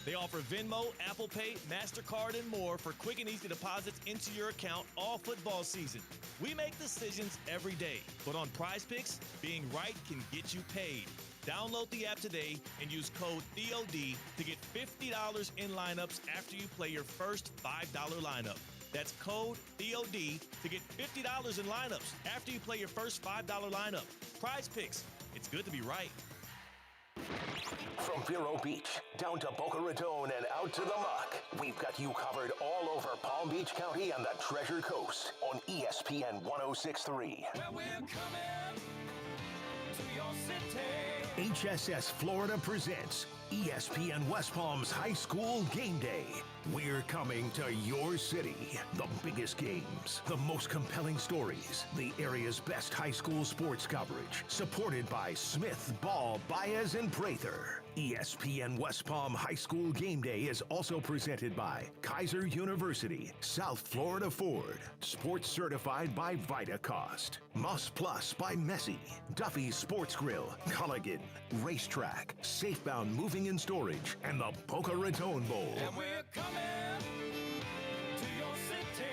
They offer Venmo, Apple Pay, MasterCard, and more for quick and easy deposits into your account all football season. We make decisions every day, but on PrizePicks, being right can get you paid. Download the app today and use code DOD to get $50 in lineups after you play your first $5 lineup. That's code DOD to get $50 in lineups after you play your first $5 lineup. PrizePicks, it's good to be right. From Vero Beach down to Boca Raton and out to the muck, we've got you covered all over Palm Beach County and the Treasure Coast on ESPN 106.3. Well, we're coming to your city. HSS Florida presents ESPN West Palm's High School Game Day. We're coming to your city. The biggest games, the most compelling stories, the area's best high school sports coverage. Supported by Smith, Ball, Baez, and Prather. ESPN West Palm High School Game Day is also presented by Kaiser University, South Florida Ford, Sports Certified by VitaCost, Moss Plus by Messi, Duffy's Sports Grill, Culligan, Racetrack, Safebound Moving and Storage, and the Boca Raton Bowl. And we're coming to your city.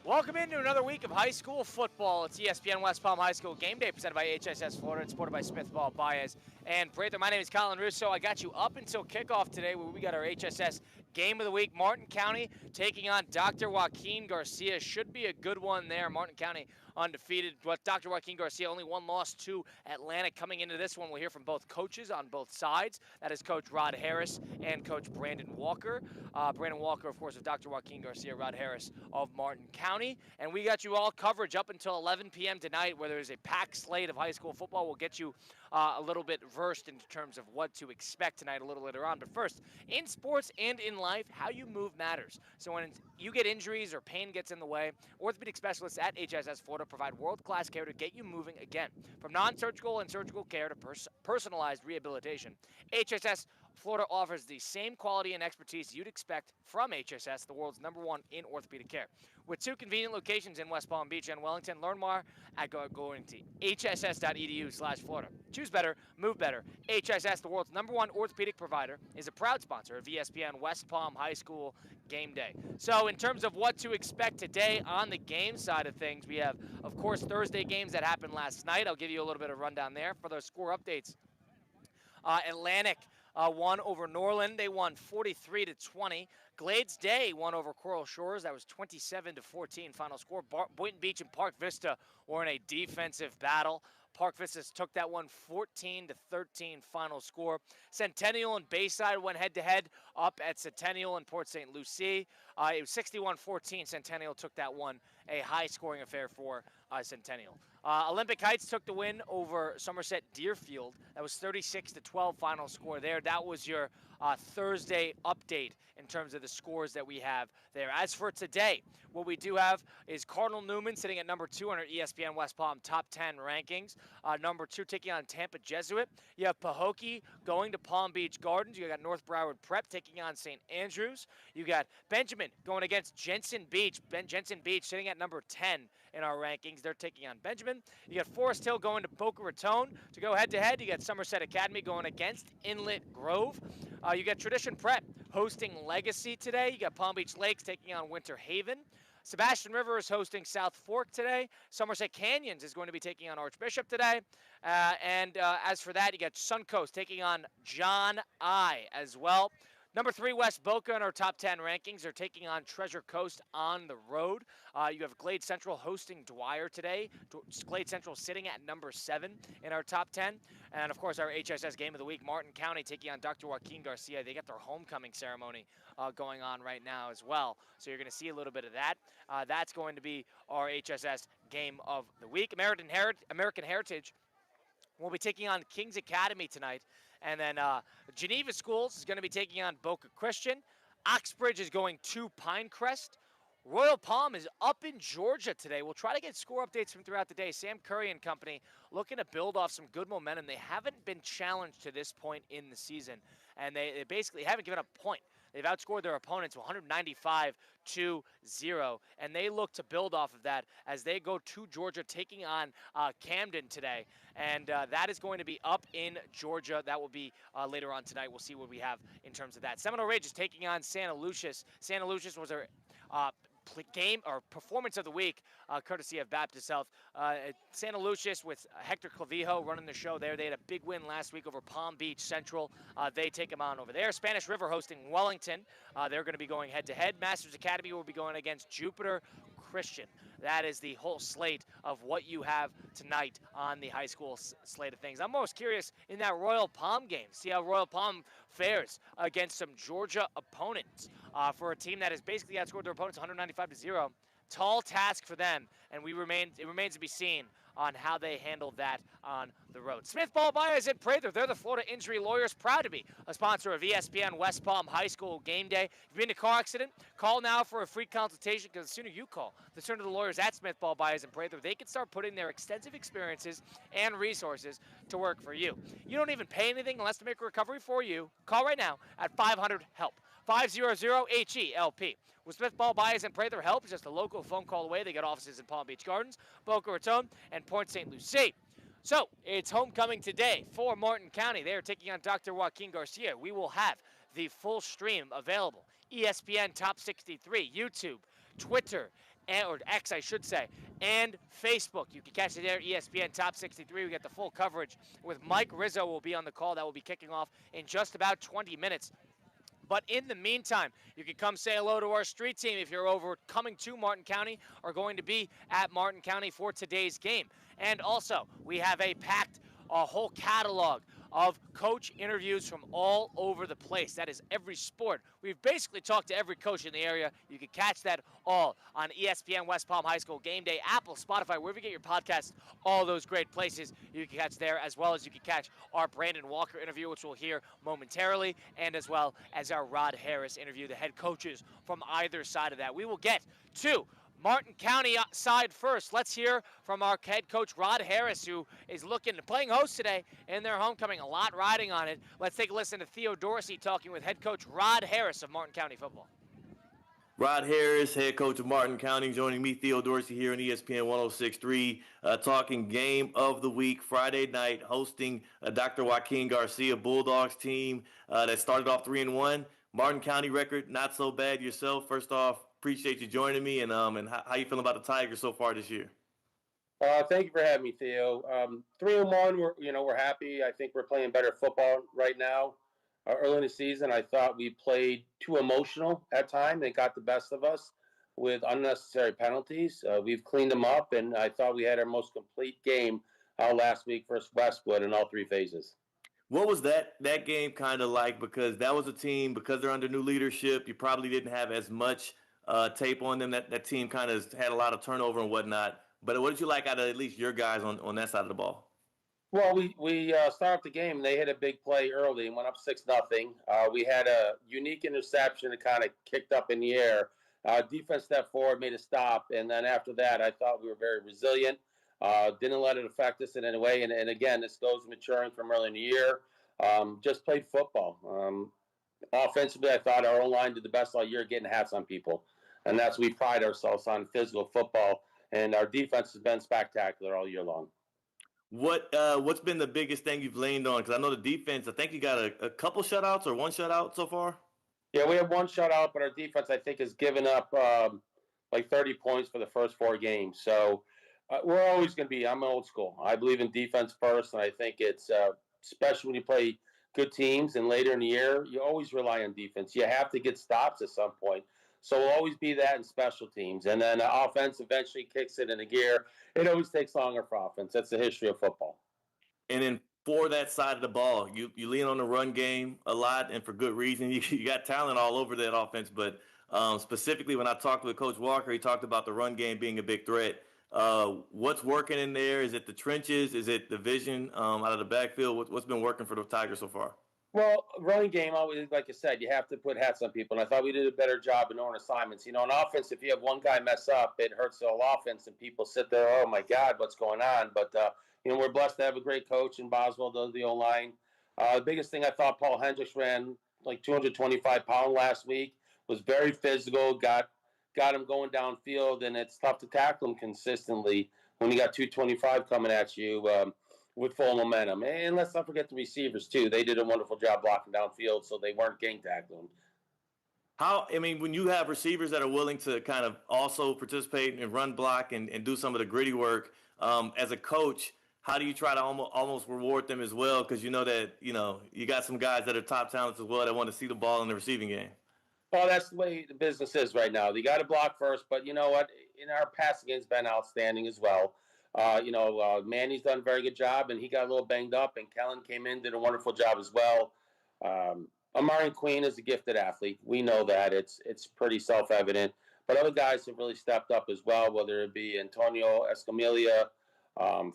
Welcome into another week of high school football. It's ESPN West Palm High School Game Day presented by HSS Florida and supported by Smith, Ball, Baez, and Prather. My name is Colin Russo. I got you up until kickoff today where we got our HSS Game of the Week. Martin County taking on Dr. Joaquin Garcia. Should be a good one there. Martin County undefeated, but Dr. Joaquin Garcia only one loss to Atlantic. Coming into this one, we'll hear from both coaches on both sides. That is Coach Rod Harris and Coach Brandon Walker. Brandon Walker, of course, of Dr. Joaquin Garcia, Rod Harris of Martin County. And we got you all coverage up until 11 p.m. tonight, where there's a packed slate of high school football. We'll get you a little bit versed in terms of what to expect tonight a little later on. But first, in sports and in life, how you move matters. So when you get injuries or pain gets in the way, orthopedic specialists at HSS Florida provide world-class care to get you moving again. From non-surgical and surgical care to personalized rehabilitation, HSS Florida offers the same quality and expertise you'd expect from HSS, the world's #1 in orthopedic care. With 2 convenient locations in West Palm Beach and Wellington, learn more at going to hss.edu/Florida. Choose better, move better. HSS, the world's #1 orthopedic provider, is a proud sponsor of ESPN West Palm High School Game Day. So in terms of what to expect today on the game side of things, we have, of course, Thursday games that happened last night. I'll give you a little bit of rundown there. For those score updates, Atlantic won over Norland. They won 43-20. Glades Day won over Coral Shores. That was 27-14 final score. Boynton Beach and Park Vista were in a defensive battle. Park Vista took that one 14-13 final score. Centennial and Bayside went head-to-head up at Centennial and Port St. Lucie. It was 61-14. Centennial took that one, a high-scoring affair for Centennial. Olympic Heights took the win over Somerset Deerfield. That was 36-12 final score there. That was your Thursday update in terms of the scores that we have there. As for today, what we do have is Cardinal Newman sitting at number 2 on our ESPN West Palm top 10 rankings. Number 2 taking on Tampa Jesuit. You have Pahokee going to Palm Beach Gardens. You got North Broward Prep taking on St. Andrews. You got Benjamin going against Jensen Beach. Jensen Beach sitting at number 10 in our rankings. They're taking on Benjamin. You got Forest Hill going to Boca Raton to go head-to-head. You got Somerset Academy going against Inlet Grove. You got Tradition Prep hosting Legacy today. You got Palm Beach Lakes taking on Winter Haven. Sebastian River is hosting South Fork today. Somerset Canyons is going to be taking on Archbishop today. As for that, you got Suncoast taking on John I as well. Number 3, West Boca in our top 10 rankings are taking on Treasure Coast on the road. You have Glade Central hosting Dwyer today. Glade Central sitting at number 7 in our top 10. And, of course, our HSS Game of the Week, Martin County taking on Dr. Joaquin Garcia. They got their homecoming ceremony going on right now as well. So you're going to see a little bit of that. That's going to be our HSS Game of the Week. American Heritage will be taking on Kings Academy tonight. And then Geneva Schools is going to be taking on Boca Christian. Oxbridge is going to Pinecrest. Royal Palm is up in Georgia today. We'll try to get score updates from throughout the day. Sam Curry and company looking to build off some good momentum. They haven't been challenged to this point in the season, and they basically haven't given up a point. They've outscored their opponents 195-0, and they look to build off of that as they go to Georgia, taking on Camden today. And that is going to be up in Georgia. That will be later on tonight. We'll see what we have in terms of that. Seminole Ridge is taking on Santa Lucius. Santa Lucius was their game or performance of the week, courtesy of Baptist Health. Santa Lucius with Hector Clavijo running the show there. They had a big win last week over Palm Beach Central. They take them on over there. Spanish River hosting Wellington. They're going to be going head-to-head. Masters Academy will be going against Jupiter Christian. That is the whole slate of what you have tonight on the high school slate of things. I'm most curious in that Royal Palm game. See how Royal Palm fares against some Georgia opponents for a team that has basically outscored their opponents 195-0. Tall task for them, and it remains to be seen on how they handle that on the road. Smith Ball Baez at Prather. They're the Florida Injury Lawyers, proud to be a sponsor of ESPN West Palm High School Game Day. If you've been in a car accident, call now for a free consultation, because the sooner you call, the sooner the lawyers at Smith Ball Baez and Prather, they can start putting their extensive experiences and resources to work for you. You don't even pay anything unless they make a recovery for you. Call right now at 500-HELP. 500-HELP. With Smith Ball Baez and Prather, help is just a local phone call away. They got offices in Palm Beach Gardens, Boca Raton, and Port St. Lucie. So, it's homecoming today for Martin County. They are taking on Dr. Joaquin Garcia. We will have the full stream available. ESPN Top 63, YouTube, Twitter, or X, I should say, and Facebook. You can catch it there, ESPN Top 63. We got the full coverage with Mike Rizzo will be on the call. That will be kicking off in just about 20 minutes. But in the meantime, you can come say hello to our street team if you're over coming to Martin County or going to be at Martin County for today's game. And also, we have a whole catalog of coach interviews from all over the place. That is every sport. We've basically talked to every coach in the area. You can catch that all on ESPN West Palm High School Game Day, Apple, Spotify, wherever you get your podcasts, all those great places you can catch there, as well as you can catch our Brandon Walker interview, which we'll hear momentarily, and as well as our Rod Harris interview, the head coaches from either side of that. We will get to Martin County side first. Let's hear from our head coach, Rod Harris, who is playing host today in their homecoming. A lot riding on it. Let's take a listen to Theo Dorsey talking with head coach Rod Harris of Martin County football. Rod Harris, head coach of Martin County, joining me, Theo Dorsey, here on ESPN 106.3, talking game of the week, Friday night, hosting Dr. Joaquin Garcia Bulldogs team that started off 3-1. Martin County record, not so bad yourself. First off, appreciate you joining me, and how you feeling about the Tigers so far this year? Thank you for having me, Theo. 3-1, we're happy. I think we're playing better football right now. Early in the season, I thought we played too emotional at times. They got the best of us with unnecessary penalties. We've cleaned them up, and I thought we had our most complete game last week versus Westwood in all three phases. What was that game kind of like? Because that was a team, because they're under new leadership, you probably didn't have as much tape on them. That team kind of had a lot of turnover and whatnot. But what did you like out of at least your guys on that side of the ball? Well, we started the game, and they hit a big play early and went up 6-0. We had a unique interception that kind of kicked up in the air. Defense stepped forward, made a stop, and then after that, I thought we were very resilient. Didn't let it affect us in any way. And again, this goes maturing from early in the year. Just played football. Offensively, I thought our O-line did the best all year, getting hats on people. And that's we pride ourselves on, physical football. And our defense has been spectacular all year long. What's been the biggest thing you've leaned on? Because I know the defense, I think you got a couple shutouts or one shutout so far? Yeah, we have one shutout, but our defense, I think, has given up like 30 points for the first 4 games. So we're always going to be – I'm old school. I believe in defense first, and I think it's especially when you play good teams and later in the year, you always rely on defense. You have to get stops at some point. So we'll always be that in special teams. And then offense eventually kicks it into gear. It always takes longer for offense. That's the history of football. And then for that side of the ball, you lean on the run game a lot, and for good reason. You got talent all over that offense. But specifically when I talked with Coach Walker, he talked about the run game being a big threat. What's working in there? Is it the trenches? Is it the vision out of the backfield? What's been working for the Tigers so far? Well, running game, always, like I said, you have to put hats on people. And I thought we did a better job in knowing assignments. On offense, if you have one guy mess up, it hurts the whole offense, and people sit there, oh, my God, what's going on? But, we're blessed to have a great coach in Boswell, does the O-line. The biggest thing I thought Paul Hendricks ran like 225-pound last week. Was very physical. Got him going downfield, and it's tough to tackle him consistently when you got 225 coming at you with full momentum. And let's not forget the receivers too. They did a wonderful job blocking downfield, so they weren't gang tackling. When you have receivers that are willing to kind of also participate and run block and do some of the gritty work, as a coach, how do you try to almost reward them as well? Because you know that, you got some guys that are top talents as well that want to see the ball in the receiving game. Well, that's the way the business is right now. You got to block first, but you know what? In our passing game's been outstanding as well. Manny's done a very good job, and he got a little banged up, and Kellen came in, did a wonderful job as well. Amari Queen is a gifted athlete. We know that. It's pretty self-evident. But other guys have really stepped up as well, whether it be Antonio Escamilla,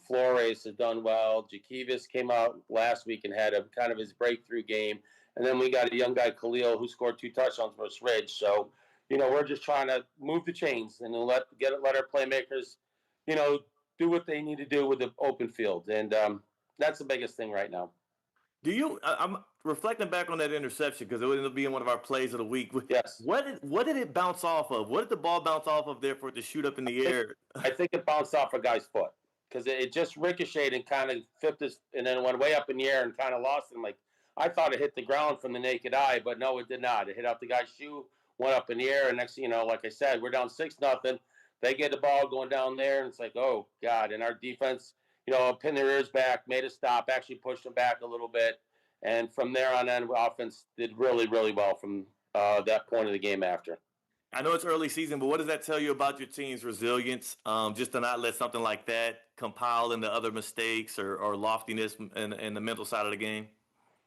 Flores has done well. Jaquivas came out last week and had a kind of his breakthrough game. And then we got a young guy, Khalil, who scored 2 touchdowns versus Ridge. So, we're just trying to move the chains and let our playmakers, do what they need to do with the open field. And that's the biggest thing right now. I'm reflecting back on that interception because it ended up being one of our plays of the week. Yes. What did it bounce off of? What did the ball bounce off of there for it to shoot up in the air? I think it bounced off a guy's foot because it just ricocheted and kind of flipped his, and then went way up in the air and kind of lost him. Like, I thought it hit the ground from the naked eye, but no, it did not. It hit out the guy's shoe, went up in the air, and next thing you know, like I said, we're down 6-0. They get the ball going down there, and it's like, oh, God. And our defense, pinned their ears back, made a stop, actually pushed them back a little bit. And from there on in, offense did really, really well from that point of the game after. I know it's early season, but what does that tell you about your team's resilience, just to not let something like that compile into other mistakes or loftiness in the mental side of the game?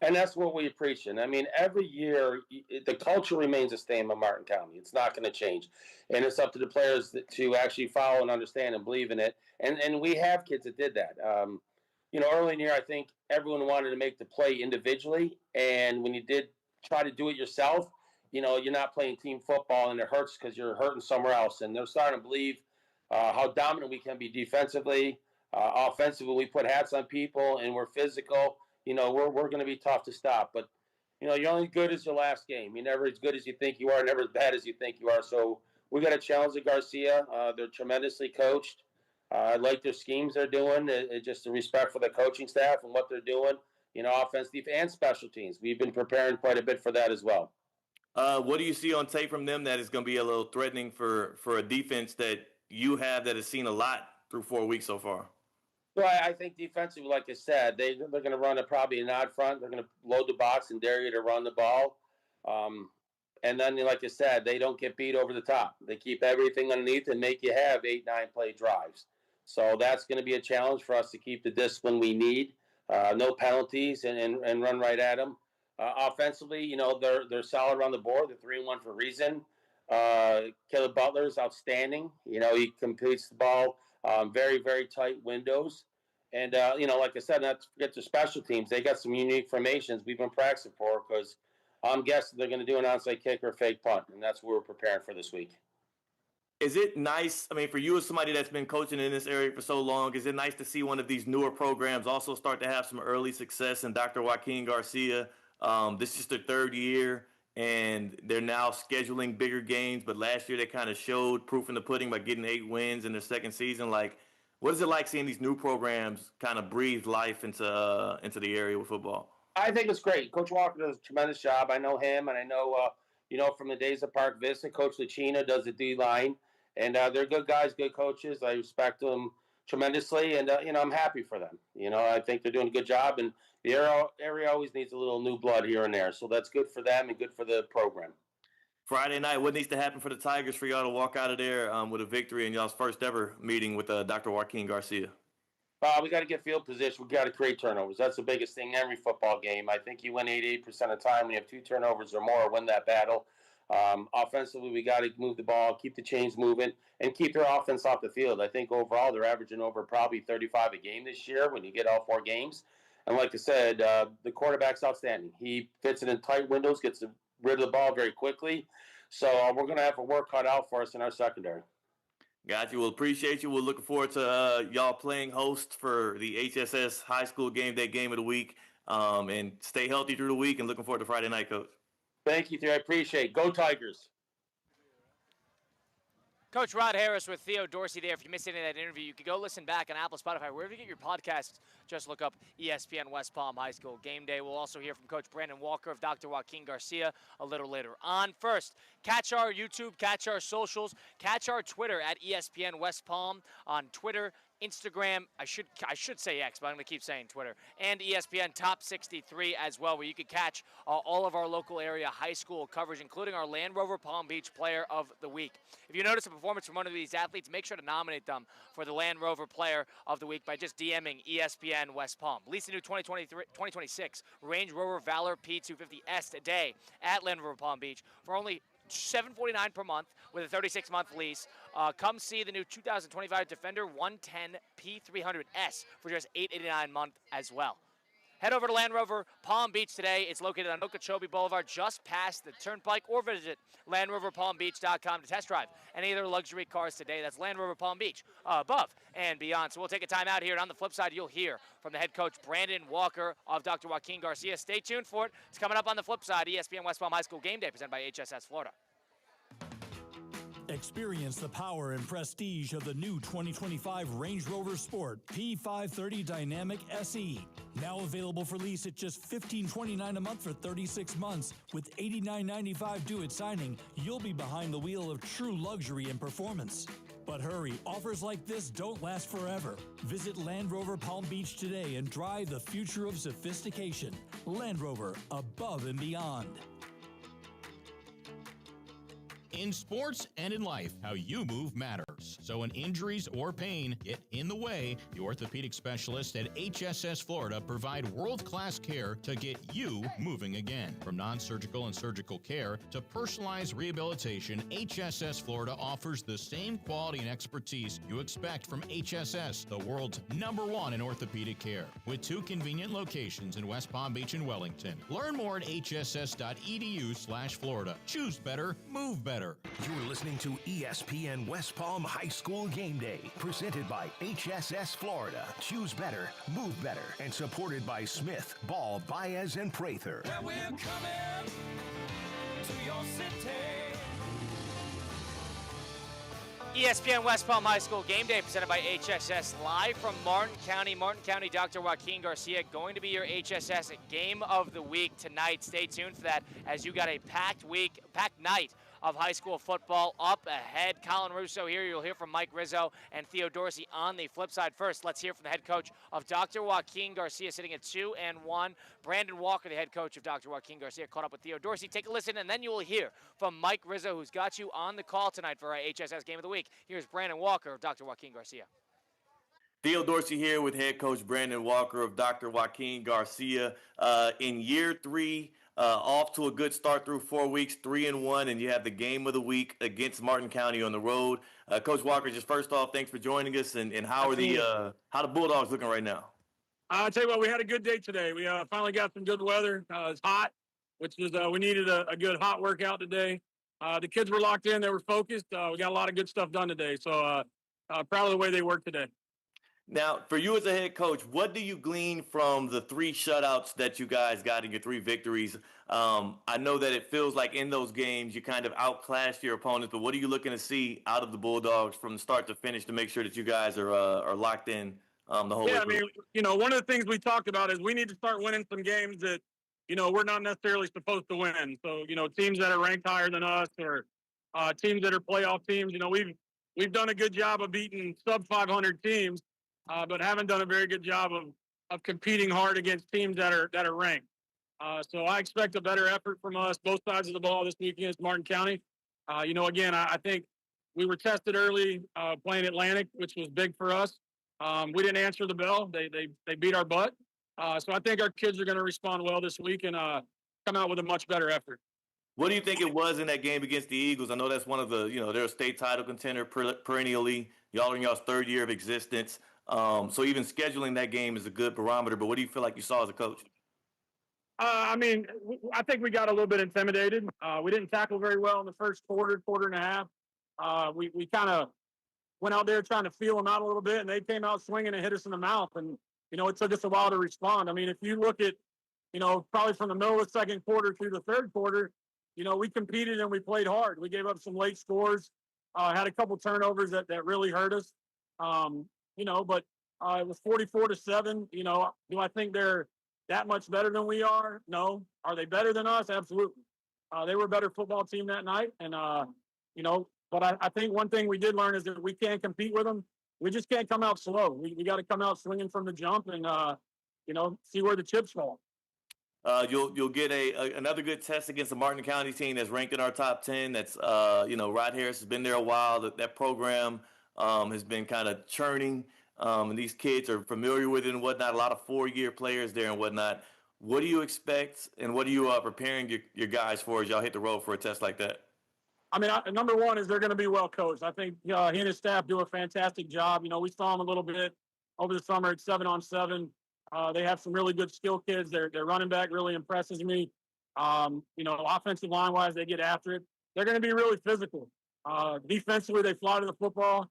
And that's what we appreciate. I mean, every year, the culture remains the same in Martin County. It's not going to change. And it's up to the players to actually follow and understand and believe in it. And we have kids that did that. Early in the year, I think everyone wanted to make the play individually. And when you did try to do it yourself, you're not playing team football, and it hurts because you're hurting somewhere else. And they're starting to believe how dominant we can be defensively. Offensively, we put hats on people, and we're physical. We're going to be tough to stop. But, you're only good as your last game. You're never as good as you think you are, never as bad as you think you are. So we got to challenge the Garcia. They're tremendously coached. I like their schemes they're doing. Just the respect for the coaching staff and what they're doing, offense, defense, and special teams. We've been preparing quite a bit for that as well. What do you see on tape from them that is going to be a little threatening for a defense that you have that has seen a lot through 4 weeks so far? Well, I think defensively, like I said, they're going to run probably an odd front. They're going to load the box and dare you to run the ball. And then, like I said, they don't get beat over the top. They keep everything underneath and make you have 8-9 play drives. So that's going to be a challenge for us to keep the discipline we need. No penalties and run right at them. Offensively, they're solid around the board. They're 3-1 for a reason. Caleb Butler is outstanding. He completes the ball very, very tight windows. And, like I said, not to forget the special teams. They got some unique formations we've been practicing for because I'm guessing they're going to do an onside kick or a fake punt, and that's what we're preparing for this week. Is it nice, for you as somebody that's been coaching in this area for so long, is it nice to see one of these newer programs also start to have some early success? And Dr. Joaquin Garcia, this is their 3rd year, and they're now scheduling bigger games. But last year they kind of showed proof in the pudding by getting 8 wins in their 2nd season. Like, what is it like seeing these new programs kind of breathe life into the area with football? I think it's great. Coach Walker does a tremendous job. I know him, and I know, from the days of Park Vista, Coach Lucchino does the D-line. And they're good guys, good coaches. I respect them tremendously, and, I'm happy for them. I think they're doing a good job, and the area always needs a little new blood here and there. So that's good for them and good for the program. Friday night, what needs to happen for the Tigers for y'all to walk out of there with a victory in y'all's first ever meeting with Dr. Joaquin Garcia? We got to get field position. We got to create turnovers. That's the biggest thing in every football game. I think you win 88% of the time when you have 2 turnovers or more, win that battle. Offensively, we got to move the ball, keep the chains moving, and keep their offense off the field. I think overall they're averaging over probably 35 a game this year when you get all 4 games. And like I said, the quarterback's outstanding. He fits it in tight windows, gets rid of the ball very quickly. So we're going to have a work cut out for us in our secondary. Got you. Well, appreciate you. We're looking forward to y'all playing host for the HSS High School Game Day Game of the Week. And stay healthy through the week, and looking forward to Friday night, Coach. Thank you, Theo. I appreciate it. Go Tigers. Coach Rod Harris with Theo Dorsey there. If you missed any of that interview, you can go listen back on Apple, Spotify, wherever you get your podcasts. Just look up ESPN West Palm High School Game Day. We'll also hear from Coach Brandon Walker of Dr. Joaquin Garcia a little later on. First, catch our YouTube, catch our socials, catch our Twitter at ESPN West Palm on Twitter, Instagram, I should say X, but I'm going to keep saying Twitter, and ESPN Top 63 as well, where you can catch all of our local area high school coverage, including our Land Rover Palm Beach Player of the Week. If you notice a performance from one of these athletes, make sure to nominate them for the Land Rover Player of the Week by just DMing ESPN West Palm. Lease the new 2026 Range Rover Valor P250S today at Land Rover Palm Beach for only $749 per month with a 36-month lease. Come see the new 2025 Defender 110 P300S for just $889 a month as well. Head over to Land Rover Palm Beach today. It's located on Okeechobee Boulevard, just past the Turnpike, or visit LandRoverPalmBeach.com to test drive any of their luxury cars today. That's Land Rover Palm Beach, above and beyond. So we'll take a time out here, and on the flip side, you'll hear from the head coach, Brandon Walker of Dr. Joaquin Garcia. Stay tuned for it. It's coming up on the flip side, ESPN West Palm High School Game Day, presented by HSS Florida. Experience the power and prestige of the new 2025 Range Rover Sport P530 Dynamic SE. Now available for lease at just $1529 a month for 36 months. With $89.95 due at signing, you'll be behind the wheel of true luxury and performance. But hurry, offers like this don't last forever. Visit Land Rover Palm Beach today and drive the future of sophistication. Land Rover, above and beyond. In sports and in life, how you move matters. So when injuries or pain get in the way, the orthopedic specialists at HSS Florida provide world-class care to get you moving again. From non-surgical and surgical care to personalized rehabilitation, HSS Florida offers the same quality and expertise you expect from HSS, the world's #1 in orthopedic care. With 2 convenient locations in West Palm Beach and Wellington. Learn more at hss.edu/Florida. Choose better, move better. You're listening to ESPN West Palm High School Game Day, presented by HSS Florida. Choose better, move better, and supported by Smith, Ball, Baez, and Prather. Where we're coming to your city. ESPN West Palm High School Game Day, presented by HSS, live from Martin County. Martin County, Dr. Joaquin Garcia going to be your HSS Game of the Week tonight. Stay tuned for that, as you got a packed night of high school football up ahead. Colin Russo here. You'll hear from Mike Rizzo and Theo Dorsey on the flip side. First, let's hear from the head coach of Dr. Joaquin Garcia, sitting at 2-1. Brandon Walker, the head coach of Dr. Joaquin Garcia, caught up with Theo Dorsey. Take a listen, and then you will hear from Mike Rizzo, who's got you on the call tonight for our HSS Game of the Week. Here's Brandon Walker of Dr. Joaquin Garcia. Theo Dorsey here with head coach Brandon Walker of Dr. Joaquin Garcia. In year 3, off to a good start through 4 weeks, 3-1, and you have the game of the week against Martin County on the road. Coach Walker, just first off, thanks for joining us. And how are the Bulldogs looking right now? I'll tell you what, we had a good day today. We finally got some good weather. It's hot, which is we needed a good hot workout today. The kids were locked in. They were focused. We got a lot of good stuff done today. So proud of the way they worked today. Now, for you as a head coach, what do you glean from the 3 shutouts that you guys got in your 3 victories? I know that it feels like in those games you kind of outclassed your opponents, but what are you looking to see out of the Bulldogs from start to finish to make sure that you guys are locked in the whole way? Yeah, I mean, one of the things we talked about is we need to start winning some games that, we're not necessarily supposed to win. So, teams that are ranked higher than us or teams that are playoff teams, we've done a good job of beating sub-500 teams. But haven't done a very good job of competing hard against teams that are ranked. So I expect a better effort from us, both sides of the ball this week against Martin County. Again, I think we were tested early playing Atlantic, which was big for us. We didn't answer the bell. They beat our butt. So I think our kids are going to respond well this week and come out with a much better effort. What do you think it was in that game against the Eagles? I know that's one of the, they're a state title contender perennially. Y'all are in y'all's 3rd year of existence. So even scheduling that game is a good barometer, but what do you feel like you saw as a coach? I think we got a little bit intimidated. We didn't tackle very well in the first quarter and a half. We kind of went out there trying to feel them out a little bit, and they came out swinging and hit us in the mouth. And, it took us a while to respond. I mean, if you look at, probably from the middle of the second quarter through the third quarter, we competed and we played hard. We gave up some late scores, had a couple turnovers that really hurt us. But it was 44-7. Do I think they're that much better than we are? No. Are they better than us? Absolutely. They were a better football team that night. And, but I think one thing we did learn is that we can't compete with them. We just can't come out slow. We got to come out swinging from the jump and, see where the chips fall. You'll get another good test against the Martin County team that's ranked in our top 10. That's Rod Harris has been there a while. That program has been kind of churning, and these kids are familiar with it and whatnot. A lot of 4-year players there and whatnot. What do you expect, and what are you preparing your guys for as y'all hit the road for a test like that? I mean, number one is they're going to be well coached. I think he and his staff do a fantastic job. We saw them a little bit over the summer at 7-on-7. They have some really good skill kids. Their running back really impresses me. Offensive line-wise, they get after it. They're going to be really physical. Defensively, they fly to the football.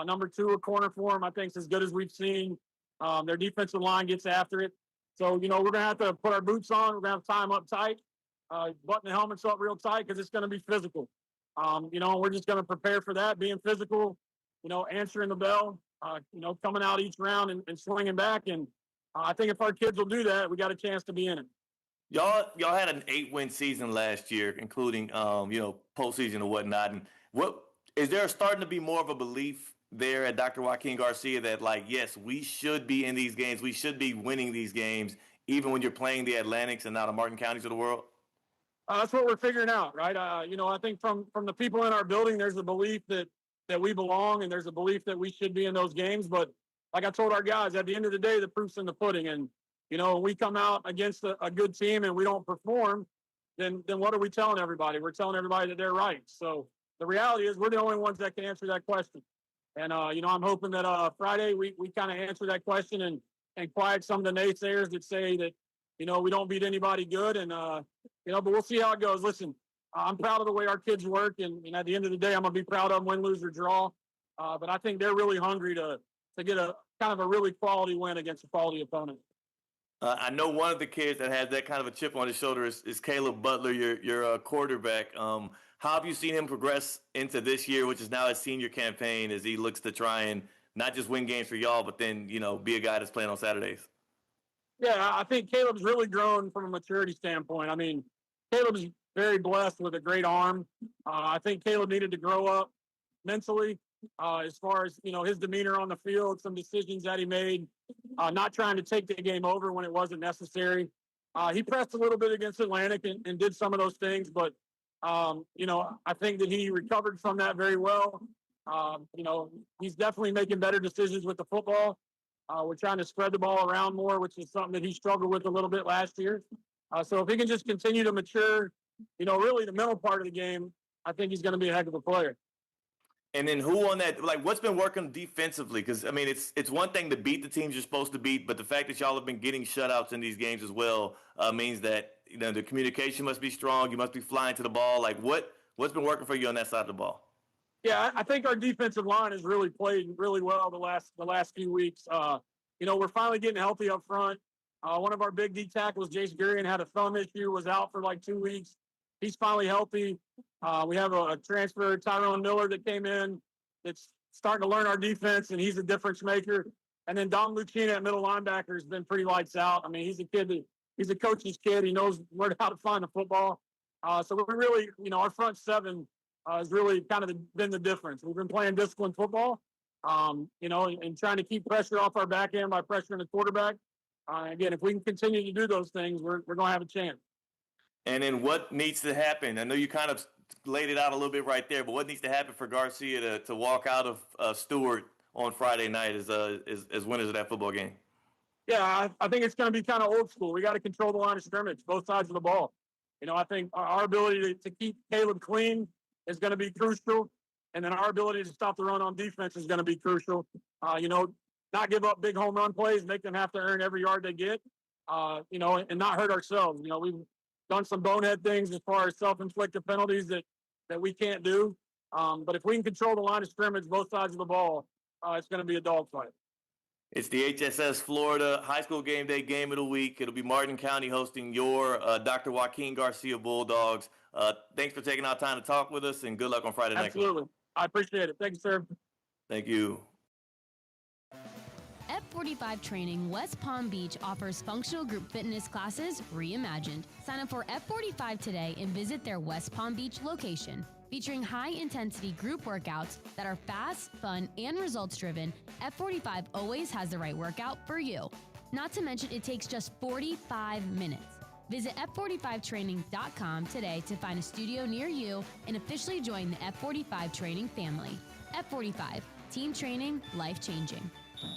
Number 2, a corner for them, I think, is as good as we've seen. Their defensive line gets after it. So, we're going to have to put our boots on. We're going to have to tie them up tight, button the helmets up real tight because it's going to be physical. We're just going to prepare for that, being physical, answering the bell, coming out each round and swinging back. And I think if our kids will do that, we got a chance to be in it. Y'all had an 8-win season last year, including postseason and whatnot. And what is there starting to be more of a belief there at Dr. Joaquin Garcia that, like, yes, we should be in these games, we should be winning these games, even when you're playing the Atlantics and now the Martin Counties of the world? That's what we're figuring out, right? I think from the people in our building, there's a belief that we belong, and there's a belief that we should be in those games. But like I told our guys, at the end of the day, the proof's in the pudding. And, when we come out against a good team and we don't perform, then what are we telling everybody? We're telling everybody that they're right. So the reality is we're the only ones that can answer that question. And, I'm hoping that Friday we kind of answer that question and quiet some of the naysayers that say that, we don't beat anybody good. And, but we'll see how it goes. Listen, I'm proud of the way our kids work. And at the end of the day, I'm going to be proud of them, win, lose, or draw. But I think they're really hungry to get a kind of a really quality win against a quality opponent. I know one of the kids that has that kind of a chip on his shoulder is Caleb Butler, your quarterback. How have you seen him progress into this year, which is now his senior campaign, as he looks to try and not just win games for y'all, but then, be a guy that's playing on Saturdays? Yeah, I think Caleb's really grown from a maturity standpoint. I mean, Caleb's very blessed with a great arm. I think Caleb needed to grow up mentally as far as, his demeanor on the field, some decisions that he made, not trying to take the game over when it wasn't necessary. He pressed a little bit against Atlantic and did some of those things, but, I think that he recovered from that very well. He's definitely making better decisions with the football. We're trying to spread the ball around more, which is something that he struggled with a little bit last year. So if he can just continue to mature, really the middle part of the game, I think he's going to be a heck of a player. And then who on that, like, what's been working defensively? Because, I mean, it's one thing to beat the teams you're supposed to beat, but the fact that y'all have been getting shutouts in these games as well means that, the communication must be strong. You must be flying to the ball. Like, what's been working for you on that side of the ball? Yeah, I think our defensive line has really played really well the last few weeks. We're finally getting healthy up front. One of our big D tackles, Jace Gurian, had a thumb issue, was out for like 2 weeks. He's finally healthy. We have a transfer, Tyrone Miller, that came in that's starting to learn our defense, and he's a difference maker. And then Dom Lucina at middle linebacker has been pretty lights out. I mean, he's a coach's kid. He knows how to find the football. So we're really, our front seven has really kind of been the difference. We've been playing disciplined football, and trying to keep pressure off our back end by pressuring the quarterback. Again, if we can continue to do those things, we're going to have a chance. And then what needs to happen? I know you kind of laid it out a little bit right there, but what needs to happen for Garcia to walk out of Stewart on Friday night as winners of that football game? Yeah, I think it's going to be kind of old school. We got to control the line of scrimmage, both sides of the ball. I think our ability to keep Caleb clean is going to be crucial. And then our ability to stop the run on defense is going to be crucial. Not give up big home run plays, make them have to earn every yard they get, and not hurt ourselves. We've done some bonehead things as far as self-inflicted penalties that we can't do. But if we can control the line of scrimmage, both sides of the ball, it's going to be a dogfight. It's the HSS Florida High School Game Day Game of the Week. It'll be Martin County hosting your Dr. Joaquin Garcia Bulldogs. Thanks for taking our time to talk with us, and good luck on Friday night. Absolutely. I appreciate it. Thank you, sir. Thank you. F45 Training West Palm Beach offers functional group fitness classes reimagined. Sign up for F45 today and visit their West Palm Beach location. Featuring high-intensity group workouts that are fast, fun, and results-driven, F45 always has the right workout for you. Not to mention, it takes just 45 minutes. Visit F45training.com today to find a studio near you and officially join the F45 Training family. F45, team training, life-changing.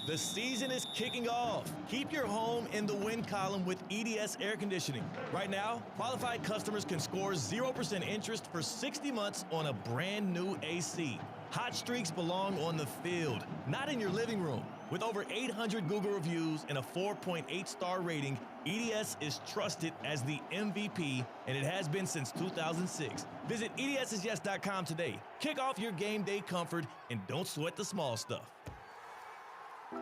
The season is kicking off. Keep your home in the win column with EDS Air Conditioning. Right now, qualified customers can score 0% interest for 60 months on a brand new AC. Hot streaks belong on the field, not in your living room. With over 800 Google reviews and a 4.8-star rating, EDS is trusted as the MVP, and it has been since 2006. Visit EDSIsYes.com today. Kick off your game day comfort and don't sweat the small stuff.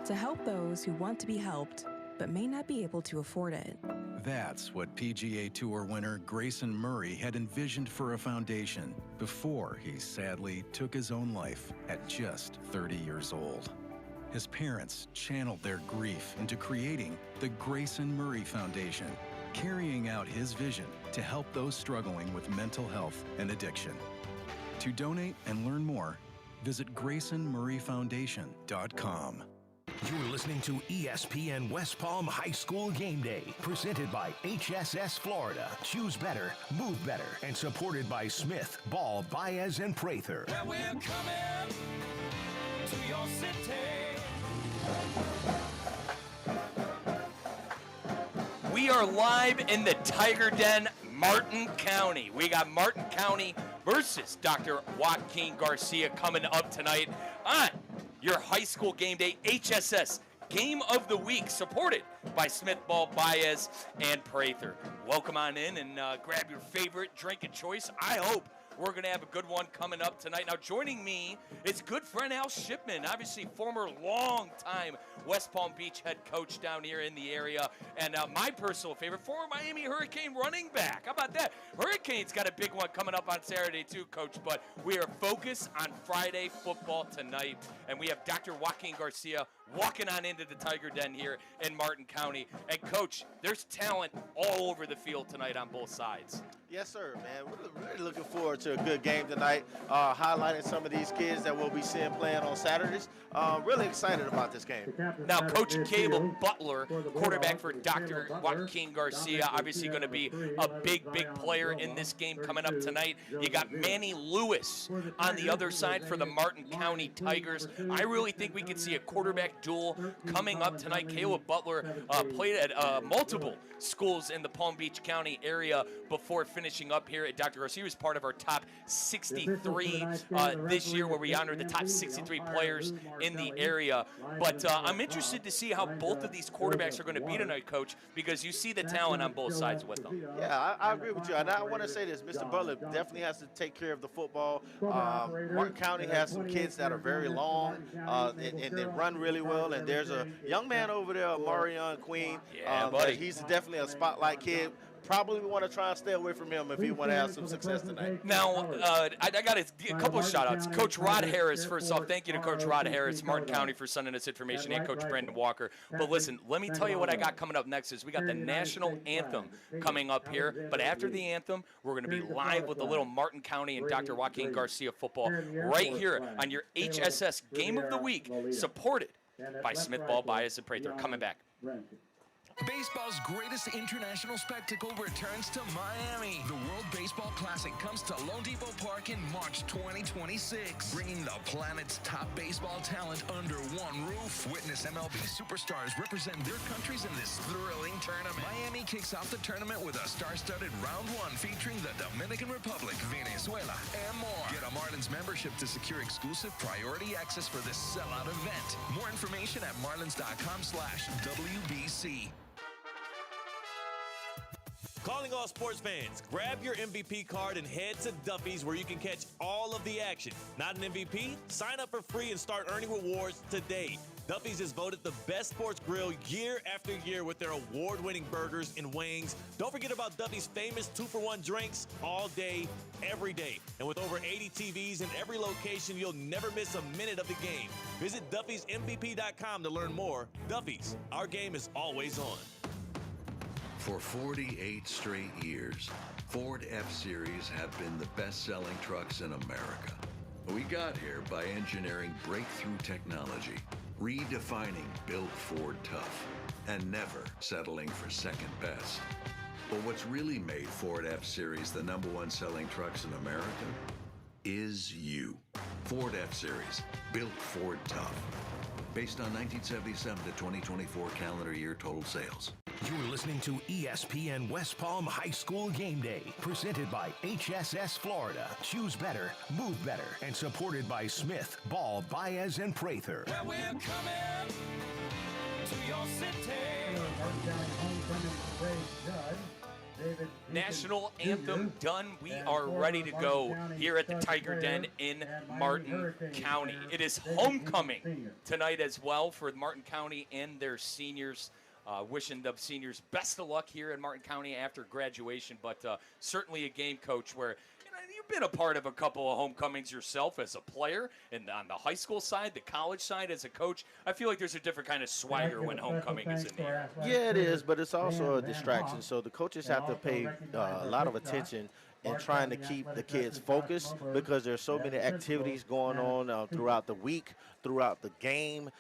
To help those who want to be helped, but may not be able to afford it. That's what PGA Tour winner Grayson Murray had envisioned for a foundation before he sadly took his own life at just 30 years old. His parents channeled their grief into creating the Grayson Murray Foundation, carrying out his vision to help those struggling with mental health and addiction. To donate and learn more, visit GraysonMurrayFoundation.com. You're listening to ESPN West Palm High School Game Day, presented by HSS Florida. Choose better, move better, and supported by Smith, Ball, Baez, and Prather. Where we're coming to your city. We are live in the Tiger Den, Martin County. We got Martin County versus Dr. Joaquin Garcia coming up tonight on your high school game day HSS Game of the Week, supported by Smith, Ball, Baez, and Prather. Welcome on in and grab your favorite drink of choice. I hope we're going to have a good one coming up tonight. Now, joining me is good friend Al Shipman, obviously former long-time West Palm Beach head coach down here in the area, and my personal favorite, former Miami Hurricane running back. How about that? Hurricanes got a big one coming up on Saturday too, Coach, but we are focused on Friday football tonight, and we have Dr. Joaquin Garcia walking on into the Tiger Den here in Martin County. And, Coach, there's talent all over the field tonight on both sides. Yes, sir, man. We're really looking forward to a good game tonight, highlighting some of these kids that we'll be seeing playing on Saturdays. Really excited about this game. Now, Coach Caleb Butler, quarterback for Dr. Joaquin Garcia, obviously going to be a big player in this game coming up tonight. You got Manny Lewis on the other side for the Martin County Tigers. I really think we could see a quarterback duel coming up tonight. Caleb Butler played at multiple schools in the Palm Beach County area before finishing up here at Dr. Garcia. He was part of our top 63 this year, where we honored the top 63 players in the area. But I'm interested to see how both of these quarterbacks are going to be tonight, Coach, because you see the talent on both sides with them. Yeah, I agree with you. And I want to say this, Mr. Butler definitely has to take care of the football. Martin County has some kids that are very long and they run really well. And there's a young man over there, Marion Queen. Yeah, buddy. He's definitely a spotlight kid. Probably want to try and stay away from him if he want to have some success tonight. Now, I got a couple of shout-outs. Coach Rod Harris, first off, thank you to Coach Rod Harris, Martin County, for sending us information, and Coach Brandon Walker. But listen, let me tell you what I got coming up next is we got the national anthem coming up here. But after the anthem, we're going to be live with a little Martin County and Dr. Joaquin Garcia football right here on your HSS Game of the Week, supported by Smith, Ball, Baez, and Prather. Coming back. Baseball's greatest international spectacle returns to Miami. The World Baseball Classic comes to Lone Depot Park in March 2026, bringing the planet's top baseball talent under one roof. Witness MLB superstars represent their countries in this thrilling tournament. Miami kicks off the tournament with a star-studded round one featuring the Dominican Republic, Venezuela, and more. Get a Marlins membership to secure exclusive priority access for this sellout event. More information at marlins.com/WBC. Calling all sports fans, grab your MVP card and head to Duffy's, where you can catch all of the action. Not an MVP? Sign up for free and start earning rewards today. Duffy's is voted the best sports grill year after year with their award-winning burgers and wings. Don't forget about Duffy's famous 2-for-1 drinks all day, every day. And with over 80 TVs in every location, you'll never miss a minute of the game. Visit Duffy'sMVP.com to learn more. Duffy's, our game is always on. For 48 straight years, Ford F-Series have been the best-selling trucks in America. We got here by engineering breakthrough technology, redefining Built Ford Tough, and never settling for second best. But what's really made Ford F-Series the #1 selling trucks in America is you. Ford F-Series, Built Ford Tough. Based on 1977 to 2024 calendar year total sales. You're listening to ESPN West Palm High School Game Day, presented by HSS Florida. Choose better, move better, and supported by Smith, Ball, Baez, and Prather. Well, we're coming to your city. National anthem done. We are ready to go here at the Tiger Den in Martin County. It is homecoming tonight as well for Martin County and their seniors. Wishing the seniors best of luck here in Martin County after graduation, but certainly a game, Coach, where you've been a part of a couple of homecomings yourself as a player, and on the high school side, the college side as a coach. I feel like there's a different kind of swagger when homecoming is in the air. Yeah, it is, but it's also a distraction. So the coaches have to pay a lot of attention in trying to keep the kids focused because there's so many activities going on throughout the week, throughout the game.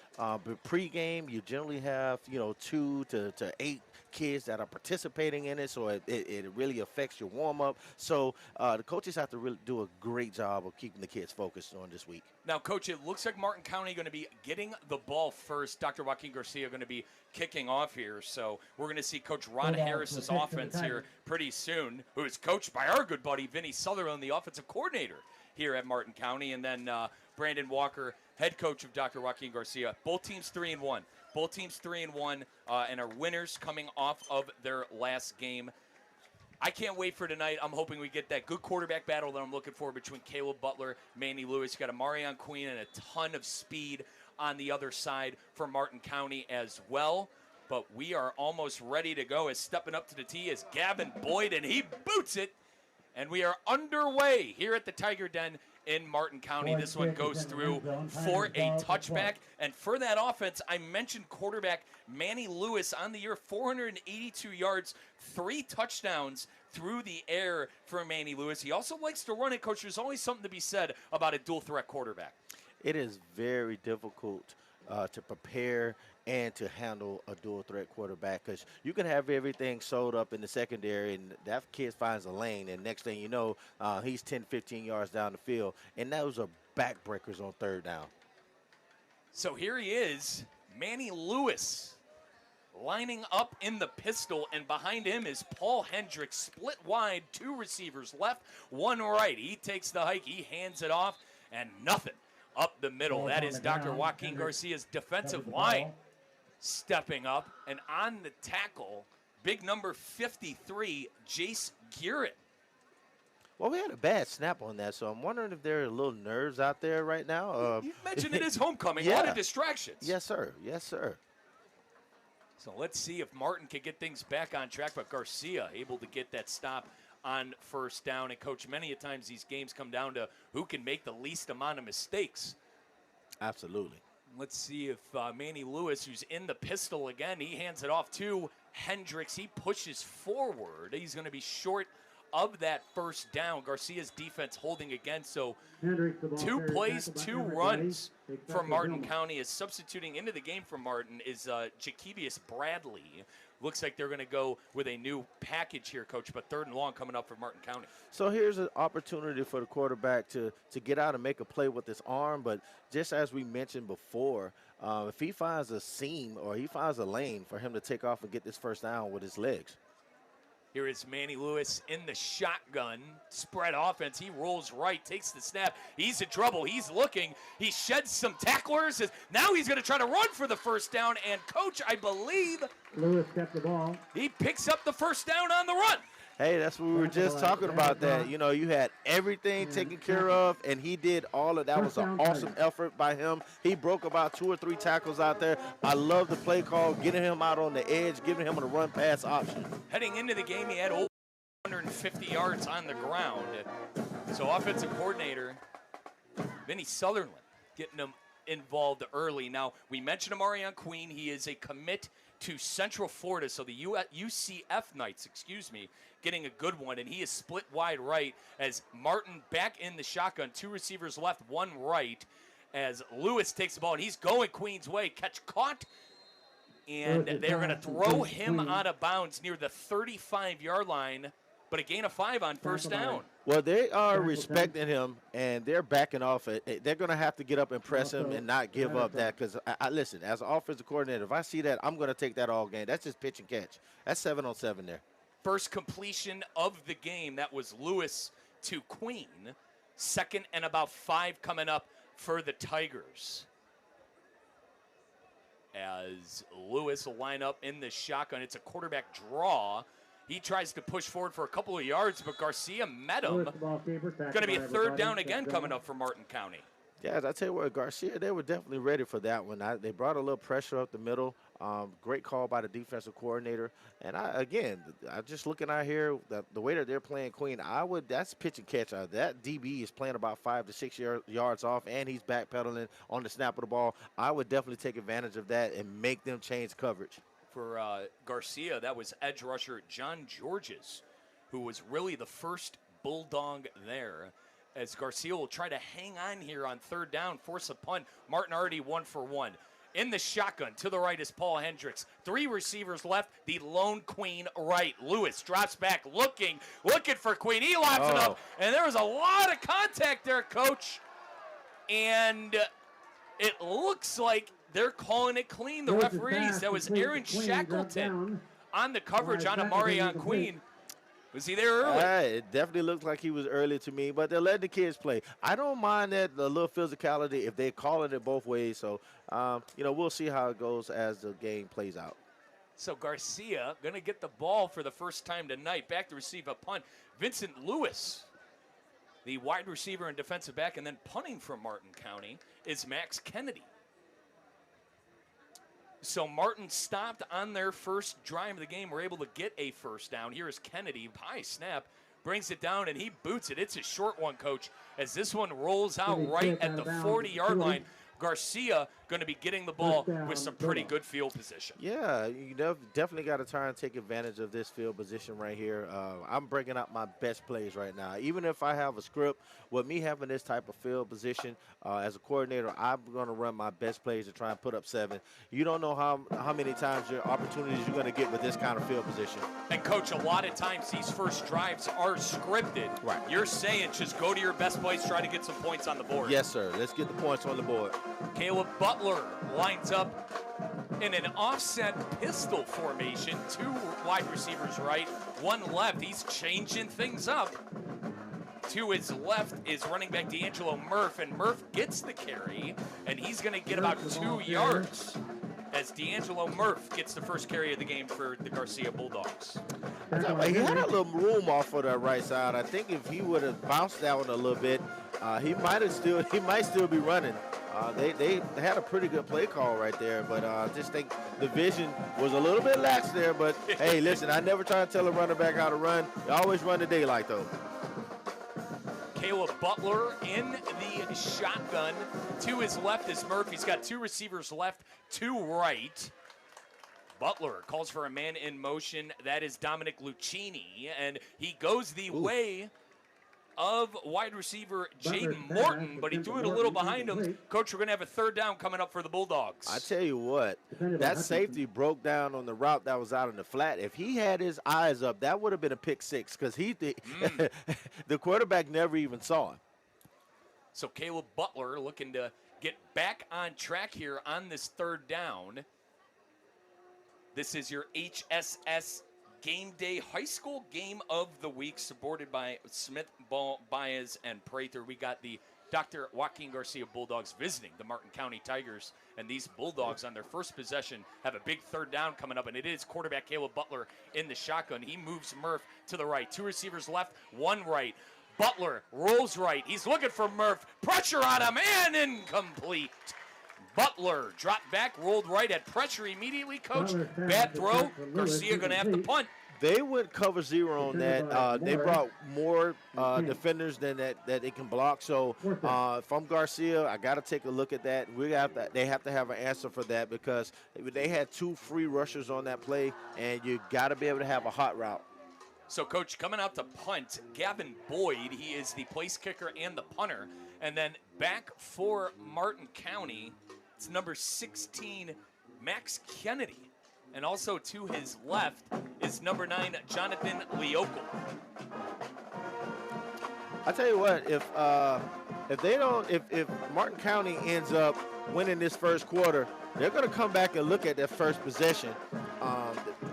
Pre-game, you generally have 2 to 8 kids that are participating in it, so it really affects your warm-up. So the coaches have to really do a great job of keeping the kids focused on this week. Now, Coach, it looks like Martin County going to be getting the ball first. Dr. Joaquin Garcia going to be kicking off here, so we're going to see Coach Ron Harris's offense here pretty soon, who is coached by our good buddy Vinny Sutherland, the offensive coordinator here at Martin County, and then Brandon Walker, head coach of Dr. Joaquin Garcia. Both teams 3-1. Both teams 3-1 and are winners coming off of their last game. I can't wait for tonight. I'm hoping we get that good quarterback battle that I'm looking for between Caleb Butler, Manny Lewis. You got a Marion Queen and a ton of speed on the other side for Martin County as well. But we are almost ready to go. As stepping up to the tee is Gavin Boyd, and he boots it. And we are underway here at the Tiger Den in Martin County. This one goes through for a touchback. And for that offense, I mentioned quarterback Manny Lewis on the year, 482 yards, 3 touchdowns through the air for Manny Lewis. He also likes to run it, Coach. There's always something to be said about a dual-threat quarterback. It is very difficult to prepare and to handle a dual-threat quarterback because you can have everything sewed up in the secondary and that kid finds a lane, and next thing you know, he's 10, 15 yards down the field, and those are backbreakers on third down. So here he is, Manny Lewis, lining up in the pistol, and behind him is Paul Hendricks, split wide, 2 receivers left, 1 right. He takes the hike, he hands it off, and nothing up the middle. That is Dr. Joaquin Garcia's defensive line stepping up, and on the tackle, big number 53, Jace Garrett. Well, we had a bad snap on that, so I'm wondering if there are little nerves out there right now. You mentioned it is homecoming, yeah. A lot of distractions. Yes, sir. Yes, sir. So let's see if Martin can get things back on track, but Garcia able to get that stop on first down. And, Coach, many a times these games come down to who can make the least amount of mistakes. Absolutely. Let's see if Manny Lewis, who's in the pistol again, he hands it off to Hendricks. He pushes forward. He's going to be short of that first down. Garcia's defense holding again, so 2 plays, 2 runs for Martin County. Is substituting into the game for Martin is Jakevius Bradley. Looks like they're going to go with a new package here, Coach, but 3rd and long coming up for Martin County. So here's an opportunity for the quarterback to get out and make a play with his arm, but just as we mentioned before, if he finds a seam or he finds a lane for him to take off and get this first down with his legs. Here is Manny Lewis in the shotgun, spread offense. He rolls right, takes the snap. He's in trouble. He's looking. He sheds some tacklers. Now he's going to try to run for the first down. And, Coach, I believe Lewis kept the ball. He picks up the first down on the run. Hey, that's what we were just talking about. That you had everything taken care of, and he did all of that. Was an awesome effort by him. He broke about 2 or 3 tackles out there. I love the play call, getting him out on the edge, giving him a run pass option. Heading into the game, he had over 150 yards on the ground. So offensive coordinator Vinny Sutherland getting him involved early. Now, we mentioned Amarion Queen. He is a commit to Central Florida, so the UCF Knights, getting a good one, and he is split wide right as Martin back in the shotgun. 2 receivers left, 1 right, as Lewis takes the ball, and he's going Queen's way. Catch caught, and they're going to throw him out of bounds near the 35-yard line, but a gain of 5 on first down. Well, they are respecting him, and they're backing off it. They're going to have to get up and press him and not give up that, because, listen, as an offensive coordinator, if I see that, I'm going to take that all game. That's just pitch and catch. That's 7-on-7 there. First completion of the game, that was Lewis to Queen. Second and about 5 coming up for the Tigers. As Lewis will line up in the shotgun, it's a quarterback draw. He tries to push forward for a couple of yards, but Garcia met him. Going to be a third down again coming up for Martin County. Yeah, I tell you what, Garcia, they were definitely ready for that one. They brought a little pressure up the middle. Great call by the defensive coordinator. And I'm just looking out here, the way that they're playing Queen, that's pitch and catch. That DB is playing about 5 to 6 yards off, and he's backpedaling on the snap of the ball. I would definitely take advantage of that and make them change coverage. For Garcia, that was edge rusher John Georges, who was really the first Bulldog there. As Garcia will try to hang on here on third down, force a punt. Martin already 1 for 1. In the shotgun, to the right is Paul Hendricks. 3 receivers left, the lone Queen right. Lewis drops back, looking for Queen. He laps it up, and there was a lot of contact there, Coach. And it looks like they're calling it clean, the referees. That was Aaron Shackleton on the coverage on Amarion Queen. Was he there early? It definitely looked like he was early to me, but they're letting the kids play. I don't mind that the little physicality if they're calling it both ways. So, we'll see how it goes as the game plays out. So Garcia going to get the ball for the first time tonight. Back to receive a punt. Vincent Lewis, the wide receiver and defensive back, and then punting from Martin County is Max Kennedy. So Martin stopped on their first drive of the game. We're able to get a first down. Here is Kennedy. High snap. Brings it down, and he boots it. It's a short one, Coach, as this one rolls out right at the 40-yard line. Garcia going to be getting the ball with some pretty good field position. Yeah, you definitely got to try and take advantage of this field position right here. I'm bringing out my best plays right now. Even if I have a script, with me having this type of field position as a coordinator, I'm going to run my best plays to try and put up 7. You don't know how many times your opportunities you're going to get with this kind of field position. And, Coach, a lot of times these first drives are scripted. Right. You're saying just go to your best plays, try to get some points on the board. Yes, sir. Let's get the points on the board. Caleb Butler lines up in an offset pistol formation. 2 wide receivers right, 1 left. He's changing things up. To his left is running back D'Angelo Murph, and Murph gets the carry, and he's going to get about 2 yards as D'Angelo Murph gets the first carry of the game for the Garcia Bulldogs. He had a little room off of that right side. I think if he would have bounced that one a little bit, he might still be running. They had a pretty good play call right there, but I just think the vision was a little bit lax there. But, hey, listen, I never try to tell a running back how to run. They always run the daylight, though. Caleb Butler in the shotgun. To his left is Murphy. He's got 2 receivers left, 2 right. Butler calls for a man in motion. That is Dominic Lucchini, and he goes the way of wide receiver Jaden Morton, but he threw it a little behind him. Coach, we're going to have a third down coming up for the Bulldogs. I tell you what, that safety broke down on the route that was out in the flat. If he had his eyes up, that would have been a pick 6 because the quarterback never even saw him. So Caleb Butler looking to get back on track here on this third down. This is your HSS Game Day High School Game of the Week, supported by Smith, Baez, and Prather. We got the Dr. Joaquin Garcia Bulldogs visiting the Martin County Tigers. And these Bulldogs on their first possession have a big third down coming up, and it is quarterback Caleb Butler in the shotgun. He moves Murph to the right. 2 receivers left, 1 right. Butler rolls right. He's looking for Murph. Pressure on him, and incomplete. Butler dropped back, rolled right, had pressure immediately, Coach. Bad throw. Garcia going to have to punt. They went cover 0 on that. They brought more defenders than that they can block. So if I'm Garcia, I got to take a look at that. They have to have an answer for that because they had 2 free rushers on that play, and you got to be able to have a hot route. So, Coach, coming out to punt, Gavin Boyd. He is the place kicker and the punter. And then back for Martin County, it's number 16, Max Kennedy. And also to his left is number 9, Jonathan Leocal. I tell you what, if Martin County ends up winning this first quarter, they're going to come back and look at that first possession.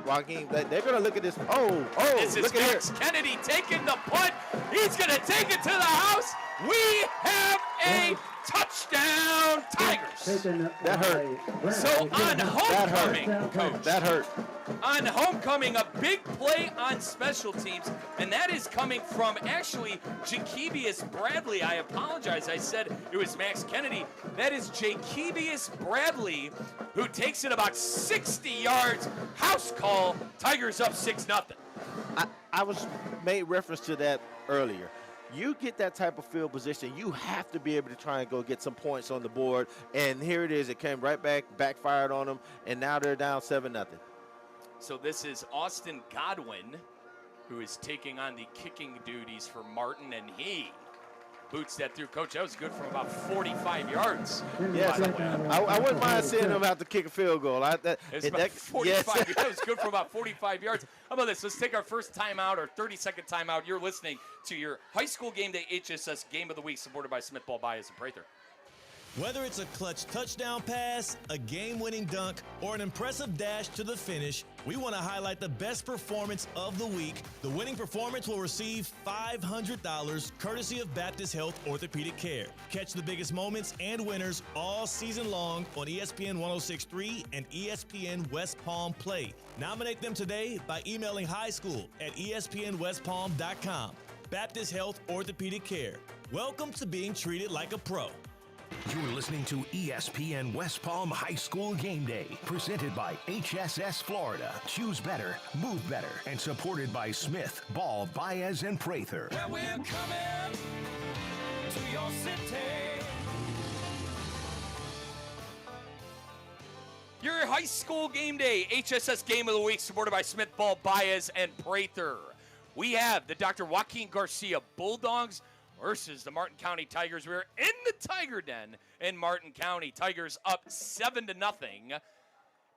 Joaquin, they're going to look at this. This is Max Kennedy taking the punt. He's going to take it to the house. We have a touchdown, Tigers. That hurt. So on homecoming, Coach. That hurt. On homecoming, a big play on special teams, and that is coming from actually Jakevius Bradley. I apologize. I said it was Max Kennedy. That is Jakevius Bradley, who takes it about 60 yards. House call. Tigers up 6-0. I made reference to that earlier. You get that type of field position, you have to be able to try and go get some points on the board. And here it is. It came right back, backfired on them, and now they're down 7-0. So this is Austin Godwin, who is taking on the kicking duties for Martin, and he boots that through. Coach, that was good from about 45 yards. Yes, I wouldn't mind seeing him have to kick a field goal. It was about 45. That was good for about 45 yards. How about this? Let's take our first timeout, or 30-second timeout. You're listening to your High School Game Day HSS Game of the Week, supported by Smith Ball Bias and Prather. Whether it's a clutch touchdown pass, a game-winning dunk, or an impressive dash to the finish, we want to highlight the best performance of the week. The winning performance will receive $500 courtesy of Baptist Health Orthopedic Care. Catch the biggest moments and winners all season long on ESPN 106.3 and ESPN West Palm Play. Nominate them today by emailing highschool@espnwestpalm.com. Baptist Health Orthopedic Care. Welcome to being treated like a pro. You're listening to ESPN West Palm High School Game Day, presented by HSS Florida. Choose better, move better, and supported by Smith, Ball, Baez, and Prather. Well, we're coming to your city. Your High School Game Day HSS Game of the Week, supported by Smith, Ball, Baez, and Prather. We have the Dr. Joaquin Garcia Bulldogs versus the Martin County Tigers. We're in the Tiger Den in Martin County. Tigers up 7-0.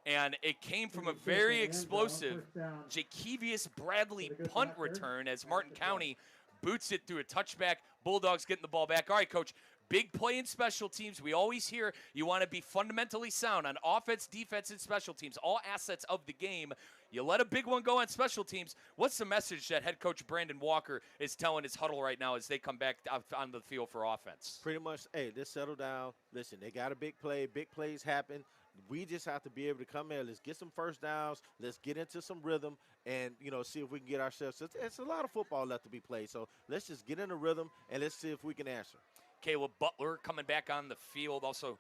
And it came from a very explosive Jakevius Bradley punt return as Martin County boots it through a touchback. Bulldogs getting the ball back. All right, Coach. Big play in special teams. We always hear you want to be fundamentally sound on offense, defense, and special teams, all assets of the game. You let a big one go on special teams. What's the message that head coach Brandon Walker is telling his huddle right now as they come back out on the field for offense? Pretty much, hey, let's settle down. Listen, they got a big play. Big plays happen. We just have to be able to come in. Let's get some first downs. Let's get into some rhythm and, see if we can get ourselves. It's a lot of football left to be played. So let's just get in a rhythm and let's see if we can answer. Caleb Butler coming back on the field. Also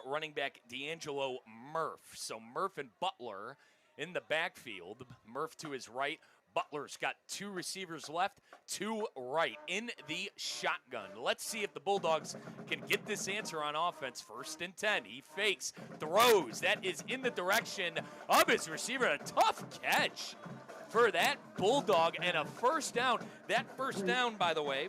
running back D'Angelo Murph. So Murph and Butler in the backfield. Murph to his right. Butler's got 2 receivers left, 2 right in the shotgun. Let's see if the Bulldogs can get this answer on offense. 1st and 10. He fakes, throws. That is in the direction of his receiver. A tough catch for that Bulldog and a first down. That first down, by the way,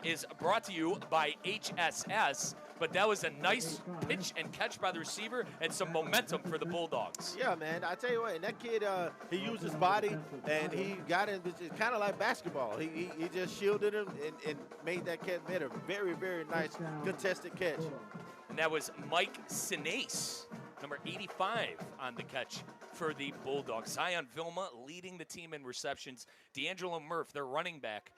is brought to you by HSS. But that was a nice pitch and catch by the receiver and some momentum for the Bulldogs. Yeah, man. I tell you what, and that kid, he used his body, and he got in. It's kind of like basketball. He just shielded him and made that catch better. Very, very nice contested catch. And that was Mike Sinase, number 85 on the catch for the Bulldogs. Zion Vilma leading the team in receptions. D'Angelo Murph, their running back,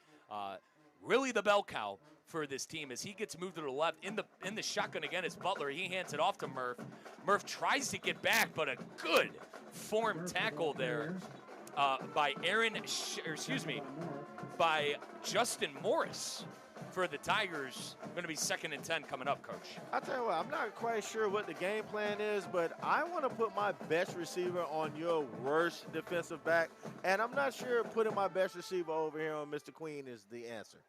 really the bell cow for this team as he gets moved to the left. In the shotgun again is Butler. He hands it off to Murph. Murph tries to get back, but a good form tackle there by by Justin Morris for the Tigers. Going to be 2nd and 10 coming up, Coach. I'll tell you what, I'm not quite sure what the game plan is, but I want to put my best receiver on your worst defensive back, and I'm not sure putting my best receiver over here on Mr. Queen is the answer.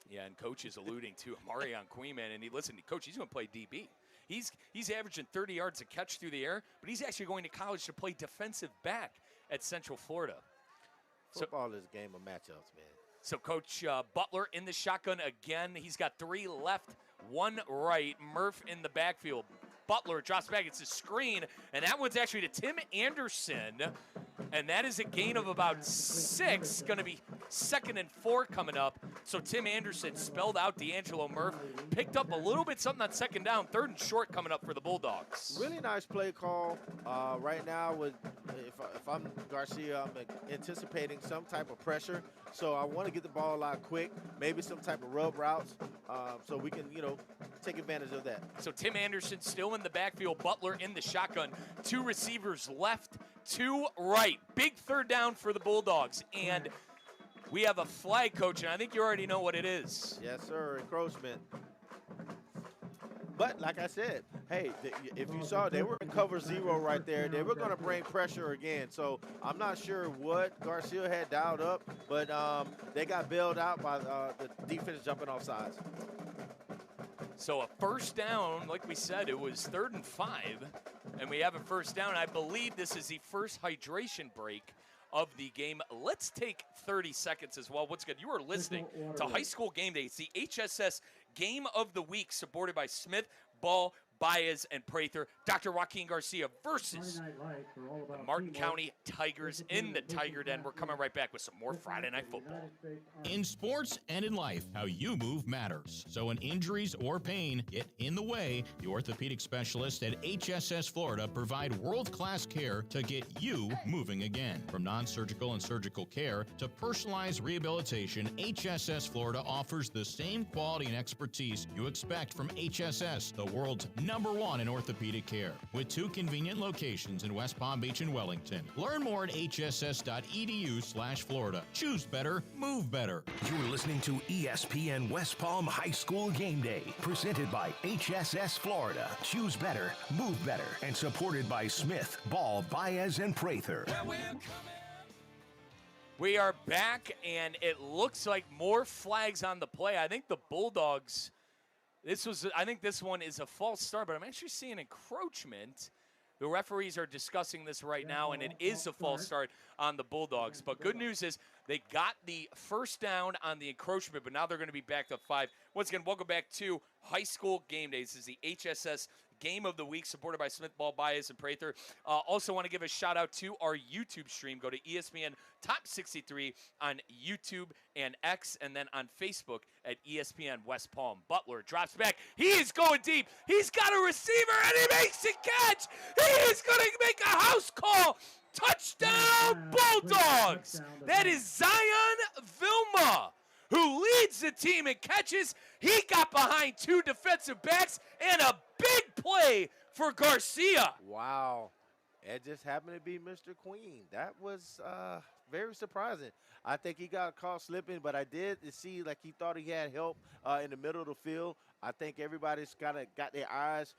Yeah, and Coach is alluding to Marion Queen, man, and listen, Coach, he's going to play DB. He's averaging 30 yards a catch through the air, but he's actually going to college to play defensive back at Central Florida. Football is a game of matchups, man. So Coach Butler in the shotgun again. He's got 3 left, 1 right. Murph in the backfield. Butler drops back. It's a screen, and that one's actually to Tim Anderson, and that is a gain of about 6. Going to be 2nd and 4 coming up. So Tim Anderson spelled out D'Angelo Murph, picked up a little bit something on 2nd down, 3rd and short coming up for the Bulldogs. Really nice play call. Right now, if I'm Garcia, I'm anticipating some type of pressure. So I want to get the ball out quick, maybe some type of rub routes, so we can, take advantage of that. So Tim Anderson still in the backfield, Butler in the shotgun. 2 receivers left, 2 right. Big 3rd down for the Bulldogs. And we have a flag, Coach, and I think you already know what it is. Yes, sir, encroachment. But like I said, hey, if you saw, they were in cover 0 right there. They were going to bring pressure again. So I'm not sure what Garcia had dialed up, but they got bailed out by the defense jumping off sides. So a 1st down, like we said, it was 3rd and 5, and we have a 1st down. I believe this is the first hydration break of the game. Let's take 30 seconds as well. What's good? You are listening to High School Game Day. It's the HSS Game of the Week, supported by Smith, Ball, Baez, and Prather. Dr. Joaquin Garcia versus the Martin County Tigers in the Tiger Den. We're coming right back with some more Friday Night Football. In sports and in life, how you move matters. So when injuries or pain get in the way, the orthopedic specialists at HSS Florida provide world-class care to get you moving again. From non-surgical and surgical care to personalized rehabilitation, HSS Florida offers the same quality and expertise you expect from HSS, the world's #1 in orthopedic care, with 2 convenient locations in West Palm Beach and Wellington. Learn more at hss.edu/Florida. Choose better, move better. You're listening to ESPN West Palm High School Game Day, presented by HSS Florida. Choose better, move better, and supported by Smith, Ball, Baez, and Prather. We are back, and it looks like more flags on the play. I think the Bulldogs, I think this one is a false start, but I'm actually seeing encroachment. The referees are discussing this right now, and it is a false start on the Bulldogs. But good news is they got the 1st down on the encroachment, but now they're going to be back up 5. Once again, welcome back to High School Game Day. This is the HSS Game of the Week, supported by Smith, Ball, Baez, and Prather. Also want to give a shout-out to our YouTube stream. Go to ESPN Top 63 on YouTube and X, and then on Facebook at ESPN West Palm. Butler drops back. He is going deep. He's got a receiver, and he makes a catch. He is going to make a house call. Touchdown, Bulldogs. That is Zion Vilma, who leads the team in catches. He got behind 2 defensive backs and a big play for Garcia. Wow. It just happened to be Mr. Queen. That was very surprising. I think he got caught slipping, but I did see like he thought he had help in the middle of the field. I think everybody's got their eyes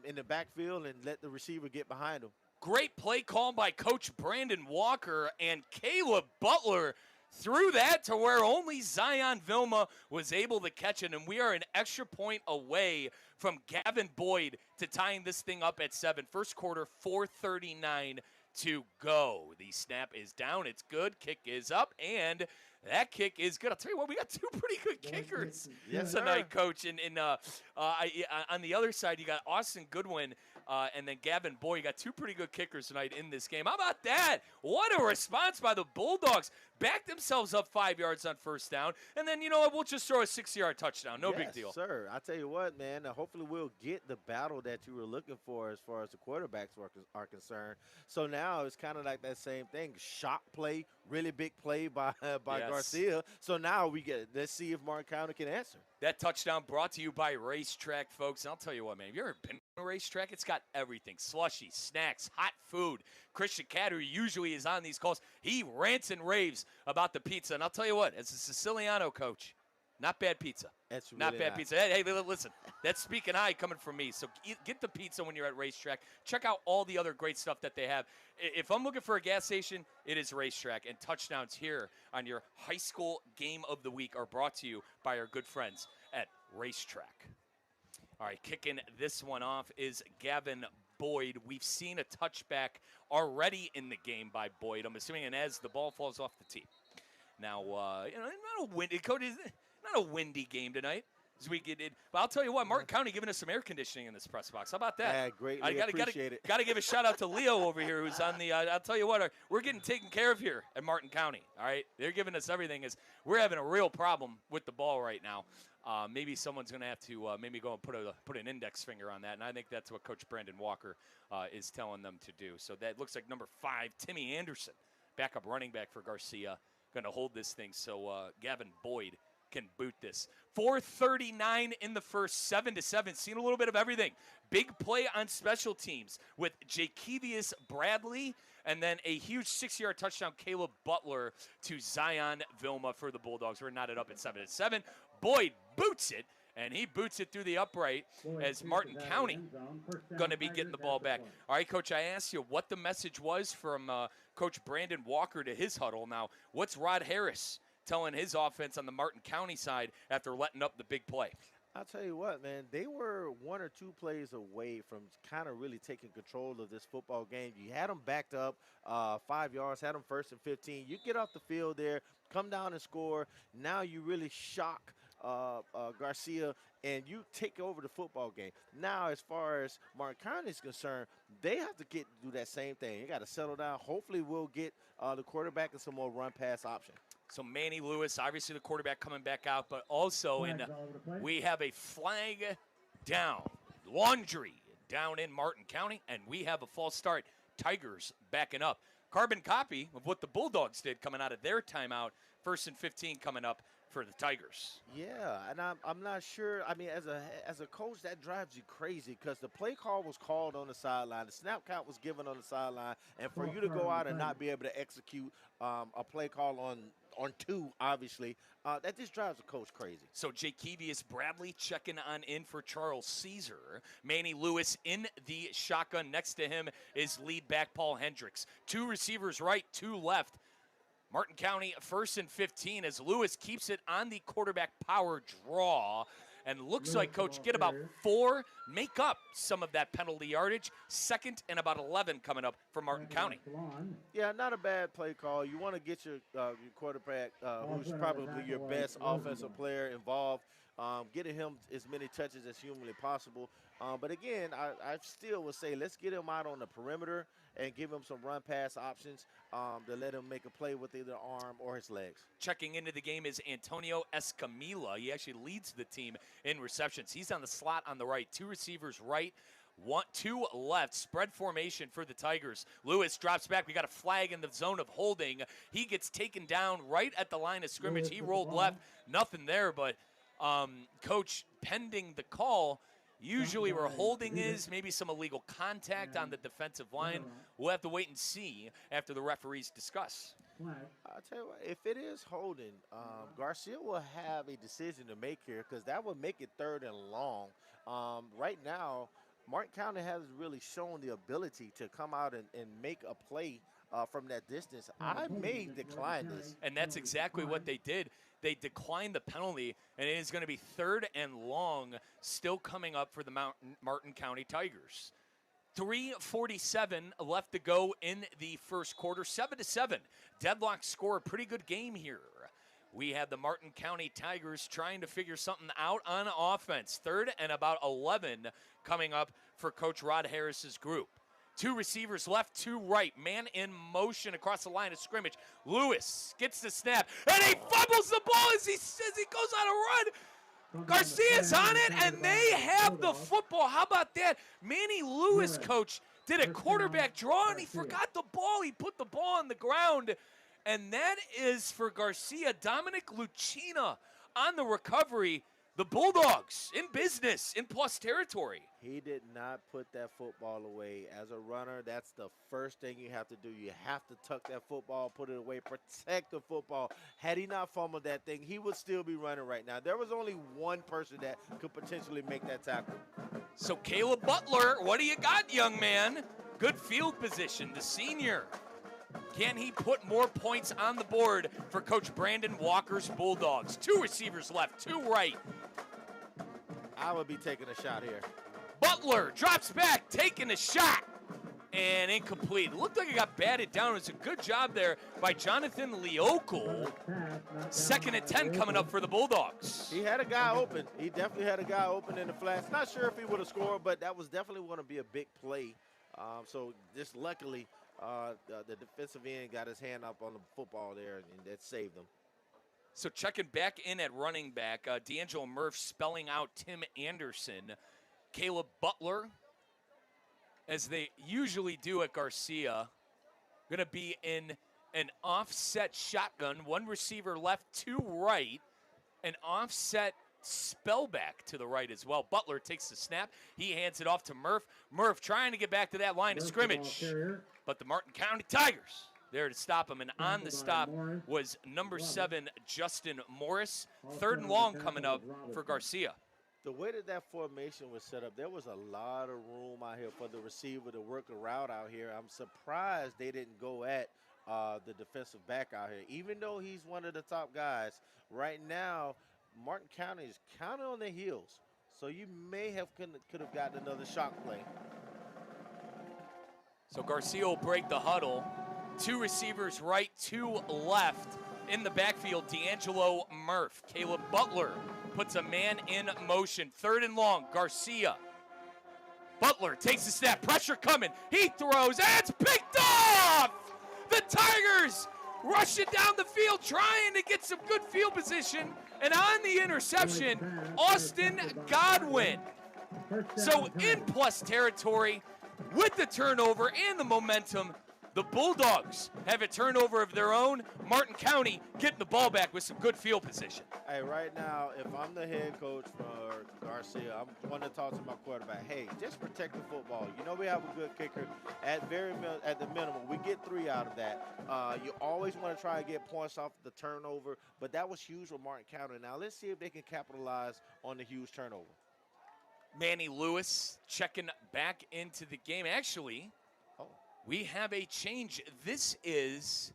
in the backfield and let the receiver get behind him. Great play call by Coach Brandon Walker, and Caleb Butler threw that to where only Zion Vilma was able to catch it, and we are an extra point away from Gavin Boyd to tying this thing up at 7. First quarter, 4:39 to go. The snap is down. It's good. Kick is up, and that kick is good. I'll tell you what, we got 2 pretty good kickers tonight, Coach. And on the other side, you got Austin Goodwin And then Gavin Boyd, you got two pretty good kickers tonight in this game. How about that? What a response by the Bulldogs. Backed themselves up 5 yards on first down. And then, you know what, we'll just throw a 6-yard touchdown. No big deal. Yes, sir. I tell you what, man, hopefully we'll get the battle that you were looking for as far as the quarterbacks are concerned. So now it's kind of like that same thing. Shock play, really big play by Garcia. So now let's see if Martin County can answer. That touchdown brought to you by Racetrack, folks. And I'll tell you what, man, have you ever been to a racetrack? It's got everything. Slushy, snacks, hot food. Christian Cat, who usually is on these calls, he rants and raves about the pizza. And I'll tell you what, as a Siciliano coach, not bad pizza. That's really not bad nice. pizza. Hey, listen, that's speaking high coming from me. So get the pizza when you're at Racetrack. Check out all the other great stuff that they have. If I'm looking for a gas station, it is Racetrack. And touchdowns here on your high school game of the week are brought to you by our good friends at Racetrack. All right, kicking this one off is Gavin Boyd. We've seen a touchback already in the game by Boyd, I'm assuming, and as the ball falls off the tee. Now, not a windy game tonight. But I'll tell you what, Martin County giving us some air conditioning in this press box. How about that? Yeah, greatly appreciate it. Got to give a shout out to Leo over here, who's on the. I'll tell you what, we're getting taken care of here at Martin County. All right, they're giving us everything. We're having a real problem with the ball right now. Maybe someone's going to have to maybe go and put an index finger on that, and I think that's what Coach Brandon Walker is telling them to do. So that looks like number 5, Timmy Anderson, backup running back for Garcia, going to hold this thing. So Gavin Boyd can boot this. 4:39 in the first, 7-7. Seen a little bit of everything. Big play on special teams with Jakevius Bradley, and then a huge 6-yard touchdown, Caleb Butler to Zion Vilma for the Bulldogs. We're knotted up at 7-7. Boyd boots it, and he boots it through the upright as Martin County going to be getting the ball back. All right, Coach, I asked you what the message was from Coach Brandon Walker to his huddle. Now, what's Rod Harris telling his offense on the Martin County side after letting up the big play? I'll tell you what, man, they were 1 or 2 plays away from kind of really taking control of this football game. You had them backed up 5 yards, had them 1st and 15. You get off the field there, come down and score. Now you really shock Garcia, and you take over the football game. Now, as far as Martin County is concerned, they have to do that same thing. You got to settle down. Hopefully, we'll get the quarterback and some more run-pass option. So Manny Lewis, obviously the quarterback coming back out, but also we have a flag down, laundry down in Martin County, and we have a false start. Tigers backing up. Carbon copy of what the Bulldogs did coming out of their timeout. 1st and 15 coming up for the Tigers. Yeah, and I'm not sure. I mean, as a coach, that drives you crazy because the play call was called on the sideline. The snap count was given on the sideline. And for you to go out and not be able to execute a play call on 2, obviously, that just drives a coach crazy. So Jakevius Bradley checking on in for Charles Caesar. Manny Lewis in the shotgun. Next to him is lead back Paul Hendricks. 2 receivers right, 2 left. Martin County 1st and 15 as Lewis keeps it on the quarterback power draw. And looks like, Coach, get about 4, make up some of that penalty yardage. 2nd and about 11 coming up for Martin County. Yeah, not a bad play call. You want to get your quarterback, who's probably your best offensive player, involved, getting him as many touches as humanly possible. But again, I still would say let's get him out on the perimeter and give him some run-pass options to let him make a play with either arm or his legs. Checking into the game is Antonio Escamilla. He actually leads the team in receptions. He's on the slot on the right. 2 receivers right, 2 left. Spread formation for the Tigers. Lewis drops back. We got a flag in the zone of holding. He gets taken down right at the line of scrimmage. He rolled left. Nothing there, but Coach, pending the call, usually where holding is, maybe some illegal contact on the defensive line. We'll have to wait and see after the referees discuss. I'll tell you what, if it is holding, Garcia will have a decision to make here because that would make it 3rd and long. Right now, Martin County hasn't really shown the ability to come out and make a play from that distance. I may decline this. And that's exactly what they did. They declined the penalty, and it is going to be 3rd and long still coming up for the Martin County Tigers. 3:47 left to go in the first quarter. 7-7. Deadlock score. Pretty good game here. we have the Martin County Tigers trying to figure something out on offense. 3rd and about 11 coming up for Coach Rod Harris's group. 2 receivers left, 2 right. Man in motion across the line of scrimmage. Lewis gets the snap, and he fumbles the ball as he goes on a run. Garcia's on it, and they have the football. How about that? Manny Lewis, coach, did a quarterback draw, and he forgot the ball. He put the ball on the ground, and that is for Garcia. Dominic Lucina on the recovery. The Bulldogs in business, in plus territory. He did not put that football away. As a runner, that's the first thing you have to do. You have to tuck that football, put it away, protect the football. Had he not fumbled that thing, he would still be running right now. There was only one person that could potentially make that tackle. So Caleb Butler, what do you got, young man? Good field position, the senior. Can he put more points on the board for Coach Brandon Walker's Bulldogs? 2 receivers left, 2 right. I would be taking a shot here. Butler drops back, taking a shot, and incomplete. It looked like it got batted down. It was a good job there by Jonathan Leocal. 2nd and 10 coming up for the Bulldogs. He had a guy open. He definitely had a guy open in the flats. Not sure if he would have scored, but that was definitely going to be a big play. So just luckily, the defensive end got his hand up on the football there, and that saved him. So checking back in at running back, D'Angelo Murph spelling out Tim Anderson. Caleb Butler, as they usually do at Garcia, going to be in an offset shotgun. 1 receiver left, 2 right. An offset spellback to the right as well. Butler takes the snap. He hands it off to Murph. Murph trying to get back to that line of scrimmage. But the Martin County Tigers there to stop him. And on the stop was number 7, Justin Morris. 3rd and long coming up for Garcia. The way that formation was set up, there was a lot of room out here for the receiver to work a route out here. I'm surprised they didn't go at the defensive back out here. Even though he's one of the top guys, right now, Martin County is kind of on their heels. So you may have could have gotten another shock play. So Garcia will break the huddle. 2 receivers right, 2 left. In the backfield, D'Angelo Murph. Caleb Butler puts a man in motion. 3rd and long, Garcia. Butler takes the snap, pressure coming. He throws, and it's picked off! The Tigers rushing down the field, trying to get some good field position. And on the interception, Austin Godwin. So in plus territory, with the turnover and the momentum, the Bulldogs have a turnover of their own. Martin County getting the ball back with some good field position. Hey, right now, if I'm the head coach for Garcia, I'm going to talk to my quarterback. Hey, just protect the football. You know we have a good kicker. At the minimum, we get 3 out of that. You always want to try to get points off the turnover, but that was huge for Martin County. Now let's see if they can capitalize on the huge turnover. Manny Lewis checking back into the game. Actually, we have a change. This is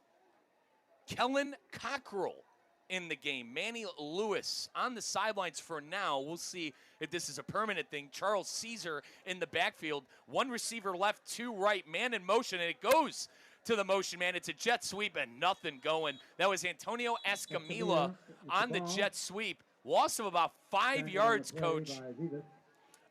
Kellen Cockrell in the game. Manny Lewis on the sidelines for now. We'll see if this is a permanent thing. Charles Caesar in the backfield. 1 receiver left, 2 right. Man in motion, and it goes to the motion man. It's a jet sweep and nothing going. That was Antonio Escamilla on the jet sweep. Loss of about 5 yards, coach.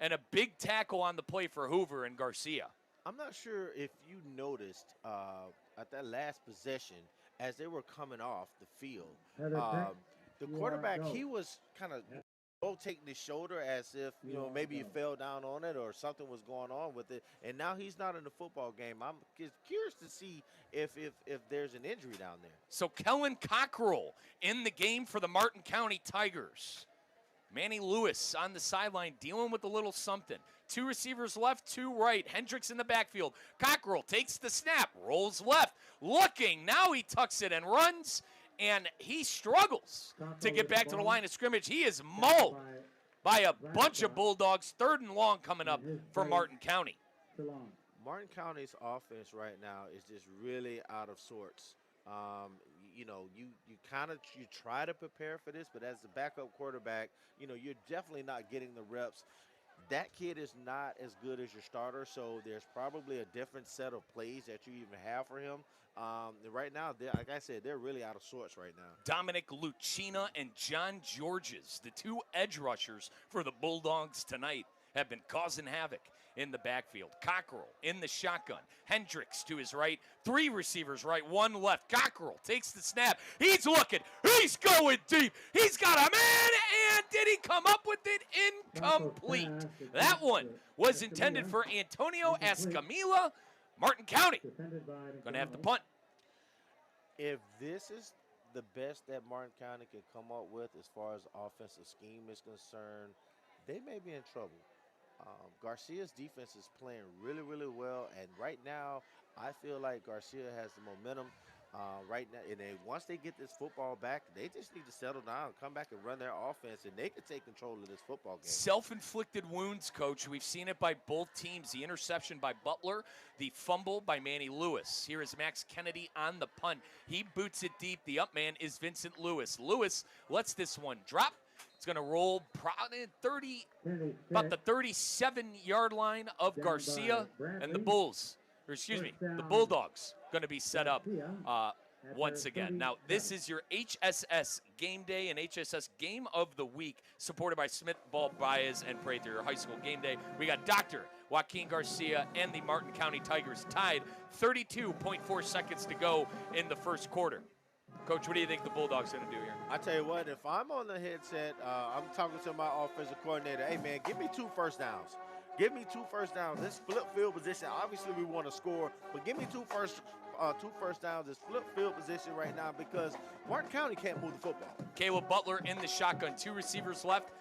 And a big tackle on the play for Hoover and Garcia. I'm not sure if you noticed at that last possession, as they were coming off the field, the quarterback, he was kind of rotating his shoulder as if, maybe he fell down on it or something was going on with it. And now he's not in the football game. I'm curious to see if there's an injury down there. So Kellen Cockrell in the game for the Martin County Tigers. Manny Lewis on the sideline dealing with a little something. 2 receivers left, 2 right. Hendricks in the backfield. Cockrell takes the snap, rolls left, looking. Now he tucks it and runs, and he struggles to get back to the line of scrimmage. He is mauled by a bunch of Bulldogs. 3rd and long coming up for Martin County. Martin County's offense right now is just really out of sorts. You try to prepare for this, but as the backup quarterback, you're definitely not getting the reps. that kid is not as good as your starter, so there's probably a different set of plays that you even have for him. Right now, like I said, they're really out of sorts right now. Dominic Lucina and John Georges, the two edge rushers for the Bulldogs tonight, have been causing havoc in the backfield. Cockrell in the shotgun. Hendricks to his right. 3 receivers right, 1 left. Cockrell takes the snap. He's looking. He's going deep. He's got a man, and did he come up with it? Incomplete. That one was intended for Antonio Escamilla. Martin County going to have to punt. If this is the best that Martin County can come up with as far as offensive scheme is concerned, they may be in trouble. Garcia's defense is playing really, really well, and right now I feel like Garcia has the momentum right now. And once they get this football back, they just need to settle down, come back and run their offense, and they can take control of this football game. Self-inflicted wounds, Coach. We've seen it by both teams. The interception by Butler, the fumble by Manny Lewis. Here is Max Kennedy on the punt. He boots it deep. The up man is Vincent Lewis. Lewis lets this one drop. It's going to roll probably about the 37-yard line of Garcia, and the Bulldogs going to be set up once again. Now, this is your HSS Game Day and HSS Game of the Week, supported by Smith, Ball, Baez, and Prather, your high school game day. We got Dr. Joaquin Garcia and the Martin County Tigers tied, 32.4 seconds to go in the first quarter. Coach, what do you think the Bulldogs are going to do here? I tell you what, if I'm on the headset, I'm talking to my offensive coordinator. Hey, man, give me 2 first downs. Give me 2 first downs. This split field position, obviously we want to score, but give me 2 first downs. This split field position right now because Martin County can't move the football. Caleb Butler in the shotgun. 2 receivers left,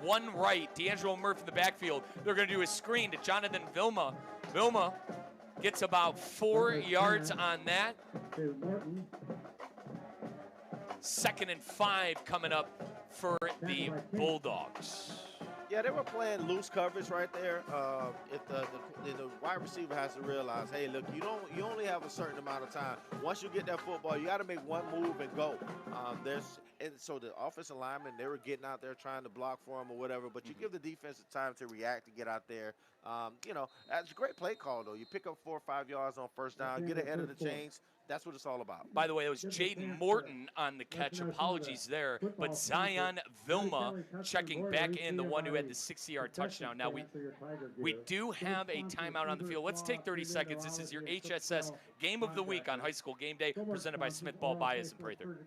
1 right. D'Angelo Murphy in the backfield. They're going to do a screen to Jonathan Vilma. Vilma gets about 4 yards on that. 2nd and 5 coming up for the Bulldogs. Yeah, they were playing loose coverage right there. If the wide receiver has to realize, hey, look, you only have a certain amount of time. Once you get that football, you got to make one move and go. So the offensive linemen, they were getting out there trying to block for them or whatever, but you give the defensive time to react, to get out there. That's a great play call, though. You pick up 4 or 5 yards on first down, get ahead of the chains. That's what it's all about. By the way, it was Jaden Morton on the catch. Apologies there. But Zion Vilma checking back in, the one who had the 60-yard touchdown. Now, we do have a timeout on the field. Let's take 30 seconds. This is your HSS Game of the Week on High School Game Day, presented by Smith, Ball, Baez, and Prather.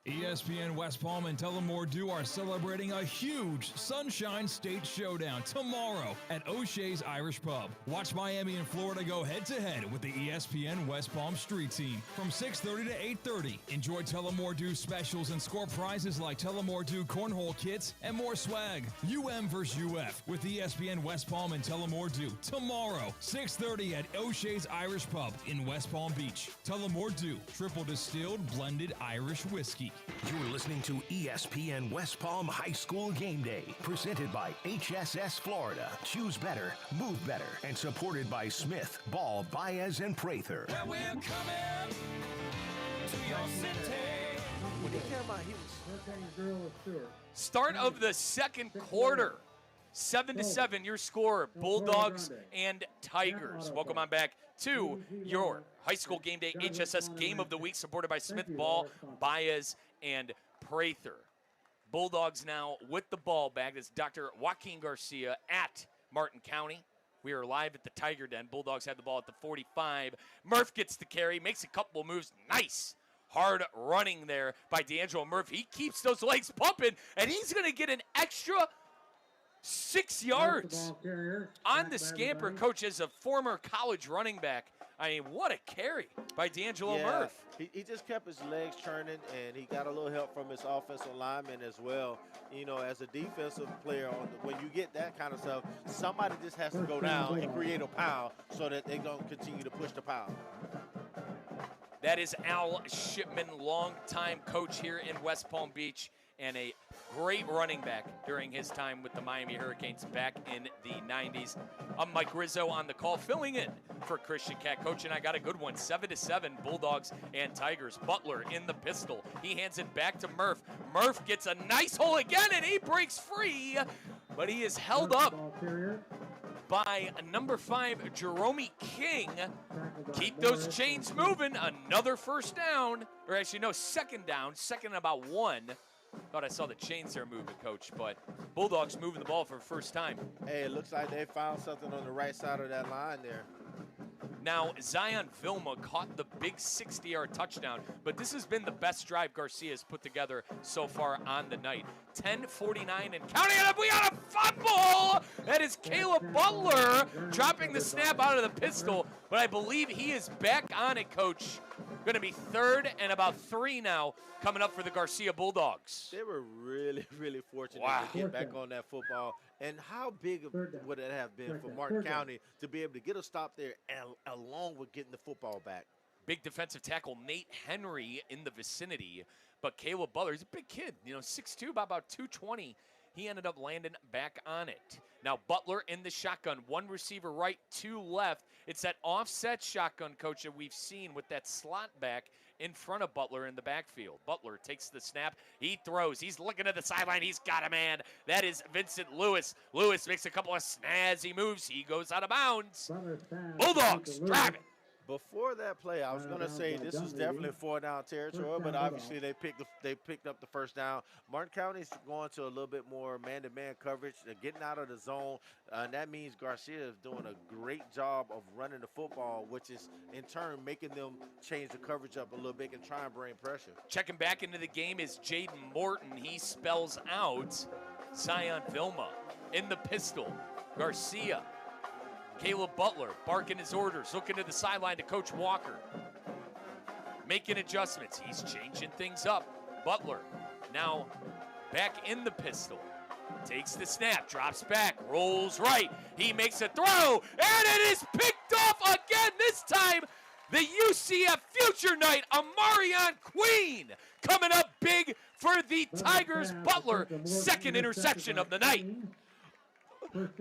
ESPN West Palm and Tullamore Dew are celebrating a huge Sunshine State Showdown tomorrow at O'Shea's Irish Pub. Watch Miami and Florida go head-to-head with the ESPN West Palm Street Team from 6:30 to 8:30. Enjoy Tullamore Dew specials and score prizes like Tullamore Dew cornhole kits and more swag. UM versus UF with ESPN West Palm and Tullamore Dew tomorrow, 6:30 at O'Shea's Irish Pub in West Palm Beach. Tullamore Dew, triple distilled blended Irish whiskey. You're listening to ESPN West Palm High School Game Day, presented by HSS Florida. Choose better, move better, and supported by Smith, Ball, Baez, and Prather. We're coming to your city. What do you care about Hughes? Start of the second quarter. 7-7, your score, Bulldogs and Tigers. Welcome on back to your High School Game Day HSS Game of the Week, supported by Smith, Ball, Baez, and Prather. Bulldogs now with the ball back. It's Dr. Joaquin Garcia at Martin County. We are live at the Tiger Den. Bulldogs have the ball at the 45. Murph gets the carry, makes a couple of moves. Nice hard running there by D'Angelo Murph. He keeps those legs pumping, and he's going to get an extra 6 yards on the scamper. Coach, as a former college running back, I mean, what a carry by D'Angelo Murph. He just kept his legs churning, and he got a little help from his offensive lineman as well. You know, as a defensive player, when you get that kind of stuff, somebody just has to go down and create a pile so that they don't continue to push the pile. That is Al Shipman, longtime coach here in West Palm Beach, and a great running back during his time with the Miami Hurricanes back in the 90s. I'm Mike Rizzo on the call, filling in for Christian Cat. Coach and I got a good one, 7-7, Bulldogs and Tigers. Butler in the pistol. He hands it back to Murph. Murph gets a nice hole again, and he breaks free. but he is held up by number 5, Jerome King. Keep those chains moving. Another first down, or actually no, second down, second and about 1. Thought I saw the chains there moving, Coach, but Bulldogs moving the ball for the first time. Hey, it looks like they found something on the right side of that line there. Now, Zion Vilma caught the big 60-yard touchdown, but this has been the best drive Garcia's put together so far on the night. 10:49 and counting it up. We got a fumble! That is Caleb Butler dropping the snap out of the pistol, but I believe he is back on it, Coach. Going to be 3rd and about 3 now coming up for the Garcia Bulldogs. They were really, really fortunate to get back on that football. And how big would it have been for Martin County to be able to get a stop there and along with getting the football back? Big defensive tackle Nate Henry in the vicinity, but Caleb Butler, he's a big kid, 6'2", about 220. He ended up landing back on it. Now Butler in the shotgun, 1 receiver right, 2 left. It's that offset shotgun, Coach, that we've seen with that slot back in front of Butler in the backfield. Butler takes the snap. He throws. He's looking at the sideline. He's got a man. That is Vincent Lewis. Lewis makes a couple of snazzy moves. He goes out of bounds. Bulldogs drive it. Before that play, I was going to say this was definitely 4-down territory, but obviously they picked up the first down. Martin County's going to a little bit more man-to-man coverage. They're getting out of the zone, and that means Garcia is doing a great job of running the football, which is in turn making them change the coverage up a little bit and try and bring pressure. Checking back into the game is Jaden Morton. He spells out Zion Vilma in the pistol. Garcia. Caleb Butler barking his orders, looking to the sideline to Coach Walker. Making adjustments. He's changing things up. Butler now back in the pistol. Takes the snap, drops back, rolls right. He makes a throw, and it is picked off again. This time, the UCF Future Knight, Amarion Queen, coming up big for the Tigers. Butler, 2nd interception of the night.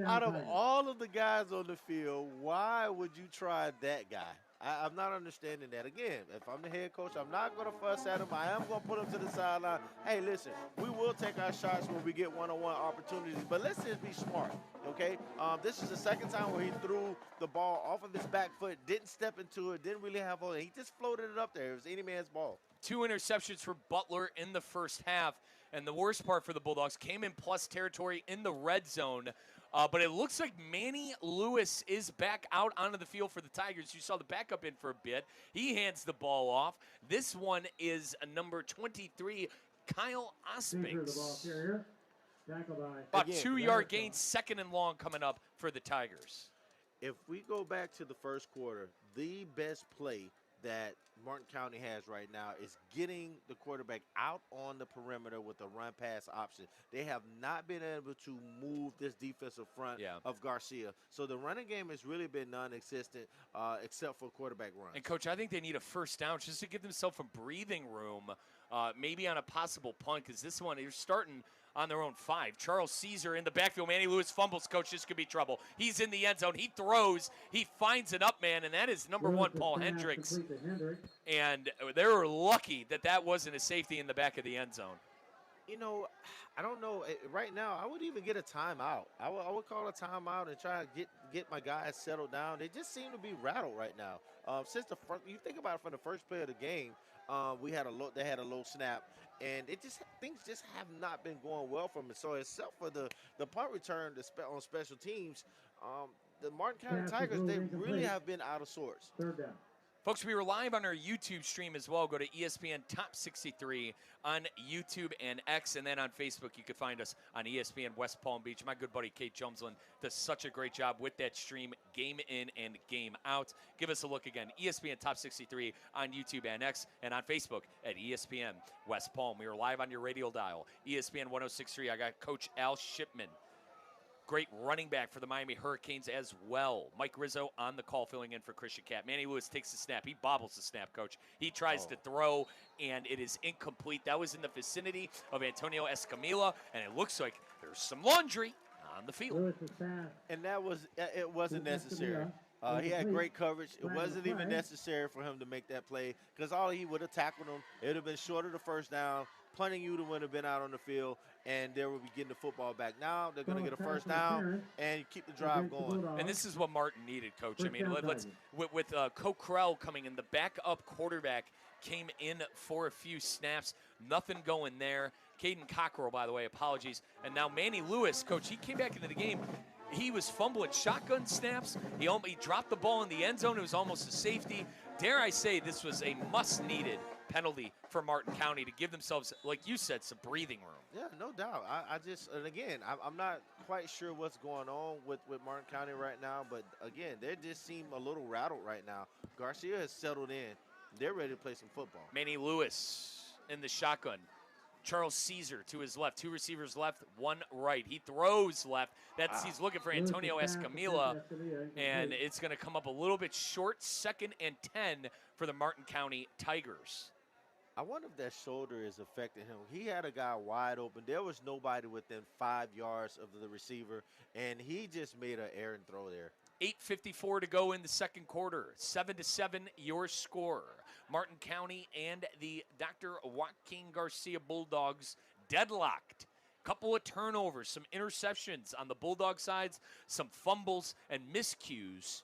Out of all of the guys on the field, why would you try that guy? I'm not understanding that. Again, if I'm the head coach, I'm not going to fuss at him. I am going to put him to the sideline. Hey, listen, we will take our shots when we get one-on-one opportunities, but let's just be smart, okay? This is the second time where he threw the ball off of his back foot, didn't step into it, didn't really have on it. He just floated it up there. It was any man's ball. 2 interceptions for Butler in the first half, and the worst part for the Bulldogs came in plus territory in the red zone. But it looks like Manny Lewis is back out onto the field for the Tigers. You saw the backup in for a bit. He hands the ball off. This one is number 23, Kyle Ospinks. About 2-yard gain, 2nd and long coming up for the Tigers. If we go back to the first quarter, the best play that Martin County has right now is getting the quarterback out on the perimeter with a run-pass option. They have not been able to move this defensive front of Garcia. So the running game has really been non-existent except for quarterback runs. And, Coach, I think they need a first down just to give themselves a breathing room, maybe on a possible punt, because this one, you're starting on their own 5. Charles Caesar in the backfield. Manny Lewis fumbles, Coach. This could be trouble. He's in the end zone. He throws. He finds an up man, and that is number 1, Paul Hendricks. And they were lucky that that wasn't a safety in the back of the end zone. You know, I don't know. Right now, I would even get a timeout. I would call a timeout and try to get my guys settled down. They just seem to be rattled right now. Since the first, you think about it, from the first play of the game, they had a low snap. And things just have not been going well for them. So except for the punt return on special teams, the Martin County Tigers, they really have been out of sorts. Folks, we are live on our YouTube stream as well. Go to ESPN Top 63 on YouTube and X, and then on Facebook. You can find us on ESPN West Palm Beach. My good buddy Kate Chumsland does such a great job with that stream, game in and game out. Give us a look again. ESPN Top 63 on YouTube and X, and on Facebook at ESPN West Palm. We are live on your radio dial. ESPN 106.3. I got Coach Al Shipman. Great running back for the Miami Hurricanes as well. Mike Rizzo on the call, filling in for Christian Catt. Manny Lewis takes the snap. He bobbles the snap, Coach. He tries to throw, and it is incomplete. That was in the vicinity of Antonio Escamilla, and it looks like there's some laundry on the field. And it wasn't necessary. He had great coverage. It wasn't even necessary for him to make that play because all he would have tackled him. It would have been short of the first down, punting unit would have been out on the field, and they would be getting the football back. Now they're going to get a first down and keep the drive going. And this is what Martin needed, Coach. I mean, let's with Coquerel coming in, the backup quarterback came in for a few snaps. Nothing going there. Caden Cockrell, by the way, apologies. And now Manny Lewis, Coach, he came back into the game. He was fumbling shotgun snaps. He dropped the ball in the end zone. It was almost a safety. Dare I say this was a must-needed penalty for Martin County to give themselves, like you said, some breathing room. Yeah, no doubt. I just, and again, I'm not quite sure what's going on with Martin County right now, but again, they just seem a little rattled right now. Garcia has settled in. They're ready to play some football. Manny Lewis in the shotgun. Charles Caesar to his left. Two receivers left, one right. He throws left. He's looking for Antonio Escamilla, and it's going to come up a little bit short. 2nd and 10 for the Martin County Tigers. I wonder if that shoulder is affecting him. He had a guy wide open. There was nobody within 5 yards of the receiver, and he just made an errant throw there. 8:54 to go in the second quarter. 7-7 your score. Martin County and the Dr. Joaquin Garcia Bulldogs deadlocked. Couple of turnovers, some interceptions on the Bulldog sides, some fumbles and miscues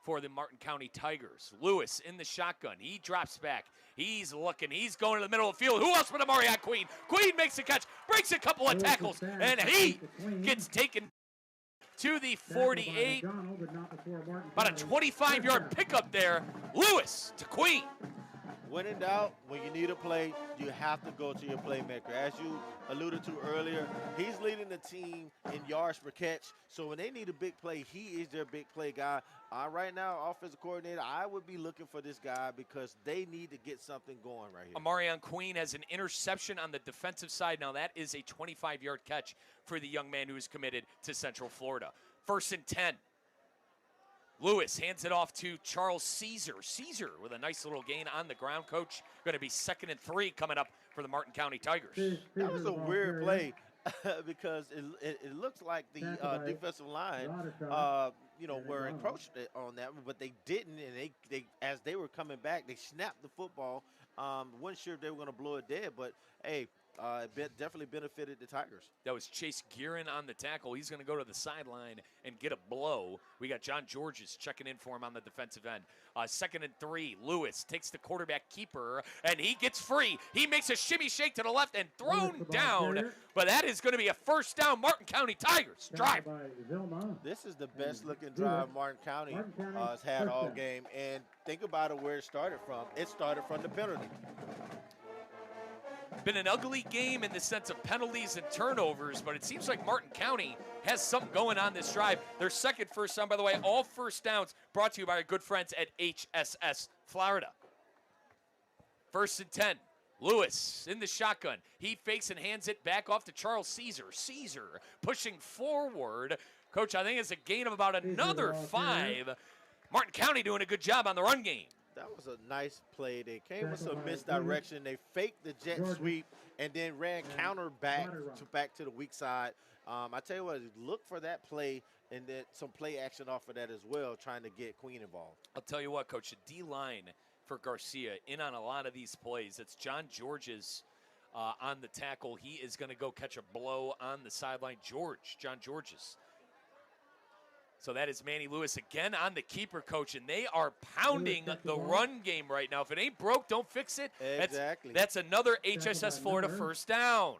for the Martin County Tigers. Lewis in the shotgun. He drops back. He's looking. He's going to the middle of the field. Who else but Amarion Queen? Queen makes a catch, breaks a couple of tackles, and he gets taken to the 48. About a 25-yard pickup there. Lewis to Queen. When in doubt, when you need a play, you have to go to your playmaker. As you alluded to earlier, he's leading the team in yards per catch. So when they need a big play, he is their big play guy. Right now, offensive coordinator, I would be looking for this guy because they need to get something going right here. Amarion Queen has an interception on the defensive side. Now that is a 25-yard catch for the young man who is committed to Central Florida. 1st and 10. Lewis hands it off to Charles Caesar. Caesar with a nice little gain on the ground, Coach. Going to be 2nd and 3 coming up for the Martin County Tigers. That was a weird play because it looks like the defensive line, were encroached on that, but they didn't. And they as they were coming back, they snapped the football. Wasn't sure if they were going to blow it dead, but hey, it definitely benefited the Tigers. That was Chase Guerin on the tackle. He's going to go to the sideline and get a blow. We got John Georges checking in for him on the defensive end. 2nd and 3. Lewis takes the quarterback keeper, and he gets free. He makes a shimmy shake to the left and thrown down. But that is going to be a first down Martin County Tigers drive. This is the best looking drive Martin County has had all game. And think about it, where it started from. It started from the penalty. Been an ugly game in the sense of penalties and turnovers, but it seems like Martin County has something going on this drive. Their second first down, by the way, all first downs brought to you by our good friends at HSS Florida. 1st and 10. Lewis in the shotgun. He fakes and hands it back off to Charles Caesar. Caesar pushing forward. Coach, I think it's a gain of about another 5. Martin County doing a good job on the run game. That was a nice play. They came with some misdirection. They faked the jet sweep and then ran counter back to the weak side. I tell you what, look for that play and then some play action off of that as well, trying to get Queen involved. I'll tell you what, Coach, the D-line for Garcia in on a lot of these plays. It's John Georges on the tackle. He is going to go catch a blow on the sideline. John Georges. So that is Manny Lewis again on the keeper, Coach, and they are pounding the run game right now. If it ain't broke, don't fix it. Exactly. That's another HSS Florida first down.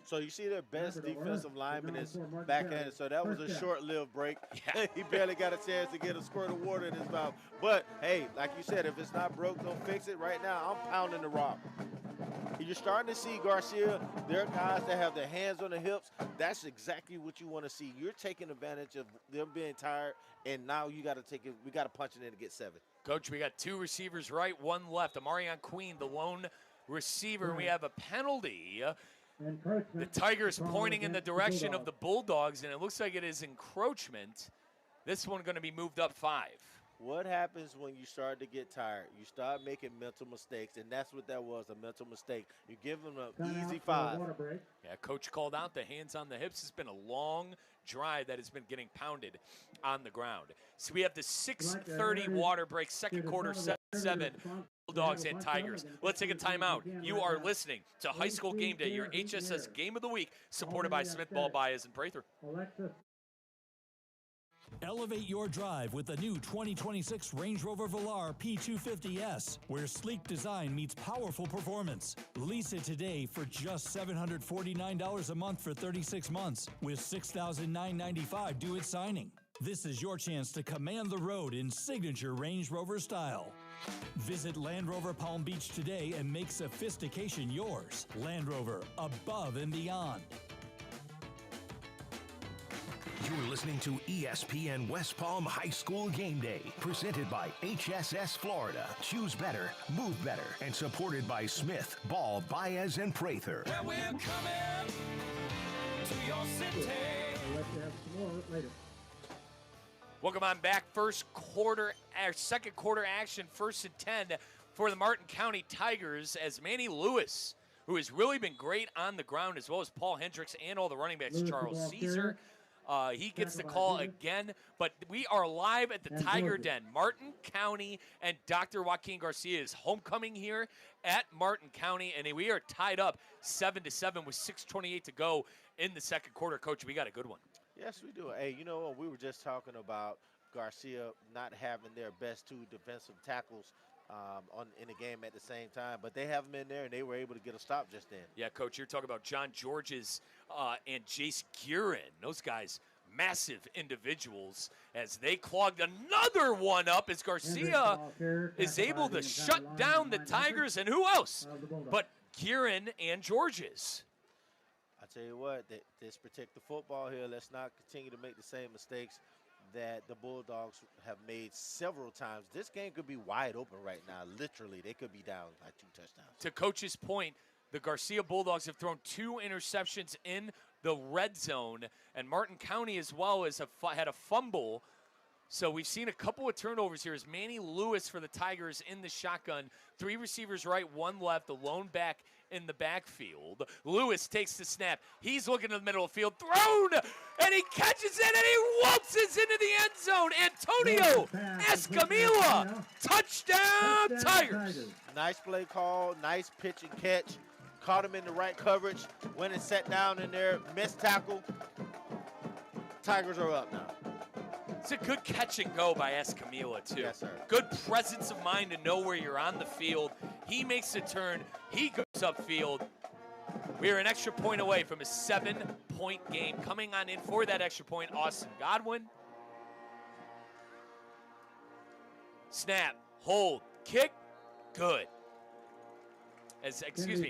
So you see their best defensive lineman is backhanded. So that was a short-lived break. Yeah. He barely got a chance to get a squirt of water in his mouth. But, hey, like you said, if it's not broke, don't fix it. Right now, I'm pounding the rock. You're starting to see Garcia, they're guys that have their hands on the hips. That's exactly what you want to see. You're taking advantage of them being tired, and now you got to take it. We got to punch it in to get 7. Coach, we got 2 receivers right, 1 left. Amarion Queen, the lone receiver. We have a penalty. The Tigers pointing in the direction of the Bulldogs, and it looks like it is encroachment. This one going to be moved up 5. What happens when you start to get tired? You start making mental mistakes, and that's what that was, a mental mistake. You give them an easy 5. Yeah, Coach called out the hands on the hips. It's been a long drive that has been getting pounded on the ground. So we have the 6:30 water break, second quarter, 7 7, Bulldogs and Tigers. Let's take a timeout. You are listening to High School Game Day, your HSS Game of the Week, supported by Smith Ball, Baez, and Prather. Elevate your drive with the new 2026 Range Rover Velar P250S, where sleek design meets powerful performance. Lease it today for just $749 a month for 36 months, with $6,995 due at signing. This is your chance to command the road in signature Range Rover style. Visit Land Rover Palm Beach today and make sophistication yours. Land Rover, above and beyond. You're listening to ESPN West Palm High School Game Day, presented by HSS Florida. Choose better, move better, and supported by Smith, Ball, Baez, and Prather. Where we're coming to your city. I'll let you have some more later. Welcome on back. Second quarter action, 1st and 10 for the Martin County Tigers, as Manny Lewis, who has really been great on the ground, as well as Paul Hendricks and all the running backs, Charles Caesar. He gets the call again, but we are live at the Tiger Den. Martin County and Dr. Joaquin Garcia's homecoming here at Martin County, and we are tied up 7-7 with 6:28 to go in the second quarter. Coach, we got a good one. Yes, we do. Hey, you know, we were just talking about Garcia not having their best 2 defensive tackles in the game at the same time, but they have them in there, and they were able to get a stop just then. Yeah, Coach, you're talking about John Georges and Jace Guerin. Those guys, massive individuals, as they clogged another one up, as Garcia is able to shut down the Tigers, and who else but Guerin and Georges. I tell you what, this particular football here, let's not continue to make the same mistakes that the Bulldogs have made several times. This game could be wide open right now. Literally, they could be down by 2 touchdowns. To Coach's point, the Garcia Bulldogs have thrown 2 interceptions in the red zone, and Martin County as well has had a fumble. So we've seen a couple of turnovers here as Manny Lewis for the Tigers in the shotgun. 3 receivers right, 1 left, the lone back in the backfield. Lewis takes the snap. He's looking in the middle of the field, thrown, and he catches it, and he waltzes into the end zone. Antonio Escamilla, touchdown Tigers. Nice play call, nice pitch and catch. Caught him in the right coverage, went and sat down in there, missed tackle. Tigers are up now. It's a good catch and go by Escamilla, too. Yes, sir. Good presence of mind to know where you're on the field. He makes a turn. He goes upfield. We are an extra point away from a 7-point game. Coming on in for that extra point, Austin Godwin. Snap, hold, kick, good.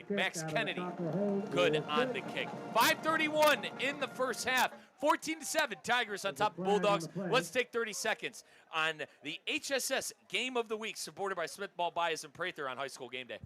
Max Kennedy, good on the kick. 5:31 in the first half. 14-7, Tigers on top of Bulldogs. Let's take 30 seconds on the HSS Game of the Week, supported by Smith Ball, Baez, and Prather on High School Game Day.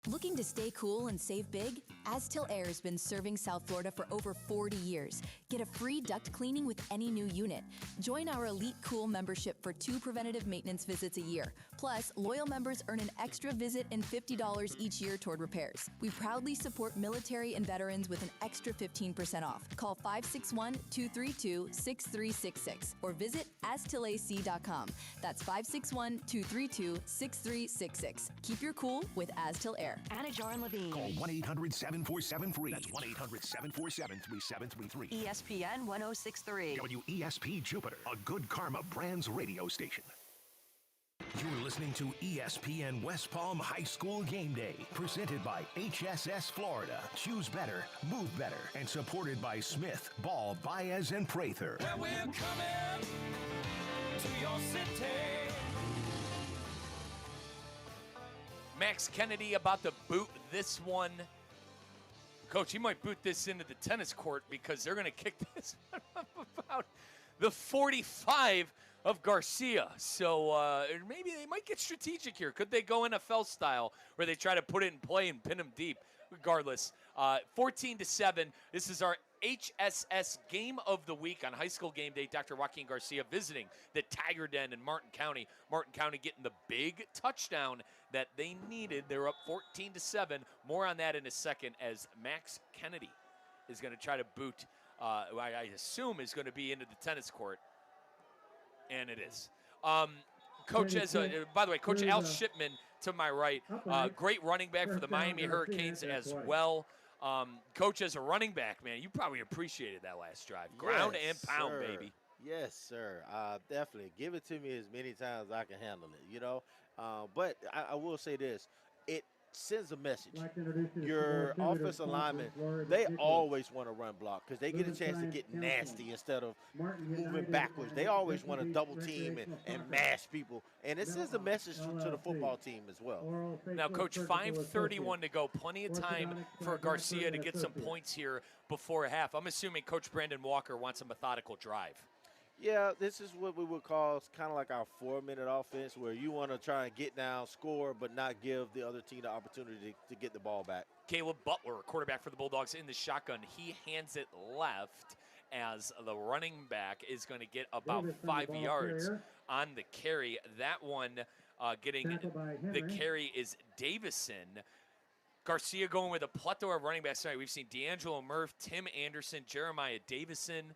Looking to stay cool and save big? Aztil Air has been serving South Florida for over 40 years. Get a free duct cleaning with any new unit. Join our Elite Cool membership for 2 preventative maintenance visits a year. Plus, loyal members earn an extra visit and $50 each year toward repairs. We proudly support military and veterans with an extra 15% off. Call 561-232-6366 or visit aztilac.com. That's 561-232-6366. Keep your cool with Aztil Air. Anna Jarn Levine. Call 1-800-747-FREE. That's 1-800-747-3733. ESPN 1063. WESP Jupiter, a Good Karma Brands radio station. You're listening to ESPN West Palm High School Game Day, presented by HSS Florida. Choose better, move better, and supported by Smith, Ball, Baez, and Prather. Where we're coming to your city. Max Kennedy about to boot this one. Coach, he might boot this into the tennis court because they're going to kick this one up about the 45 of Garcia. So maybe they might get strategic here. Could they go NFL style where they try to put it in play and pin them deep? Regardless, 14-7. This is our HSS Game of the Week on High School Game Day. Dr. Joaquin Garcia visiting the Tiger Den in Martin County. Martin County getting the big touchdown that they needed. They're up 14-7. More on that in a second as Max Kennedy is going to try to boot, I assume is going to be into the tennis court. And it is. Coach, by the way, Coach Al Shipman to my right, great running back for the Miami Hurricanes as well. Coach, as a running back, man, you probably appreciated that last drive. Ground and pound, sir. baby. Yes, sir. Definitely. Give it to me as many times as I can handle it, But I will say this. It sends a message. Your offensive linemen, they always want to run block because they get a chance to get nasty instead of moving backwards. They always want to double team and mash people. And it sends a message to the football team as well. Now, Coach, 5:31 to go. Plenty of time for Garcia to get some points here before half. I'm assuming Coach Brandon Walker wants a methodical drive. Yeah, this is what we would call kind of like our 4-minute offense where you want to try and get down, score, but not give the other team the opportunity to get the ball back. Caleb Butler, quarterback for the Bulldogs, in the shotgun. He hands it left as the running back is going to get about 5 yards on the carry. That one getting the carry is Davison. Garcia going with a plethora of running backs tonight. We've seen D'Angelo Murph, Tim Anderson, Jeremiah Davison.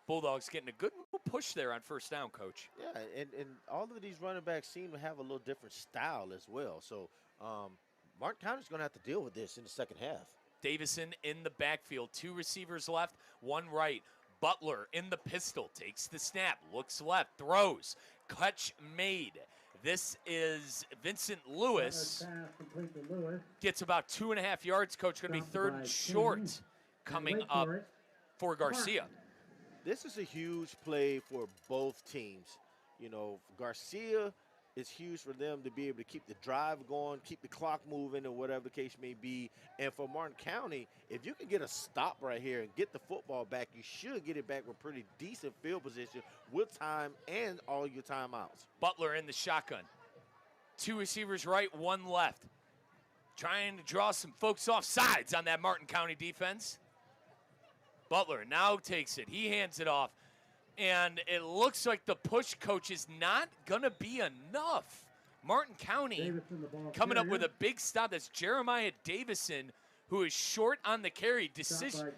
Bulldogs getting a good push there on first down, Coach. Yeah, and all of these running backs seem to have a little different style as well. So Martin County's going to have to deal with this in the second half. Davison in the backfield. 2 receivers left, 1 right. Butler in the pistol, takes the snap, looks left, throws. Catch made. This is Vincent Lewis. Gets about 2.5 yards, Coach. Going to be 3rd and short coming up for Garcia. This is a huge play for both teams. Garcia is huge for them to be able to keep the drive going, keep the clock moving, or whatever the case may be. And for Martin County, if you can get a stop right here and get the football back, you should get it back with pretty decent field position with time and all your timeouts. Butler in the shotgun. 2 receivers right, 1 left. Trying to draw some folks off sides on that Martin County defense. Butler now takes it. He hands it off. And it looks like the push, Coach, is not going to be enough. Martin County coming up with a big stop. That's Jeremiah Davison, who is short on the carry. Decision.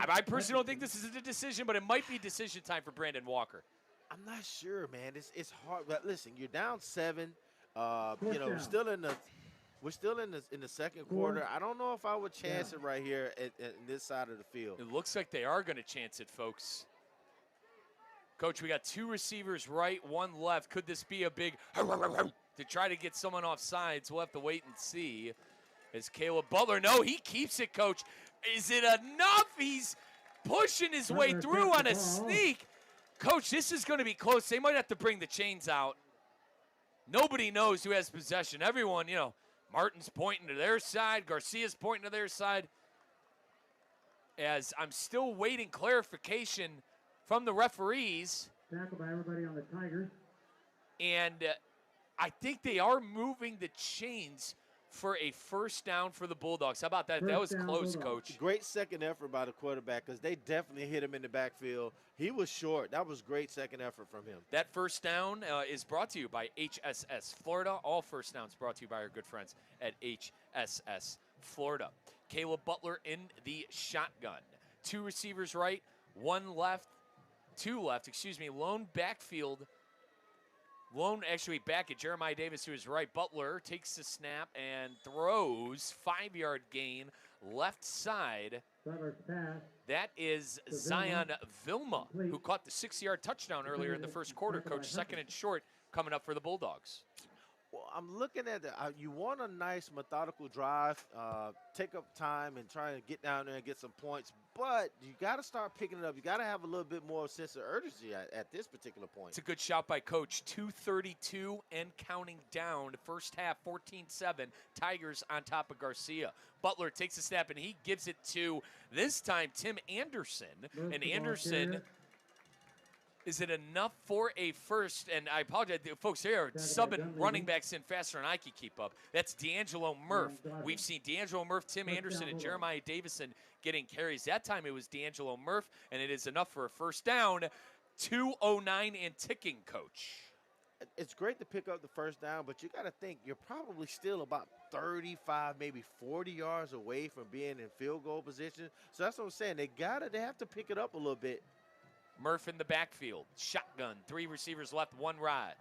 I personally don't think this is a decision, but it might be decision time for Brandon Walker. I'm not sure, man. It's hard. But listen, you're down 7. We're still in the second quarter. I don't know if I would chance it right here at this side of the field. It looks like they are going to chance it, folks. Coach, we got 2 receivers right, 1 left. Could this be a big to try to get someone off sides? We'll have to wait and see. As Caleb Butler, no, he keeps it, Coach. Is it enough? He's pushing his way through on a sneak. Coach, this is going to be close. They might have to bring the chains out. Nobody knows who has possession. Everyone, Martin's pointing to their side. Garcia's pointing to their side. As I'm still waiting clarification from the referees. Tackled by everybody on the Tigers. And I think they are moving the chains for a first down for the Bulldogs. How about that? That was close, Coach. Great second effort by the quarterback because they definitely hit him in the backfield. He was short. That was great second effort from him. That first down is brought to you by HSS Florida. All first downs brought to you by our good friends at HSS Florida. Caleb Butler in the shotgun. 2 receivers right, 1 left, 2 left, lone backfield. Lone actually back at Jeremiah Davis to his right. Butler takes the snap and throws. 5-yard gain left side. That is Zion Vilma, who caught the 6-yard touchdown earlier in the first quarter, Coach. 2nd and short coming up for the Bulldogs. Well, I'm looking at you want a nice methodical drive, take up time and try and get down there and get some points, but you got to start picking it up. You got to have a little bit more sense of urgency at this particular point. It's a good shout by Coach. 2:32 and counting down. First half, 14-7. Tigers on top of Garcia. Butler takes a snap and he gives it to, this time, Tim Anderson. And Anderson... Is it enough for a first? And I apologize, folks, here are subbing running backs in faster than I can keep up. That's D'Angelo Murph. We've seen D'Angelo Murph, Tim Anderson, and Jeremiah Davison getting carries. That time it was D'Angelo Murph, and it is enough for a first down. 2:09 and ticking, Coach. It's great to pick up the first down, but you got to think you're probably still about 35, maybe 40 yards away from being in field goal position. So that's what I'm saying. They have to pick it up a little bit. Murph in the backfield. Shotgun. 3 receivers left, 1 right.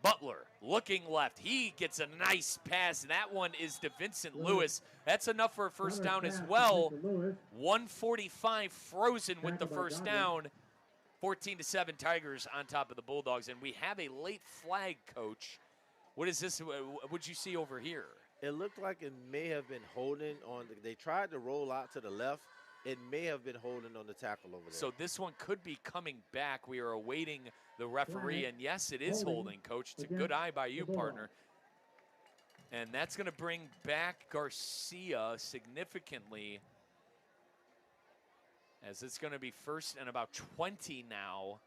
Butler looking left. He gets a nice pass. That one is to Vincent Lewis. That's enough for a first down as well. 145 frozen with the first down. 14-7 Tigers on top of the Bulldogs. And we have a late flag, Coach. What is this? What'd you see over here? It looked like it may have been holding on. They tried to roll out to the left. It may have been holding on the tackle over there. So this one could be coming back. We are awaiting the referee, and yes, it is holding, Coach. It's a good eye by you, partner. And that's going to bring back Garcia significantly, as it's going to be first and about 20 now.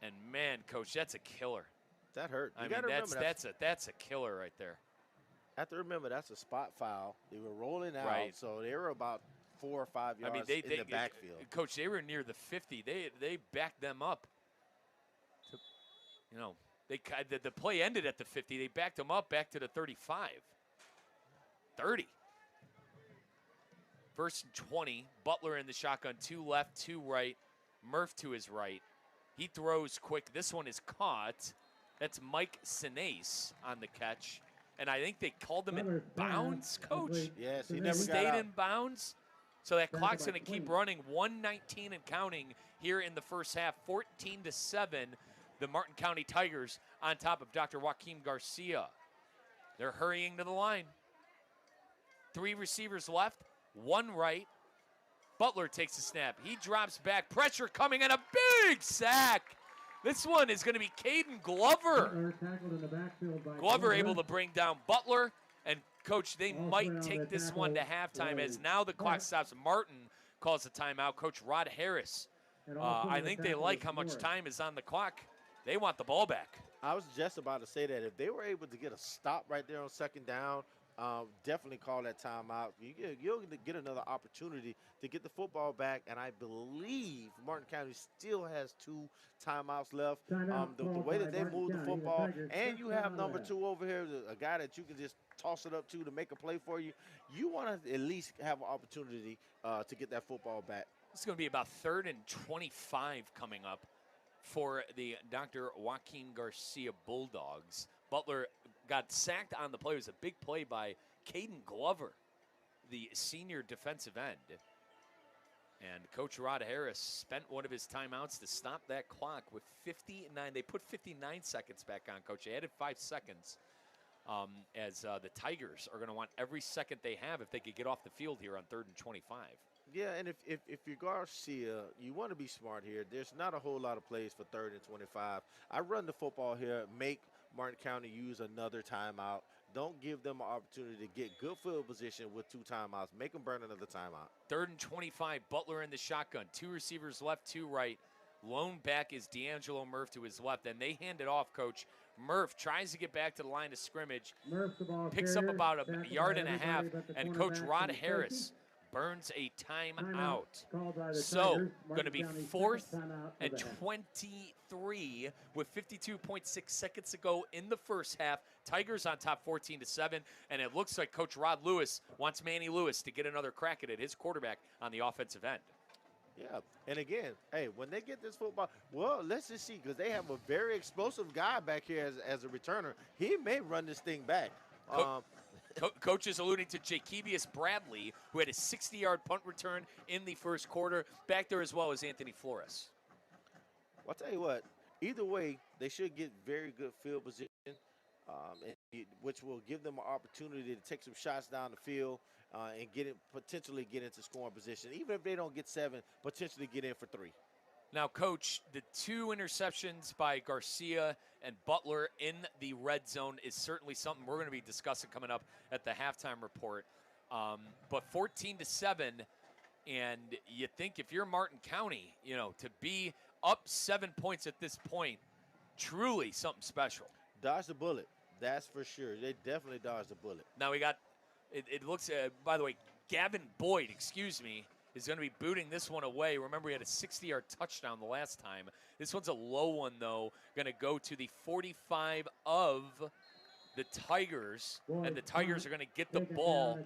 And man, Coach, that's a killer. That hurt. I mean, that's a killer right there. Have to remember that's a spot foul. They were rolling out, Right. so they were about 4 or 5 yards in the backfield. Coach, they were near the 50. They backed them up. You know, the play ended at the 50. They backed them up back to the 35. 30. First and 20. Butler in the shotgun. 2 left, 2 right. Murph to his right. He throws quick. This one is caught. That's Mike Sinise on the catch. And I think they called him in bounds, Coach? Yes, he He never got stayed out. in bounds. So that clock's going to keep running. 1:19 and counting here in the first half. 14-7. The Martin County Tigers on top of Dr. Joaquin Garcia. They're hurrying to the line. 3 receivers left, 1 right. Butler takes a snap. He drops back. Pressure coming and a big sack. This one is going to be Caden Glover. Glover able to bring down Butler. And, Coach, they might take this one to halftime as now the clock stops. Martin calls a timeout. Coach Rod Harris, I think they like how much time is on the clock. They want the ball back. I was just about to say that. If they were able to get a stop right there on second down, definitely call that timeout. You'll get another opportunity to get the football back, and I believe Martin County still has 2 timeouts left. The way that they move the football, and you have number 2 over here, a guy that you can just toss it up to make a play for you, you want to at least have an opportunity to get that football back. It's going to be about 3rd and 25 coming up for the Dr. Joaquin Garcia Bulldogs. Butler got sacked on the play. It was a big play by Caden Glover, the senior defensive end. And Coach Rod Harris spent one of his timeouts to stop that clock with 59. They put 59 seconds back on, Coach. They added 5 seconds as the Tigers are going to want every second they have if they could get off the field here on 3rd and 25. Yeah, and if you're Garcia, you want to be smart here. There's not a whole lot of plays for 3rd and 25. I run the football here, make Martin County use another timeout. Don't give them an opportunity to get good field position with 2 timeouts. Make them burn another timeout. 3rd and 25, Butler in the shotgun. 2 receivers left, 2 right. Lone back is D'Angelo Murph to his left, and they hand it off, Coach. Murph tries to get back to the line of scrimmage, picks up about a yard and a half, and Coach Rod Harris burns a timeout. So, going to be 4th and 23 with 52.6 seconds to go in the first half. Tigers on top 14-7, and it looks like Coach Rod Lewis wants Manny Lewis to get another crack at it, his quarterback on the offensive end. Yeah, and again, hey, when they get this football, well, let's just see, because they have a very explosive guy back here as a returner. He may run this thing back. Coach is alluding to Jakevius Bradley, who had a 60-yard punt return in the first quarter. Back there as well as Anthony Flores. Well, I'll tell you what, either way, they should get very good field position, which will give them an opportunity to take some shots down the field and potentially get into scoring position. Even if they don't get 7, potentially get in for 3. Now, Coach, the 2 interceptions by Garcia and Butler in the red zone is certainly something we're going to be discussing coming up at the halftime report. But 14-7, and you think if you're Martin County, to be up 7 points at this point, truly something special. Dodge the bullet, that's for sure. They definitely dodged the bullet. Now we got, it looks, by the way, Gavin Boyd, is going to be booting this one away. Remember, he had a 60-yard touchdown the last time. This one's a low one, though. Going to go to the 45 of the Tigers, and the Tigers are going to get the ball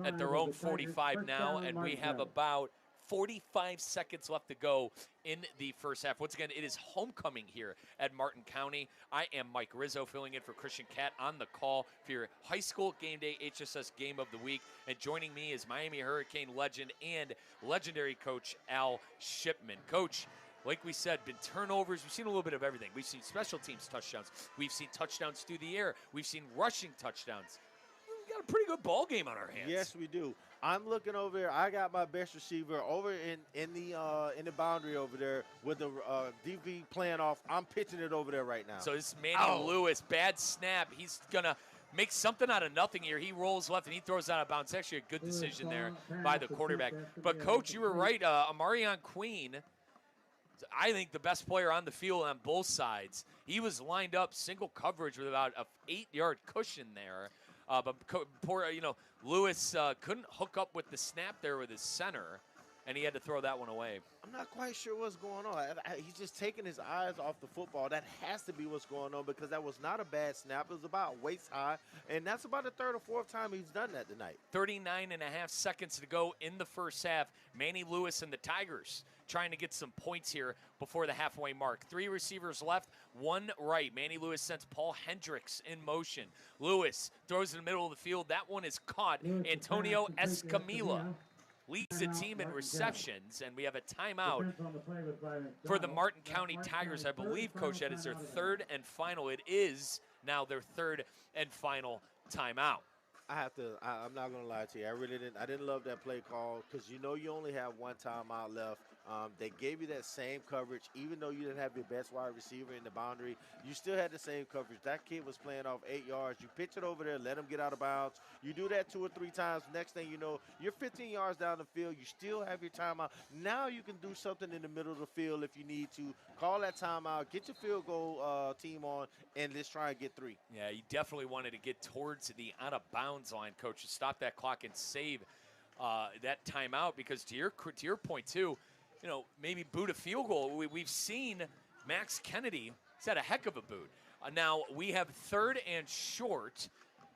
at their own 45 now, and we have about 45 seconds left to go in the first half. Once again, it is homecoming here at Martin County. I am Mike Rizzo filling in for Christian Catt on the call for your high school game day HSS game of the week. And joining me is Miami Hurricane legend and legendary coach Al Shipman. Coach, like we said, been turnovers. We've seen a little bit of everything. We've seen special teams touchdowns. We've seen touchdowns through the air. We've seen rushing touchdowns. We've got a pretty good ball game on our hands. Yes, we do. I'm looking over there. I got my best receiver over in the boundary over there with the DB playing off. I'm pitching it over there right now. So this is Manny Lewis. Bad snap. He's going to make something out of nothing here. He rolls left and he throws out of bounds. Actually a good decision there by the quarterback. But, Coach, you were right. Amarion Queen, I think the best player on the field on both sides. He was lined up single coverage with about a 8-yard cushion there. But poor, Lewis couldn't hook up with the snap there with his center, and he had to throw that one away. I'm not quite sure what's going on. He's just taking his eyes off the football. That has to be what's going on because that was not a bad snap. It was about waist high, and that's about the third or fourth time he's done that tonight. 39 and a half seconds to go in the first half. Manny Lewis and the Tigers trying to get some points here before the halfway mark. 3 receivers left, 1 right. Manny Lewis sends Paul Hendricks in motion. Lewis throws in the middle of the field. That one is caught. Antonio Escamilla leads the team in receptions, and we have a timeout for the Martin County Tigers. I believe, Coach, that is their third and final. It is now their third and final timeout. I'm not going to lie to you. I didn't love that play call because you only have 1 timeout left. They gave you that same coverage. Even though you didn't have your best wide receiver in the boundary, you still had the same coverage. That kid was playing off 8 yards. You pitch it over there, let him get out of bounds. You do that 2 or 3 times. Next thing you know, you're 15 yards down the field. You still have your timeout. Now you can do something in the middle of the field if you need to. Call that timeout, get your field goal team on, and let's try and get 3. Yeah, you definitely wanted to get towards the out-of-bounds line, Coach, to stop that clock and save that timeout because to your point, too, maybe boot a field goal. We've seen Max Kennedy. He's had a heck of a boot. Now we have 3rd and short,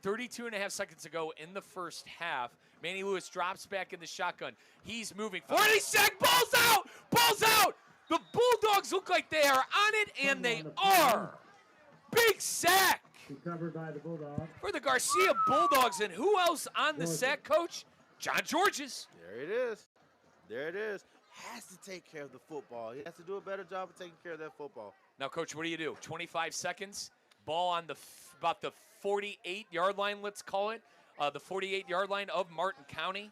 32 and a half seconds to go in the first half. Manny Lewis drops back in the shotgun. He's moving. 40 sec, ball's out! Ball's out! The Bulldogs look like they are on it, and they are. Big sack covered by the Bulldogs. For the Garcia Bulldogs. And who else on the sack, Coach? John Georges. There it is. There it is. Has to take care of the football. He has to do a better job of taking care of that football. Now, Coach, what do? 25 seconds. Ball on about the 48-yard line, let's call it. The 48-yard line of Martin County.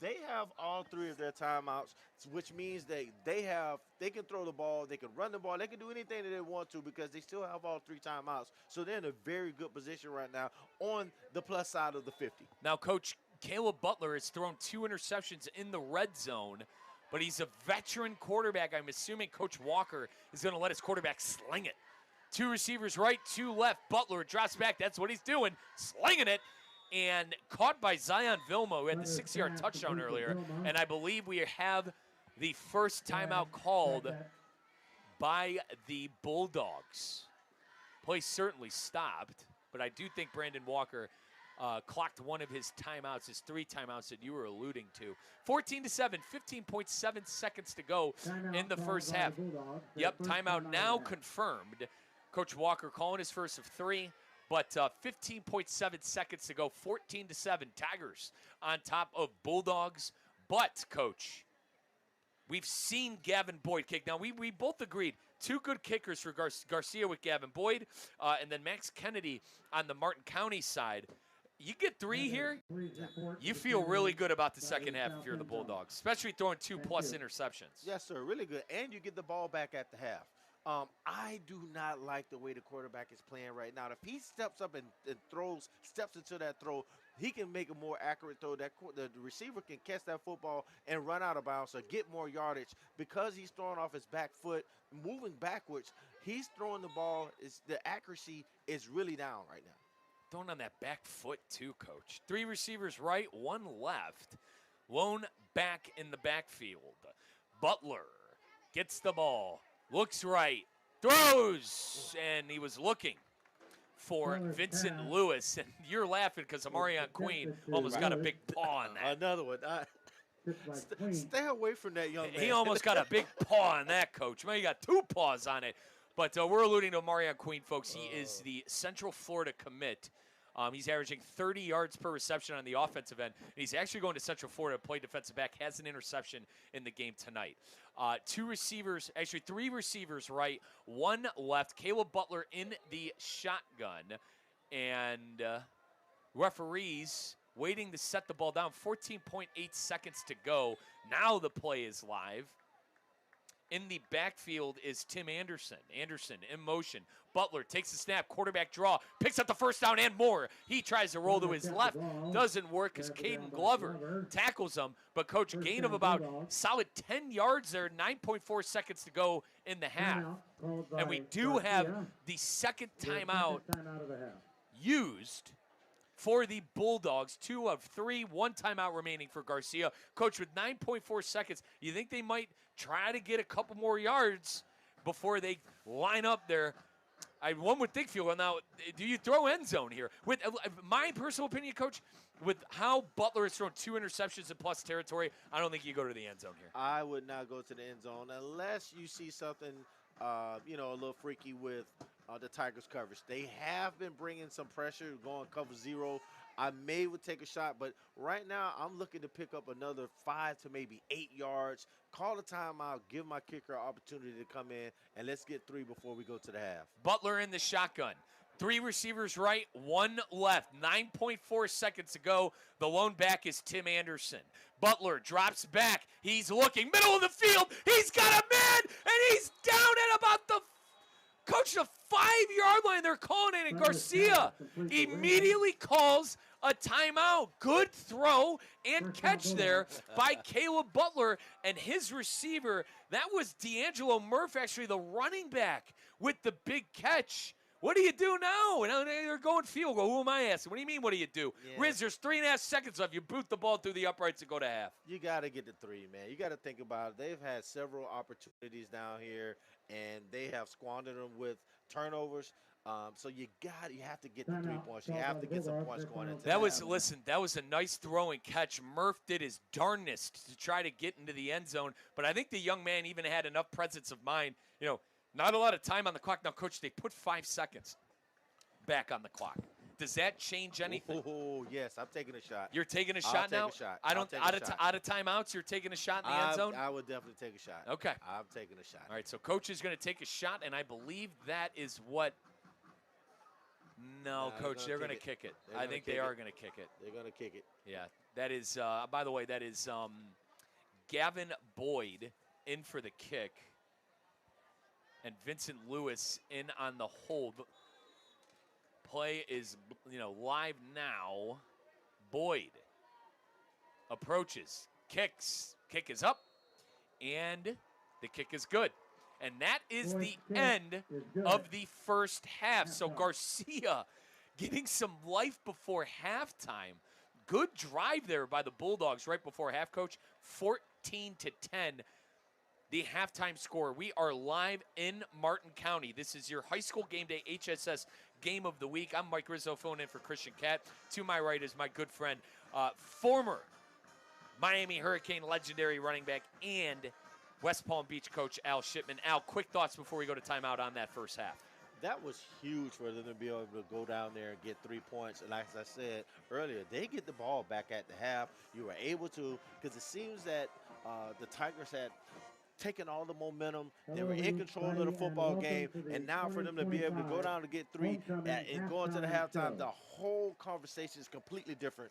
They have all 3 of their timeouts, which means they can throw the ball, they can run the ball, they can do anything that they want to because they still have all 3 timeouts. So they're in a very good position right now on the plus side of the 50. Now, Coach, Caleb Butler has thrown 2 interceptions in the red zone, but he's a veteran quarterback. I'm assuming Coach Walker is going to let his quarterback sling it. 2 receivers right, 2 left. Butler drops back. That's what he's doing, slinging it. And caught by Zion Vilma, who had the 6-yard touchdown earlier. And I believe we have the first timeout called by the Bulldogs. Play certainly stopped, but I do think Brandon Walker clocked one of his timeouts, his 3 timeouts that you were alluding to. 14-7, 15.7 seconds to go in the first half. Yep, timeout now confirmed. Coach Walker calling his first of 3. But 15.7 seconds to go, 14-7, Tigers on top of Bulldogs. But, Coach, we've seen Gavin Boyd kick. Now, we both agreed 2 good kickers for Garcia with Gavin Boyd, and then Max Kennedy on the Martin County side. You get 3 here, you feel really good about the second half if you're the Bulldogs, especially throwing 2+ interceptions. Yes, sir, really good. And you get the ball back at the half. I do not like the way the quarterback is playing right now. If he steps up and steps into that throw, he can make a more accurate throw. The receiver can catch that football and run out of bounds or get more yardage because he's throwing off his back foot, moving backwards. He's throwing the ball. The accuracy is really down right now. Throwing on that back foot too, Coach. 3 receivers right, 1 left. Lone back in the backfield. Butler gets the ball. Looks right, throws, and he was looking for Vincent Lewis. And you're laughing because Amarion Queen almost got a big paw on that. Another one. Stay away from that young man. He almost got a big paw on that, Coach. Man, he got 2 paws on it. But we're alluding to Marion Queen, folks. He is the Central Florida commit. He's averaging 30 yards per reception on the offensive end. And he's actually going to Central Florida to play defensive back. Has an interception in the game tonight. 3 receivers right, 1 left. Caleb Butler in the shotgun. And referees waiting to set the ball down. 14.8 seconds to go. Now the play is live. In the backfield is Tim Anderson. Anderson in motion. Butler takes the snap, quarterback draw, picks up the first down and more. He tries to roll to his left. Doesn't work because Caden Glover tackles him. But, Coach, gain of about solid 10 yards there, 9.4 seconds to go in the half. And we do have the second timeout used for the Bulldogs. 2 of 3, 1 timeout remaining for Garcia. Coach, with 9.4 seconds, you think they might try to get a couple more yards before they line up there? One would think, Field. Now, do you throw end zone here? With my personal opinion, Coach, with how Butler has thrown 2 interceptions in plus territory, I don't think you go to the end zone here. I would not go to the end zone unless you see something, a little freaky with the Tigers' coverage. They have been bringing some pressure, going cover 0. I would take a shot, but right now I'm looking to pick up another 5 to maybe 8 yards. Call the timeout, give my kicker an opportunity to come in, and let's get 3 before we go to the half. Butler in the shotgun. 3 receivers right, 1 left. 9.4 seconds to go. The lone back is Tim Anderson. Butler drops back. He's looking, middle of the field. He's got a man, and he's down at about the 5-yard line. They're calling it, and Garcia immediately calls a timeout. Good throw and catch there by Caleb Butler and his receiver. That was D'Angelo Murph, actually the running back, with the big catch. What do you do now? And they're going field goal. Who am I asking? What do you mean, what do you do? Yeah. Riz, there's 3.5 seconds left. You boot the ball through the uprights and go to half. You got to get the 3, man. You got to think about it. They've had several opportunities down here, and they have squandered them with turnovers. So you have to get the 3 points. You have to get some points going into that. That was a nice throw and catch. Murph did his darnest to try to get into the end zone, but I think the young man even had enough presence of mind. Not a lot of time on the clock. Now, Coach, they put 5 seconds back on the clock. Does that change anything? Oh, yes. I'm taking a shot. You're taking a shot now? Out of timeouts, you're taking a shot in the end zone? I would definitely take a shot. Okay. I'm taking a shot. All right, so Coach is going to take a shot, and I believe that is what – No, Coach, they're going to kick it. I think they are going to kick it. They're going to kick it. Yeah. That is by the way, that is Gavin Boyd in for the kick. And Vincent Lewis in on the hold. Play is, live now. Boyd approaches, kicks. Kick is up, and the kick is good. And that is the end of the first half. So Garcia getting some life before halftime. Good drive there by the Bulldogs right before half, Coach. 14-10. The halftime score. We are live in Martin County. This is your high school game day HSS game of the week. I'm Mike Rizzo, filling in for Christian Catt. To my right is my good friend, former Miami Hurricane legendary running back and West Palm Beach coach Al Shipman. Al, quick thoughts before we go to timeout on that first half. That was huge for them to be able to go down there and get 3 points. And like I said earlier, they get the ball back at the half. You were able to, because it seems that the Tigers had taking all the momentum. They were in control of the football game, and now for them to be able to go down to get 3 and go into the halftime, the whole conversation is completely different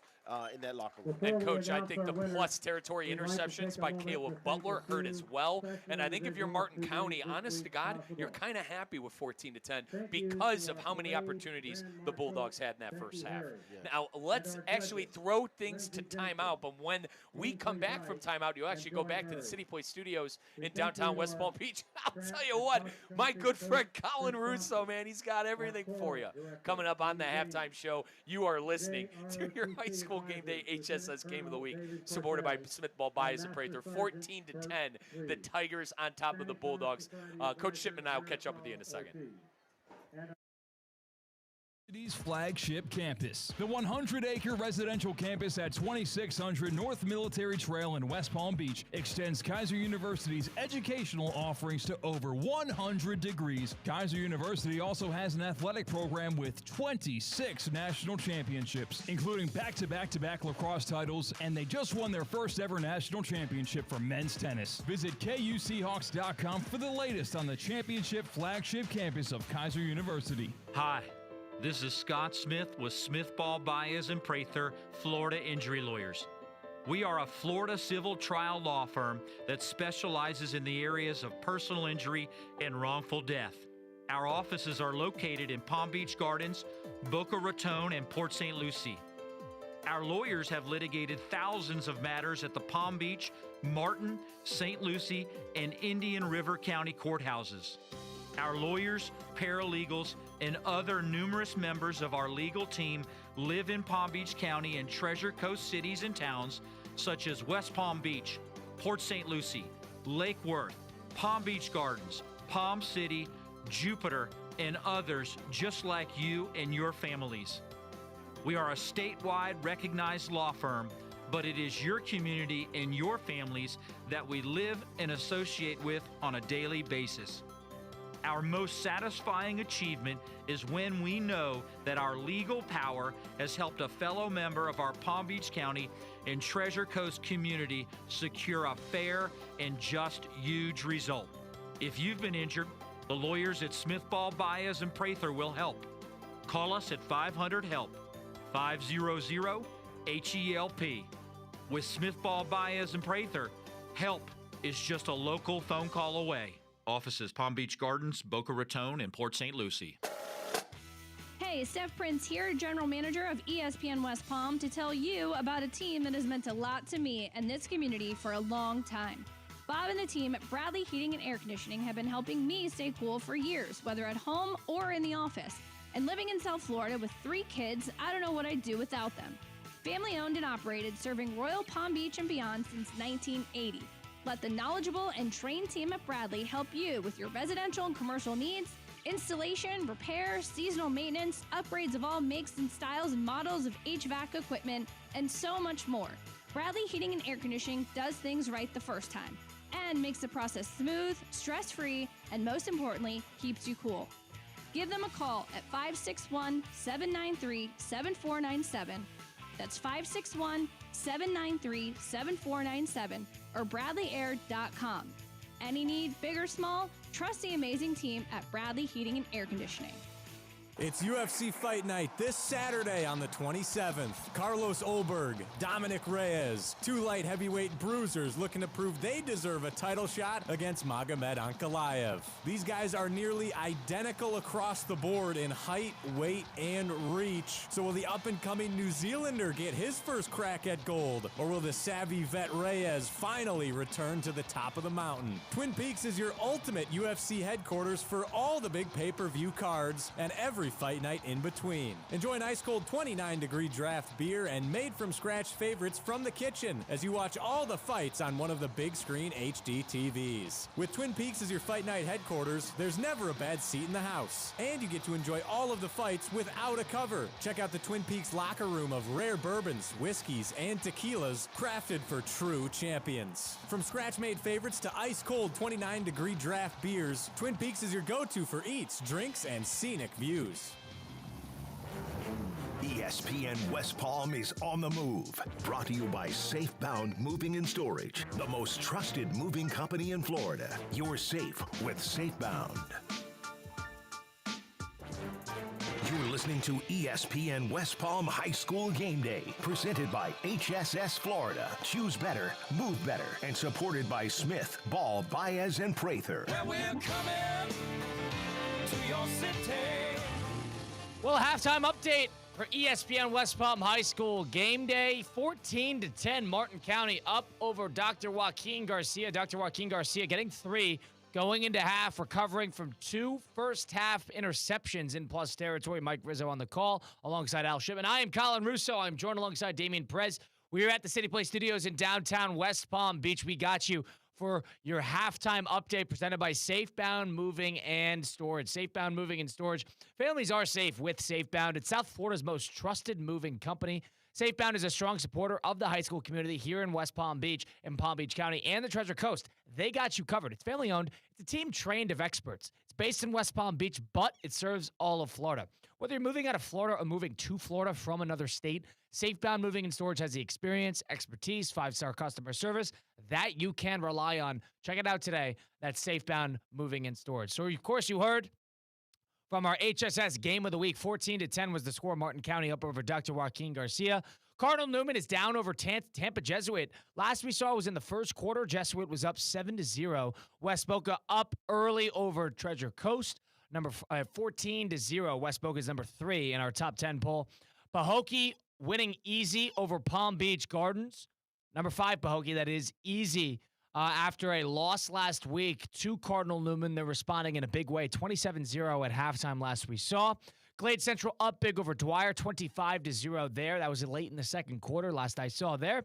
in that locker room. And, Coach, I think the plus territory interceptions by Caleb Butler hurt as well. And I think if you're Martin County, honest to God, you're kind of happy with 14-10 because of how many opportunities the Bulldogs had in that first half. Now, let's actually throw things to timeout, but when we come back from timeout, you'll actually go back to the City Place Studios in downtown West Palm Beach. I'll tell you what, my good friend Colin Russo, man, he's got everything for you. Coming up on the halftime show, you are listening to your high school game day HSS game of the week, supported by Smith Ball Bias and Prather. 14-10, the Tigers on top of the Bulldogs. Coach Shipman and I will catch up with you in a second. City's flagship campus. The 100-acre residential campus at 2600 North Military Trail in West Palm Beach extends Kaiser University's educational offerings to over 100 degrees. Kaiser University also has an athletic program with 26 national championships, including back-to-back-to-back lacrosse titles, and they just won their first ever national championship for men's tennis. Visit KUSeahawks.com for the latest on the championship flagship campus of Kaiser University. Hi, this is Scott Smith with Smith Ball Baez and Prather, Florida Injury Lawyers. We are a Florida civil trial law firm that specializes in the areas of personal injury and wrongful death. Our offices are located in Palm Beach Gardens, Boca Raton, and Port St. Lucie. Our lawyers have litigated thousands of matters at the Palm Beach, Martin, St. Lucie, and Indian River County courthouses. Our lawyers, paralegals, and other numerous members of our legal team live in Palm Beach County and Treasure Coast cities and towns such as West Palm Beach, Port St. Lucie, Lake Worth, Palm Beach Gardens, Palm City, Jupiter, and others just like you and your families. We are a statewide recognized law firm, but it is your community and your families that we live and associate with on a daily basis. Our most satisfying achievement is when we know that our legal power has helped a fellow member of our Palm Beach County and Treasure Coast community secure a fair and just huge result. If you've been injured, the lawyers at Smith Ball Baez and Prather will help. Call us at 500-HELP, 500-HELP. With Smith Ball Baez and Prather, help is just a local phone call away. Offices Palm Beach Gardens, Boca Raton, and Port St. Lucie. Hey, Steph Prince here, General Manager of ESPN West Palm, to tell you about a team that has meant a lot to me and this community for a long time. Bob and the team at Bradley Heating and Air Conditioning have been helping me stay cool for years, whether at home or in the office. And living in South Florida with 3 kids, I don't know what I'd do without them. Family owned and operated, serving Royal Palm Beach and beyond since 1980. Let the knowledgeable and trained team at Bradley help you with your residential and commercial needs, installation, repair, seasonal maintenance, upgrades of all makes and styles and models of HVAC equipment, and so much more. Bradley Heating and Air Conditioning does things right the first time and makes the process smooth, stress-free, and most importantly, keeps you cool. Give them a call at 561-793-7497. That's 561-793-7497 or BradleyAir.com. Any need, big or small, trust the amazing team at Bradley Heating and Air Conditioning. It's UFC Fight Night this Saturday on the 27th. Carlos Olberg, Dominic Reyes, 2 light heavyweight bruisers looking to prove they deserve a title shot against Magomed Ankalaev. These guys are nearly identical across the board in height, weight, and reach. So will the up-and-coming New Zealander get his first crack at gold? Or will the savvy vet Reyes finally return to the top of the mountain? Twin Peaks is your ultimate UFC headquarters for all the big pay-per-view cards and every fight night in between. Enjoy an ice-cold 29-degree draft beer and made-from-scratch favorites from the kitchen as you watch all the fights on one of the big-screen HD TVs. With Twin Peaks as your fight night headquarters, there's never a bad seat in the house. And you get to enjoy all of the fights without a cover. Check out the Twin Peaks locker room of rare bourbons, whiskeys, and tequilas crafted for true champions. From scratch-made favorites to ice-cold 29-degree draft beers, Twin Peaks is your go-to for eats, drinks, and scenic views. ESPN West Palm is on the move. Brought to you by Safebound Moving and Storage, the most trusted moving company in Florida. You're safe with Safebound. You're listening to ESPN West Palm High School Game Day, presented by HSS Florida. Choose better, move better, and supported by Smith, Ball, Baez, and Prather. Where we're coming to your city. Well, halftime update for ESPN West Palm High School Game Day. 14-10, Martin County up over Dr. Joaquin Garcia. Dr. Joaquin Garcia getting 3 going into half, recovering from 2 first-half interceptions in plus territory. Mike Rizzo on the call alongside Al Shipman. I am Colin Russo. I'm joined alongside Damian Perez. We are at the City Play Studios in downtown West Palm Beach. We got you for your halftime update presented by Safebound Moving and Storage. Safebound Moving and Storage. Families are safe with Safebound. It's South Florida's most trusted moving company. Safebound is a strong supporter of the high school community here in West Palm Beach, in Palm Beach County, and the Treasure Coast. They got you covered. It's family-owned. It's a team trained of experts. It's based in West Palm Beach, but it serves all of Florida. Whether you're moving out of Florida or moving to Florida from another state, Safebound Moving and Storage has the experience, expertise, 5-star customer service that you can rely on. Check it out today. That's Safebound Moving and Storage. So, of course, you heard from our HSS Game of the Week. 14-10 was the score. Martin County up over Dr. Joaquin Garcia. Cardinal Newman is down over Tampa Jesuit. Last we saw was in the first quarter. Jesuit was up 7-0. West Boca up early over Treasure Coast. 14-0. West Boca is number 3 in our top 10 poll. Pahokee winning easy over Palm Beach Gardens. Number 5 Pahokee, that is easy. After a loss last week to Cardinal Newman, they're responding in a big way. 27-0 at halftime last we saw. Glade Central up big over Dwyer, 25-0 there. That was late in the second quarter, last I saw there.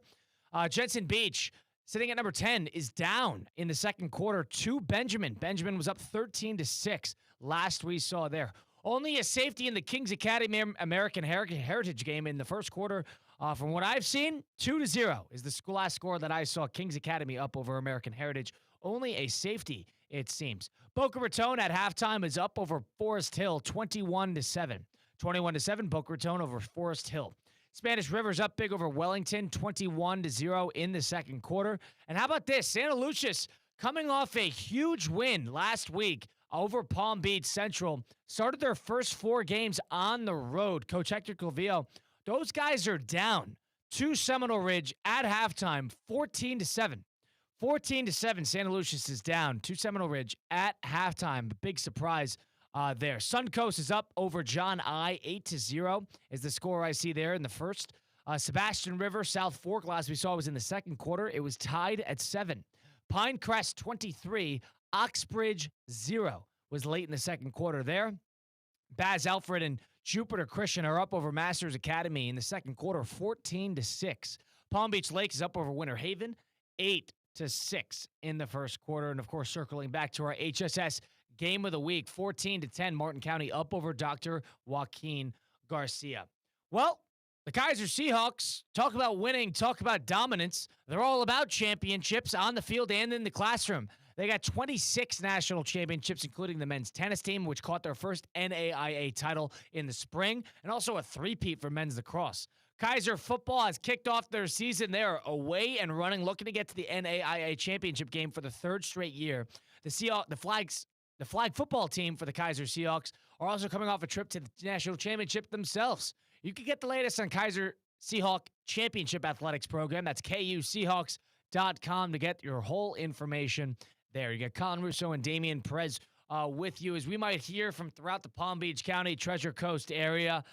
Jensen Beach, sitting at number 10, is down in the second quarter to Benjamin. Benjamin was up 13-6 last we saw there. Only a safety in the Kings Academy American Heritage game in the first quarter. From what I've seen, 2-0 is the last score that I saw. Kings Academy up over American Heritage. Only a safety, it seems. Boca Raton at halftime is up over Forest Hill, 21-7. 21-7, Boca Raton over Forest Hill. Spanish River's up big over Wellington, 21-0 in the second quarter. And how about this? Santa Lucia's coming off a huge win last week over Palm Beach Central. Started their first 4 games on the road. Coach Hector Calvillo, those guys are down to Seminole Ridge at halftime, 14-7. 14-7, Santa Lucia's is down to Seminole Ridge at halftime. Big surprise there. Suncoast is up over John I, 8-0 is the score I see there in the first. Sebastian River, South Fork, last we saw was in the second quarter. It was tied at 7. Pinecrest 23, Oxbridge 0 was late in the second quarter there. Baz Alfred and Jupiter Christian are up over Masters Academy in the second quarter, 14-6. Palm Beach Lakes is up over Winter Haven, 8-6 in the first quarter. And, of course, circling back to our HSS Game of the Week, 14-10, Martin County up over Dr. Joaquin Garcia. Well, the Kaiser Seahawks, talk about winning, talk about dominance. They're all about championships on the field and in the classroom. They got 26 national championships, including the men's tennis team, which caught their first NAIA title in the spring, and also a three-peat for men's lacrosse. Kaiser football has kicked off their season. They are away and running, looking to get to the NAIA championship game for the 3rd straight year. The flag football team for the Kaiser Seahawks are also coming off a trip to the national championship themselves. You can get the latest on Kaiser Seahawk Championship Athletics program. That's KUSeahawks.com to get your whole information there. You got Colin Russo and Damian Perez with you, as we might hear from throughout the Palm Beach County, Treasure Coast area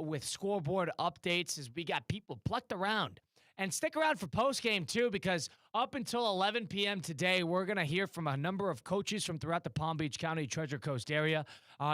with scoreboard updates as we got people plucked around. And stick around for postgame, too, because up until 11 p.m. today, we're going to hear from a number of coaches from throughout the Palm Beach County, Treasure Coast area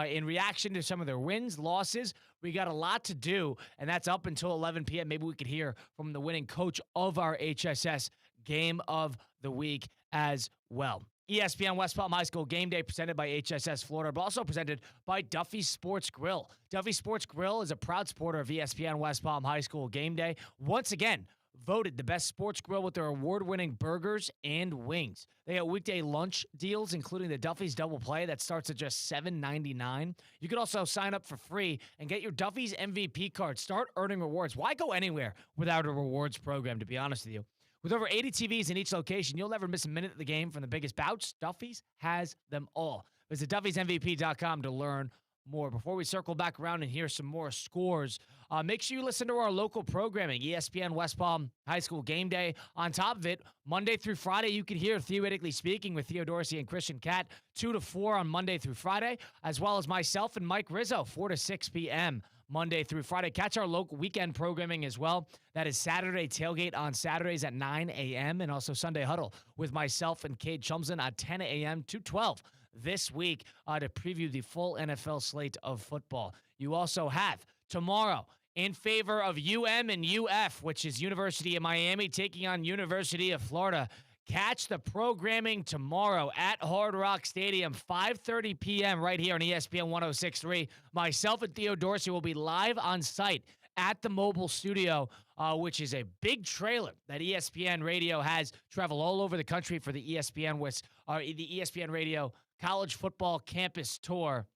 in reaction to some of their wins, losses. We got a lot to do, and that's up until 11 p.m. Maybe we could hear from the winning coach of our HSS Game of the Week as well. ESPN West Palm High School Game Day presented by HSS Florida, but also presented by Duffy's Sports Grill. Duffy's Sports Grill is a proud supporter of ESPN West Palm High School Game Day. Once again, voted the best sports grill with their award-winning burgers and wings. They have weekday lunch deals, including the Duffy's Double Play that starts at just $7.99. You can also sign up for free and get your Duffy's MVP card. Start earning rewards. Why go anywhere without a rewards program, to be honest with you? With over 80 TVs in each location, you'll never miss a minute of the game from the biggest bouts. Duffy's has them all. Visit Duffy'sMVP.com to learn more. Before we circle back around and hear some more scores, make sure you listen to our local programming, ESPN West Palm High School Game Day. On top of it, Monday through Friday, you can hear Theoretically Speaking with Theo Dorsey and Christian Catt, 2 to 4 on Monday through Friday, as well as myself and Mike Rizzo, 4 to 6 p.m. Monday through Friday. Catch our local weekend programming as well. That is Saturday Tailgate on Saturdays at 9 a.m. and also Sunday Huddle with myself and Cade Chumson at 10 a.m. to 12 this week to preview the full NFL slate of football. You also have tomorrow in favor of UM and UF, which is University of Miami taking on University of Florida. Catch the programming tomorrow at Hard Rock Stadium, 5:30 p.m. right here on ESPN 106.3. Myself and Theo Dorsey will be live on site at the mobile studio, which is a big trailer that ESPN Radio has travel all over the country for the ESPN Radio College Football Campus Tour.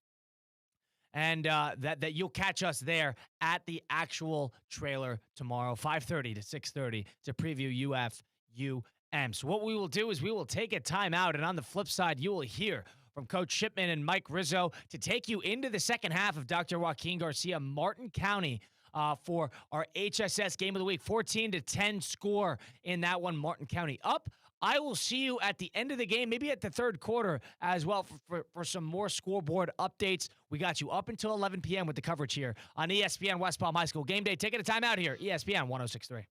And that you'll catch us there at the actual trailer tomorrow, 5:30 to 6:30 to preview UF-UM. So what we will do is we will take a timeout, and on the flip side, you will hear from Coach Shipman and Mike Rizzo to take you into the second half of Dr. Joaquin Garcia, Martin County, for our HSS Game of the Week. 14-10 score in that one, Martin County up. I will see you at the end of the game, maybe at the third quarter as well for some more scoreboard updates. We got you up until 11 p.m. with the coverage here on ESPN West Palm High School Game Day. Taking a timeout here, ESPN 106.3.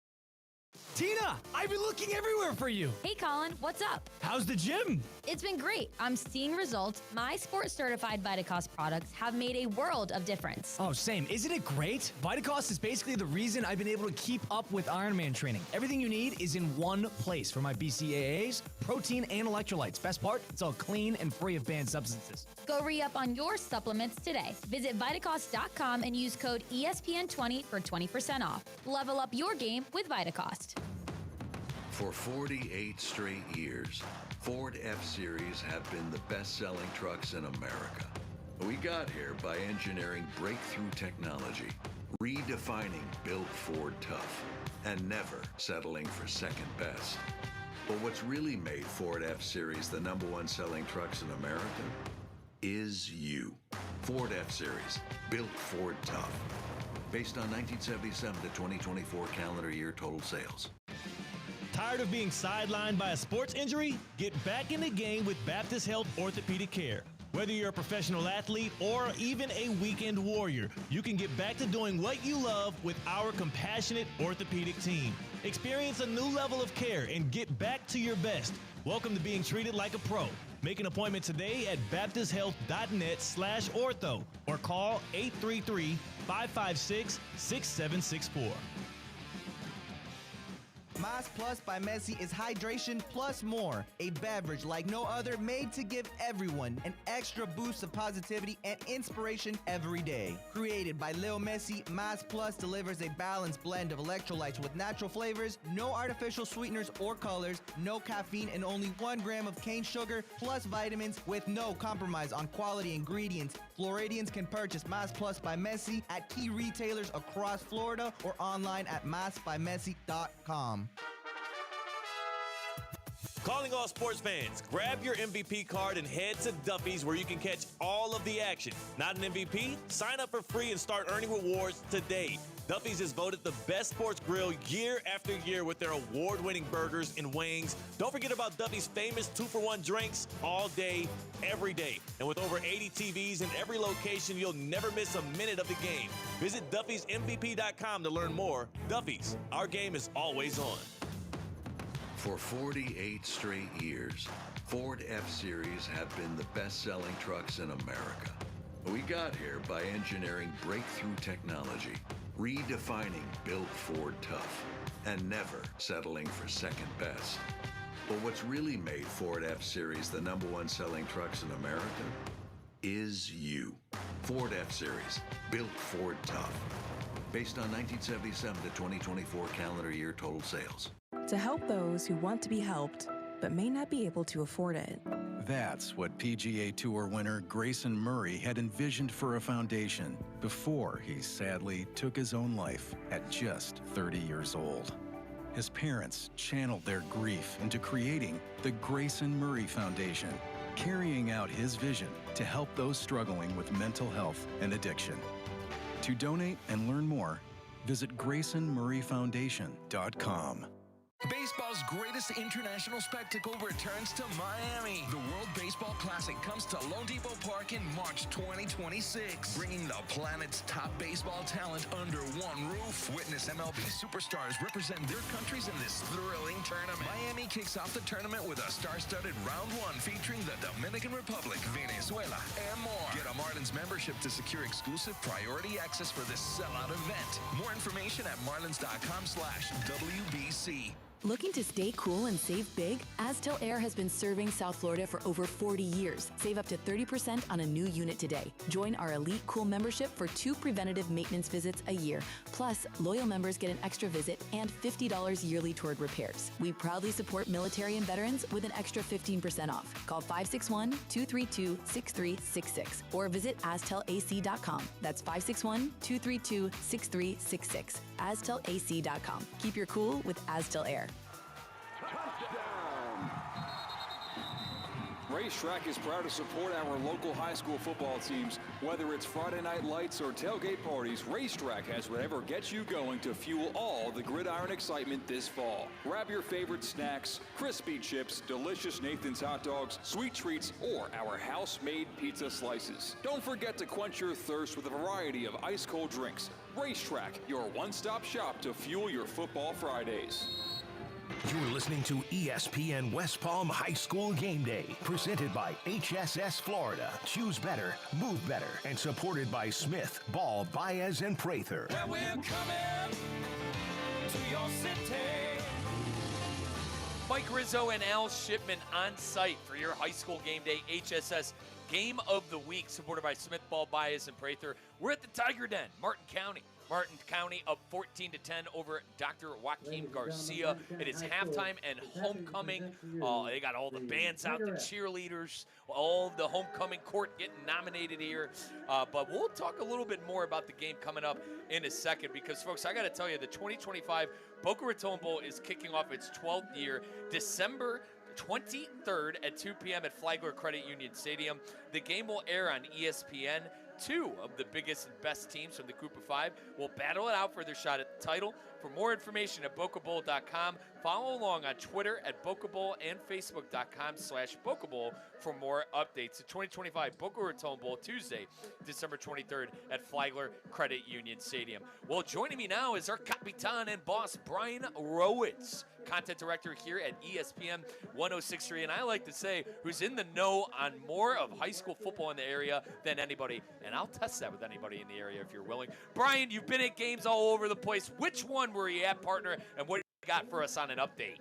Tina, I've been looking everywhere for you. Hey, Colin, what's up? How's the gym? It's been great. I'm seeing results. My sports-certified Vitacost products have made a world of difference. Oh, same. Isn't it great? Vitacost is basically the reason I've been able to keep up with Ironman training. Everything you need is in one place for my BCAAs, protein, and electrolytes. Best part, it's all clean and free of banned substances. Go re-up on your supplements today. Visit Vitacost.com and use code ESPN20 for 20% off. Level up your game with Vitacost. For 48 straight years, Ford F-Series have been the best-selling trucks in America. We got here by engineering breakthrough technology, redefining built Ford tough, and never settling for second best. But what's really made Ford F-Series the #1 selling trucks in America is you. Ford F-Series, built Ford tough. Based on 1977 to 2024 calendar year total sales. Tired of being sidelined by a sports injury? Get back in the game with Baptist Health Orthopedic Care. Whether you're a professional athlete or even a weekend warrior, you can get back to doing what you love with our compassionate orthopedic team. Experience a new level of care and get back to your best. Welcome to being treated like a pro. Make an appointment today at baptisthealth.net/ortho or call 833-556-6764. Mas Plus by Messi is hydration plus more. A beverage like no other, made to give everyone an extra boost of positivity and inspiration every day. Created by Lil Messi, Mas Plus delivers a balanced blend of electrolytes with natural flavors, no artificial sweeteners or colors, no caffeine, and only 1 gram of cane sugar, plus vitamins with no compromise on quality ingredients. Floridians can purchase Mas Plus by Messi at key retailers across Florida or online at masbymessi.com. Calling all sports fans, grab your MVP card and head to Duffy's where you can catch all of the action. Not an MVP? Sign up for free and start earning rewards today. Duffy's is voted the best sports grill year after year with their award-winning burgers and wings. Don't forget about Duffy's famous 2-for-1 drinks all day, every day. And with over 80 TVs in every location, you'll never miss a minute of the game. Visit Duffy'sMVP.com to learn more. Duffy's, our game is always on. For 48 straight years, Ford F-Series have been the best-selling trucks in America. We got here by engineering breakthrough technology, redefining built Ford tough, and never settling for second best. But what's really made Ford F-Series the #1 selling trucks in America is you. Ford F-Series, built Ford tough. Based on 1977 to 2024 calendar year total sales. To help those who want to be helped, but may not be able to afford it. That's what PGA Tour winner Grayson Murray had envisioned for a foundation before he sadly took his own life at just 30 years old. His parents channeled their grief into creating the Grayson Murray Foundation, carrying out his vision to help those struggling with mental health and addiction. To donate and learn more, visit GraysonMurrayFoundation.com. Baseball's greatest international spectacle returns to Miami. The World Baseball Classic comes to Lone Depot Park in March 2026, bringing the planet's top baseball talent under one roof. Witness MLB superstars represent their countries in this thrilling tournament. Miami kicks off the tournament with a star-studded Round 1 featuring the Dominican Republic, Venezuela, and more. Get a Marlins membership to secure exclusive priority access for this sellout event. More information at marlins.com/WBC. Looking to stay cool and save big? Aztel Air has been serving South Florida for over 40 years. Save up to 30% on a new unit today. Join our Elite Cool membership for 2 preventative maintenance visits a year. Plus, loyal members get an extra visit and $50 yearly toward repairs. We proudly support military and veterans with an extra 15% off. Call 561-232-6366 or visit aztelac.com. That's 561-232-6366. aztelac.com. Keep your cool with Aztel Air. Racetrack is proud to support our local high school football teams. Whether it's Friday night lights or tailgate parties, Racetrack has whatever gets you going to fuel all the gridiron excitement this fall. Grab your favorite snacks, crispy chips, delicious Nathan's hot dogs, sweet treats, or our house-made pizza slices. Don't forget to quench your thirst with a variety of ice-cold drinks. Racetrack, your one-stop shop to fuel your football Fridays. You're listening to ESPN West Palm High School Game Day, presented by HSS Florida. Choose better, move better, and supported by Smith, Ball, Baez, and Prather. Well, we're coming to your city. Mike Rizzo and Al Shipman on site for your high school game day HSS Game of the Week, supported by Smith, Ball, Baez, and Prather. We're at the Tiger Den, Martin County. Martin County up 14-10 over Dr. Joaquin Garcia. It is halftime and homecoming. They got all the bands out, the cheerleaders, all of the homecoming court getting nominated here. But we'll talk a little bit more about the game coming up in a second because, folks, I got to tell you, the 2025 Boca Raton Bowl is kicking off its 12th year, December 23rd at 2 p.m. at Flagler Credit Union Stadium. The game will air on ESPN. 2 of the biggest and best teams from the group of 5 will battle it out for their shot at the title. For more information at bocabowl.com, follow along on Twitter at bocabowl and facebook.com/bocabowl for more updates. The 2025 Boca Raton Bowl, Tuesday, December 23rd at Flagler Credit Union Stadium. Well, joining me now is our Capitan and boss, Brian Rowitz, content director here at ESPN 106.3, and I like to say who's in the know on more of high school football in the area than anybody, and I'll test that with anybody in the area if you're willing. Brian, you've been at games all over the place. Which one were you at, partner, and what do you got for us on an update?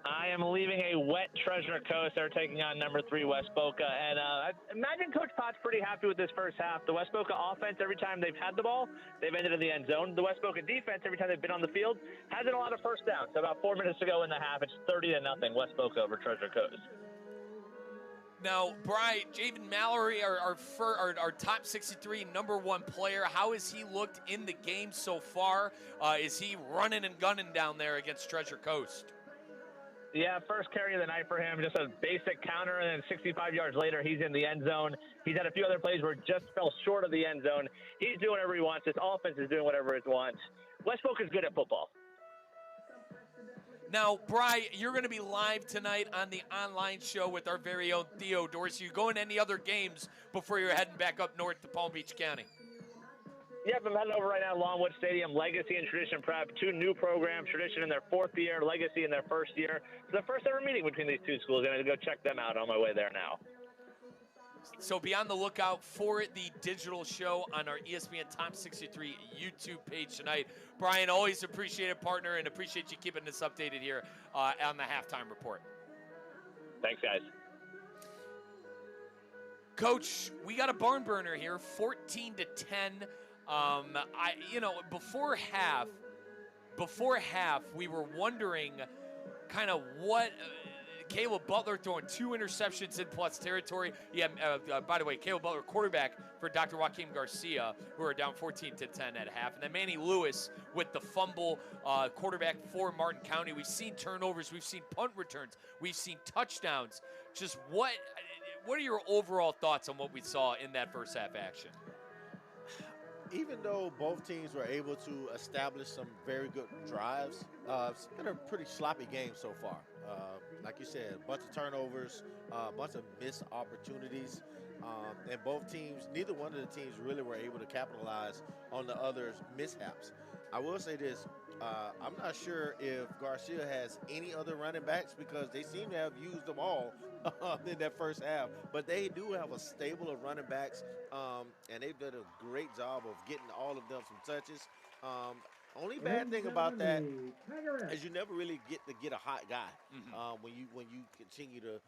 I am leaving a wet Treasure Coast. They're taking on number 3 West Boca. And I imagine Coach Potts pretty happy with this first half. The West Boca offense, every time they've had the ball, they've ended in the end zone. The West Boca defense, every time they've been on the field, hasn't a lot of first downs. So about 4 minutes to go in the half, it's 30-0 West Boca over Treasure Coast. Now, Brian, Javen Mallory, our top 63 number 1 player, how has he looked in the game so far? Is he running and gunning down there against Treasure Coast? Yeah, first carry of the night for him, just a basic counter, and then 65 yards later, he's in the end zone. He's had a few other plays where just fell short of the end zone. He's doing whatever he wants. This offense is doing whatever it wants. West Boca's good at football. Now, Bri, you're going to be live tonight on the online show with our very own Theo Dorsey. You going to any other games before you're heading back up north to Palm Beach County? Yep, I'm heading over right now, Longwood Stadium, Legacy and Tradition Prep, 2 new programs, Tradition in their 4th year, Legacy in their 1st year. It's the first ever meeting between these 2 schools, and I'm going to go check them out on my way there now. So be on the lookout for the digital show on our ESPN Top 63 YouTube page tonight. Brian, always appreciate it, partner, and appreciate you keeping us updated here on the halftime report. Thanks, guys. Coach, we got a barn burner here, 14-10. Before half, we were wondering kind of what Caleb Butler throwing 2 interceptions in plus territory. Yeah, by the way, Caleb Butler, quarterback for Dr. Joaquin Garcia, who are down 14-10 at half. And then Manny Lewis with the fumble, quarterback for Martin County. We've seen turnovers, we've seen punt returns, we've seen touchdowns. Just what are your overall thoughts on what we saw in that first half action? Even though both teams were able to establish some very good drives, it's been a pretty sloppy game so far. Like you said, a bunch of turnovers, a bunch of missed opportunities, and both teams, neither one of the teams really were able to capitalize on the other's mishaps. I will say this, I'm not sure if Garcia has any other running backs because they seem to have used them all in that first half, but they do have a stable of running backs, and they've done a great job of getting all of them some touches. Only bad thing about that is you never really get a hot guy when you continue to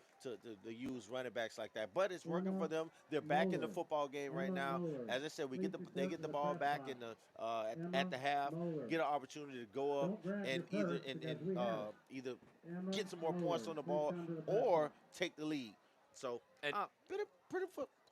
use running backs like that. But it's working for them. They're back in the football game right now. As I said, they get the ball back in the at the half, get an opportunity to go up and either get some more points on the ball or take the lead. So pretty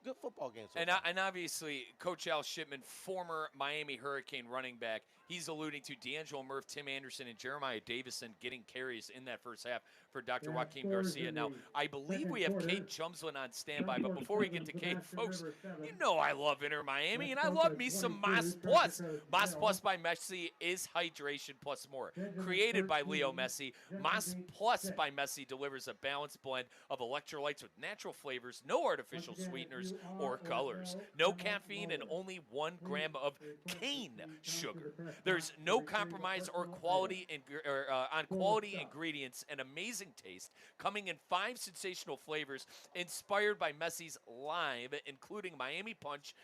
good football game. And obviously, Coach Al Shipman, former Miami Hurricane running back, he's alluding to D'Angelo Murph, Tim Anderson, and Jeremiah Davison getting carries in that first half for Dr. Joaquin Garcia. Now, I believe we have Cade Chumslin on standby, but before we get to Cade, folks, you know I love Inter Miami, and I love me some Mas Plus. Mas Plus by Messi is hydration plus more. Created by Leo Messi, Mas Plus by Messi delivers a balanced blend of electrolytes with natural flavors, no artificial sweeteners or colors, no caffeine, and only 1 gram of cane sugar. There's no compromise or on quality ingredients and amazing taste, coming in 5 sensational flavors inspired by Messi's Live, including Miami Punch,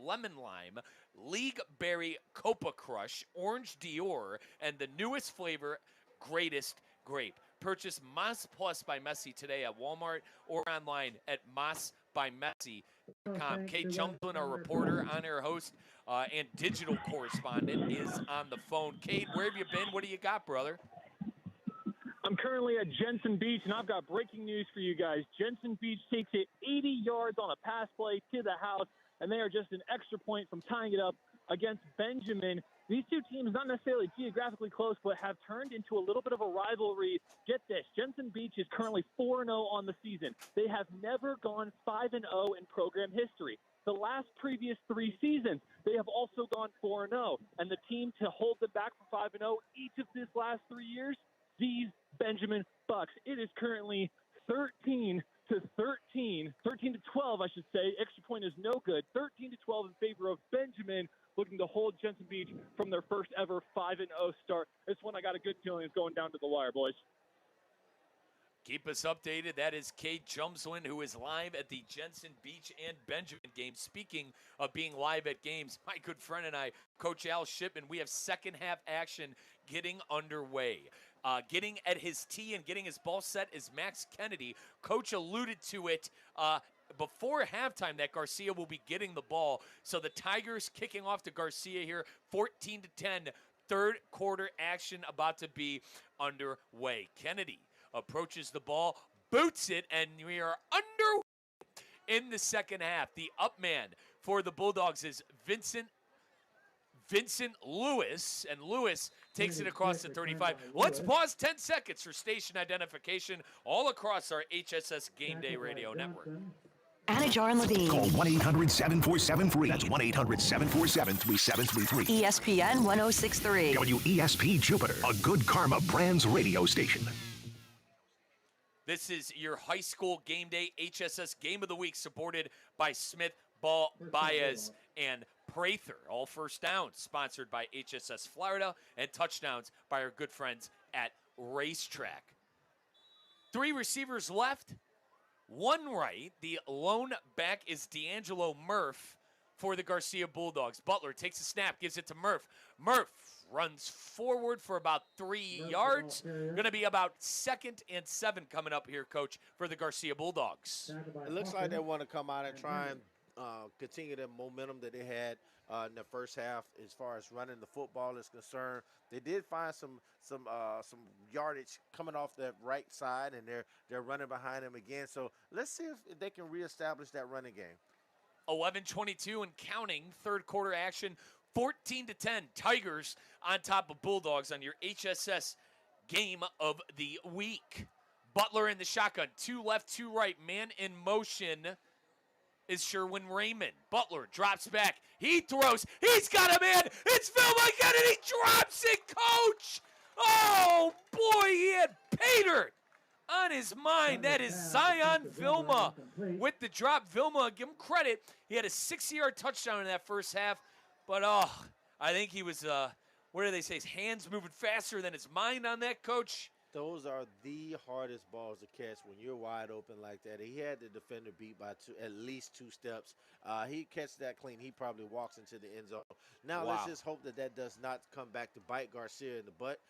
Lemon Lime, League Berry Copa Crush, Orange Dior, and the newest flavor, Greatest Grape. Purchase Mas Plus by Messi today at Walmart or online at masbymessi.com. Kate Chumplin, our reporter, on-air host, and digital correspondent, is on the phone. Kate, where have you been? What do you got, brother? I'm currently at Jensen Beach, and I've got breaking news for you guys. Jensen Beach takes it 80 yards on a pass play to the house, and they are just an extra point from tying it up against Benjamin. These two teams, not necessarily geographically close, but have turned into a little bit of a rivalry. Get this, Jensen Beach is currently 4-0 on the season. They have never gone 5-0 in program history. The last previous 3 seasons, they have also gone 4-0. And the team to hold them back from 5-0 each of these last 3 years, these Benjamin Bucks. It is currently 13 to 12, I should say. Extra point is no good. 13 to 12 in favor of Benjamin, looking to hold Jensen Beach from their first ever 5-0 start. This one, I got a good feeling, is going down to the wire, boys. Keep us updated. That is Cade Chumslin, who is live at the Jensen Beach and Benjamin game. Speaking of being live at games, my good friend and I, Coach Al Shipman, we have second half action getting underway. Getting at his tee and getting his ball set is Max Kennedy. Coach alluded to it before halftime that Garcia will be getting the ball. So the Tigers kicking off to Garcia here, 14-10. Third quarter action about to be underway. Kennedy approaches the ball, boots it, and we are underway in the second half. The up man for the Bulldogs is Vincent Lewis, and Lewis takes it across the 35. Let's pause 10 seconds for station identification all across our HSS Game Day radio network. Anajar and Levine. Call 1-800-747-FREE. That's 1-800-747-3733. ESPN 1063. WESP Jupiter, a Good Karma Brands radio station. This is your high school game day HSS Game of the Week, supported by Smith, Ball, Baez, and Prather. All first downs sponsored by HSS Florida, and touchdowns by our good friends at Racetrack. 3 receivers left, 1 right. The lone back is D'Angelo Murph for the Garcia Bulldogs. Butler takes a snap, gives it to Murph. Murph runs forward for about 3 yards. Going to be about 2nd and 7 coming up here, Coach, for the Garcia Bulldogs. It looks like they want to come out and try and continue the momentum that they had in the first half as far as running the football is concerned. They did find some yardage coming off that right side, and they're running behind them again. So let's see if they can reestablish that running game. 11:22 and counting, third quarter action, 14-10. Tigers on top of Bulldogs on your HSS Game of the Week. Butler in the shotgun, 2 left, 2 right, man in motion is Sherwin Raymond. Butler drops back. He throws. He's got a man. It's Phil Kennedy. Drops it, Coach. Oh, boy, he had Pater on his mind. That is Zion Vilma with the drop. Vilma, give him credit. He had a 6-yard touchdown in that first half. But, I think he was, what do they say, his hands moving faster than his mind on that, Coach. Those are the hardest balls to catch when you're wide open like that. He had the defender beat by at least 2 steps. He catch that clean. He probably walks into the end zone. Now, let's just hope that that does not come back to bite Garcia in the butt,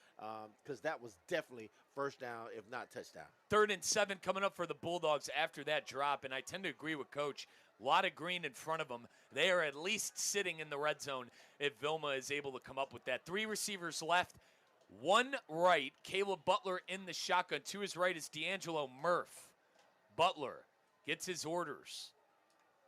because that was definitely first down, if not touchdown. 3rd and 7 coming up for the Bulldogs after that drop, and I tend to agree with Coach. A lot of green in front of them. They are at least sitting in the red zone if Vilma is able to come up with that. 3 receivers left, 1 right. Caleb Butler in the shotgun. To his right is D'Angelo Murph. Butler gets his orders.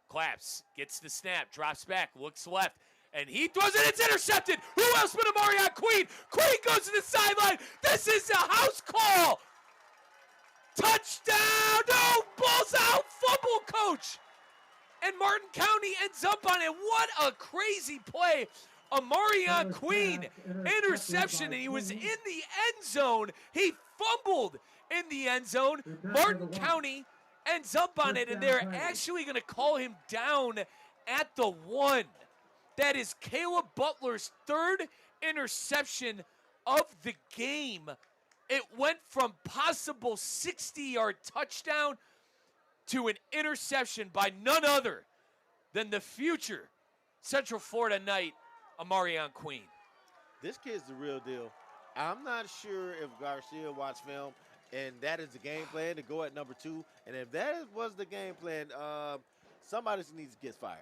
Claps, gets the snap, drops back, looks left, and he throws it. It's intercepted. Who else but Amarion Queen? Queen goes to the sideline. This is a house call. Touchdown. No, ball's out. Fumble, Coach. And Martin County ends up on it. What a crazy play. Amarion Queen, interception, and he was in the end zone. He fumbled in the end zone. Martin County ends up on it, and they're actually going to call him down at the 1. That is Caleb Butler's 3rd interception of the game. It went from possible 60-yard touchdown to an interception by none other than the future Central Florida Knight, Amarion Queen. This kid's the real deal. I'm not sure if Garcia watched film and that is the game plan to go at number 2. And if that was the game plan, somebody needs to get fired.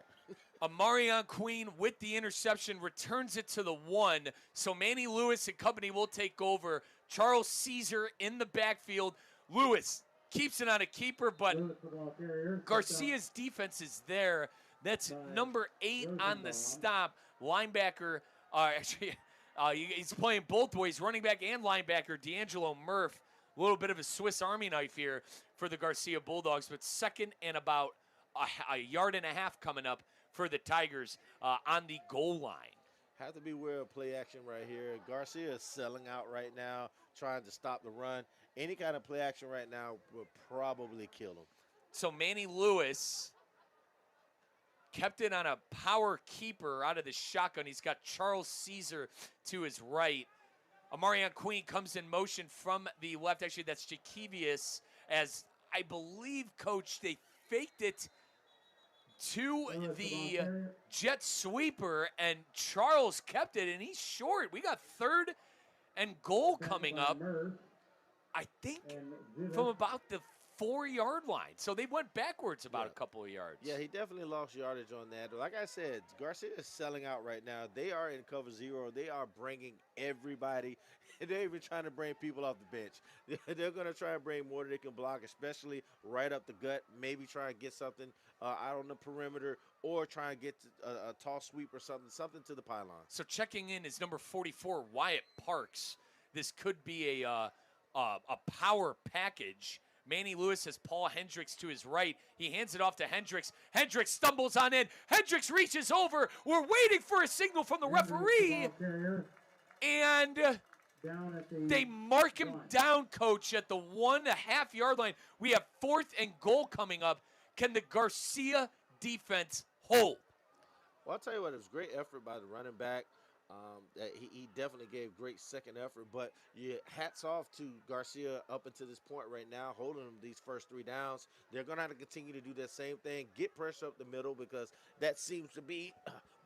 Amarion Queen with the interception returns it to the 1. So Manny Lewis and company will take over. Charles Caesar in the backfield. Lewis keeps it on a keeper, but Garcia's defense is there. That's number 8 on the stop. Linebacker, he's playing both ways, running back and linebacker, D'Angelo Murph. A little bit of a Swiss Army knife here for the Garcia Bulldogs, but 2nd and about a yard and a half coming up for the Tigers on the goal line. Have to be aware of play action right here. Garcia is selling out right now, trying to stop the run. Any kind of play action right now will probably kill him. So Manny Lewis kept it on a power keeper out of the shotgun. He's got Charles Caesar to his right. Amarion Queen comes in motion from the left. Actually, that's Jakevius, as I believe, Coach, they faked it to the jet sweeper, and Charles kept it, and he's short. We got 3rd and goal coming up, I think, from about the 4-yard line. So they went backwards about a couple of yards. Yeah, he definitely lost yardage on that. Like I said, Garcia is selling out right now. They are in cover 0. They are bringing everybody. They're even trying to bring people off the bench. They're going to try and bring more than they can block, especially right up the gut. Maybe try and get something out on the perimeter, or try and get a toss sweep or something to the pylon. So checking in is number 44, Wyatt Parks. This could be a power package. Manny Lewis has Paul Hendricks to his right. He hands it off to Hendricks. Hendricks stumbles on in. Hendricks reaches over. We're waiting for a signal from the referee. And they mark him down, Coach, at the 1.5-yard line. We have 4th and goal coming up. Can the Garcia defense hold? Well, I'll tell you what, it was great effort by the running back. He definitely gave great second effort, but hats off to Garcia up until this point right now, holding them these first 3 downs. They're going to have to continue to do that same thing, get pressure up the middle, because that seems to be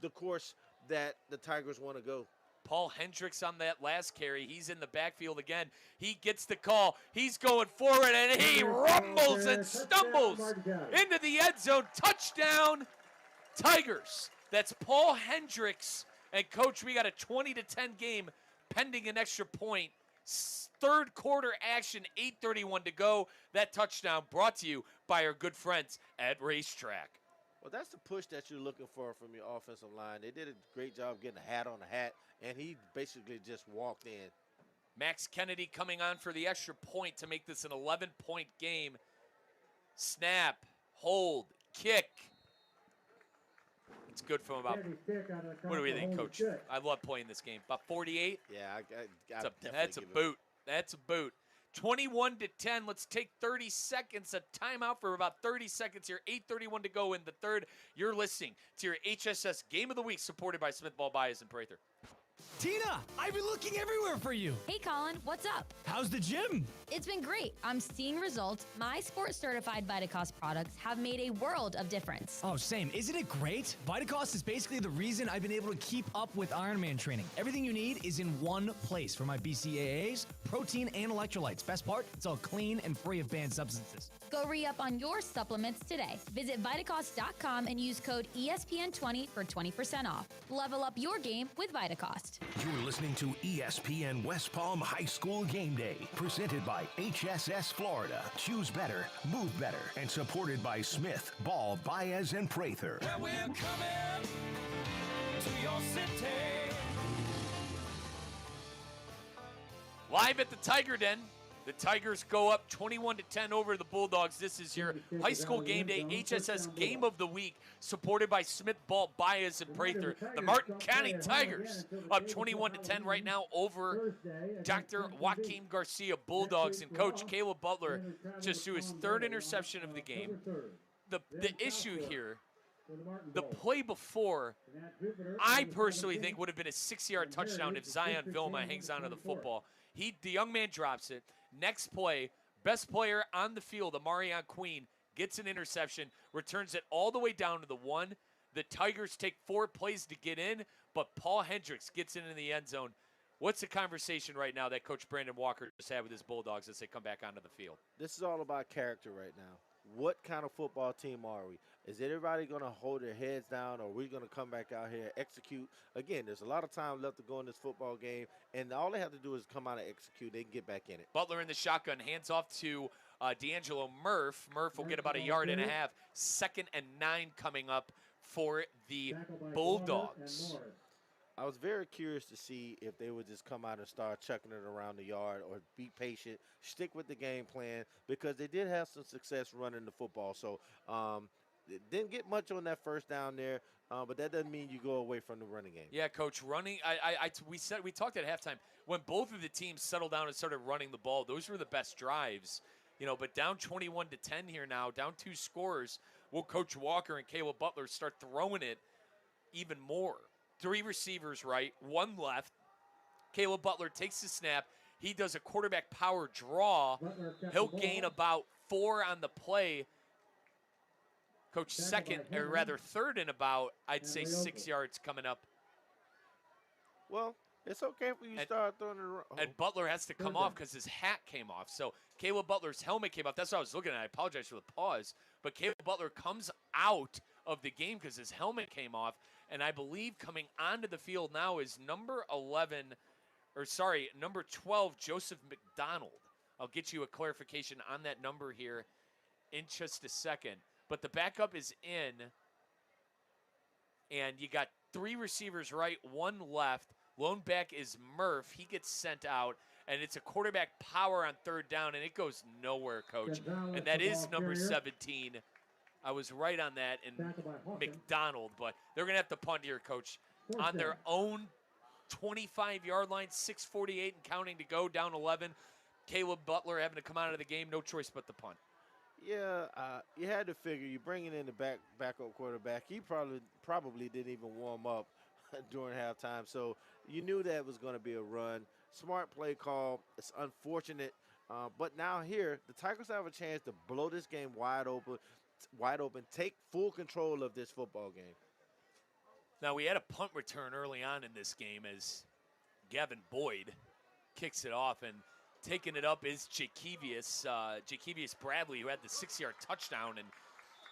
the course that the Tigers want to go. Paul Hendricks on that last carry. He's in the backfield again. He gets the call. He's going forward, and he rumbles and stumbles into the end zone. Touchdown, Tigers. That's Paul Hendricks. And, Coach, we got a 20-10 game pending an extra point. 3rd quarter action, 8:31 to go. That touchdown brought to you by our good friends at Racetrack. Well, that's the push that you're looking for from your offensive line. They did a great job getting a hat on a hat, and he basically just walked in. Max Kennedy coming on for the extra point to make this an 11-point game. Snap, hold, kick. It's good from about, what do we think, Coach? I love playing this game. About 48? Yeah, that's a boot. That's a boot. 21-10. Let's take 30 seconds, a timeout for about 30 seconds here. 8:31 to go in the 3rd. You're listening to your HSS Game of the Week, supported by Smith Ball Bias and Prather. Tina, I've been looking everywhere for you. Hey, Colin, what's up? How's the gym? It's been great. I'm seeing results. My Sport Certified Vitacost products have made a world of difference. Oh, same. Isn't it great? Vitacost is basically the reason I've been able to keep up with Ironman training. Everything you need is in one place for my BCAAs, protein, and electrolytes. Best part, it's all clean and free of banned substances. Go re-up on your supplements today. Visit Vitacost.com and use code ESPN20 for 20% off. Level up your game with Vitacost. You're listening to ESPN West Palm High School Game Day, presented by HSS Florida. Choose better, move better, and supported by Smith, Ball, Baez, and Prather. Where we're coming to your city. Live at the Tiger Den. The Tigers go up 21-10 over the Bulldogs. This is your high school game day HSS Game of the Week, supported by Smith, Ball, Baez, and Prather. The Martin County Tigers up 21-10 right now over Dr. Joaquin Garcia Bulldogs. And Coach Caleb Butler just threw his third interception of the game. The issue here, the play before, I personally think would have been a 6-yard touchdown if Zion Vilma hangs on to the football. The young man drops it. Next play, best player on the field, Amarion Queen, gets an interception, returns it all the way down to the 1. The Tigers take 4 plays to get in, but Paul Hendricks gets into the end zone. What's the conversation right now that Coach Brandon Walker just had with his Bulldogs as they come back onto the field? This is all about character right now. What kind of football team are we? Is everybody going to hold their heads down, or are we going to come back out here and execute? Again, there's a lot of time left to go in this football game, and all they have to do is come out and execute. They can get back in it. Butler in the shotgun, hands off to D'Angelo Murph. Murph will get about 1.5 yards. 2nd and 9 coming up for the Bulldogs. I was very curious to see if they would just come out and start chucking it around the yard or be patient, stick with the game plan, because they did have some success running the football. So didn't get much on that first down there, but that doesn't mean you go away from the running game. Yeah, Coach, running. We talked at halftime when both of the teams settled down and started running the ball. Those were the best drives, But down 21-10 here now, down 2 scores. Will Coach Walker and Caleb Butler start throwing it even more? 3 receivers right, 1 left. Caleb Butler takes the snap. He does a quarterback power draw. He'll gain about 4 on the play. Coach, third and about, I'd say 6 yards coming up. Well, it's okay if you start throwing it around. And Butler has to come off because his hat came off. So Caleb Butler's helmet came off. That's what I was looking at. I apologize for the pause. But Caleb Butler comes out of the game because his helmet came off. And I believe coming onto the field now is number 12, Joseph McDonald. I'll get you a clarification on that number here in just a second. But the backup is in, and you got 3 receivers right, 1 left. Lone back is Murph. He gets sent out, and it's a quarterback power on 3rd down, and it goes nowhere, Coach. And that is number 17. I was right on that in McDonald, but they're going to have to punt here, Coach. On their own 25-yard line, 6:48 and counting to go, down 11. Caleb Butler having to come out of the game, no choice but the punt. Yeah, you had to figure you're bringing in the backup quarterback. He probably didn't even warm up during halftime, so you knew that was going to be a run. Smart play call. It's unfortunate, but now here the Tigers have a chance to blow this game wide open, take full control of this football game. Now, we had a punt return early on in this game as Gavin Boyd kicks it off, and taking it up is Jakevius Bradley, who had the 6-yard touchdown, and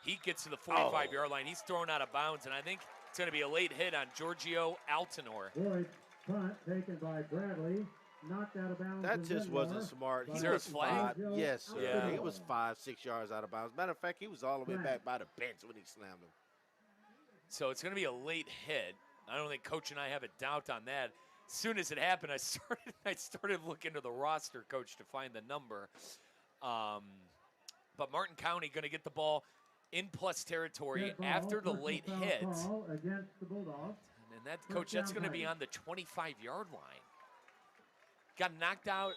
he gets to the 45-yard line. He's thrown out of bounds, and I think it's going to be a late hit on Giorgio Altanor. Boyd, punt taken by Bradley, knocked out of bounds. That just wasn't smart. Is there a flag? Yes, sir. Yeah. I think it was 5-6 yards out of bounds. Matter of fact, he was all the way back by the bench when he slammed him. So it's going to be a late hit. I don't think Coach and I have a doubt on that. As soon as it happened, I started looking to the roster, Coach, to find the number. But Martin County going to get the ball in plus territory after the late hit. Against the Bulldogs. And that, Coach, that's going to be on the 25-yard line. Got knocked out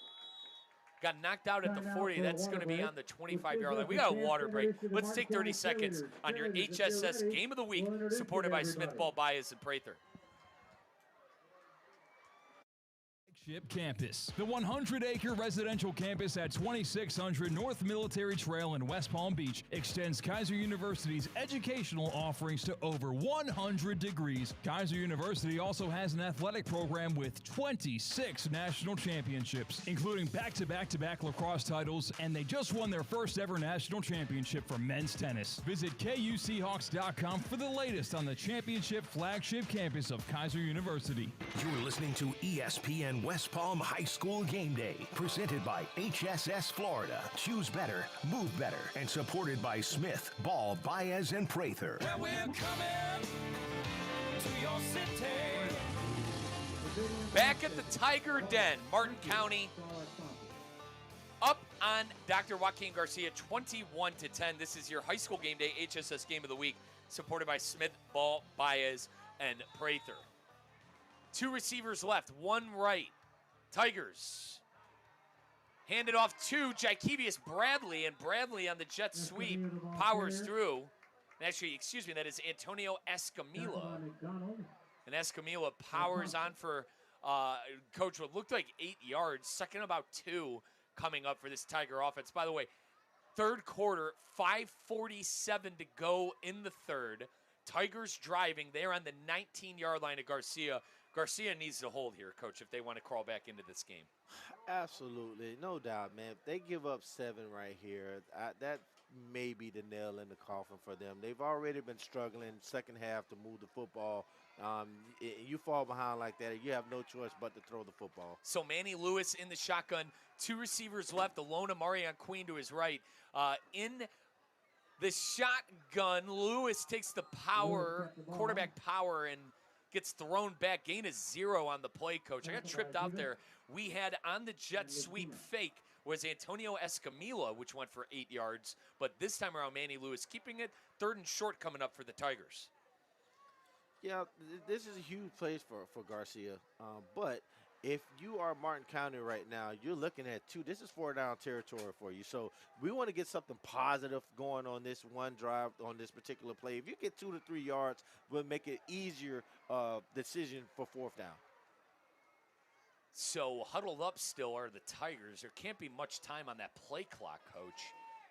at the 40. That's going to be on the 25-yard line. We got a water break. Let's take 30 seconds on your HSS Game of the Week, supported by Smith, Ball, Baez, and Prather. Flagship Campus. The 100-acre residential campus at 2600 North Military Trail in West Palm Beach extends Kaiser University's educational offerings to over 100 degrees. Kaiser University also has an athletic program with 26 national championships, including back-to-back-to-back lacrosse titles, and they just won their first ever national championship for men's tennis. Visit KUSeahawks.com for the latest on the championship flagship campus of Kaiser University. You're listening to ESPN West Palm High School Game Day, presented by HSS Florida. Choose better, move better, and supported by Smith, Ball, Baez, and Prather. Well, we're coming to your city. Back at the Tiger Den, Martin County up on Dr. Joaquin Garcia 21-10. This is your high school game day HSS game of the week, supported by Smith, Ball, Baez, and Prather. 2 receivers left, 1 right. Tigers hand it off to Jakevius Bradley, and Bradley on the jet sweep powers through. And actually, excuse me, that is Antonio Escamilla. And Escamilla powers on for Coach what looked like 8 yards, second about 2 coming up for this Tiger offense. By the way, third quarter, 5:47 to go in the third. Tigers driving. They're on the 19-yard line of Garcia. Garcia needs to hold here, Coach, if they want to crawl back into this game. Absolutely, no doubt, man. If they give up 7 right here, that may be the nail in the coffin for them. They've already been struggling second half to move the football. You fall behind like that, you have no choice but to throw the football. So Manny Lewis in the shotgun, 2 receivers left, alone of Marion Queen to his right. In the shotgun, Lewis takes the power, quarterback power, and gets thrown back. Gain is 0 on the play, Coach. I got tripped out there. We had on the jet sweep fake was Antonio Escamilla, which went for 8 yards. But this time around, Manny Lewis keeping it 3rd and short coming up for the Tigers. Yeah, this is a huge place for Garcia. But if you are Martin County right now, you're looking at 2. This is 4-down territory for you. So we want to get something positive going on this one drive on this particular play. If you get 2 to 3 yards, we'll make it easier decision for 4th down. So huddled up still are the Tigers. There can't be much time on that play clock, Coach,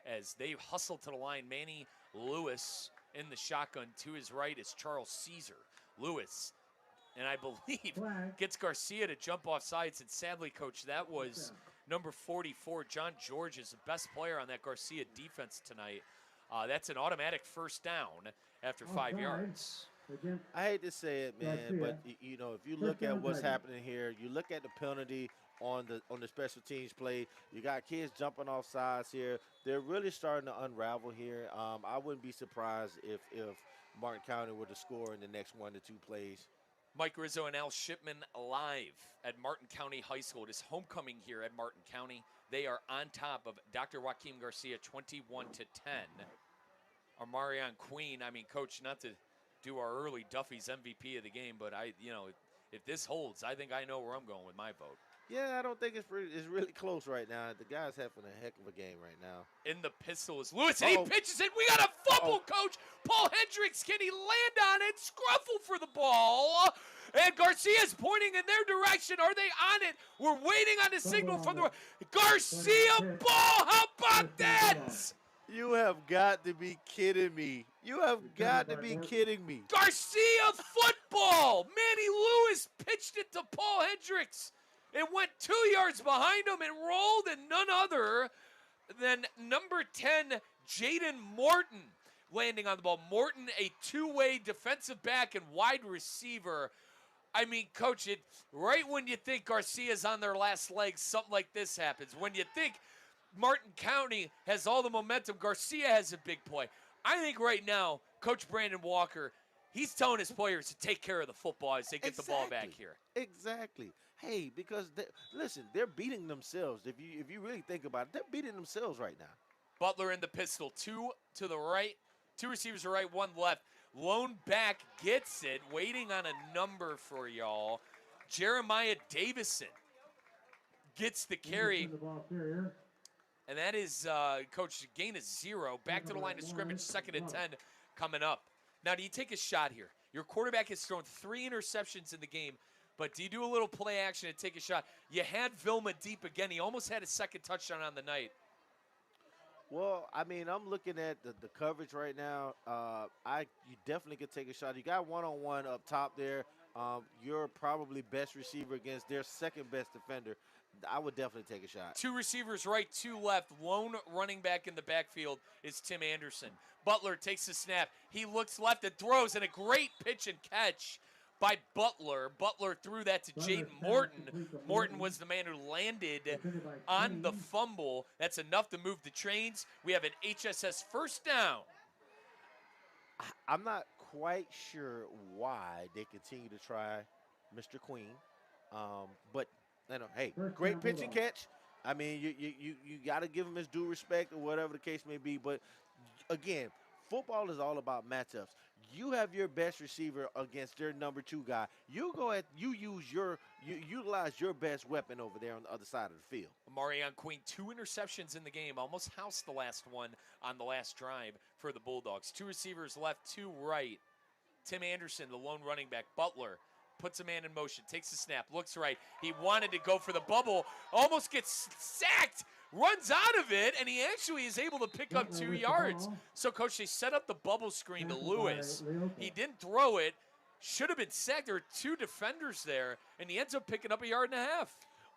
as they hustle to the line. Manny Lewis in the shotgun. To his right is Charles Caesar. Lewis, and I believe gets Garcia to jump off sides. And sadly, Coach, that was number 44. John George is the best player on that Garcia defense tonight. That's an automatic 1st down after 5 yards. I hate to say it, man, but you know, if you look at what's happening here, you look at the penalty on the special teams play. You got kids jumping off sides here. They're really starting to unravel here. I wouldn't be surprised if Martin County were to score in the next 1 to 2 plays. Mike Rizzo and Al Shipman live at Martin County High School. It is homecoming here at Martin County. They are on top of Dr. Joaquin Garcia 21-10. Marion Queen, I mean, Coach, not to do our early Duffy's MVP of the game, but if this holds, I think I know where I'm going with my vote. Yeah, I don't think it's really close right now. The guy's having a heck of a game right now. In the pistol is Lewis, and he pitches it. We got a fumble, Coach. Paul Hendricks, can he land on it? Scruffle for the ball. And Garcia's pointing in their direction. Are they on it? We're waiting on a signal from the Garcia ball. How about that? You have got to be kidding me. You have got to be kidding me. Garcia football. Manny Lewis pitched it to Paul Hendricks. It went 2 yards behind him and rolled, and none other than number 10, Jaden Morton, landing on the ball. Morton, a 2-way defensive back and wide receiver. I mean, Coach, right when you think Garcia's on their last legs, something like this happens. When you think Martin County has all the momentum, Garcia has a big play. I think right now, Coach Brandon Walker, he's telling his players to take care of the football as they get the ball back here. Exactly. Hey, because listen, they're beating themselves. If you really think about it, they're beating themselves right now. Butler in the pistol, 2 to the right, 2 receivers to the right, 1 left. Lone back gets it, waiting on a number for y'all. Jeremiah Davison gets the carry. And that is, Coach, gain is 0. Back to the line of scrimmage, 2nd and 10 coming up. Now, do you take a shot here? Your quarterback has thrown 3 interceptions in the game. But do you do a little play action and take a shot? You had Vilma deep again. He almost had a second touchdown on the night. Well, I mean, I'm looking at the coverage right now. You definitely could take a shot. You got one-on-one up top there. You're probably best receiver against their second best defender. I would definitely take a shot. 2 receivers right, 2 left. Lone running back in the backfield is Tim Anderson. Butler takes the snap. He looks left and throws, and a great pitch and catch by Butler. Butler threw that to Jaden Morton. Morton was the man who landed on the fumble. That's enough to move the trains. We have an HSS first down. I'm not quite sure why they continue to try Mr. Queen, but hey, great pitch and catch. I mean, you got to give him his due respect or whatever the case may be. But again, football is all about matchups. You have your best receiver against their number 2 guy. You utilize your best weapon over there on the other side of the field. Marion Queen, 2 interceptions in the game, almost housed the last one on the last drive for the Bulldogs. 2 receivers left, 2 right. Tim Anderson, the lone running back. Butler puts a man in motion, takes the snap, looks right. He wanted to go for the bubble, almost gets sacked, runs out of it, and he actually is able to pick up 2 yards. So, Coach, they set up the bubble screen to Lewis. He didn't throw it. Should have been sacked. There were 2 defenders there, and he ends up picking up 1.5 yards.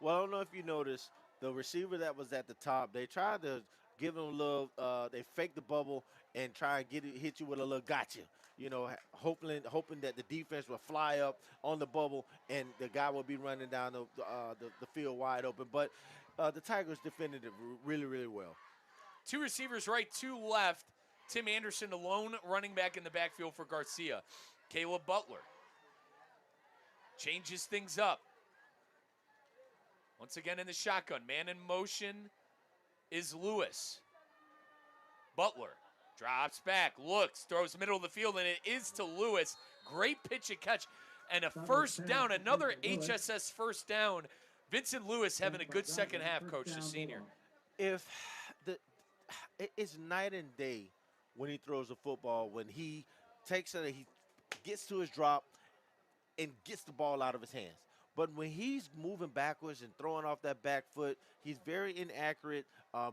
Well, I don't know if you noticed, the receiver that was at the top, they tried to give him a little, they faked the bubble and try and hit you with a little gotcha. You know, hoping that the defense will fly up on the bubble and the guy will be running down the field wide open. But the Tigers defended it really, really well. 2 receivers right, 2 left. Tim Anderson, the lone running back in the backfield for Garcia. Caleb Butler changes things up. Once again in the shotgun. Man in motion is Lewis. Butler drops back, looks, throws middle of the field, and it is to Lewis. Great pitch and catch. And a first down, another HSS first down. Vincent Lewis having a good second half, Coach, the senior. It's night and day when he throws the football, when he takes it, he gets to his drop and gets the ball out of his hands. But when he's moving backwards and throwing off that back foot, he's very inaccurate.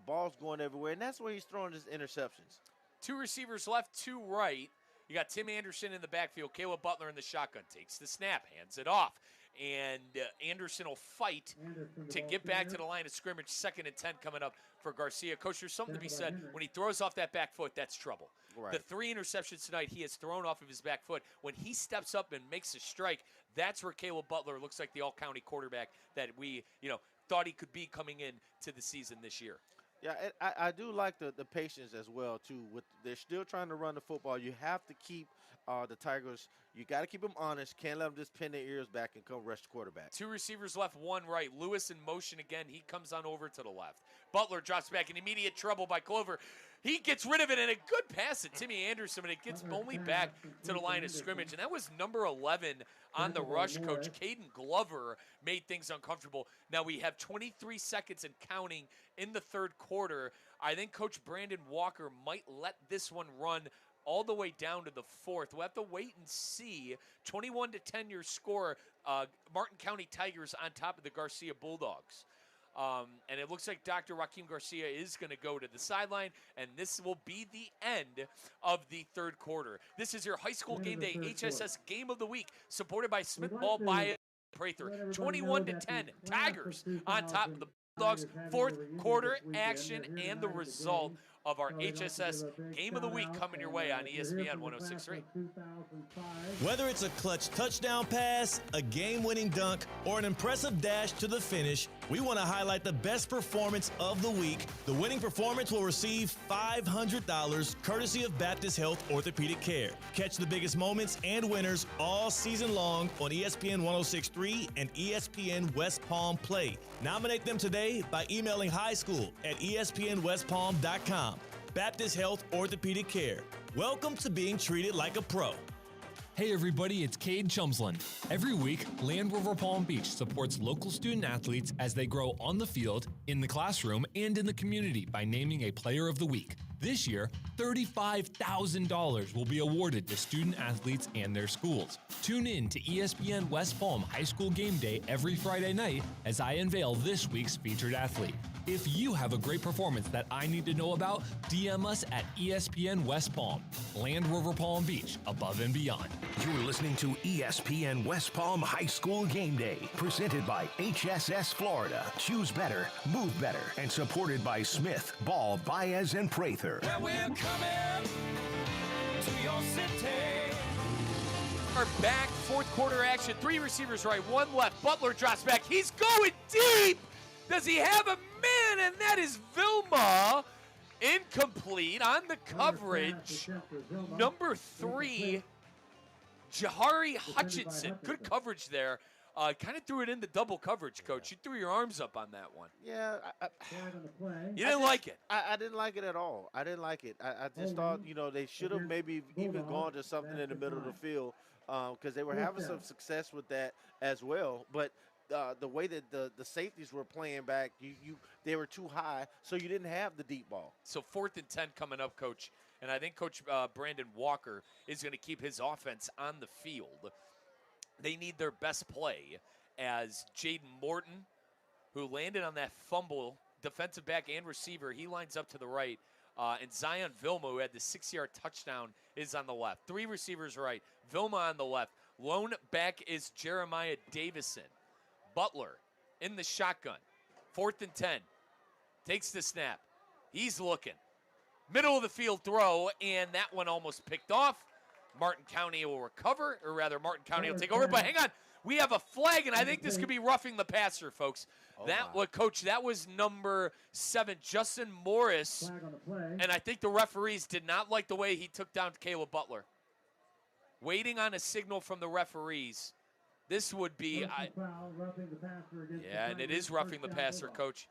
Ball's going everywhere, and that's where he's throwing his interceptions. 2 receivers left, 2 right. You got Tim Anderson in the backfield. Caleb Butler in the shotgun. Takes the snap, hands it off. And Anderson will fight to get back to the line of scrimmage. 2nd and 10 coming up for Garcia. Coach, there's something to be said. When he throws off that back foot, that's trouble. Right. The 3 interceptions tonight, he has thrown off of his back foot. When he steps up and makes a strike, that's where Caleb Butler looks like the all-county quarterback that we, thought he could be coming in to the season this year. Yeah, I do like the patience as well, too. They're still trying to run the football. You have to keep the Tigers, you got to keep them honest. Can't let them just pin their ears back and come rush the quarterback. 2 receivers left, 1 right. Lewis in motion again. He comes on over to the left. Butler drops back in immediate trouble by Clover. He gets rid of it, and a good pass to Timmy Anderson, but it gets only back to the line of scrimmage. And that was number 11 on the rush, Coach. Caden Glover made things uncomfortable. Now we have 23 seconds and counting in the 3rd quarter. I think Coach Brandon Walker might let this one run all the way down to the 4th. We'll have to wait and see. 21-10 your score. Martin County Tigers on top of the Garcia Bulldogs. And it looks like Dr. Joaquin Garcia is going to go to the sideline, and this will be the end of the 3rd quarter. This is your high school game day HSS game of the week, supported by Smith Ball by Prather. 21-10, Tigers on top of the Bulldogs. 4th quarter action and the result of our HSS Game of the Week coming your way on ESPN 106.3. Whether it's a clutch touchdown pass, a game-winning dunk, or an impressive dash to the finish, we want to highlight the best performance of the week. The winning performance will receive $500 courtesy of Baptist Health Orthopedic Care. Catch the biggest moments and winners all season long on ESPN 106.3 and ESPN West Palm Play. Nominate them today by emailing highschool@espnwestpalm.com. Baptist Health Orthopedic Care. Welcome to being treated like a pro. Hey everybody, it's Cade Chumsland. Every week, Land Rover Palm Beach supports local student athletes as they grow on the field, in the classroom, and in the community by naming a Player of the Week. This year, $35,000 will be awarded to student athletes and their schools. Tune in to ESPN West Palm High School Game Day every Friday night as I unveil this week's featured athlete. If you have a great performance that I need to know about, DM us at ESPN West Palm, Land Rover Palm Beach, above and beyond. You're listening to ESPN West Palm High School Game Day, presented by HSS Florida. Choose better, move better, and supported by Smith, Ball, Baez, and Prather. Well, we're coming to your city. Are back, fourth quarter action. 3 receivers right, 1 left. Butler drops back. He's going deep. Does he have a man? And that is Vilma. Incomplete on the coverage. Number 3, Jahari Hutchinson. Good coverage there. Kind of threw it into double coverage, Coach. You threw your arms up on that one. Yeah. You didn't like it? I didn't like it at all. I didn't like it. I just thought, they should have maybe even gone to something in the middle of the field because they were having some success with that as well. But the way that the safeties were playing back, they were too high, so you didn't have the deep ball. So 4th and 10 coming up, Coach. And I think Coach Brandon Walker is going to keep his offense on the field. They need their best play as Jaden Morton, who landed on that fumble, defensive back and receiver, he lines up to the right. And Zion Vilma, who had the 6-yard touchdown, is on the left. 3 receivers right, Vilma on the left. Lone back is Jeremiah Davison. Butler in the shotgun. 4th and 10. Takes the snap. He's looking. Middle of the field throw, and that one almost picked off. Martin County will recover, or rather Martin County will take over. But hang on, we have a flag, and I think this could be roughing the passer, folks. Coach, that was number 7, Justin Morris. And I think the referees did not like the way he took down Caleb Butler. Waiting on a signal from the referees. This would be, and it is roughing the passer, Coach.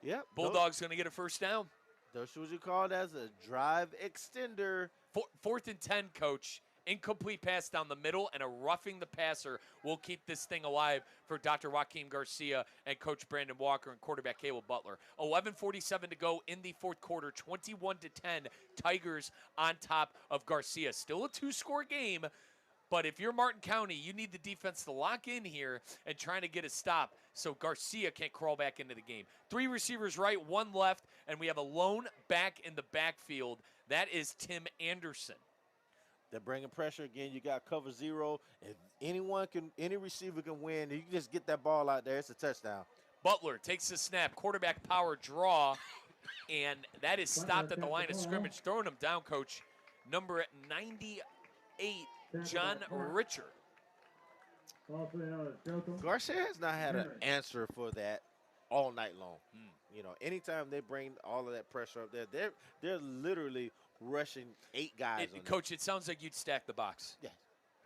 Yep. Bulldogs going to get a first down. That's what you call as a drive extender. 4th and 10, Coach. Incomplete pass down the middle, and a roughing the passer will keep this thing alive for Dr. Joaquin Garcia and Coach Brandon Walker and quarterback Caleb Butler. 11:47 to go in the fourth quarter. 21-10, Tigers on top of Garcia. Still a 2-score game. But if you're Martin County, you need the defense to lock in here and trying to get a stop so Garcia can't crawl back into the game. 3 receivers right, 1 left, and we have a lone back in the backfield. That is Tim Anderson. They're bringing pressure again. You got cover 0. If any receiver can win, you can just get that ball out there. It's a touchdown. Butler takes the snap, quarterback power draw, and that is stopped at the line of scrimmage. Throwing him down, Coach. Number 98. John Richard. Garcia has not had an answer for that all night long. Anytime they bring all of that pressure up there, they're literally rushing 8 guys. Coach, it sounds like you'd stack the box. Yeah.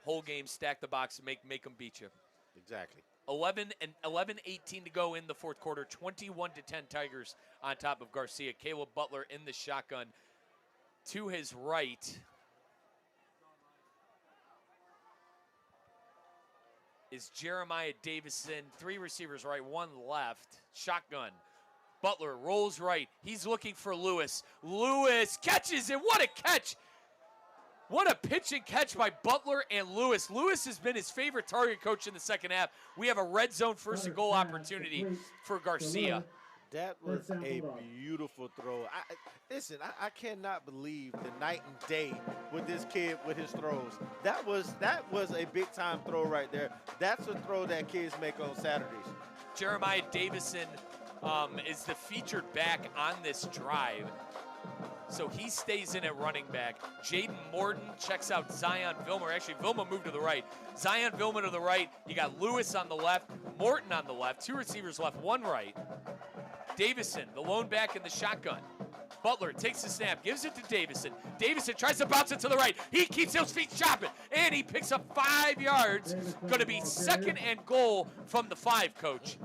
Whole game, stack the box, make them beat you. Exactly. 11:18 to go in the fourth quarter. 21-10 Tigers on top of Garcia. Caleb Butler in the shotgun. To his right is Jeremiah Davison. 3 receivers right, 1 left. Shotgun. Butler rolls right. He's looking for Lewis. Lewis catches it. What a catch. What a pitch and catch by Butler and Lewis. Lewis has been his favorite target, Coach, in the second half. We have a red zone first and goal opportunity for Garcia. That was a beautiful throw. Listen, I cannot believe the night and day with this kid with his throws. That was a big time throw right there. That's a throw that kids make on Saturdays. Jeremiah Davison is the featured back on this drive. So he stays in at running back. Jaden Morton checks out Zion Vilma. Actually, Vilma moved to the right. Zion Vilma to the right. You got Lewis on the left, Morton on the left. 2 receivers left, 1 right. Davison, the lone back in the shotgun. Butler takes the snap, gives it to Davison. Davison tries to bounce it to the right. He keeps those feet chopping, and he picks up 5 yards. Going to be 2nd and goal from the 5, Coach.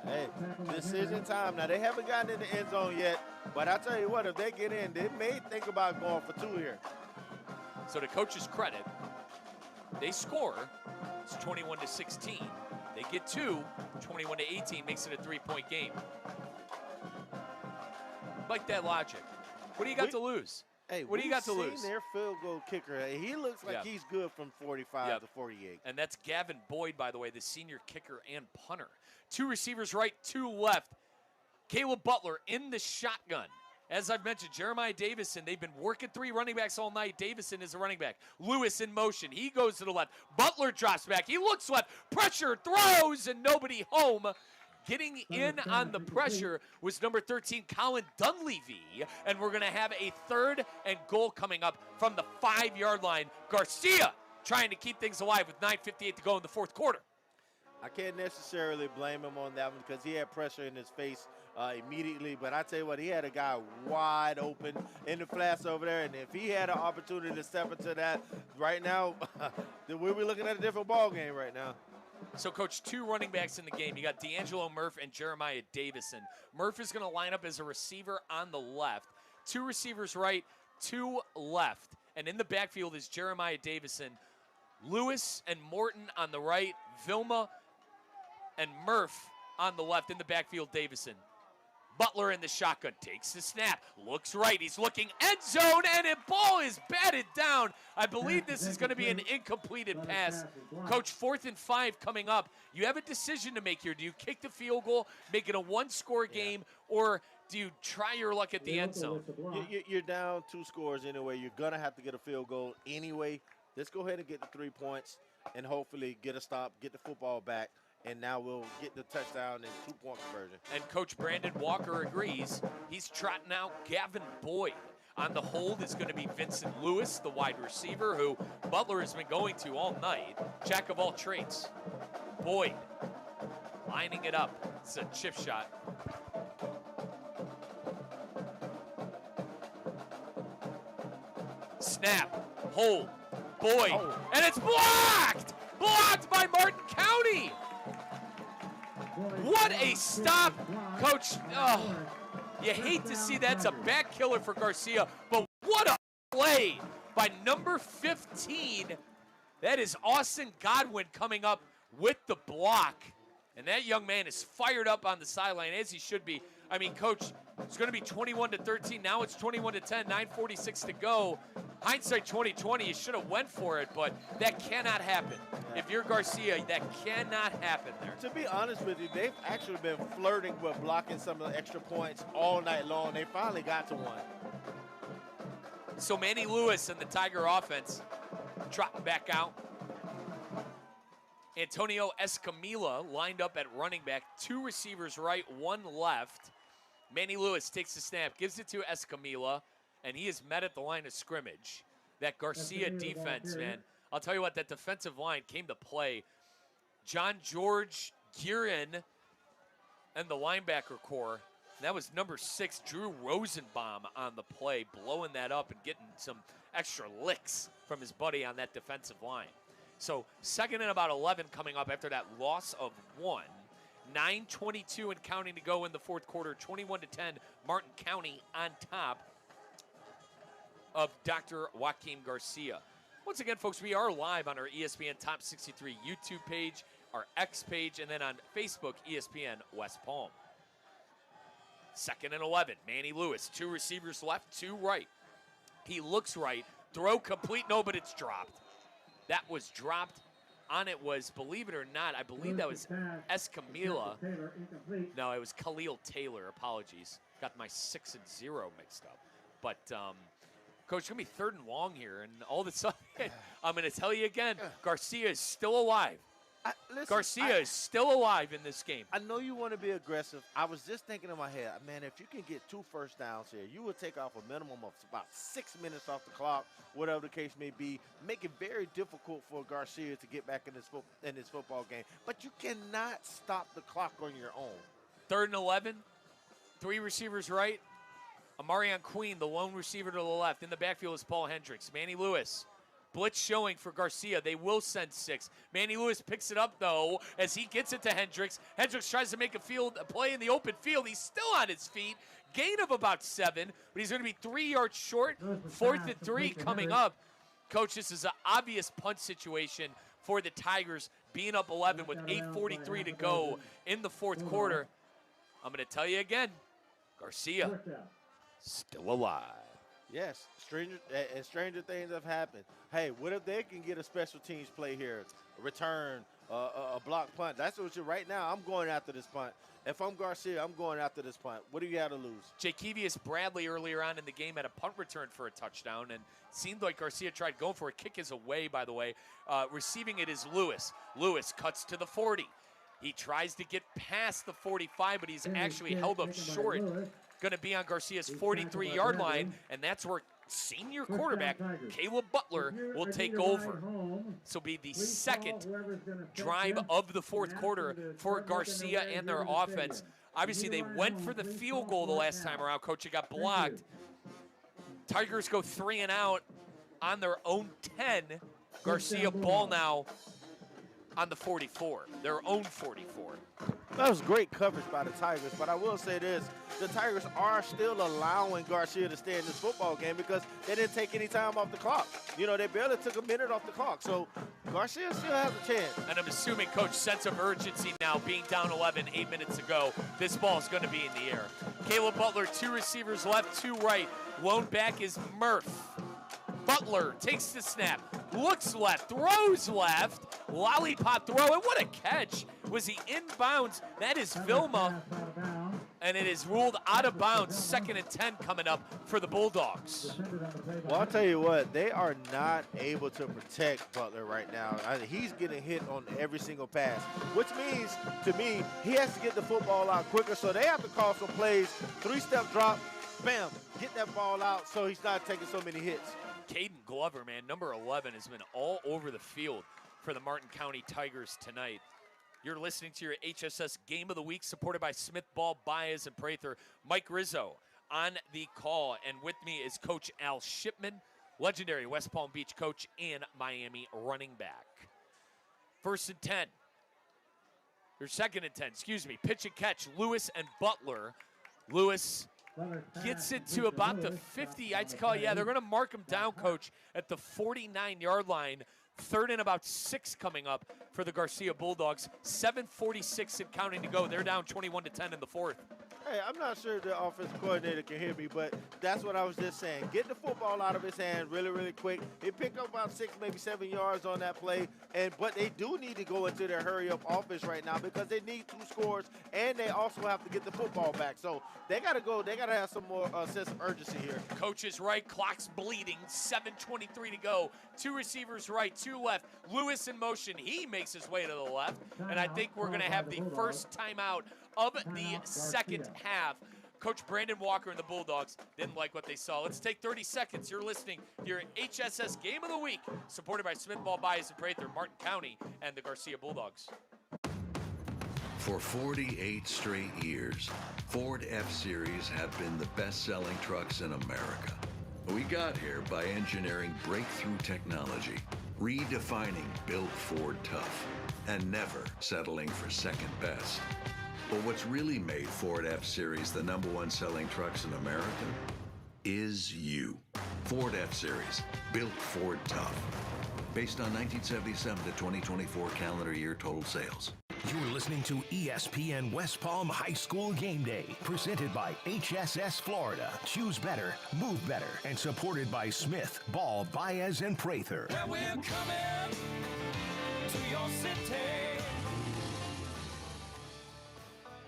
Hey, decision time. Now, they haven't gotten in the end zone yet, but I tell you what, if they get in, they may think about going for 2 here. So to Coach's credit, they score. It's 21-16. They get 2, 21-18, makes it a 3-point game. like that logic. What do you got to lose? Hey, what do you got to lose? Their field goal kicker. He looks like he's good from 45 to 48. And that's Gavin Boyd, by the way, the senior kicker and punter. 2 receivers right, 2 left. Caleb Butler in the shotgun. As I've mentioned, Jeremiah Davison, they've been working 3 running backs all night. Davison is a running back. Lewis in motion. He goes to the left. Butler drops back. He looks left. Pressure, throws, and nobody home. Getting in on the pressure was number 13, Colin Dunleavy. And we're going to have a 3rd and goal coming up from the 5-yard line. Garcia trying to keep things alive with 9:58 to go in the 4th quarter. I can't necessarily blame him on that one because he had pressure in his face immediately. But I tell you what, he had a guy wide open in the flats over there. And if he had an opportunity to step into that right now, then we'll be looking at a different ball game right now. So, Coach, 2 running backs in the game. You got D'Angelo Murph and Jeremiah Davison. Murph is going to line up as a receiver on the left. 2 receivers right, 2 left. And in the backfield is Jeremiah Davison. Lewis and Morton on the right. Vilma and Murph on the left. In the backfield, Davison. Butler in the shotgun, takes the snap, looks right, he's looking end zone, and the ball is batted down. I believe this is going to be an incompleted pass. Coach, 4th and 5 coming up. You have a decision to make here. Do you kick the field goal, make it a 1-score game, or do you try your luck at the end zone? You're down 2 scores anyway. You're going to have to get a field goal anyway. Let's go ahead and get the 3 points and hopefully get a stop, get the football back. And now we'll get the touchdown and 2-point conversion. And Coach Brandon Walker agrees. He's trotting out Gavin Boyd. On the hold is going to be Vincent Lewis, the wide receiver, who Butler has been going to all night. Jack of all trades. Boyd lining it up. It's a chip shot. Snap. Hold. Boyd. And it's blocked! Blocked by Martin County! What a stop, Coach. Oh, you hate to see that's a back killer for Garcia, but what a play by number 15. That is Austin Godwin coming up with the block. And that young man is fired up on the sideline, as he should be. I mean, Coach, it's going to be 21-13. Now it's 21-10, 9:46 to go. Hindsight 2020, you should have went for it, but that cannot happen. If you're Garcia, that cannot happen there. To be honest with you, they've actually been flirting with blocking some of the extra points all night long. They finally got to one. So Manny Lewis and the Tiger offense trotting back out. Antonio Escamilla lined up at running back. 2 receivers right, 1 left. Manny Lewis takes the snap, gives it to Escamilla, and he is met at the line of scrimmage. That Garcia defense, man. I'll tell you what, that defensive line came to play. John George Guerin and the linebacker core. And that was number 6, Drew Rosenbaum, on the play, blowing that up and getting some extra licks from his buddy on that defensive line. So 2nd and about 11 coming up after that loss of 1. 9:22 and counting to go in the 4th quarter. 21-10, Martin County on top of Dr. Joaquin Garcia. Once again, folks, we are live on our ESPN Top 63 YouTube page, our X page, and then on Facebook, ESPN West Palm. 2nd and 11, Manny Lewis. 2 receivers left, 2 right. He looks right. Throw complete. No, but it's dropped. That was dropped. On it was, believe it or not, I believe that was Escamilla. No, it was Khalil Taylor. Apologies. Got my 6 and 0 mixed up. But, Coach, it's going to be 3rd and long here. And all of a sudden, I'm going to tell you again, Garcia is still alive. Garcia is still alive in this game. I know you want to be aggressive. I was just thinking in my head, man, if you can get 2 first downs here, you would take off a minimum of about 6 minutes off the clock, whatever the case may be. Make it very difficult for Garcia to get back in this football game. But you cannot stop the clock on your own. 3rd and 11, 3 receivers right. Amarion Queen, the lone receiver to the left. In the backfield is Paul Hendricks. Manny Lewis. Blitz showing for Garcia. They will send 6. Manny Lewis picks it up, though, as he gets it to Hendricks. Hendricks tries to make a play in the open field. He's still on his feet. Gain of about 7, but he's going to be 3 yards short. 4th and 3 coming up. Coach, this is an obvious punt situation for the Tigers, being up 11 with 8:43 to go in the 4th quarter. I'm going to tell you again, Garcia, still alive. Yes, stranger things have happened. Hey, what if they can get a special teams play here, a return, a block punt? That's what you're right now. I'm going after this punt. If I'm Garcia, I'm going after this punt. What do you got to lose? Jakevius Bradley earlier on in the game had a punt return for a touchdown, and seemed like Garcia tried going for it. Kick is away, by the way. Receiving it is Lewis. Lewis cuts to the 40. He tries to get past the 45, but he's actually held up short. Going to be on Garcia's 43-yard line, and that's where senior quarterback Caleb Butler will take over. This will be the second drive of the fourth quarter for Garcia and their offense. Obviously, they went for the field goal the last time around, Coach. It got blocked. Tigers go 3 and out on their own 10. Garcia ball now on the 44, their own 44. That was great coverage by the Tigers, but I will say this. The Tigers are still allowing Garcia to stay in this football game because they didn't take any time off the clock. You know, they barely took a minute off the clock. So Garcia still has a chance. And I'm assuming, Coach, sense of urgency now, being down 11, 8 minutes ago, this ball is going to be in the air. Caleb Butler, 2 receivers left, 2 right. Lone back is Murph. Butler takes the snap, looks left, throws left, lollipop throw, and what a catch. Was he inbounds? That is Vilma, and it is ruled out of bounds. 2nd and 10 coming up for the Bulldogs. Well, I'll tell you what, they are not able to protect Butler right now. He's getting hit on every single pass, which means, to me, he has to get the football out quicker, so they have to call some plays, 3-step drop, bam, get that ball out so he's not taking so many hits. Caden Glover, man, number 11, has been all over the field for the Martin County Tigers tonight. You're listening to your HSS Game of the Week, supported by Smith, Ball, Baez, and Prather. Mike Rizzo on the call, and with me is Coach Al Shipman, legendary West Palm Beach coach and Miami running back. 1st and 10. Or 2nd and 10, excuse me. Pitch and catch, Lewis and Butler. Lewis gets it to about the 50. I'd call, yeah, they're going to mark him down, Coach, at the 49-yard line. 3rd and about 6 coming up for the Garcia Bulldogs. 7:46 and counting to go. They're down 21-10 in the 4th. Hey, I'm not sure if the offensive coordinator can hear me, but that's what I was just saying. Get the football out of his hand really, really quick. They pick up about 6, maybe 7 yards on that play, but they do need to go into their hurry-up offense right now because they need 2 scores, and they also have to get the football back. So they got to go. They got to have some more sense of urgency here. Coach is right. Clock's bleeding. 7:23 to go. 2 receivers right, 2 left. Lewis in motion. He makes his way to the left, and I think we're going to have the first timeout of the second half. Coach Brandon Walker and the Bulldogs didn't like what they saw. Let's take 30 seconds. You're listening to your HSS Game of the Week, supported by Smith, Ball, Baez, and Prather, Martin County, and the Garcia Bulldogs. For 48 straight years, Ford F-Series have been the best-selling trucks in America. We got here by engineering breakthrough technology, redefining Built Ford Tough, and never settling for second best. But what's really made Ford F-Series the #1 selling trucks in America is you. Ford F-Series, built Ford tough. Based on 1977 to 2024 calendar year total sales. You're listening to ESPN West Palm High School Game Day, presented by HSS Florida. Choose better, move better, and supported by Smith, Ball, Baez, and Prather. Well, we're coming to your city.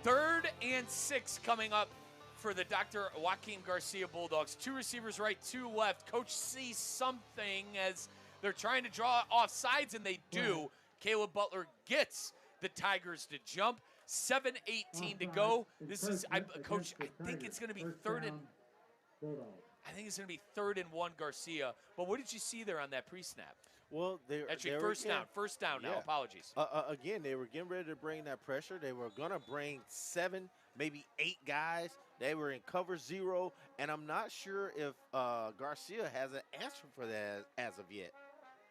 3rd and 6 coming up for the Dr. Joaquin Garcia Bulldogs. 2 receivers right, 2 left. Coach sees something as they're trying to draw off sides, and they do. Caleb Butler gets the Tigers to jump. 7:18 to go. This is, Coach, I think it's going to be 3rd and 1 Garcia. But what did you see there on that pre-snap? Well, actually, first down now. Apologies. Again, they were getting ready to bring that pressure. They were going to bring 7, maybe 8 guys. They were in cover 0, and I'm not sure if Garcia has an answer for that as of yet.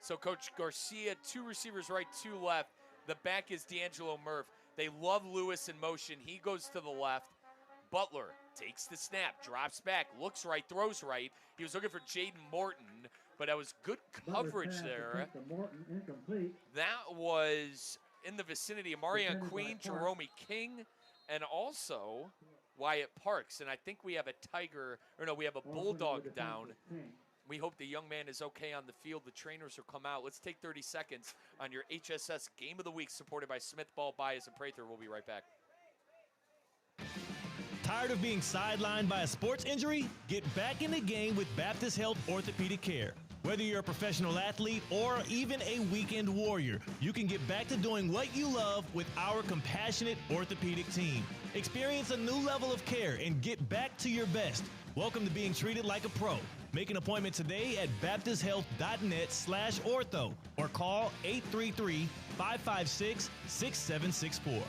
So, Coach, Garcia, 2 receivers right, 2 left. The back is D'Angelo Murph. They love Lewis in motion. He goes to the left. Butler takes the snap, drops back, looks right, throws right. He was looking for Jaden Morton, but that was good coverage there. That was in the vicinity of Marion Queen, Jerome King, and also Wyatt Parks. And I think we have a Bulldog down. We hope the young man is okay on the field. The trainers will come out. Let's take 30 seconds on your HSS Game of the Week, supported by Smith, Ball, Bias, and Prather. We'll be right back. Tired of being sidelined by a sports injury? Get back in the game with Baptist Health Orthopedic Care. Whether you're a professional athlete or even a weekend warrior, you can get back to doing what you love with our compassionate orthopedic team. Experience a new level of care and get back to your best. Welcome to being treated like a pro. Make an appointment today at baptisthealth.net/ortho or call 833-556-6764.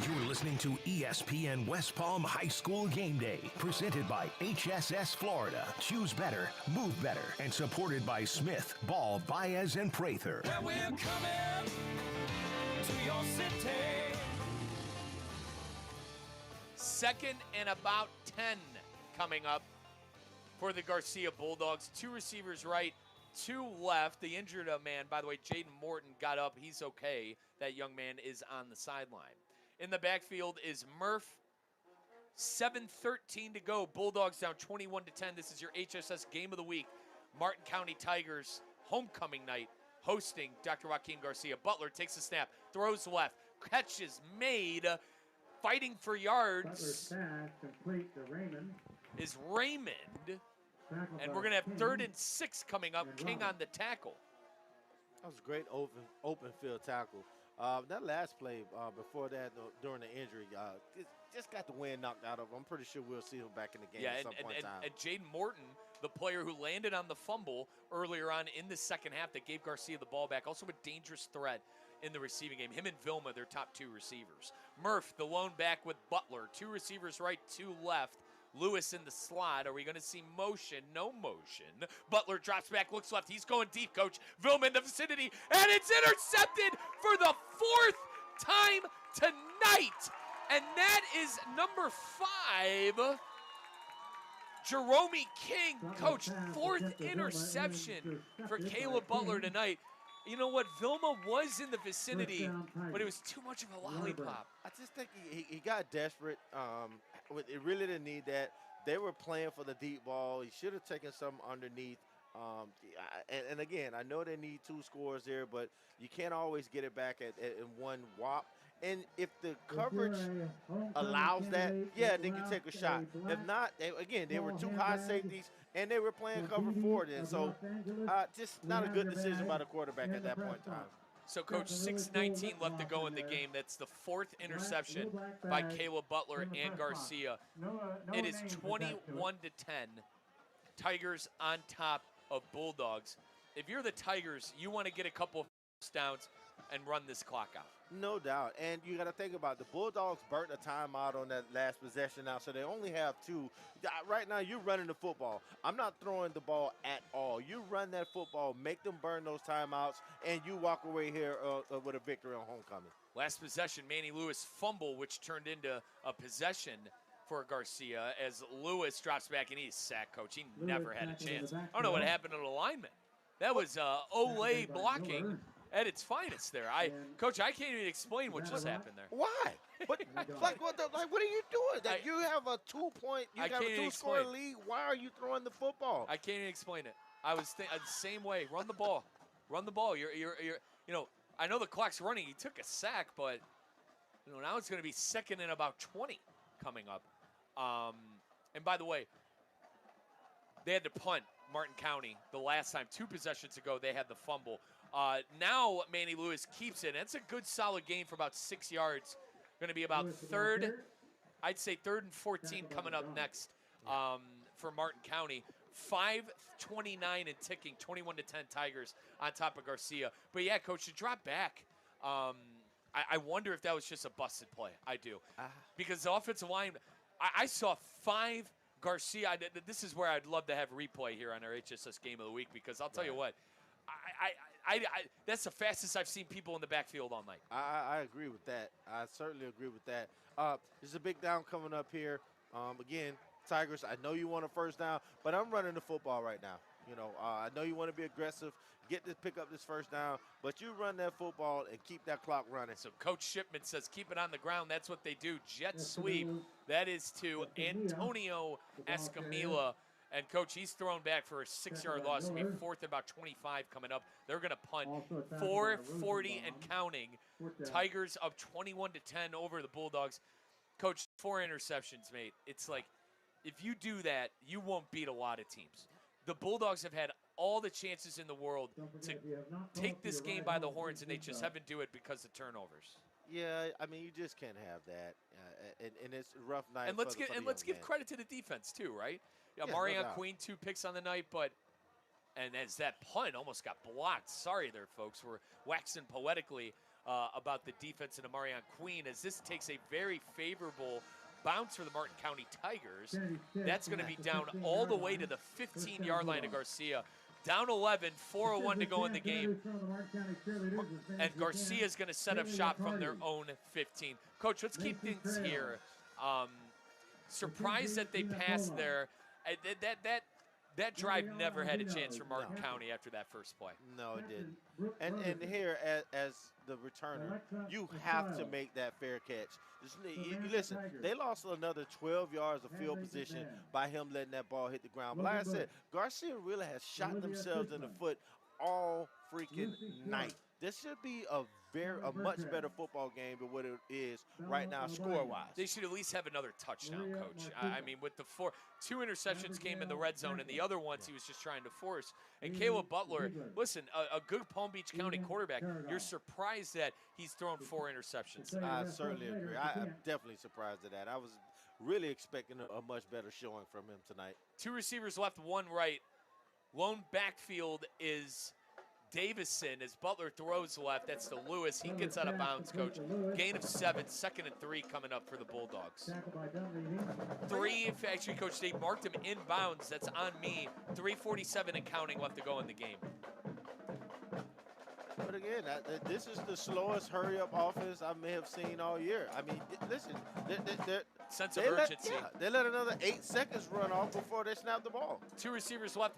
You're listening to ESPN West Palm High School Game Day, presented by HSS Florida. Choose better, move better, and supported by Smith, Ball, Baez, and Prather. Where we're coming to your city. Second and about 10 coming up for the Garcia Bulldogs. 2 receivers right, 2 left. The injured man, by the way, Jaden Morton got up. He's okay. That young man is on the sideline. In the backfield is Murph. 7:13 to go. Bulldogs down 21-10. This is your HSS Game of the Week. Martin County Tigers homecoming night hosting Dr. Joaquin Garcia. Butler takes the snap, throws left, catches made, fighting for yards. Complete to Raymond. Is Raymond. And we're going to have 3rd and 6 coming up. King on the tackle. That was a great open field tackle. That last play before that, during the injury, just got the wind knocked out of him. I'm pretty sure we'll see him back in the game at some point in time. And Jaden Morton, the player who landed on the fumble earlier on in the second half that gave Garcia the ball back, also a dangerous threat in the receiving game. Him and Vilma, their top 2 receivers. Murph, the lone back with Butler. 2 receivers right, 2 left. Lewis in the slot. Are we going to see motion? No motion. Butler drops back, looks left. He's going deep, Coach. Vilma in the vicinity, and it's intercepted for the 4th time tonight. And that is number 5, Jerome King. Coach, 4th interception for Caleb Butler tonight. You know what? Vilma was in the vicinity, but it was too much of a lollipop. I just think he got desperate. It really didn't need that. They were playing for the deep ball. He should have taken something underneath. And again, I know they need 2 scores there, but you can't always get it back in one whop. And if the coverage allows that, yeah, then you take a shot. If not, they were 2 high safeties, and they were playing cover 4 then. So just not a good decision by the quarterback at that point in time. So, Coach, 6:19 left to go in the game. That's the 4th interception by Caleb Butler and Garcia. It is 21-10. Tigers on top of Bulldogs. If you're the Tigers, you want to get a couple of downs and run this clock out. No doubt. And you got to think about it. The Bulldogs burnt a timeout on that last possession now, so they only have 2. Right now, you're running the football. I'm not throwing the ball at all. You run that football, make them burn those timeouts, and you walk away here with a victory on homecoming. Last possession, Manny Lewis fumble, which turned into a possession for Garcia as Lewis drops back and he's sacked, Coach. He never had a chance. I don't know what happened to the lineman. That was Olay blocking at its finest there. Coach, I can't even explain what just happened there. Why? But what are you doing? You have a 2-point, you have a 2-score lead. Why are you throwing the football? I can't even explain it. I was the same way. Run the ball. Run the ball. You're I know the clock's running. He took a sack, but now it's going to be 2nd and about 20 coming up. And by the way, they had to punt Martin County the last time. 2 possessions ago, they had the fumble. Now Manny Lewis keeps it. That's a good solid gain for about 6 yards. Going to be about 3rd, I'd say 3rd and 14 coming up next for Martin County. 5:29 and ticking, 21-10 Tigers on top of Garcia. But yeah, Coach, to drop back, I wonder if that was just a busted play. I do. Because the offensive line, I saw 5 Garcia. This is where I'd love to have replay here on our HSS Game of the Week, because I'll tell you what, that's the fastest I've seen people in the backfield all night. I agree with that. I certainly agree with that. There's a big down coming up here. Again, Tigers, I know you want a first down, but I'm running the football right now. You know, I know you want to be aggressive, pick up this first down, but you run that football and keep that clock running. So Coach Shipman says keep it on the ground. That's what they do. Jet sweep. That is to Antonio Escamilla. And, Coach, he's thrown back for a 6-yard loss. It'll be 4th and about 25 coming up. They're going to punt 4:40 and counting. Tigers up 21-10 over the Bulldogs. Coach, 4 interceptions, mate. It's like if you do that, you won't beat a lot of teams. The Bulldogs have had all the chances in the world to take this game by the horns, and they just haven't do it because of turnovers. Yeah, I mean, you just can't have that, and it's a rough night. And let's give credit to the defense too, right? Yeah, Marion Queen 2 picks on the night, and as that punt almost got blocked. Sorry there, folks. We're waxing poetically about the defense in Marion Queen as this takes a very favorable bounce for the Martin County Tigers. That's going to be down all the way to the 15-yard line of Garcia. Down 11, 4:01 to go in the game. And Garcia's going to set up shop from their own 15. Coach, let's keep things here. Surprised that they passed there. That drive never had a chance for Martin County after that first play. No, it didn't. And here, as the returner, you have to make that fair catch. Listen, they lost another 12 yards of field position by him letting that ball hit the ground. But like I said, Garcia really has shot themselves in the foot all freaking night. This should be a much better football game than what it is right now score-wise. They should at least have another touchdown, Coach. I mean, with the 2 interceptions came in the red zone, and the other ones he was just trying to force. And Caleb Butler, listen, a good Palm Beach County quarterback, you're surprised that he's thrown 4 interceptions. I certainly agree. I'm definitely surprised at that. I was really expecting a much better showing from him tonight. 2 receivers left, 1 right. Lone backfield is Davison as Butler throws left. That's to Lewis. He gets out of bounds, Coach. Gain of 7, 2nd and 3 coming up for the Bulldogs. 3, actually, Coach, they marked him in bounds. That's on me. 3:47 and counting left to go in the game. But again, this is the slowest hurry-up offense I may have seen all year. I mean, listen, sense of urgency. They let another 8 seconds run off before they snap the ball. 2 receivers left,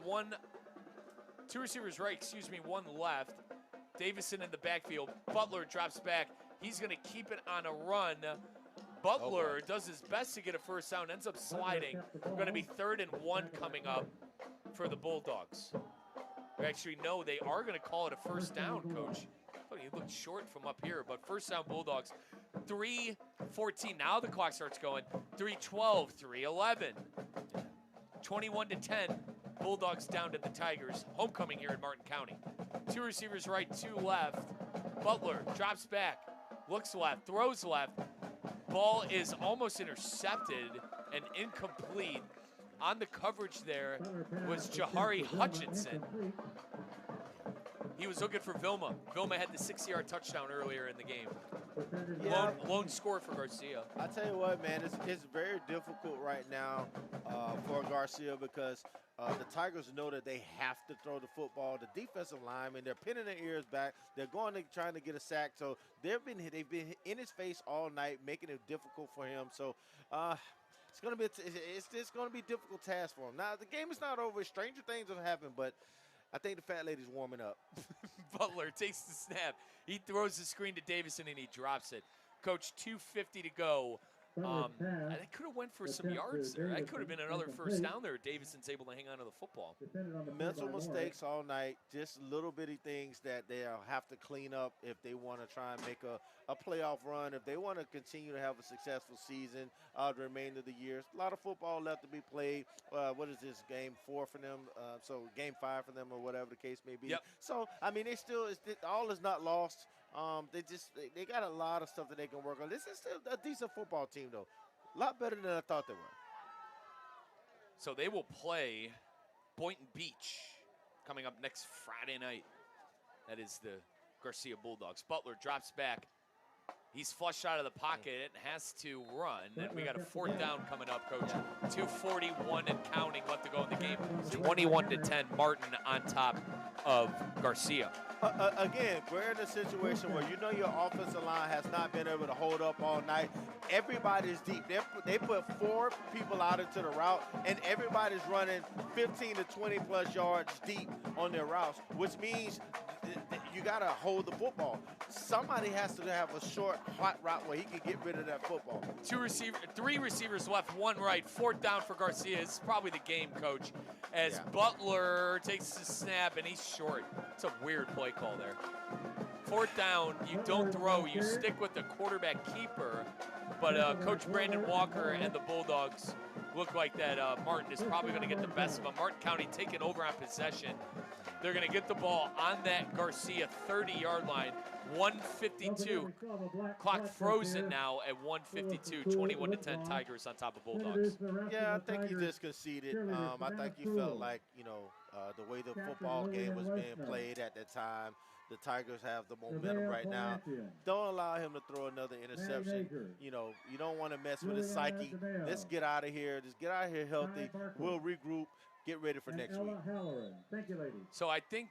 2 receivers right, 1 left. Davison in the backfield. Butler drops back. He's going to keep it on a run. Butler does his best to get a first down, ends up sliding. Going to be 3rd and 1 coming up for the Bulldogs. Actually, no, they are going to call it a first down, Coach. Oh, he looked short from up here, but first down Bulldogs. 3:14. Now the clock starts going. 3:12, 3:11. 21-10. Bulldogs down to the Tigers. Homecoming here in Martin County. 2 receivers right, 2 left. Butler drops back, looks left, throws left. Ball is almost intercepted and incomplete. On the coverage there was Jahari Hutchinson. He was looking for Vilma. Vilma had the 60-yard touchdown earlier in the game. Lone score for Garcia. I tell you what, man, it's very difficult right now for Garcia because the Tigers know that they have to throw the football. The defensive linemen, they're pinning their ears back. They're trying to get a sack. So they've been in his face all night, making it difficult for him. So it's going to be a difficult task for him. Now the game is not over. Stranger things have happened, but I think the fat lady's warming up. Butler takes the snap. He throws the screen to Davison, and he drops it. Coach, 2:50 to go. They could have went for some yards there. That could have been another first down there. Davison's able to hang on to the football. Mental mistakes all night, just little bitty things that they'll have to clean up if they want to try and make a playoff run, if they want to continue to have a successful season the remainder of the year. A lot of football left to be played. What is this, game 4 for them? So game 5 for them or whatever the case may be. Yep. So, I mean, all is not lost. They got a lot of stuff that they can work on. This is still a decent football team, though. A lot better than I thought they were. So they will play Boynton Beach coming up next Friday night. That is the Garcia Bulldogs. Butler drops back. He's flushed out of the pocket and has to run. And we got a 4th down coming up, Coach. 2:41 and counting left to go in the game. 21-10, Martin on top of Garcia. Again, we're in a situation where you know your offensive line has not been able to hold up all night. Everybody's deep. They put 4 people out into the route, and everybody's running 15 to 20-plus yards deep on their routes, which means you got to hold the football. Somebody has to have a short, hot route where he can get rid of that football. 3 receivers left, 1 right. 4th down for Garcia. It's probably the game, Coach, as Butler takes the snap, and he's short. It's a weird play call there. 4th down, you don't throw. You stick with the quarterback keeper. But Coach Brandon Walker and the Bulldogs look like that Martin is probably going to get the best of them. Martin County taking over on possession. They're going to get the ball on that Garcia 30-yard line. 1:52. Clock frozen now at 1:52. 21-10 Tigers on top of Bulldogs. Yeah, I think he just conceded. I think he felt like, the way the football game was being played at that time, the Tigers have the momentum right now. Don't allow him to throw another interception. You don't want to mess with his psyche. Let's get out of here. Just get out of here healthy. We'll regroup. Get ready for next week. Thank you, ladies. So I think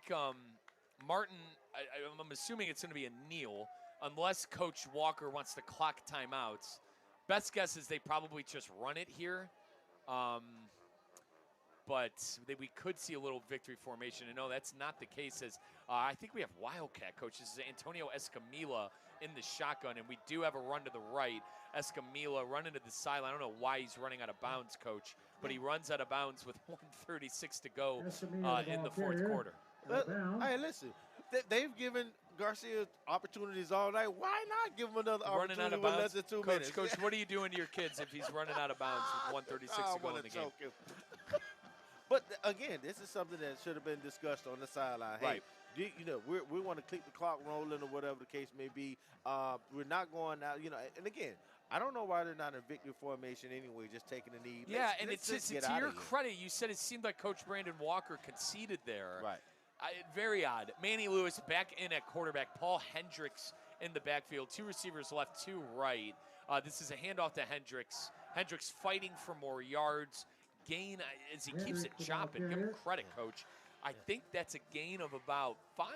Martin, I'm assuming it's going to be a kneel, unless Coach Walker wants to clock timeouts. Best guess is they probably just run it here. But we could see a little victory formation. And no, that's not the case. As I think we have Wildcat, Coach. This is Antonio Escamilla in the shotgun, and we do have a run to the right. Escamilla running to the sideline. I don't know why he's running out of bounds, Coach, but he runs out of bounds with 1:36 to go in the 4th quarter. Hey, listen, they've given Garcia opportunities all night. Why not give him another running opportunity out of with bounds? less than 2 Coach, minutes? Coach, what are you doing to your kids if he's running out of bounds with 1:36 to go in the game? But again, this is something that should have been discussed on the sideline. Hey, Right. We want to keep the clock rolling or whatever the case may be. We're not going out, and again, I don't know why they're not in victory formation anyway, just taking a knee. Yeah, and it's to your credit. You said it seemed like Coach Brandon Walker conceded there. Right. Very odd. Manny Lewis back in at quarterback. Paul Hendricks in the backfield. 2 receivers left, 2 right. This is a handoff to Hendricks. Hendricks fighting for more yards. Gain as he keeps it chopping. Give him credit, Coach. I think that's a gain of about 5.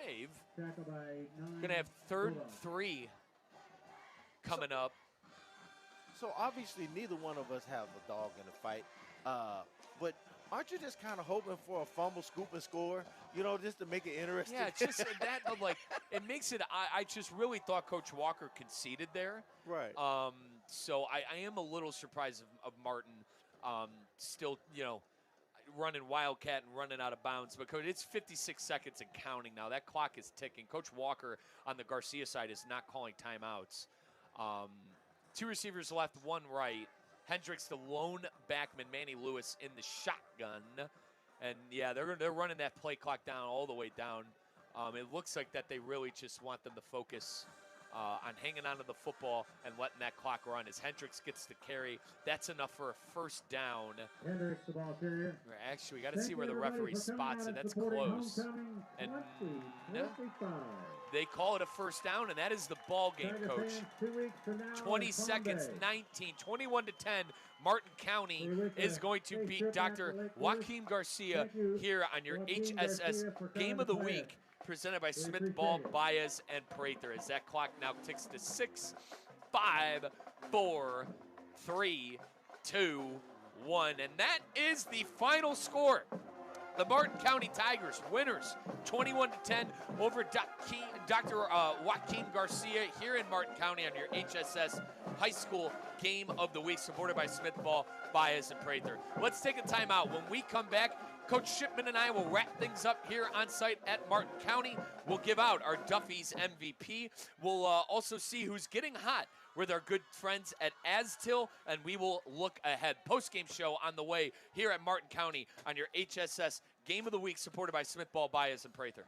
Going to have 3rd and 3 coming up. So obviously neither one of us have a dog in the fight. But aren't you just kind of hoping for a fumble, scoop, and score? Just to make it interesting. Yeah, it's just that it makes it. I just really thought Coach Walker conceded there. Right. So I am a little surprised of Martin still, running Wildcat and running out of bounds. But, Coach, it's 56 seconds and counting now. That clock is ticking. Coach Walker on the Garcia side is not calling timeouts. 2 receivers left, 1 right. Hendricks, the lone backman, Manny Lewis in the shotgun. And, yeah, they're running that play clock down all the way down. It looks like that they really just want them to focus on hanging on to the football and letting that clock run. As Hendricks gets the carry, that's enough for a 1st down. Hendricks, the ball carrier. Actually, we got to see where the referee spots it. That's close. And they call it a 1st down, and that is the ball game, Coach. 20 seconds, 19, 21-10. Martin County is going to beat Dr. Joaquin Garcia here on your HSS Game of the Week, presented by Smith Ball, Baez, and Prather. As that clock now ticks to 6, 5, 4, 3, 2, 1. And that is the final score. The Martin County Tigers, winners, 21-10 over Dr. Joaquin Garcia here in Martin County on your HSS High School Game of the Week, supported by Smith Ball, Baez, and Prather. Let's take a timeout. When we come back, Coach Shipman and I will wrap things up here on site at Martin County. We'll give out our Duffy's MVP. We'll also see who's getting hot with our good friends at Astil, and we will look ahead. Postgame show on the way here at Martin County on your HSS Game of the Week, supported by Smith Ball, Baez, and Prather.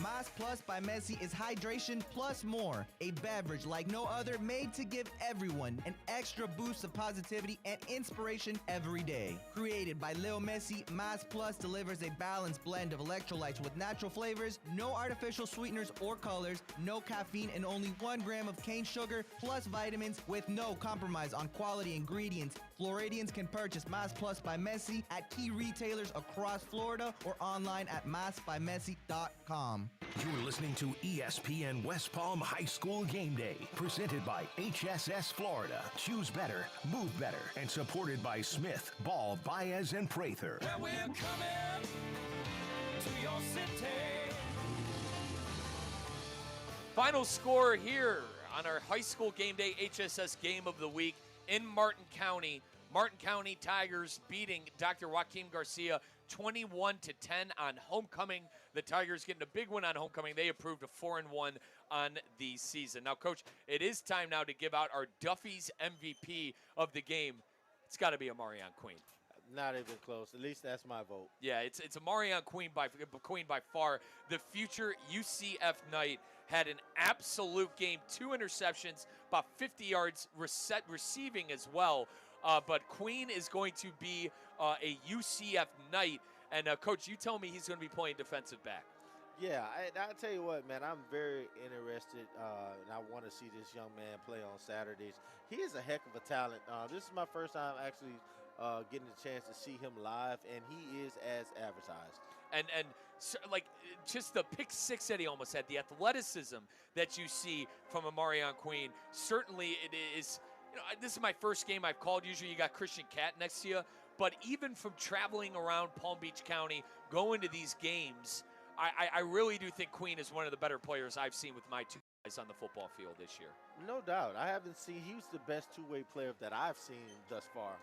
Mas Plus by Messi is hydration plus more. A beverage like no other, made to give everyone an extra boost of positivity and inspiration every day. Created by Lil Messi, Mas Plus delivers a balanced blend of electrolytes with natural flavors, no artificial sweeteners or colors, no caffeine, and only 1 gram of cane sugar, plus vitamins with no compromise on quality ingredients. Floridians can purchase Mas Plus by Messi at key retailers across Florida or online at masbymessi.com. You're listening to ESPN West Palm High School Game Day, presented by HSS Florida. Choose better, move better, and supported by Smith, Ball, Baez, and Prather. Yeah, we're coming to your city. Final score here on our high school game day HSS game of the week in Martin County. Martin County Tigers beating Dr. Joaquin Garcia 21-10 on homecoming. The Tigers getting a big win on homecoming. They approved a 4-1 on the season. Now, Coach, it is time now to give out our Duffy's MVP of the game. It's got to be Amarion Queen. Not even close. At least that's my vote. Yeah, it's Amarion Queen by far. The future UCF Knight had an absolute game. 2 interceptions, about 50 yards receiving as well. But Queen is going to be a UCF Knight. And, Coach, you tell me he's going to be playing defensive back. Yeah, I'll tell you what, man, I'm very interested, and I want to see this young man play on Saturdays. He is a heck of a talent. This is my first time actually getting a chance to see him live, and he is as advertised. And so, like, just the pick six that he almost had, the athleticism that you see from Amarion Queen, certainly it is. You know, this is my first game I've called. Usually you got Christian Cat next to you. But even from traveling around Palm Beach County, going to these games, I really do think Queen is one of the better players I've seen with my 2 guys on the football field this year. No doubt. I haven't seen – he was the best two-way player that I've seen thus far.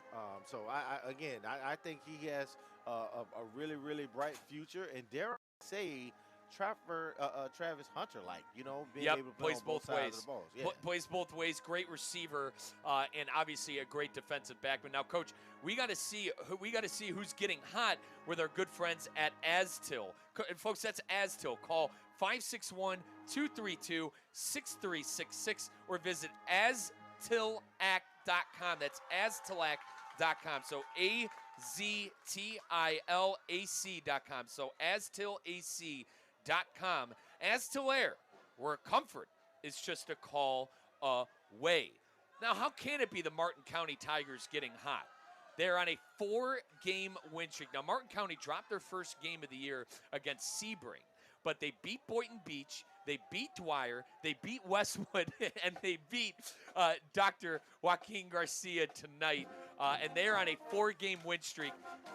So, I think he has a really, really bright future. And dare I say – Travis Hunter-like, you know, being able to play plays on both sides of the balls. Yeah. Plays both ways. Great receiver, and obviously a great defensive back. But now, Coach, we got to see who's getting hot with our good friends at Aztil. And folks, that's Aztil. Call 561-232-6366 or visit aztilac.com. That's aztilac.com. So AZTILAC.com. So aztilac.com. Aztil Air, where comfort is just a call away. Now, how can it be the Martin County Tigers getting hot? They're on a 4-game win streak. Now, Martin County dropped their first game of the year against Sebring, but they beat Boynton Beach, they beat Dwyer, they beat Westwood, and they beat Dr. Joaquin Garcia tonight, and they're on a 4-game win streak.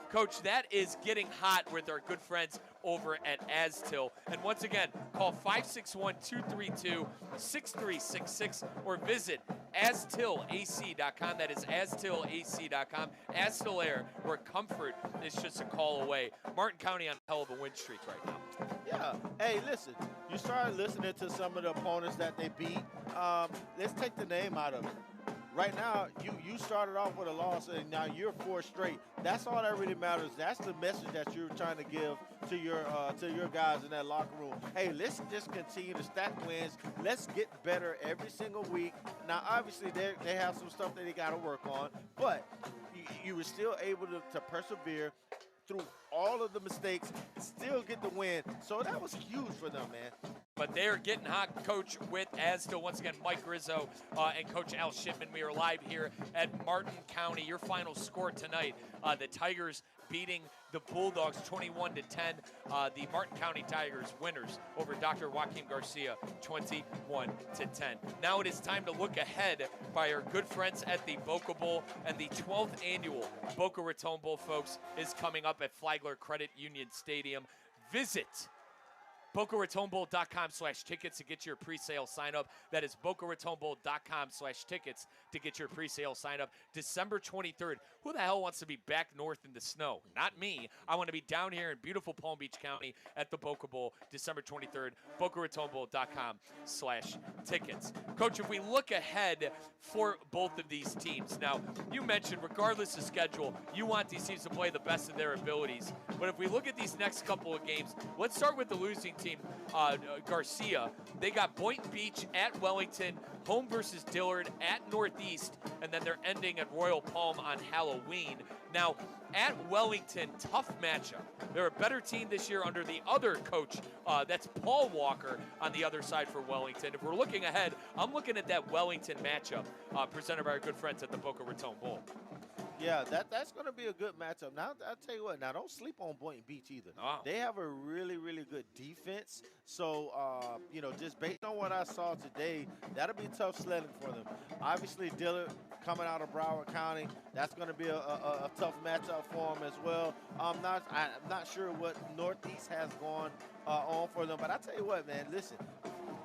Coach, that is getting hot with our good friends over at Aztil. And once again, call 561-232-6366 or visit aztilac.com. That is aztilac.com. Aztil Air, where comfort is just a call away. Martin County on a hell of a win streak right now. Yeah. Hey, listen, you started listening to some of the opponents that they beat. Let's take the name out of it. Right now, you started off with a loss, and now you're 4 straight. That's all that really matters. That's the message that you're trying to give to your guys in that locker room. Hey, let's just continue to stack wins. Let's get better every single week. Now, obviously, they have some stuff that they got to work on, but you were still able to persevere through all of the mistakes, still get the win. So that was huge for them, man. But they're getting hot, Coach, with Aztil. Once again, Mike Rizzo and Coach Al Shipman. We are live here at Martin County. Your final score tonight, the Tigers beating the Bulldogs 21-10. The Martin County Tigers winners over Dr. Joaquin Garcia 21-10. Now it is time to look ahead by our good friends at the Boca Bowl, and the 12th annual Boca Raton Bowl, folks, is coming up at Flagler Credit Union Stadium. Visit BocaRatonBowl.com/tickets to get your pre-sale sign-up. That is BocaRatonBowl.com/tickets to get your pre-sale sign-up. December 23rd. Who the hell wants to be back north in the snow? Not me. I want to be down here in beautiful Palm Beach County at the Boca Bowl, December 23rd. BocaRatonBowl.com/tickets. Coach, if we look ahead for both of these teams, now, you mentioned regardless of schedule, you want these teams to play the best of their abilities. But if we look at these next couple of games, let's start with the losing team, Garcia. They got Boynton Beach at Wellington, home versus Dillard at Northeast, and then they're ending at Royal Palm on Halloween. Now, at Wellington, tough matchup. They're a better team this year under the other coach. That's Paul Walker on the other side for Wellington. If we're looking ahead, I'm looking at that Wellington matchup presented by our good friends at the Boca Raton Bowl. Yeah, that's going to be a good matchup. Now, I'll tell you what, now don't sleep on Boynton Beach either. Oh. They have a really, really good defense. So, just based on what I saw today, that'll be tough sledding for them. Obviously, Dillard coming out of Broward County, that's going to be a tough matchup for them as well. I'm not sure what Northeast has gone on for them, but I tell you what, man, listen,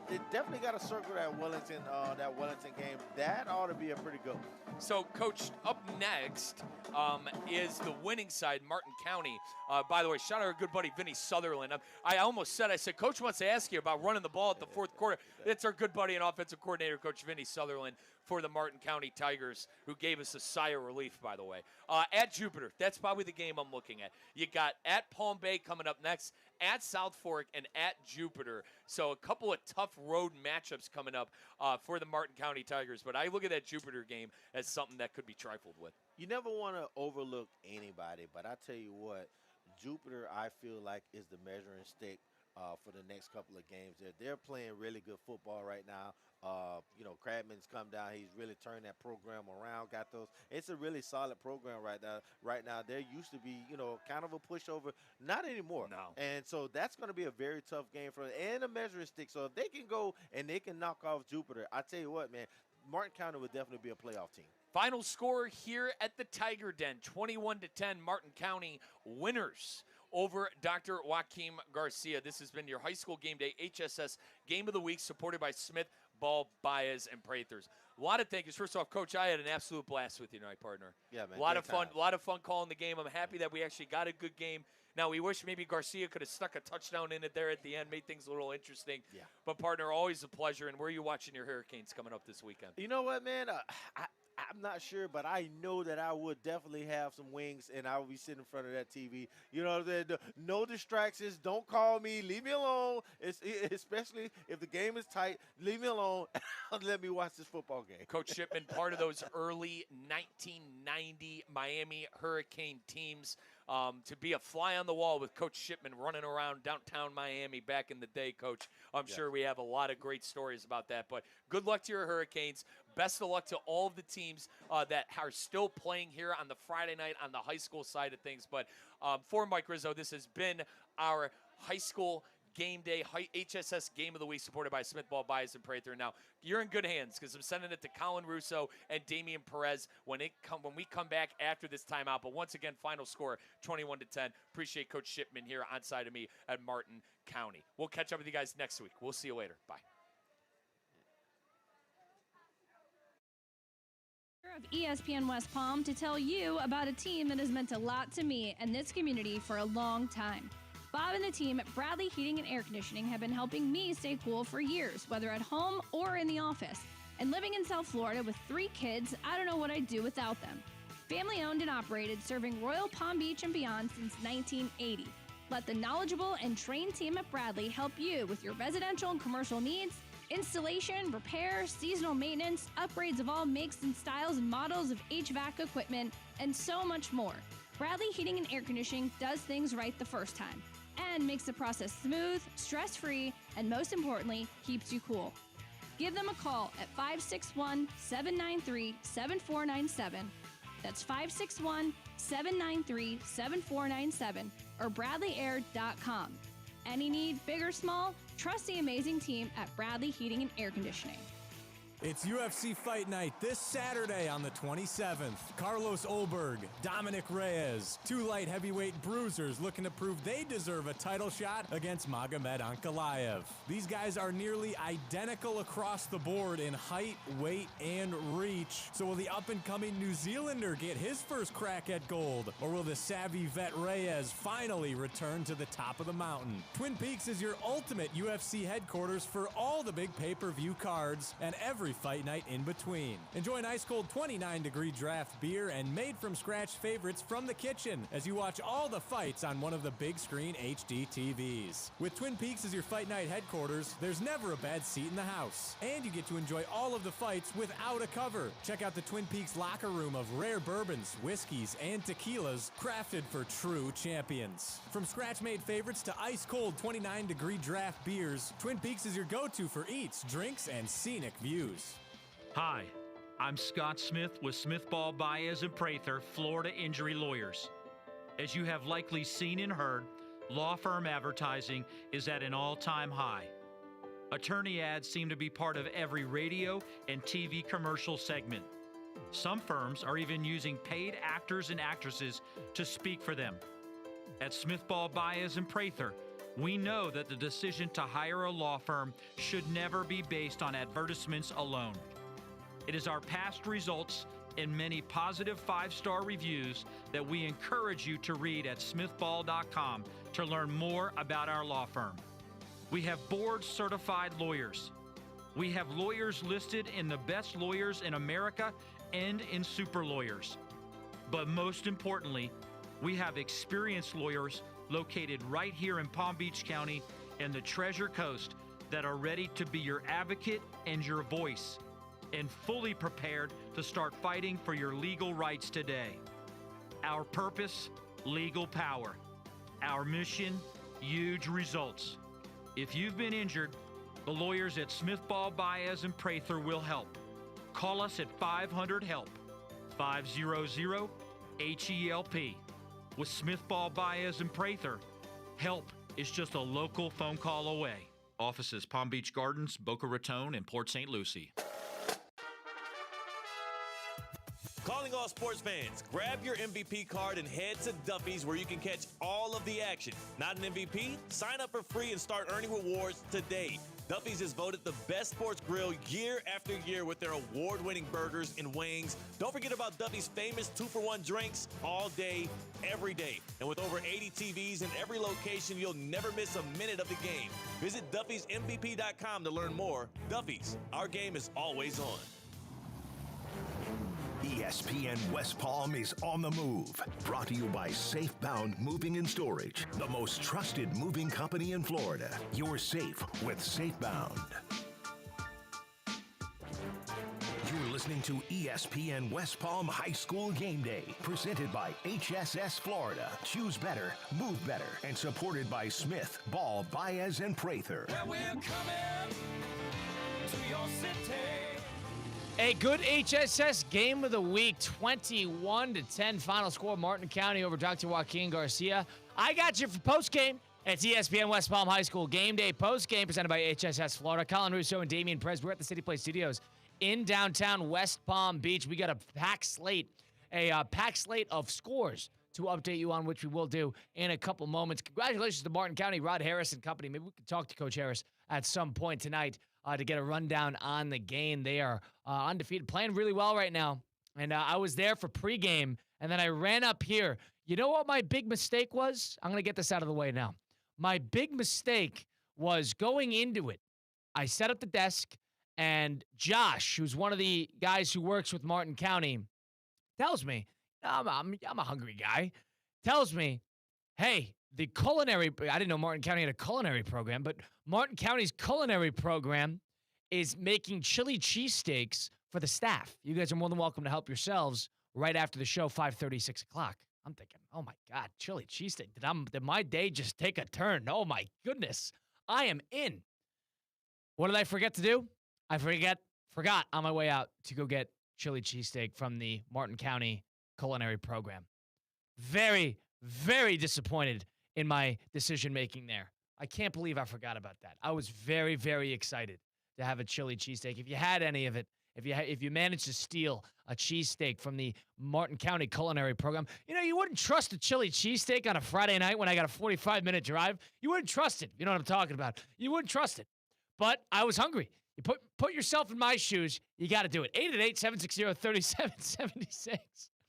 they definitely got to circle that Wellington game. That ought to be a pretty good one. So, Coach, up next is the winning side, Martin County. By the way, shout out our good buddy, Vinny Sutherland. I said, Coach wants to ask you about running the ball at the fourth quarter. It's our good buddy and offensive coordinator, Coach Vinny Sutherland, for the Martin County Tigers, who gave us a sigh of relief, by the way. At Jupiter, that's probably the game I'm looking at. You got at Palm Bay coming up next, at South Fork, and at Jupiter. So a couple of tough road matchups coming up for the Martin County Tigers. But I look at that Jupiter game as something that could be trifled with. You never want to overlook anybody, but I tell you what, Jupiter, I feel like, is the measuring stick for the next couple of games. They're playing really good football right now. Crabman's come down. He's really turned that program around. It's a really solid program right now. There used to be, kind of a pushover. Not anymore. No. And so that's going to be a very tough game for them and a measuring stick. So if they can go and they can knock off Jupiter, I tell you what, man, Martin County would definitely be a playoff team. Final score here at the Tiger Den, 21-10, Martin County winners over Dr. Joaquin Garcia. This has been your high school game day HSS Game of the Week, supported by Smith, Ball, Baez, and Prathers. A lot of thank yous. First off, Coach, I had an absolute blast with you tonight, partner. Yeah, man. A lot of fun calling the game. I'm happy that we actually got a good game. Now, we wish maybe Garcia could have stuck a touchdown in it there at the end, made things a little interesting. Yeah. But, partner, always a pleasure. And where are you watching your Hurricanes coming up this weekend? You know what, man? I'm not sure, but I know that I would definitely have some wings, and I will be sitting in front of that TV. You know, no distractions. Don't call me. Leave me alone. Especially if the game is tight. Leave me alone. Let me watch this football game. Coach Shipman, part of those early 1990 Miami Hurricane teams. To be a fly on the wall with Coach Shipman running around downtown Miami back in the day, Coach. I'm sure we have a lot of great stories about that. But good luck to your Hurricanes. Best of luck to all of the teams that are still playing here on the Friday night on the high school side of things. But for Mike Rizzo, this has been our high school game day HSS Game of the Week, supported by Smith, Ball, Baez, and Prather. Now, you're in good hands because I'm sending it to Colin Russo and Damian Perez when we come back after this timeout. But once again, final score 21-10. Appreciate Coach Shipman here on side of me at Martin County. We'll catch up with you guys next week. We'll see you later. Bye. Of ESPN West Palm to tell you about a team that has meant a lot to me and this community for a long time. Bob and the team at Bradley Heating and Air Conditioning have been helping me stay cool for years, whether at home or in the office. And living in South Florida with 3 kids, I don't know what I'd do without them. Family owned and operated, serving Royal Palm Beach and beyond since 1980. Let the knowledgeable and trained team at Bradley help you with your residential and commercial needs, installation, repair, seasonal maintenance, upgrades of all makes and styles and models of HVAC equipment, and so much more. Bradley Heating and Air Conditioning does things right the first time and makes the process smooth, stress-free, and most importantly, keeps you cool. Give them a call at 561-793-7497. That's 561-793-7497 or bradleyair.com. Any need, big or small, trust the amazing team at Bradley Heating and Air Conditioning. It's UFC Fight Night this Saturday on the 27th. Carlos Olberg, Dominic Reyes, 2 light heavyweight bruisers looking to prove they deserve a title shot against Magomed Ankalaev. These guys are nearly identical across the board in height, weight, and reach. beach. So will the up-and-coming New Zealander get his first crack at gold? Or will the savvy vet Reyes finally return to the top of the mountain? Twin Peaks is your ultimate UFC headquarters for all the big pay-per-view cards and every fight night in between. Enjoy an ice-cold 29-degree draft beer and made-from-scratch favorites from the kitchen as you watch all the fights on one of the big-screen HD TVs. With Twin Peaks as your fight night headquarters, there's never a bad seat in the house. And you get to enjoy all of the fights without a cover. Check out the Twin Peaks locker room of rare bourbons, whiskeys, and tequilas crafted for true champions. From scratch-made favorites to ice-cold 29-degree draft beers, Twin Peaks is your go-to for eats, drinks, and scenic views. Hi, I'm Scott Smith with Smith Ball Baez and Prather, Florida Injury Lawyers. As you have likely seen and heard, law firm advertising is at an all-time high. Attorney ads seem to be part of every radio and TV commercial segment. Some firms are even using paid actors and actresses to speak for them. At Smith Ball Baez and Prather, we know that the decision to hire a law firm should never be based on advertisements alone. It is our past results and many positive 5-star reviews that we encourage you to read at smithball.com to learn more about our law firm. We have board-certified lawyers. We have lawyers listed in the best lawyers in America and in super lawyers. But most importantly, we have experienced lawyers located right here in Palm Beach County and the Treasure Coast that are ready to be your advocate and your voice, and fully prepared to start fighting for your legal rights today. Our purpose, legal power. Our mission, huge results. If you've been injured, the lawyers at Smith Ball Baez and Prather will help. Call us at 500-HELP, 500-HELP. With Smith Ball Baez and Prather, help is just a local phone call away. Offices Palm Beach Gardens, Boca Raton, and Port St. Lucie. Calling all sports fans, grab your MVP card and head to Duffy's where you can catch all of the action. Not an MVP? Sign up for free and start earning rewards today. Duffy's is voted the best sports grill year after year with their award-winning burgers and wings. Don't forget about Duffy's famous 2-for-1 drinks all day, every day. And with over 80 TVs in every location, you'll never miss a minute of the game. Visit Duffy'sMVP.com to learn more. Duffy's, our game is always on. ESPN West Palm is on the move. Brought to you by Safebound Moving and Storage, the most trusted moving company in Florida. You're safe with Safebound. You're listening to ESPN West Palm High School Game Day, presented by HSS Florida. Choose better, move better, and supported by Smith, Ball, Baez, and Prather. Well, we're coming to your city. A good HSS game of the week, 21-10 final score. Martin County over Dr. Joaquin Garcia. I got you for postgame. It's ESPN West Palm High School Game Day postgame presented by HSS Florida. Colin Russo and Damian Perez. We're at the City Play Studios in downtown West Palm Beach. We got a packed slate of scores to update you on, which we will do in a couple moments. Congratulations to Martin County, Rod Harris and company. Maybe we can talk to Coach Harris at some point tonight to get a rundown on the game. They are undefeated, playing really well right now. And I was there for pregame, and then I ran up here. You know what my big mistake was? I'm going to get this out of the way now. My big mistake was going into it. I set up the desk, and Josh, who's one of the guys who works with Martin County, tells me, I'm a hungry guy, tells me, hey, the culinary, I didn't know Martin County had a culinary program, but Martin County's culinary program is making chili cheesesteaks for the staff. You guys are more than welcome to help yourselves right after the show, 5:30, 6 o'clock. I'm thinking, oh my God, chili cheesesteak. Did my day just take a turn? Oh my goodness. I am in. What did I forget to do? I forgot on my way out to go get chili cheesesteak from the Martin County culinary program. Very, very disappointed in my decision-making there. I can't believe I forgot about that. I was very, very excited to have a chili cheesesteak. If you had any of it, if you managed to steal a cheesesteak from the Martin County culinary program, you wouldn't trust a chili cheesesteak on a Friday night when I got a 45-minute drive. You wouldn't trust it. You know what I'm talking about. You wouldn't trust it. But I was hungry. You put yourself in my shoes. You got to do it. 888-760-3776.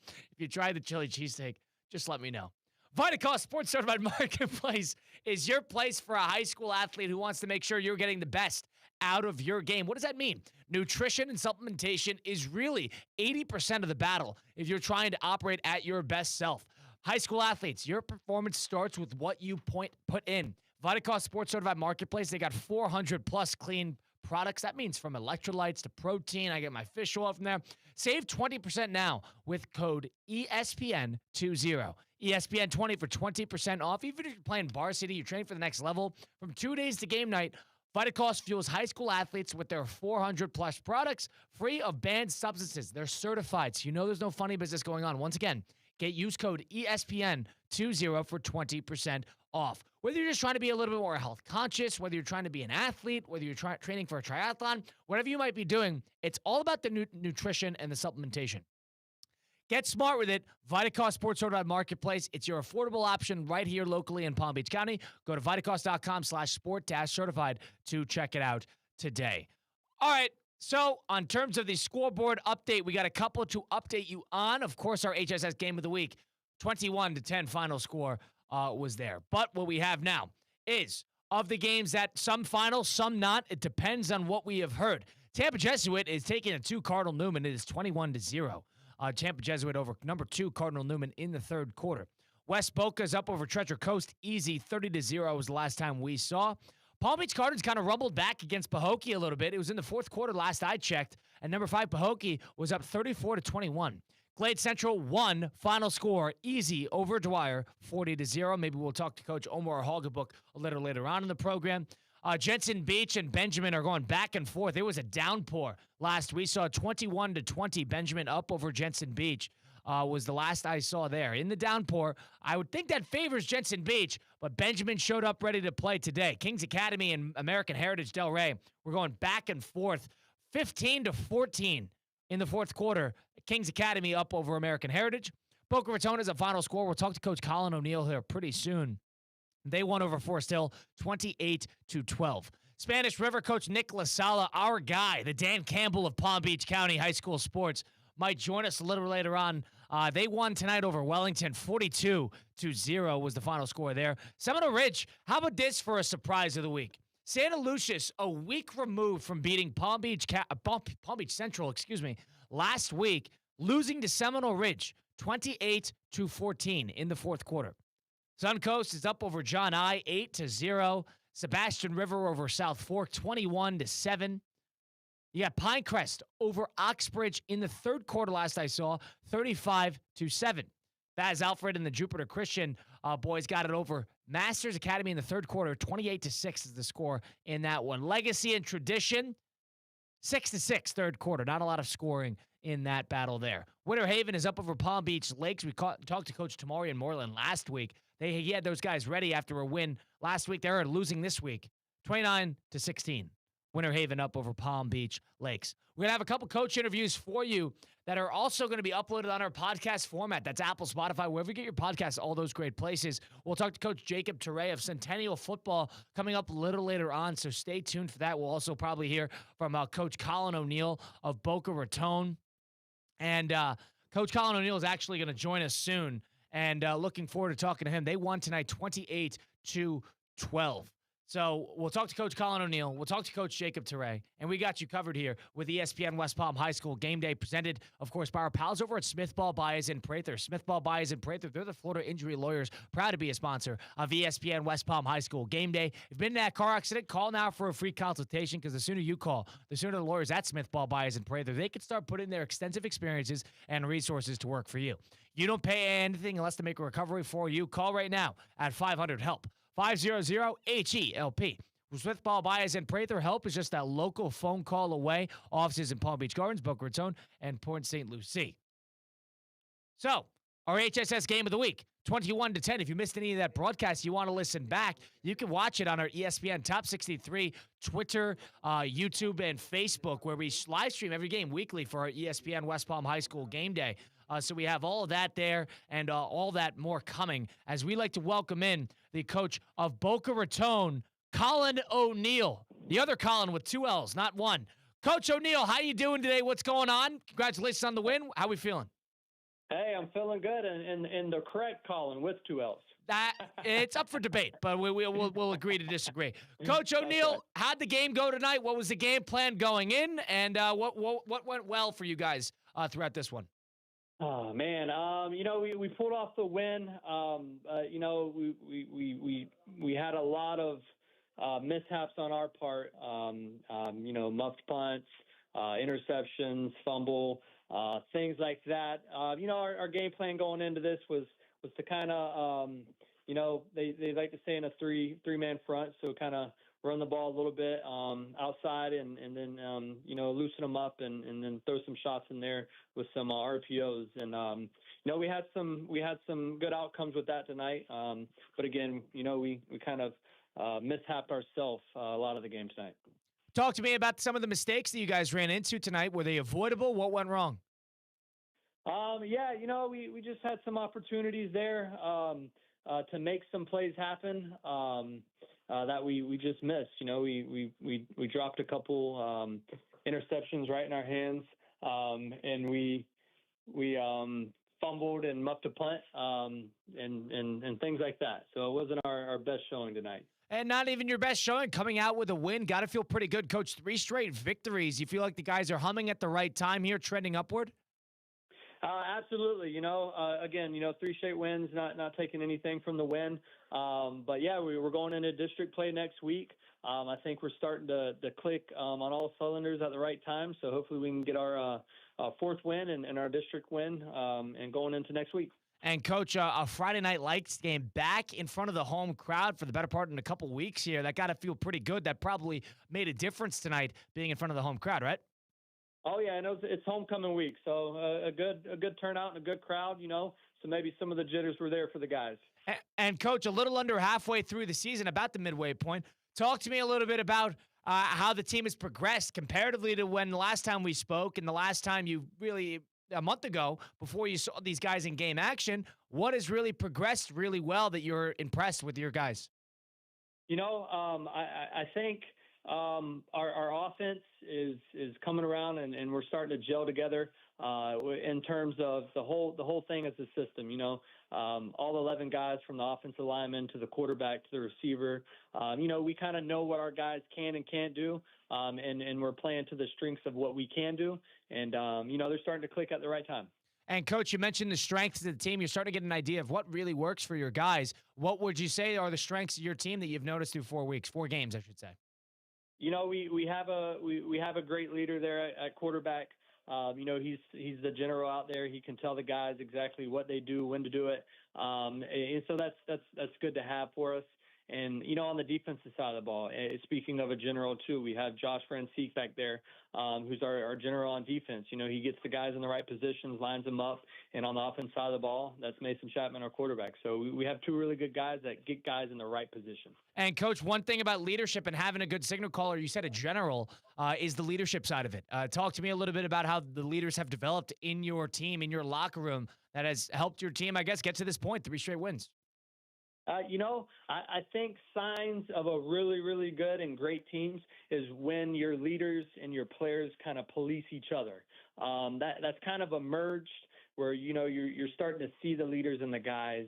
If you try the chili cheesesteak, just let me know. Vitacost Sports Certified Marketplace is your place for a high school athlete who wants to make sure you're getting the best out of your game. What does that mean? Nutrition and supplementation is really 80% of the battle if you're trying to operate at your best self. High school athletes, your performance starts with what you put in. Vitacost Sports Certified Marketplace, they got 400 plus clean products. That means from electrolytes to protein. I get my fish oil from there. Save 20% now with code ESPN20. ESPN20 for 20% off. Even if you're playing varsity, you're training for the next level. From 2 days to game night, Vitacost fuels high school athletes with their 400 plus products free of banned substances. They're certified, so you know there's no funny business going on. Once again, use code ESPN20 for 20% off. Whether you're just trying to be a little bit more health conscious, whether you're trying to be an athlete, whether you're training for a triathlon, whatever you might be doing, it's all about the nutrition and the supplementation. Get smart with it. Vitacost Sports Certified Marketplace. It's your affordable option right here locally in Palm Beach County. Go to Vitacost.com/sport-certified to check it out today. All right. So, on terms of the scoreboard update, we got a couple to update you on. Of course, our HSS game of the week, 21-10 final score was there. But what we have now is, of the games that some final, some not, it depends on what we have heard. Tampa Jesuit is taking a 2 Cardinal Newman. It is 21-0. Tampa Jesuit over number 2 Cardinal Newman in the third quarter. West Boca is up over Treasure Coast. Easy, 30-0 was the last time we saw. Palm Beach Cardinals kind of rumbled back against Pahokee a little bit. It was in the fourth quarter last I checked, and number 5 Pahokee was up 34-21. Glade Central won, final score, easy over Dwyer, 40-0. Maybe we'll talk to Coach Omar Hoggabook a little later on in the program. Jensen Beach and Benjamin are going back and forth. It was a downpour last. We saw 21-20. Benjamin up over Jensen Beach was the last I saw there. In the downpour, I would think that favors Jensen Beach, but Benjamin showed up ready to play today. Kings Academy and American Heritage Del Rey were going back and forth, 15-14 in the fourth quarter. Kings Academy up over American Heritage. Boca Raton is a final score. We'll talk to Coach Colin O'Neal here pretty soon. They won over Forest Hill, 28-12. Spanish River coach Nick LaSala, our guy, the Dan Campbell of Palm Beach County High School Sports, might join us a little later on. They won tonight over Wellington, 42-0 was the final score there. Seminole Ridge, how about this for a surprise of the week? Santa Lucius, a week removed from beating Palm Beach Central, last week, losing to Seminole Ridge, 28-14 in the fourth quarter. Suncoast is up over John I, 8-0. Sebastian River over South Fork, 21-7. You got Pinecrest over Oxbridge in the third quarter last I saw, 35-7. Baz Alfred and the Jupiter Christian boys got it over Masters Academy in the third quarter, 28-6 is the score in that one. Legacy and Tradition, 6-6 third quarter. Not a lot of scoring in that battle there. Winter Haven is up over Palm Beach Lakes. We talked to Coach Tamari and Moreland last week. He had those guys ready after a win last week. They're losing this week, 29-16. Winter Haven up over Palm Beach Lakes. We're going to have a couple coach interviews for you that are also going to be uploaded on our podcast format. That's Apple, Spotify, wherever you get your podcasts, all those great places. We'll talk to Coach Jacob Teray of Centennial Football coming up a little later on, so stay tuned for that. We'll also probably hear from Coach Colin O'Neal of Boca Raton. And Coach Colin O'Neal is actually going to join us soon, and looking forward to talking to him. They won tonight 28-12. So we'll talk to Coach Colin O'Neal. We'll talk to Coach Jacob Teray. And we got you covered here with ESPN West Palm High School Game Day, presented, of course, by our pals over at Smith Ball Baez in Prather. Smith Ball Baez in Prather, they're the Florida Injury Lawyers, proud to be a sponsor of ESPN West Palm High School Game Day. If you've been in that car accident, call now for a free consultation, because the sooner you call, the sooner the lawyers at Smith Ball Baez in Prather, they can start putting their extensive experiences and resources to work for you. You don't pay anything unless they make a recovery for you. Call right now at 500-HELP, 500-HELP. Smith Ball Baez and Prather. Help is just that local phone call away. Offices in Palm Beach Gardens, Boca Raton, and Port St. Lucie. So, our HSS game of the week, 21-10. If you missed any of that broadcast, you want to listen back, you can watch it on our ESPN Top 63, Twitter, YouTube, and Facebook, where we live stream every game weekly for our ESPN West Palm High School Game Day. So we have all of that there and all that more coming, as we like to welcome in the coach of Boca Raton, Colin O'Neal. The other Colin with 2 L's, not one. Coach O'Neal, how you doing today? What's going on? Congratulations on the win. How we feeling? Hey, I'm feeling good, and the correct Colin with 2 L's. It's up for debate, but we'll agree to disagree. Coach O'Neal, how'd the game go tonight? What was the game plan going in, and what went well for you guys throughout this one? Oh man, we pulled off the win. We had a lot of mishaps on our part. Muffed punts, interceptions, fumble, things like that. Our game plan going into this was to kind of, they like to say in a three-man front, so kind of run the ball a little bit outside and then, loosen them up and then throw some shots in there with some RPOs. And, we had some good outcomes with that tonight. But again, we kind of mishapped ourselves a lot of the game tonight. Talk to me about some of the mistakes that you guys ran into tonight. Were they avoidable? What went wrong? We just had some opportunities there to make some plays happen that we just missed. We dropped a couple interceptions right in our hands, and we fumbled and muffed a punt and things like that. So it wasn't our best showing tonight. And not even your best showing, coming out with a win. Got to feel pretty good, Coach. 3 straight victories. You feel like the guys are humming at the right time here, trending upward? Absolutely. Again, 3 straight wins, not taking anything from the win. But yeah, we're going into district play next week. I think we're starting to click on all cylinders at the right time. So hopefully we can get our 4th win and our district win and going into next week. And, Coach, a Friday Night Lights game back in front of the home crowd for the better part in a couple weeks here. That got to feel pretty good. That probably made a difference tonight being in front of the home crowd, right? Oh, yeah, I know it's homecoming week, so a good turnout and a good crowd, so maybe some of the jitters were there for the guys. And Coach, a little under halfway through the season, about the midway point, talk to me a little bit about how the team has progressed comparatively to when the last time we spoke and the last time you really – a month ago, before you saw these guys in game action. What has really progressed really well that you're impressed with your guys? I think our offense is coming around and we're starting to gel together in terms of the whole thing as a system. All 11 guys from the offensive lineman to the quarterback to the receiver. We kind of know what our guys can and can't do, and we're playing to the strengths of what we can do. And they're starting to click at the right time. And, Coach, you mentioned the strengths of the team. You're starting to get an idea of what really works for your guys. What would you say are the strengths of your team that you've noticed through 4 games, I should say? We have a great leader there at quarterback. He's the general out there. He can tell the guys exactly what they do, when to do it. And so that's good to have for us. And, on the defensive side of the ball, speaking of a general too, we have Josh Francique back there, who's our general on defense. He gets the guys in the right positions, lines them up. And on the offense side of the ball, that's Mason Chapman, our quarterback. So we have 2 really good guys that get guys in the right position. And, Coach, one thing about leadership and having a good signal caller, you said a general, is the leadership side of it. Talk to me a little bit about how the leaders have developed in your team, in your locker room, that has helped your team, I guess, get to this point, 3 straight wins. I think signs of a really, really good and great teams is when your leaders and your players kind of police each other. That's kind of emerged where, you're starting to see the leaders and the guys,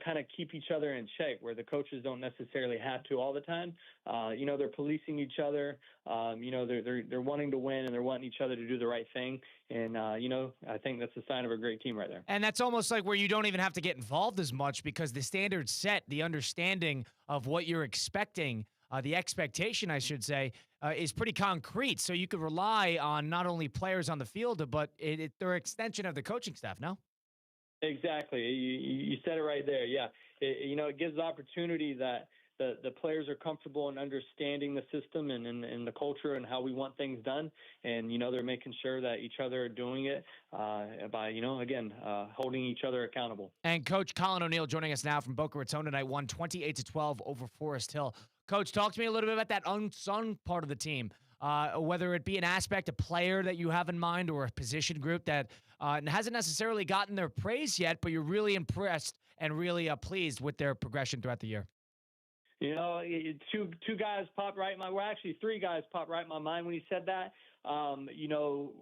kind of keep each other in check where the coaches don't necessarily have to all the time. They're policing each other. They're wanting to win and they're wanting each other to do the right thing. And, I think that's a sign of a great team right there. And that's almost like where you don't even have to get involved as much because the standard's set, the understanding of what you're expecting, the expectation, I should say, is pretty concrete. So you could rely on not only players on the field, but they're an extension of the coaching staff, no? Exactly. You said it right there. Yeah. It gives the opportunity that the players are comfortable in understanding the system and the culture and how we want things done. And, they're making sure that each other are doing it by, holding each other accountable. And Coach Colin O'Neal joining us now from Boca Raton tonight, won 28-12 over Forest Hill. Coach, talk to me a little bit about that unsung part of the team, whether it be an aspect, a player that you have in mind or a position group that hasn't necessarily gotten their praise yet, but you're really impressed and really pleased with their progression throughout the year. You know, two guys popped right in my. Well, actually, three guys popped right in my mind when he said that. You know,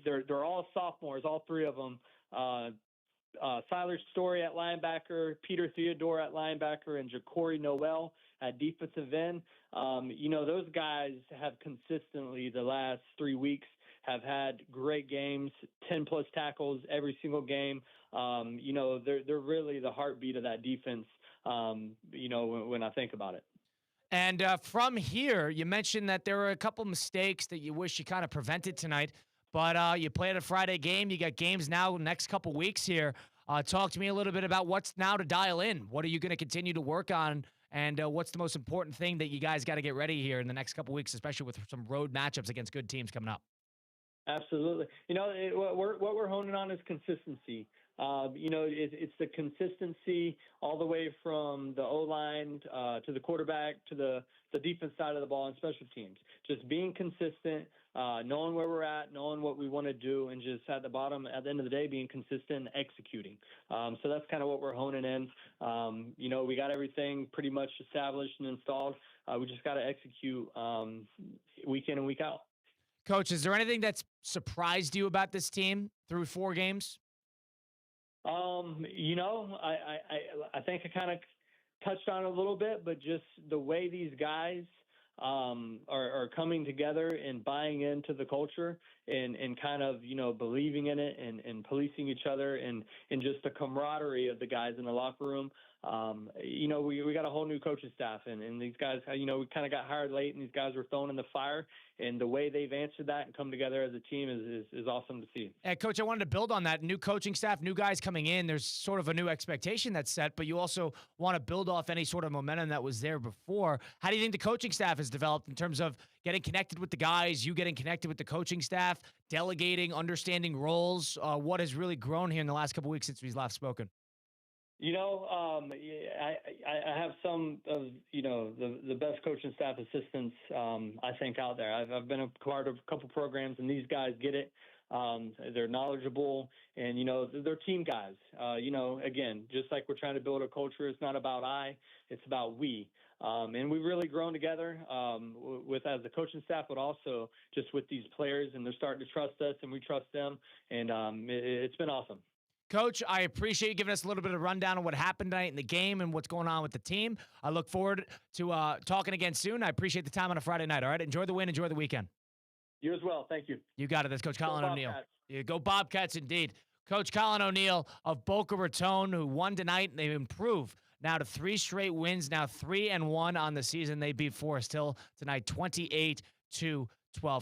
they're all sophomores, all three of them. Siler Story at linebacker, Peter Theodore at linebacker, and Ja'Cory Noel at defensive end. You know, those guys have consistently the last 3 weeks have had great games, 10-plus tackles every single game. You know, they're really the heartbeat of that defense, you know, when I think about it. And from here, you mentioned that there were a couple mistakes that you wish you kind of prevented tonight, but you played a Friday game. You got games now next couple weeks here. Talk to me a little bit about what's now to dial in. What are you going to continue to work on, and what's the most important thing that you guys got to get ready here in the next couple weeks, especially with some road matchups against good teams coming up? Absolutely. You know, what we're honing on is consistency. You know, it's the consistency all the way from the O-line to the quarterback to the defense side of the ball and special teams. Just being consistent, knowing where we're at, knowing what we want to do, and just at the end of the day, being consistent and executing. So that's kind of what we're honing in. You know, we got everything pretty much established and installed. We just got to execute week in and week out. Coach, is there anything that's surprised you about this team through 4 games? You know, I think I kind of touched on it a little bit, but just the way these guys are coming together and buying into the culture and kind of, you know, believing in it and policing each other and just the camaraderie of the guys in the locker room. You know, we got a whole new coaching staff and these guys, you know, we kind of got hired late and these guys were thrown in the fire, and the way they've answered that and come together as a team is awesome to see. Coach, I wanted to build on that. New coaching staff, new guys coming in. There's sort of a new expectation that's set, but you also want to build off any sort of momentum that was there before. How do you think the coaching staff has developed in terms of getting connected with the guys, you getting connected with the coaching staff, delegating, understanding roles? What has really grown here in the last couple weeks since we've last spoken? You know, I have some of, you know, the best coaching staff assistants, I think, out there. I've been a part of a couple programs, and these guys get it. They're knowledgeable, and, you know, they're team guys. You know, again, just like we're trying to build a culture, it's not about I, it's about we. And we've really grown together with as the coaching staff, but also just with these players, and they're starting to trust us, and we trust them, and it's been awesome. Coach, I appreciate you giving us a little bit of rundown on what happened tonight in the game and what's going on with the team. I look forward to talking again soon. I appreciate the time on a Friday night, all right? Enjoy the win. Enjoy the weekend. You as well. Thank you. You got it. That's Coach Colin O'Neal. Yeah, go Bobcats, indeed. Coach Colin O'Neal of Boca Raton, who won tonight, and they've improved now to 3 straight wins, now 3-1 on the season. They beat Forest Hill tonight 28-12.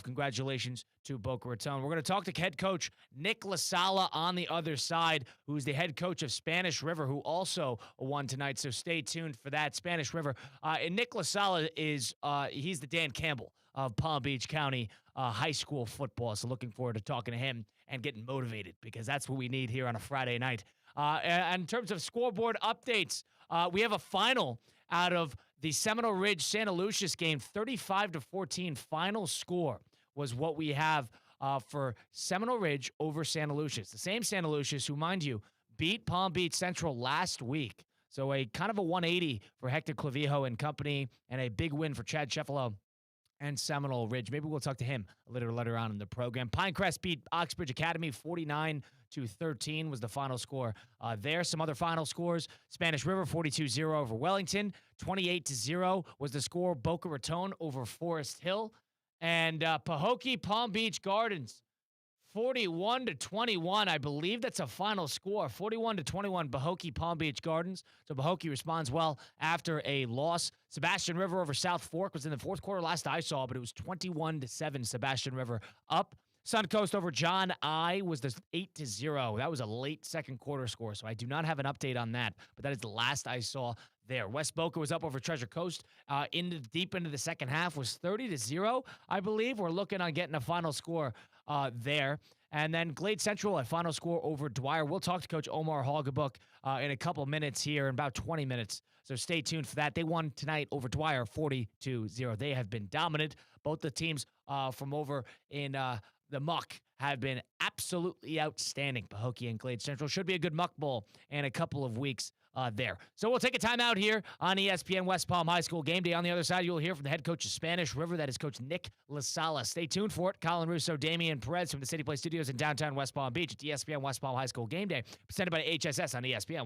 Congratulations to Boca Raton. We're going to talk to head coach Nick LaSala on the other side, who's the head coach of Spanish River, who also won tonight. So stay tuned for that. Spanish River. And Nick LaSala is he's the Dan Campbell of Palm Beach County high school football. So looking forward to talking to him and getting motivated, because that's what we need here on a Friday night. And in terms of scoreboard updates, we have a final out of the Seminole Ridge Santa Lucius game. 35-14 final score was what we have for Seminole Ridge over Santa Lucius. The same Santa Lucius who, mind you, beat Palm Beach Central last week. So a kind of a 180 for Hector Clavijo and company, and a big win for Chad Sheffalo and Seminole Ridge. Maybe we'll talk to him a little later on in the program. Pinecrest beat Oxbridge Academy 49-13 was the final score there. Some other final scores: Spanish River 42-0 over Wellington, 28-0 was the score. Boca Raton over Forest Hill, and Pahokee Palm Beach Gardens 41-21. I believe that's a final score. 41-21 Pahokee Palm Beach Gardens. So Pahokee responds well after a loss. Sebastian River over South Fork was in the fourth quarter last I saw, but it was 21-7 Sebastian River up. Suncoast over John I was the 8-0. That was a late second quarter score, so I do not have an update on that, but that is the last I saw there. West Boca was up over Treasure Coast deep into the second half, was 30-0, I believe. We're looking on getting a final score there. And then Glade Central, a final score over Dwyer. We'll talk to Coach Omar Hoggabook in a couple minutes here, in about 20 minutes. So stay tuned for that. They won tonight over Dwyer 40-0. They have been dominant. Both the teams from over in the muck have been absolutely outstanding. Pahokee and Glade Central should be a good muck bowl in a couple of weeks there. So we'll take a timeout here on ESPN West Palm High School Game Day. On the other side, you'll hear from the head coach of Spanish River. That is Coach Nick LaSala. Stay tuned for it. Colin Russo, Damian Perez from the City Play Studios in downtown West Palm Beach. It's ESPN West Palm High School Game Day, presented by HSS on ESPN.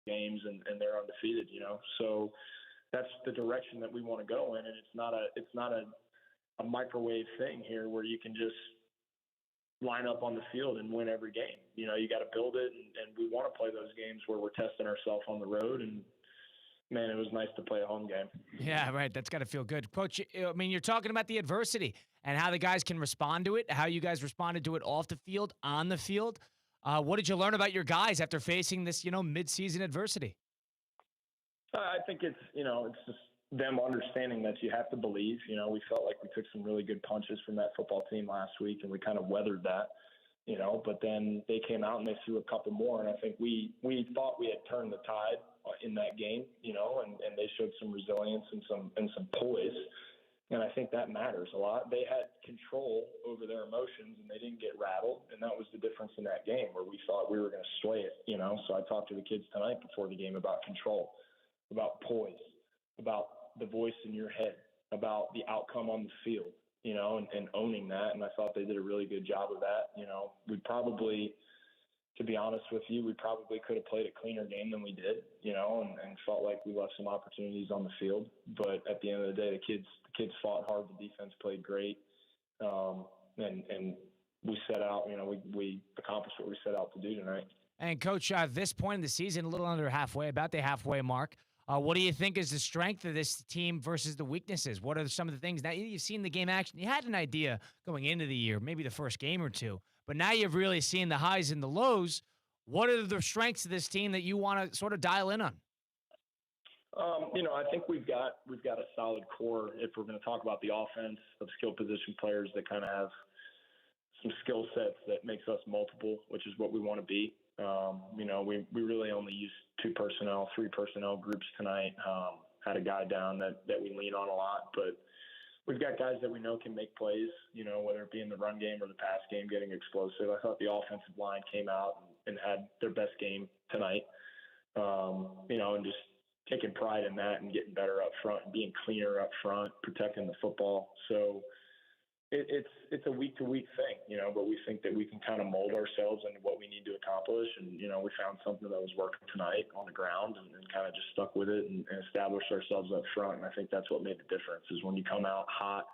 games and they're undefeated, you know. So that's the direction that we want to go in, and it's not a microwave thing here where you can just line up on the field and win every game. You know, you got to build it, and we want to play those games where we're testing ourselves on the road. And man, it was nice to play a home game. Yeah, right. That's got to feel good. Coach, I mean, you're talking about the adversity and how the guys can respond to it, how you guys responded to it off the field, on the field. What did you learn about your guys after facing this, mid-season adversity? I think it's just them understanding that you have to believe. You know, we felt like we took some really good punches from that football team last week, and we kind of weathered that, but then they came out and they threw a couple more, and I think we thought we had turned the tide in that game, and they showed some resilience and some poise, and I think that matters a lot. They had control over their emotions, and they didn't get rattled, and that was the difference in that game where we thought we were going to sway it, So I talked to the kids tonight before the game about control, about poise, about the voice in your head, about the outcome on the field, and owning that. And I thought they did a really good job of that. We probably, to be honest with you, we probably could have played a cleaner game than we did, and felt like we left some opportunities on the field. But at the end of the day, the kids fought hard. The defense played great. And we set out, we accomplished what we set out to do tonight. And Coach, at this point in the season, a little under halfway, about the halfway mark, what do you think is the strength of this team versus the weaknesses? What are some of the things? Now, you've seen the game action. You had an idea going into the year, maybe the first game or two, but now you've really seen the highs and the lows. What are the strengths of this team that you want to sort of dial in on? I think we've got a solid core. If we're going to talk about the offense, of skill position players that kind of have some skill sets that makes us multiple, which is what we want to be. We really only used 2 personnel, 3 personnel groups tonight. Had a guy down that we lean on a lot, but we've got guys that we know can make plays, whether it be in the run game or the pass game, getting explosive. I thought the offensive line came out and had their best game tonight, and just taking pride in that and getting better up front and being cleaner up front, protecting the football. So it's a week-to-week thing, but we think that we can kind of mold ourselves into what we need to accomplish. And, we found something that was working tonight on the ground and kind of just stuck with it and established ourselves up front. And I think that's what made the difference is when you come out hot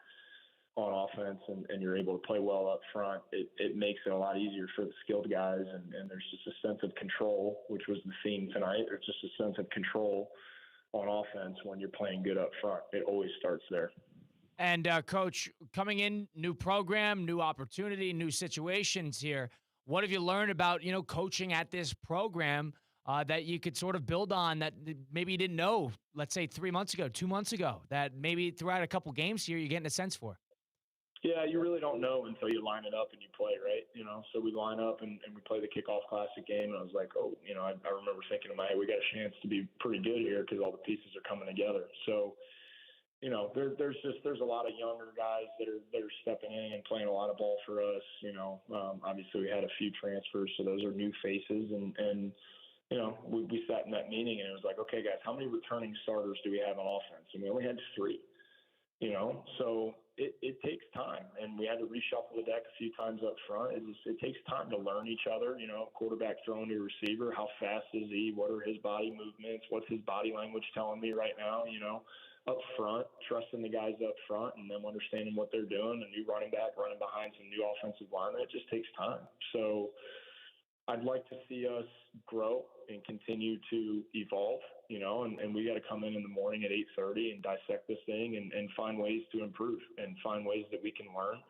on offense and you're able to play well up front, it makes it a lot easier for the skilled guys. And there's just a sense of control, which was the theme tonight. There's just a sense of control on offense when you're playing good up front. It always starts there. And, Coach, coming in, new program, new opportunity, new situations here. What have you learned about, coaching at this program that you could sort of build on that maybe you didn't know, let's say 3 months ago, 2 months ago, that maybe throughout a couple games here you're getting a sense for? Yeah, you really don't know until you line it up and you play, right? So we line up and we play the kickoff classic game, and I was like, I remember thinking in my head, we got a chance to be pretty good here because all the pieces are coming together. So, there's a lot of younger guys that are stepping in and playing a lot of ball for us. Obviously we had a few transfers, so those are new faces. And we sat in that meeting and it was like, okay, guys, how many returning starters do we have on offense? And we only had 3. So it takes time, and we had to reshuffle the deck a few times up front. It takes time to learn each other. Quarterback throwing to a receiver, how fast is he? What are his body movements? What's his body language telling me right now? Up front, trusting the guys up front and them understanding what they're doing, a new running back running behind some new offensive linemen. It just takes time. So I'd like to see us grow and continue to evolve, and we got to come in the morning at 8:30 and dissect this thing and find ways to improve and find ways that we can learn.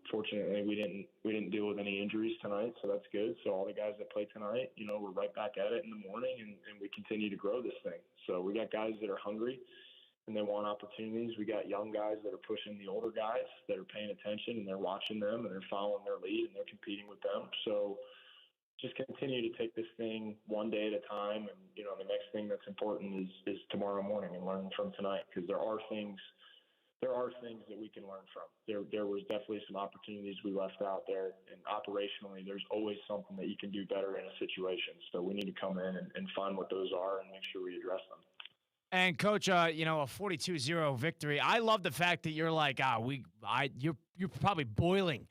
Fortunately, we didn't deal with any injuries tonight, so that's good. So all the guys that played tonight, we're right back at it in the morning, and we continue to grow this thing. So we got guys that are hungry and they want opportunities. We got young guys that are pushing the older guys that are paying attention, and they're watching them and they're following their lead and they're competing with them. So just continue to take this thing one day at a time. And, the next thing that's important is tomorrow morning and learning from tonight, because there are things that we can learn from. There was definitely some opportunities we left out there, and operationally, there's always something that you can do better in a situation. So we need to come in and find what those are and make sure we address them. And Coach, a 42-0 victory. I love the fact that you're like, you're probably boiling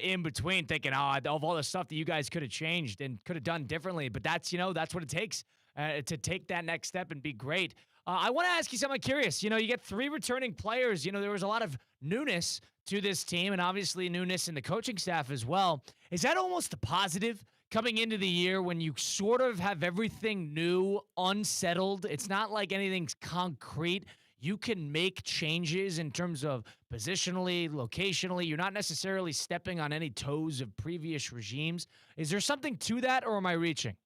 in between thinking, of all the stuff that you guys could have changed and could have done differently. But that's what it takes to take that next step and be great. I want to ask you something curious. You get 3 returning players. There was a lot of newness to this team and obviously newness in the coaching staff as well. Is that almost a positive coming into the year when you sort of have everything new, unsettled? It's not like anything's concrete. You can make changes in terms of positionally, locationally. You're not necessarily stepping on any toes of previous regimes. Is there something to that, or am I reaching?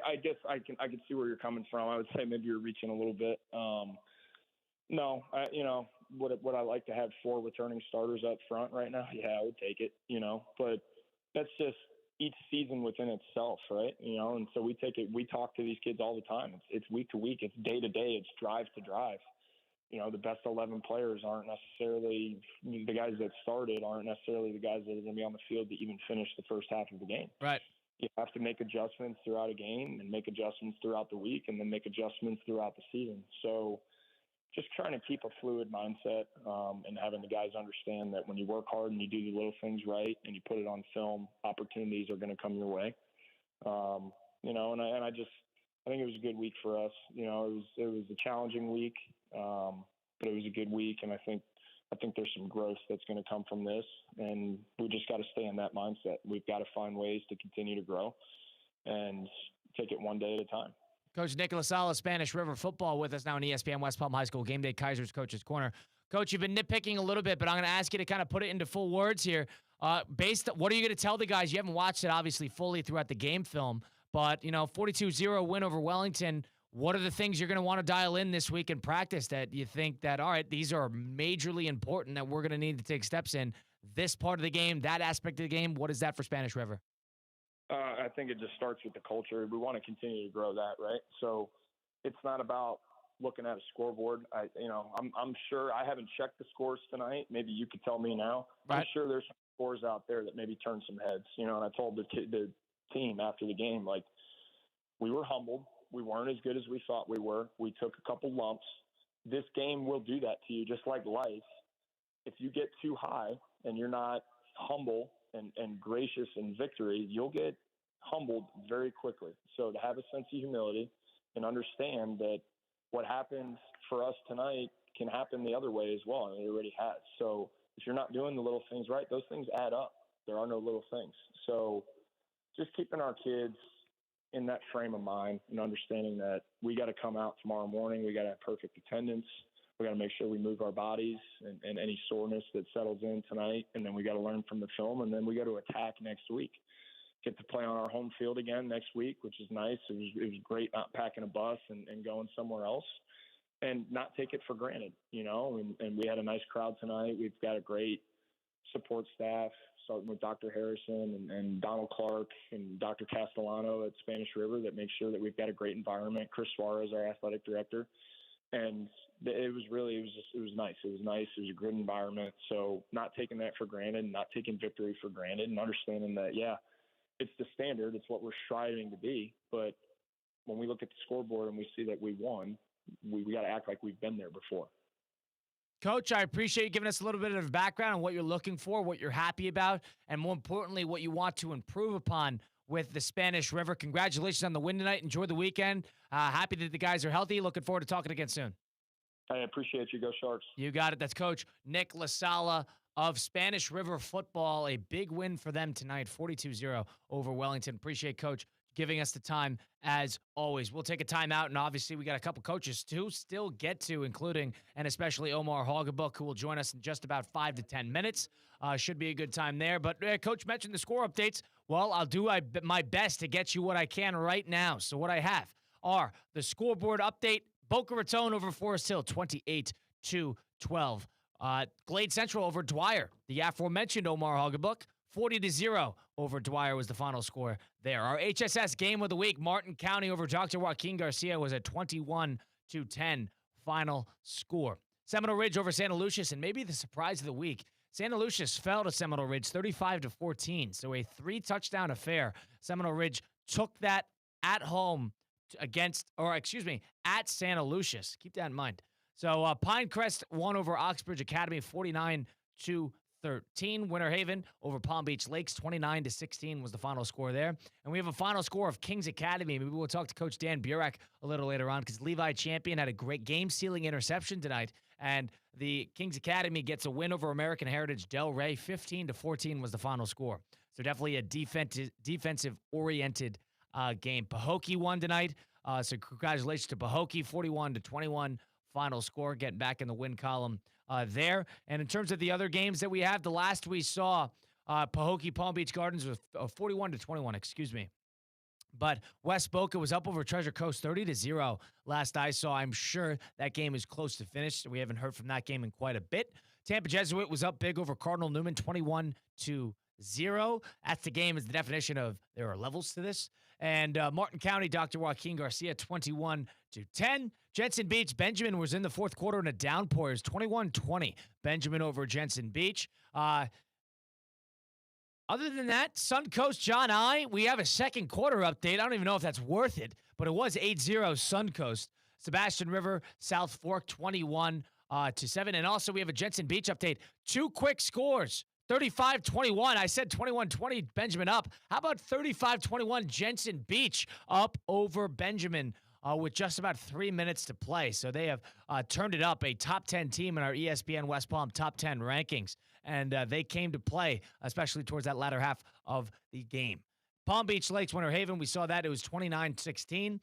I guess I can see where you're coming from. I would say maybe you're reaching a little bit. No, would I like to have 4 returning starters up front right now? Yeah, I would take it. But that's just each season within itself, right? And so we take it. We talk to these kids all the time. It's week to week. It's day to day. It's drive to drive. The best 11 players aren't necessarily the guys that started. Aren't necessarily the guys that are going to be on the field to even finish the first half of the game. Right. You have to make adjustments throughout a game and make adjustments throughout the week and then make adjustments throughout the season. So just trying to keep a fluid mindset and having the guys understand that when you work hard and you do the little things right and you put it on film, opportunities are going to come your way. And I think it was a good week for us. It was a challenging week, but it was a good week. And I think there's some growth that's going to come from this, and we just got to stay in that mindset. We've got to find ways to continue to grow and take it one day at a time. Coach Nick LaSala, Spanish River football, with us now on ESPN West Palm High School Game Day, Kaiser's Coach's Corner. Coach, you've been nitpicking a little bit, but I'm going to ask you to kind of put it into full words here. What are you going to tell the guys? You haven't watched it, obviously, fully throughout the game film, but, 42-0 win over Wellington. What are the things you're going to want to dial in this week in practice that you think that, all right, these are majorly important that we're going to need to take steps in this part of the game, that aspect of the game? What is that for Spanish River? I think it just starts with the culture. We want to continue to grow that, right? So it's not about looking at a scoreboard. I'm sure I haven't checked the scores tonight. Maybe you could tell me now. Right. I'm sure there's some scores out there that maybe turn some heads, and I told the team after the game, like, we were humbled. We weren't as good as we thought we were. We took a couple lumps. This game will do that to you, just like life. If you get too high and you're not humble and gracious in victory, you'll get humbled very quickly. So to have a sense of humility and understand that what happened for us tonight can happen the other way as well, and it already has. So if you're not doing the little things right, those things add up. There are no little things. So just keeping our kids in that frame of mind and understanding that we got to come out tomorrow morning. We got to have perfect attendance. We got to make sure we move our bodies and any soreness that settles in tonight. And then we got to learn from the film, and then we got to attack next week. Get to play on our home field again next week, which is nice. It was great not packing a bus and going somewhere else, and not take it for granted, and we had a nice crowd tonight. We've got a great support staff, starting with Dr. Harrison and Donald Clark and Dr. Castellano at Spanish River, that makes sure that we've got a great environment. Chris Suarez, our athletic director. And it was nice. It was nice. It was a good environment. So not taking that for granted, not taking victory for granted, and understanding that, it's the standard. It's what we're striving to be. But when we look at the scoreboard and we see that we won, we got to act like we've been there before. Coach, I appreciate you giving us a little bit of background on what you're looking for, what you're happy about, and more importantly, what you want to improve upon with the Spanish River. Congratulations on the win tonight. Enjoy the weekend. Happy that the guys are healthy. Looking forward to talking again soon. I appreciate you. Go Sharks. You got it. That's Coach Nick LaSala of Spanish River football. A big win for them tonight, 42-0 over Wellington. Appreciate Coach giving us the time as always. We'll take a timeout, and obviously we got a couple coaches to still get to, including and especially Omar Hoggabook, who will join us in just about 5 to 10 minutes. Should be a good time there. But Coach mentioned the score updates. Well, I'll do my best to get you what I can right now. So what I have are the scoreboard update. Boca Raton over Forest Hill, 28-12. Glade Central over Dwyer. The aforementioned Omar Hoggabook, 40-0 over Dwyer was the final score there. Our HSS game of the week, Martin County over Dr. Joaquin Garcia, was a 21-10 final score. Seminole Ridge over Santa Lucius, and maybe the surprise of the week, Santa Lucius fell to Seminole Ridge 35-14, so a 3-touchdown affair. Seminole Ridge took that at home at Santa Lucius. Keep that in mind. So Pinecrest won over Oxbridge Academy 49-21. 13. Winter Haven over Palm Beach Lakes, 29-16 was the final score there. And we have a final score of Kings Academy. Maybe we'll talk to Coach Dan Burek a little later on because Levi Champion had a great game-sealing interception tonight. And the Kings Academy gets a win over American Heritage Del Rey. 15-14 was the final score. So definitely a defensive-oriented game. Pahokee won tonight. So congratulations to Pahokee, 41-21 final score, getting back in the win column there. And in terms of the other games that we have, the last we saw, Pahokee Palm Beach Gardens was 41-21, excuse me. But West Boca was up over Treasure Coast 30-0 last I saw. I'm sure that game is close to finish. We haven't heard from that game in quite a bit. Tampa Jesuit was up big over Cardinal Newman, 21-0. That's the game, is the definition of there are levels to this. And Martin County, Dr. Joaquin Garcia, 21-10. Jensen Beach, Benjamin was in the fourth quarter in a downpour. It was 21-20. Benjamin over Jensen Beach. Other than that, Suncoast, John I, we have a second quarter update. I don't even know if that's worth it, but it was 8-0 Suncoast. Sebastian River, South Fork, 21-7. And also we have a Jensen Beach update. Two quick scores. 35-21. I said 21-20, Benjamin up. How about 35-21, Jensen Beach up over Benjamin with just about 3 minutes to play. So they have turned it up, a top 10 team in our ESPN West Palm top 10 rankings. And they came to play, especially towards that latter half of the game. Palm Beach Lakes, Winter Haven, we saw that. It was 29-16.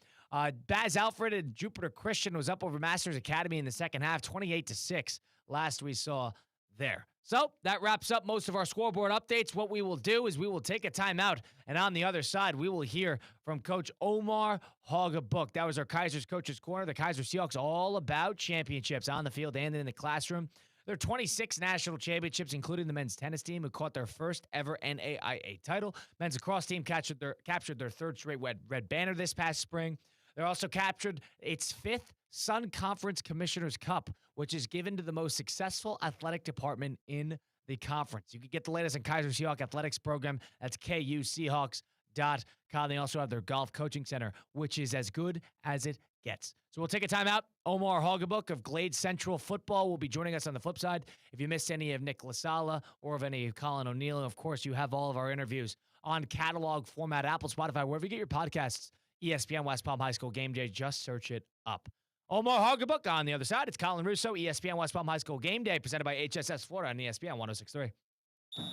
Baz Alfred and Jupiter Christian was up over Masters Academy in the second half, 28-6. Last we saw there. So that wraps up most of our scoreboard updates. What we will do is we will take a timeout, and on the other side, we will hear from Coach Omar Hoggabook. That was our Kaiser's Coaches Corner. The Kaiser Seahawks all about championships on the field and in the classroom. There are 26 national championships, including the men's tennis team, who caught their first ever NAIA title. Men's lacrosse team captured their third straight red banner this past spring. They also captured its fifth Sun Conference Commissioner's Cup, which is given to the most successful athletic department in the conference. You can get the latest on Kaiser Seahawks athletics program. That's KUSeahawks.com. They also have their golf coaching center, which is as good as it gets. So we'll take a timeout. Omar Hoggabook of Glade Central Football will be joining us on the flip side. If you missed any of Nick LaSala or of any of Colin O'Neal, of course, you have all of our interviews on catalog format, Apple, Spotify, wherever you get your podcasts. ESPN West Palm High School Game Day. Just search it up. Omar Hoggabook on the other side. It's Colin Russo, ESPN West Palm High School Game Day, presented by HSS Florida on ESPN 106.3.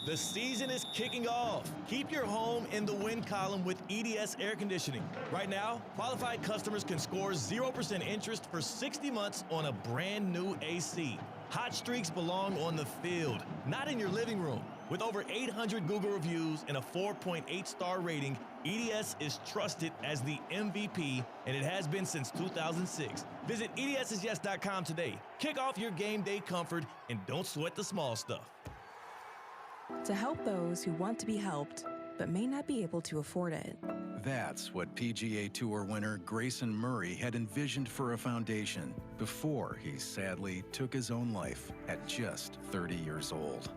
The season is kicking off. Keep your home in the win column with EDS Air Conditioning. Right now, qualified customers can score 0% interest for 60 months on a brand new AC. Hot streaks belong on the field, not in your living room. With over 800 Google reviews and a 4.8-star rating, EDS is trusted as the MVP, and it has been since 2006. Visit EDSIsYes.com today. Kick off your game day comfort and don't sweat the small stuff. To help those who want to be helped, but may not be able to afford it. That's what PGA Tour winner Grayson Murray had envisioned for a foundation before he sadly took his own life at just 30 years old.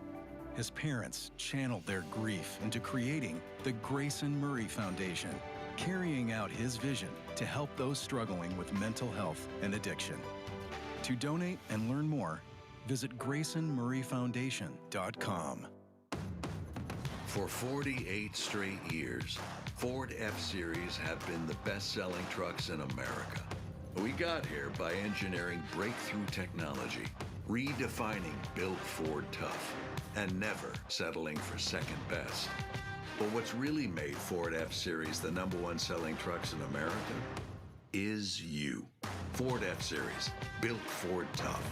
His parents channeled their grief into creating the Grayson Murray Foundation, carrying out his vision to help those struggling with mental health and addiction. To donate and learn more, visit GraysonMurrayFoundation.com. For 48 straight years, Ford F-Series have been the best-selling trucks in America. We got here by engineering breakthrough technology, redefining Built Ford Tough, and never settling for second best. But what's really made Ford F-Series the #1 selling trucks in America is you. Ford F-Series, Built Ford Tough.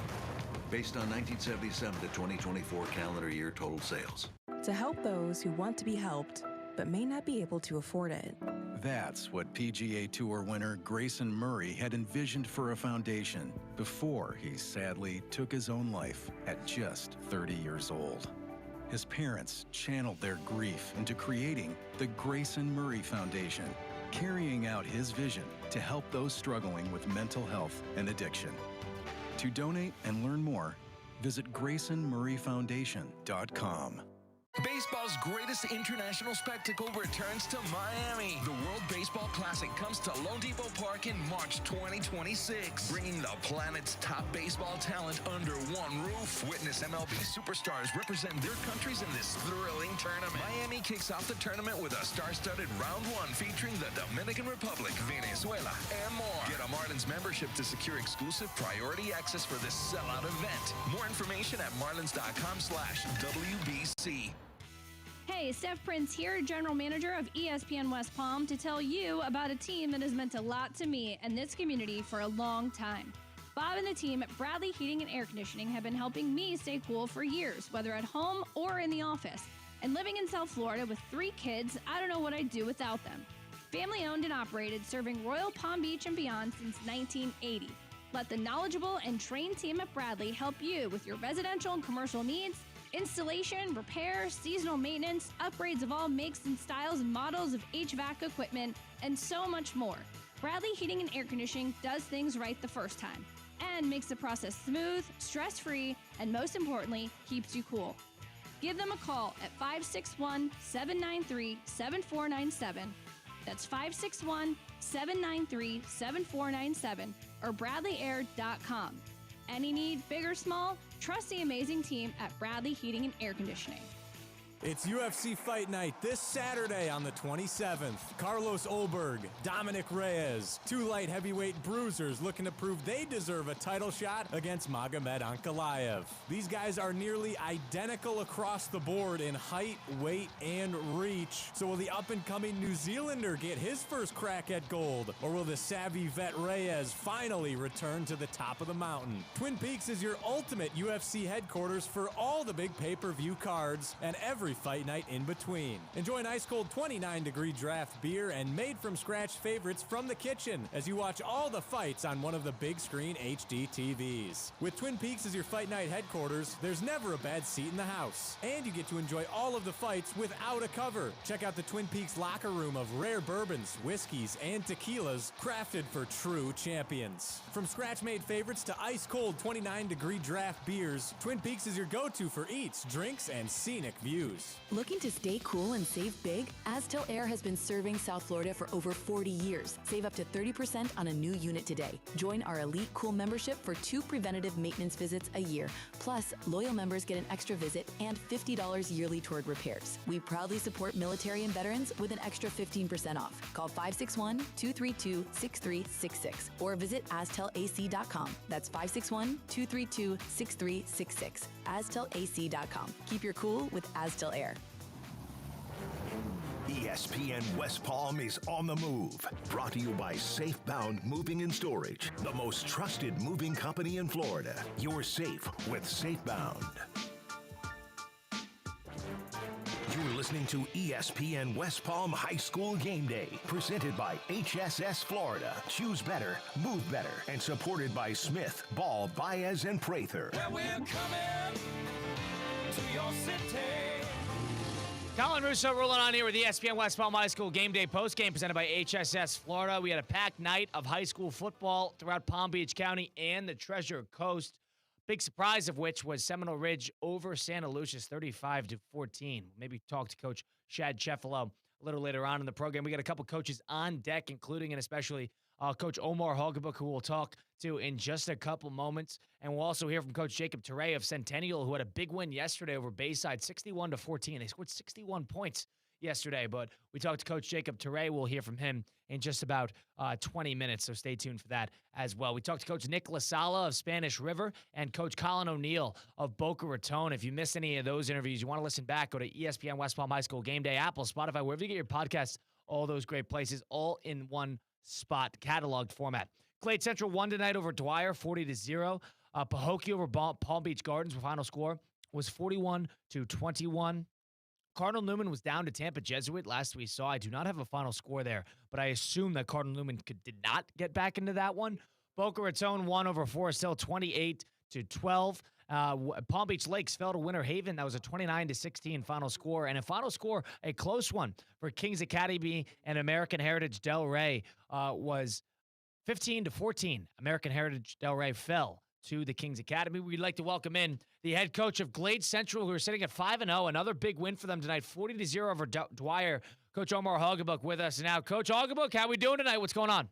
Based on 1977 to 2024 calendar year total sales. To help those who want to be helped, but may not be able to afford it. That's what PGA Tour winner Grayson Murray had envisioned for a foundation before he sadly took his own life at just 30 years old. His parents channeled their grief into creating the Grayson Murray Foundation, carrying out his vision to help those struggling with mental health and addiction. To donate and learn more, visit GraysonMurrayFoundation.com. Baseball's greatest international spectacle returns to Miami. The World Baseball Classic comes to Lone Depot Park in March 2026, bringing the planet's top baseball talent under one roof. Witness MLB superstars represent their countries in this thrilling tournament. Miami kicks off the tournament with a star-studded round one featuring the Dominican Republic, Venezuela, and more. Get a Marlins membership to secure exclusive priority access for this sellout event. More information at marlins.com/WBC. Hey, Steph Prince here, General Manager of ESPN West Palm, to tell you about a team that has meant a lot to me and this community for a long time. Bob and the team at Bradley Heating and Air Conditioning have been helping me stay cool for years, whether at home or in the office. And living in South Florida with 3 kids, I don't know what I'd do without them. Family owned and operated, serving Royal Palm Beach and beyond since 1980. Let the knowledgeable and trained team at Bradley help you with your residential and commercial needs, installation, repair, seasonal maintenance, upgrades of all makes and styles and models of HVAC equipment, and so much more. Bradley Heating and Air Conditioning does things right the first time and makes the process smooth, stress-free, and most importantly, keeps you cool. Give them a call at 561-793-7497. That's 561-793-7497 or BradleyAir.com. Any need, big or small, trust the amazing team at Bradley Heating and Air Conditioning. It's UFC Fight Night this Saturday on the 27th. Carlos Ulberg, Dominic Reyes, 2 light heavyweight bruisers looking to prove they deserve a title shot against Magomed Ankalaev. These guys are nearly identical across the board in height, weight, and reach. So will the up-and-coming New Zealander get his first crack at gold? Or will the savvy vet Reyes finally return to the top of the mountain? Twin Peaks is your ultimate UFC headquarters for all the big pay-per-view cards and every fight night in between. Enjoy an ice-cold 29-degree draft beer and made-from-scratch favorites from the kitchen as you watch all the fights on one of the big-screen HD TVs. With Twin Peaks as your fight night headquarters, there's never a bad seat in the house. And you get to enjoy all of the fights without a cover. Check out the Twin Peaks locker room of rare bourbons, whiskeys, and tequilas crafted for true champions. From scratch-made favorites to ice-cold 29-degree draft beers, Twin Peaks is your go-to for eats, drinks, and scenic views. Looking to stay cool and save big? Aztel Air has been serving South Florida for over 40 years. Save up to 30% on a new unit today. Join our Elite Cool membership for 2 preventative maintenance visits a year. Plus, loyal members get an extra visit and $50 yearly toward repairs. We proudly support military and veterans with an extra 15% off. Call 561-232-6366 or visit AztelAC.com. That's 561-232-6366. AztelAC.com. Keep your cool with Aztel Air. ESPN West Palm is on the move. Brought to you by Safebound Moving and Storage, the most trusted moving company in Florida. You're safe with Safebound. You're listening to ESPN West Palm High School Game Day, presented by HSS Florida. Choose better, move better, and supported by Smith, Ball, Baez, and Prather. Well, we're coming to your city. Colin Russo rolling on here with ESPN West Palm High School Game Day postgame presented by HSS Florida. We had a packed night of high school football throughout Palm Beach County and the Treasure Coast. Big surprise of which was Seminole Ridge over Santa Lucia's 35-14. Maybe talk to Coach Shad Cefalo a little later on in the program. We got a couple coaches on deck, including and especially Coach Omar Hogabuk, who we'll talk to in just a couple moments. And we'll also hear from Coach Jacob Teray of Centennial, who had a big win yesterday over Bayside, 61-14. They scored 61 points yesterday, but we talked to Coach Jacob Teray. We'll hear from him in just about 20 minutes, so stay tuned for that as well. We talked to Coach Nick Lasala of Spanish River and Coach Colin O'Neal of Boca Raton. If you missed any of those interviews, you want to listen back, go to ESPN West Palm High School Game Day, Apple, Spotify, wherever you get your podcasts, all those great places, all in one spot, cataloged format. Clade Central won tonight over Dwyer, 40-0. Pahokee over Palm Beach Gardens. The final score was 41-21. Cardinal Newman was down to Tampa Jesuit last we saw. I do not have a final score there, but I assume that Cardinal Newman did not get back into that one. Boca Raton won over Forest Hill, 28-12. Palm Beach Lakes fell to Winter Haven. That was a 29-16 final score. And a final score, a close one for Kings Academy and American Heritage Del Rey was 15-14. American Heritage Del Rey fell to the Kings Academy. We'd like to welcome in the head coach of Glade Central, who are sitting at 5-0. Another big win for them tonight, 40-0 over Dwyer. Coach Omar Hogabuk with us now. Coach Hogabuk, how we doing tonight? What's going on?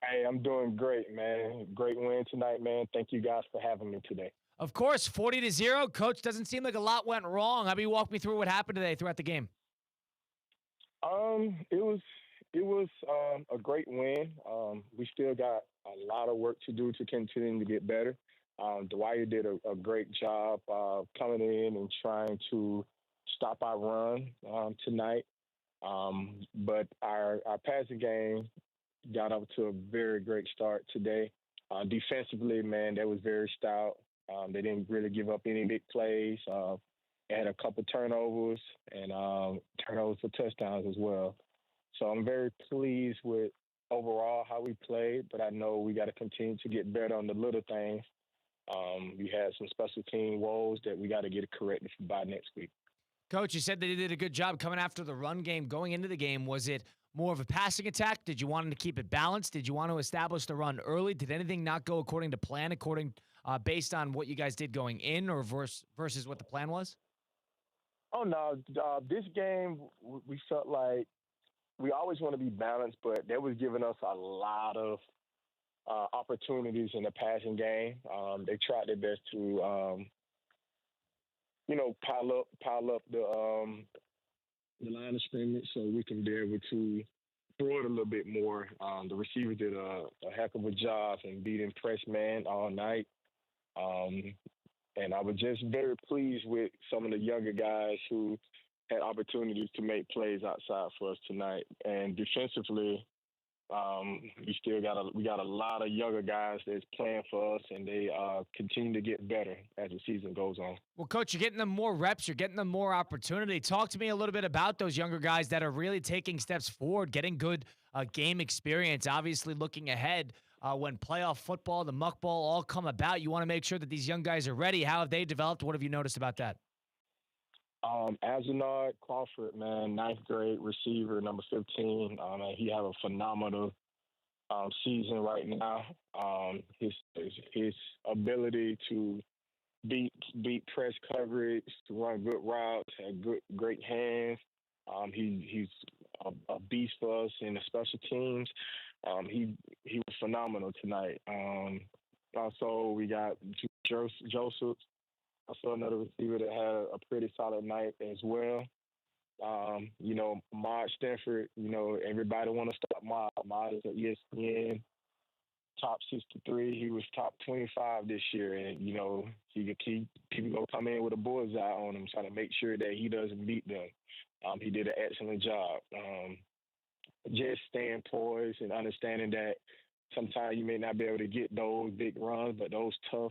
Hey, I'm doing great, man. Great win tonight, man. Thank you guys for having me today. Of course, 40-0. Coach, doesn't seem like a lot went wrong. How about you walk me through what happened today throughout the game? It was a great win. We still got a lot of work to do to continue to get better. Dwyer did a great job coming in and trying to stop our run tonight. But our passing game got up to a very great start today. Defensively, man, that was very stout. They didn't really give up any big plays. They had a couple turnovers and turnovers for touchdowns as well. So I'm very pleased with overall how we played, but I know we got to continue to get better on the little things. We had some special team woes that we got to get corrected by next week. Coach, you said that you did a good job coming after the run game. Going into the game, was it more of a passing attack? Did you want to keep it balanced? Did you want to establish the run early? Did anything not go according to plan, based on what you guys did going in, or versus what the plan was? Oh, no. This game, we felt like we always want to be balanced, but that was giving us a lot of opportunities in the passing game. They tried their best to, pile up the line of scrimmage so we can be able to throw it a little bit more. The receiver did a heck of a job and beating press man all night. And I was just very pleased with some of the younger guys who had opportunities to make plays outside for us tonight. And defensively, we got a lot of younger guys that's playing for us, and they continue to get better as the season goes on. Well, Coach, you're getting them more reps. You're getting them more opportunity. Talk to me a little bit about those younger guys that are really taking steps forward, getting good game experience, obviously looking ahead when playoff football, the muck ball all come about. You want to make sure that these young guys are ready. How have they developed? What have you noticed about that? Azenard Crawford, man, 9th grade receiver, number 15. He have a phenomenal season right now. His ability to beat press coverage, to run good routes, have great hands. He's a beast for us in the special teams. He was phenomenal tonight. Also, we got Joseph. I saw another receiver that had a pretty solid night as well. Mod Stanford, everybody want to stop Mod. Mod is an ESPN top 63. He was top 25 this year. And, people going to come in with a bullseye on him, trying to make sure that he doesn't beat them. He did an excellent job. Just staying poised and understanding that sometimes you may not be able to get those big runs, but those tough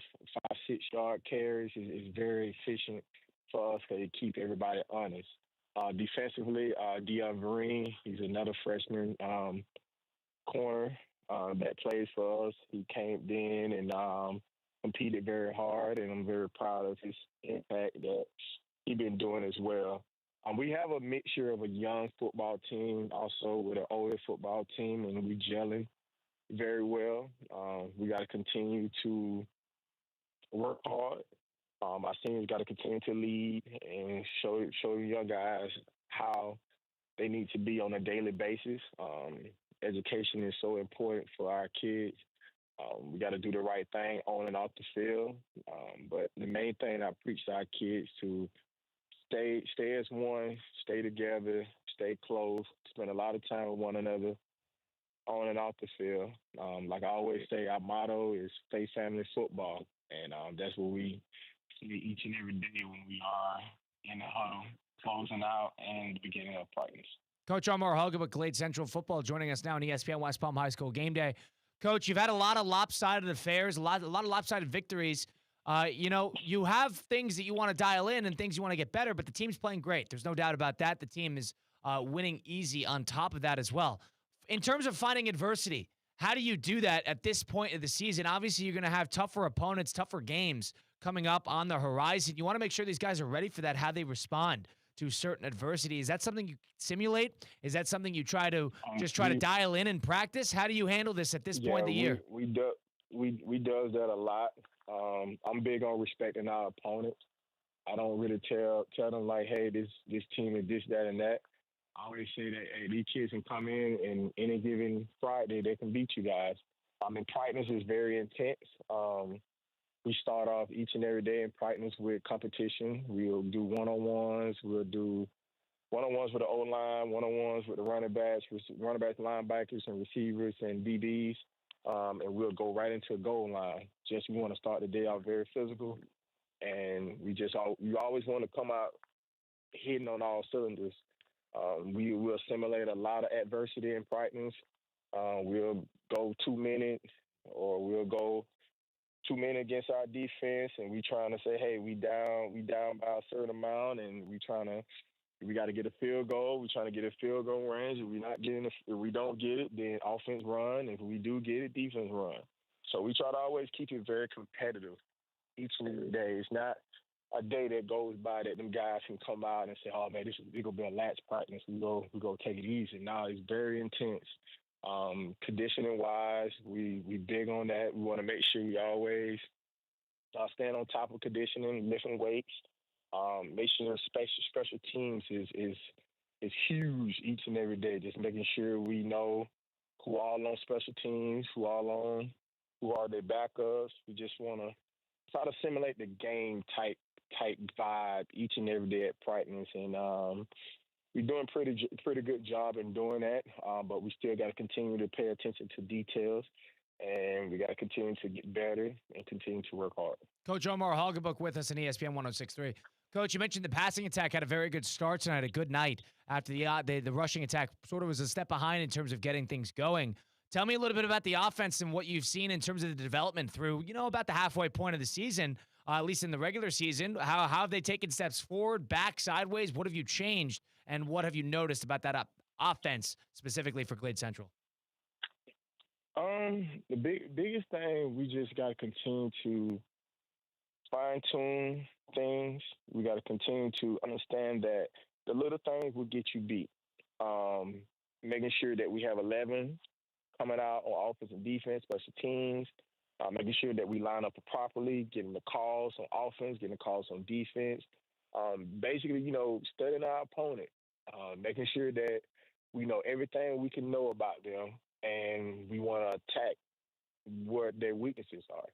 5-6 yard carries is very efficient for us to keep everybody honest. Defensively, Dion Vereen, he's another freshman corner that plays for us. He came in and competed very hard, and I'm very proud of his impact that he's been doing as well. We have a mixture of a young football team also with an older football team, and we gelling very well. We got to continue to work hard. Our seniors got to continue to lead and show young guys how they need to be on a daily basis. Education is so important for our kids. We got to do the right thing on and off the field. But the main thing I preach to our kids to stay as one, stay together, stay close, spend a lot of time with one another on and off the field. Like I always say, our motto is Faith Family Football. And that's what we see each and every day when we are in the huddle, closing out and the beginning of practice. Coach Omar Hogabuk, Glade Central Football, joining us now on ESPN West Palm High School Game Day. Coach, you've had a lot of lopsided affairs, a lot of lopsided victories. You have things that you want to dial in and things you want to get better, but the team's playing great. There's no doubt about that. The team is winning easy on top of that as well. In terms of finding adversity, how do you do that at this point of the season? Obviously, you're going to have tougher opponents, tougher games coming up on the horizon. You want to make sure these guys are ready for that, how they respond to certain adversity. Is that something you simulate? Is that something you try to dial in and practice? How do you handle this at this point of the year? we does that a lot. I'm big on respecting our opponents. I don't really tell them like, hey, this team is this, that, and that. I always say that, hey, these kids can come in and any given Friday they can beat you guys. Practice is very intense. We start off each and every day in practice with competition. We'll do one-on-ones. We'll do one-on-ones with the O-line, one-on-ones with the running backs, linebackers, and receivers and DBs. And we'll go right into a goal line. We want to start the day off very physical. And you always want to come out hitting on all cylinders. We will simulate a lot of adversity in practice. We'll go 2 minutes, or we'll go 2 minutes against our defense, and we trying to say, hey, we down by a certain amount, and we got to get a field goal. We're trying to get a field goal range. If we don't get it, then offense run. If we do get it, defense run. So we try to always keep it very competitive each and every day. It's not a day that goes by that them guys can come out and say, oh man, this is gonna be a latch practice. We go take it easy. Now it's very intense. Conditioning wise, we big on that. We want to make sure we always stand on top of conditioning, lifting weights. Make sure special teams is huge each and every day. Just making sure we know who all on special teams, who are their backups. We just want to try to simulate the game type vibe each and every day at practice, and we're doing pretty good job in doing that. But we still got to continue to pay attention to details, and we got to continue to get better and continue to work hard. Coach Omar Hagenbuch with us on ESPN 106.3. Coach, you mentioned the passing attack had a very good start tonight, a good night after the rushing attack sort of was a step behind in terms of getting things going. Tell me a little bit about the offense and what you've seen in terms of the development through, about the halfway point of the season, at least in the regular season. How have they taken steps forward, back, sideways? What have you changed, and what have you noticed about that offense specifically for Glade Central? The biggest thing, we just got to continue to fine-tune things. We got to continue to understand that the little things will get you beat. Making sure that we have 11 coming out on offense and defense, special teams, making sure that we line up properly, getting the calls on offense, getting the calls on defense. Basically, studying our opponent, making sure that we know everything we can know about them, and we want to attack what their weaknesses are.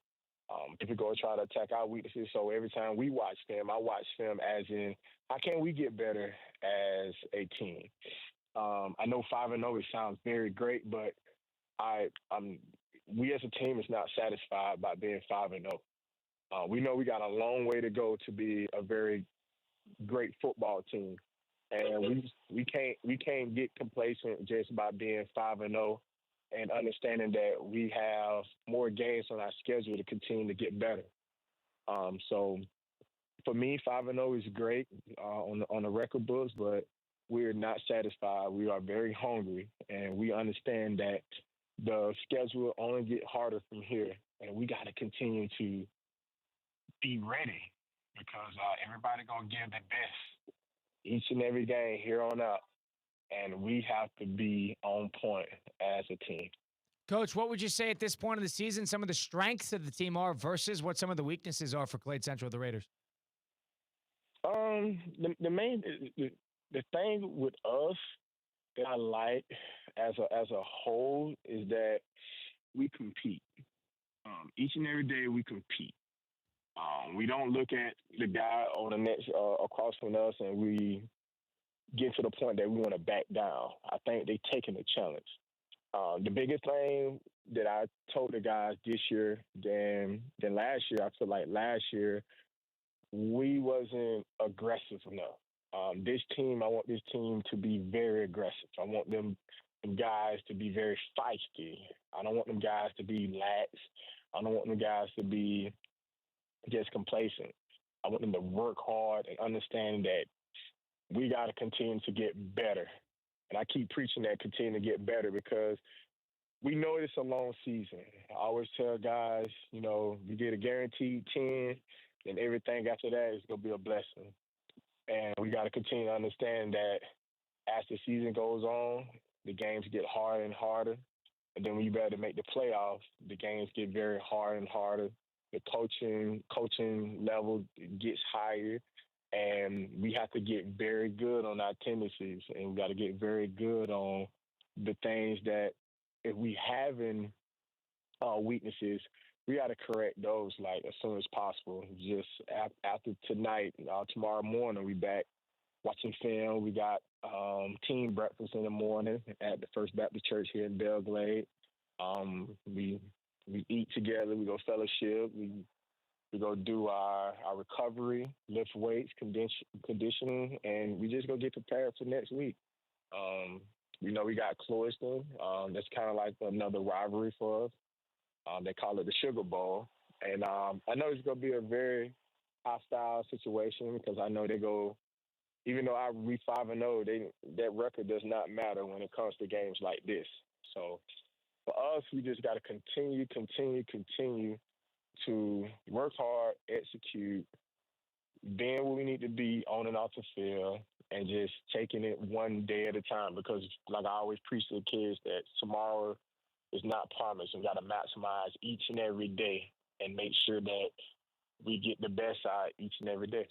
If we go try to attack our weaknesses, so every time we watch film, I watch film as in, how can we get better as a team? I know 5-0, it sounds very great, but we as a team is not satisfied by being 5-0. We know we got a long way to go to be a very great football team, and we can't get complacent just by being 5-0, and understanding that we have more games on our schedule to continue to get better. So for me, 5-0 is great on the record books, but we're not satisfied. We are very hungry, and we understand that the schedule will only get harder from here, and we got to continue to be ready, because everybody going to give their best each and every game here on out, and we have to be on point as a team. Coach, what would you say at this point of the season some of the strengths of the team are versus what some of the weaknesses are for Glade Central, the Raiders? The thing with us that I like as a whole is that we compete. Each and every day we compete. We don't look at the guy on the next across from us and we get to the point that we want to back down. I think they're taking the challenge. The biggest thing that I told the guys this year than last year, I feel like last year we wasn't aggressive enough. This team, I want this team to be very aggressive. I want them guys to be very feisty. I don't want them guys to be lax. I don't want them guys to be just complacent. I want them to work hard and understand that we got to continue to get better. And I keep preaching that, continue to get better, because we know it's a long season. I always tell guys, you get a guaranteed 10, and everything after that is going to be a blessing. And we got to continue to understand that as the season goes on, the games get harder and harder. And then when you better make the playoffs, the games get very hard and harder. The coaching level gets higher, and we have to get very good on our tendencies, and we got to get very good on the things that if we having weaknesses, we got to correct those like as soon as possible. Just after tonight, tomorrow morning, we back watching film. We got team breakfast in the morning at the First Baptist Church here in Belgrade. We eat together. We go fellowship. We go do our recovery, lift weights, conditioning, and we just go get prepared for next week. We got Cloiston. That's kind of like another rivalry for us. They call it the Sugar Bowl. And I know it's going to be a very hostile situation because I know they go, even though we 5-0, that record does not matter when it comes to games like this. So for us, we just got to continue to work hard, execute, being where we need to be on and off the field, and just taking it one day at a time. Because, like I always preach to the kids, that tomorrow is not promised. We got to maximize each and every day and make sure that we get the best out each and every day.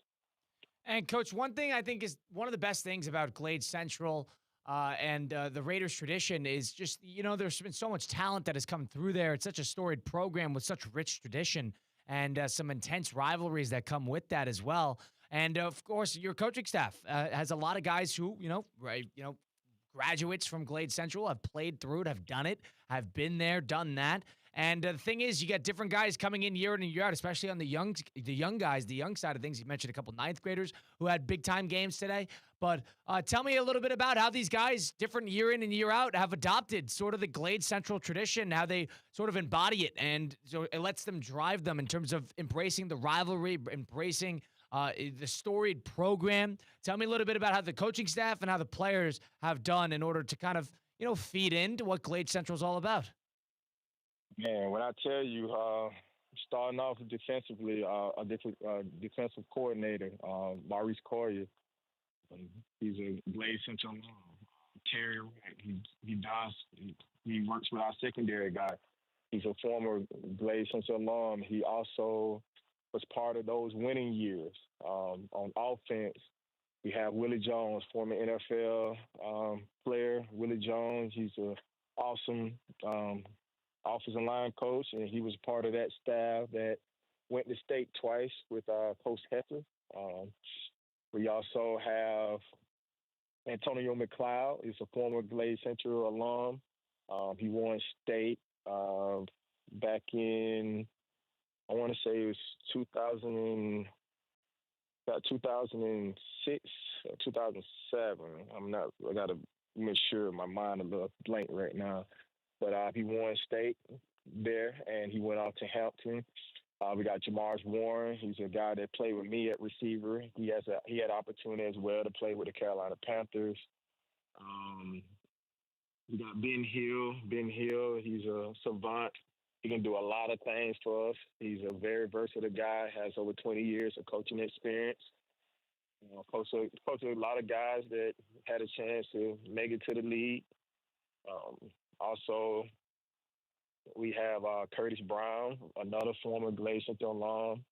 And, Coach, one thing I think is one of the best things about Glade Central and the Raiders tradition is just, there's been so much talent that has come through there. It's such a storied program with such rich tradition and some intense rivalries that come with that as well. And, of course, your coaching staff has a lot of guys who, graduates from Glade Central, have played through it, have done it, have been there, done that. And the thing is, you got different guys coming in year in and year out, especially on the young guys, the young side of things. You mentioned a couple ninth graders who had big-time games today. But tell me a little bit about how these guys, different year in and year out, have adopted sort of the Glade Central tradition, how they sort of embody it, and so it lets them drive them in terms of embracing the rivalry, embracing the storied program. Tell me a little bit about how the coaching staff and how the players have done in order to kind of, feed into what Glade Central is all about. Man, when I tell you, starting off defensively, a defensive coordinator, Maurice Corrier, he's a Glade Central Terry. He works with our secondary guy. He's a former Glade Central alum. He also was part of those winning years. On offense, we have Willie Jones, former NFL player. Willie Jones, he's an awesome offensive line coach, and he was part of that staff that went to state twice with Coach Heffer. We also have Antonio McLeod. He's a former Glade Central alum. He won state back in, I want to say it was 2006 or 2007. I got to make sure my mind is a little blank right now. But he won state there, and he went out to Hampton. We got Jamars Warren. He's a guy that played with me at receiver. He had opportunity as well to play with the Carolina Panthers. We got Ben Hill. Ben Hill, he's a savant. He can do a lot of things for us. He's a very versatile guy, has over 20 years of coaching experience. Coached a lot of guys that had a chance to make it to the league. Also, we have Curtis Brown, another former Glade Central alum,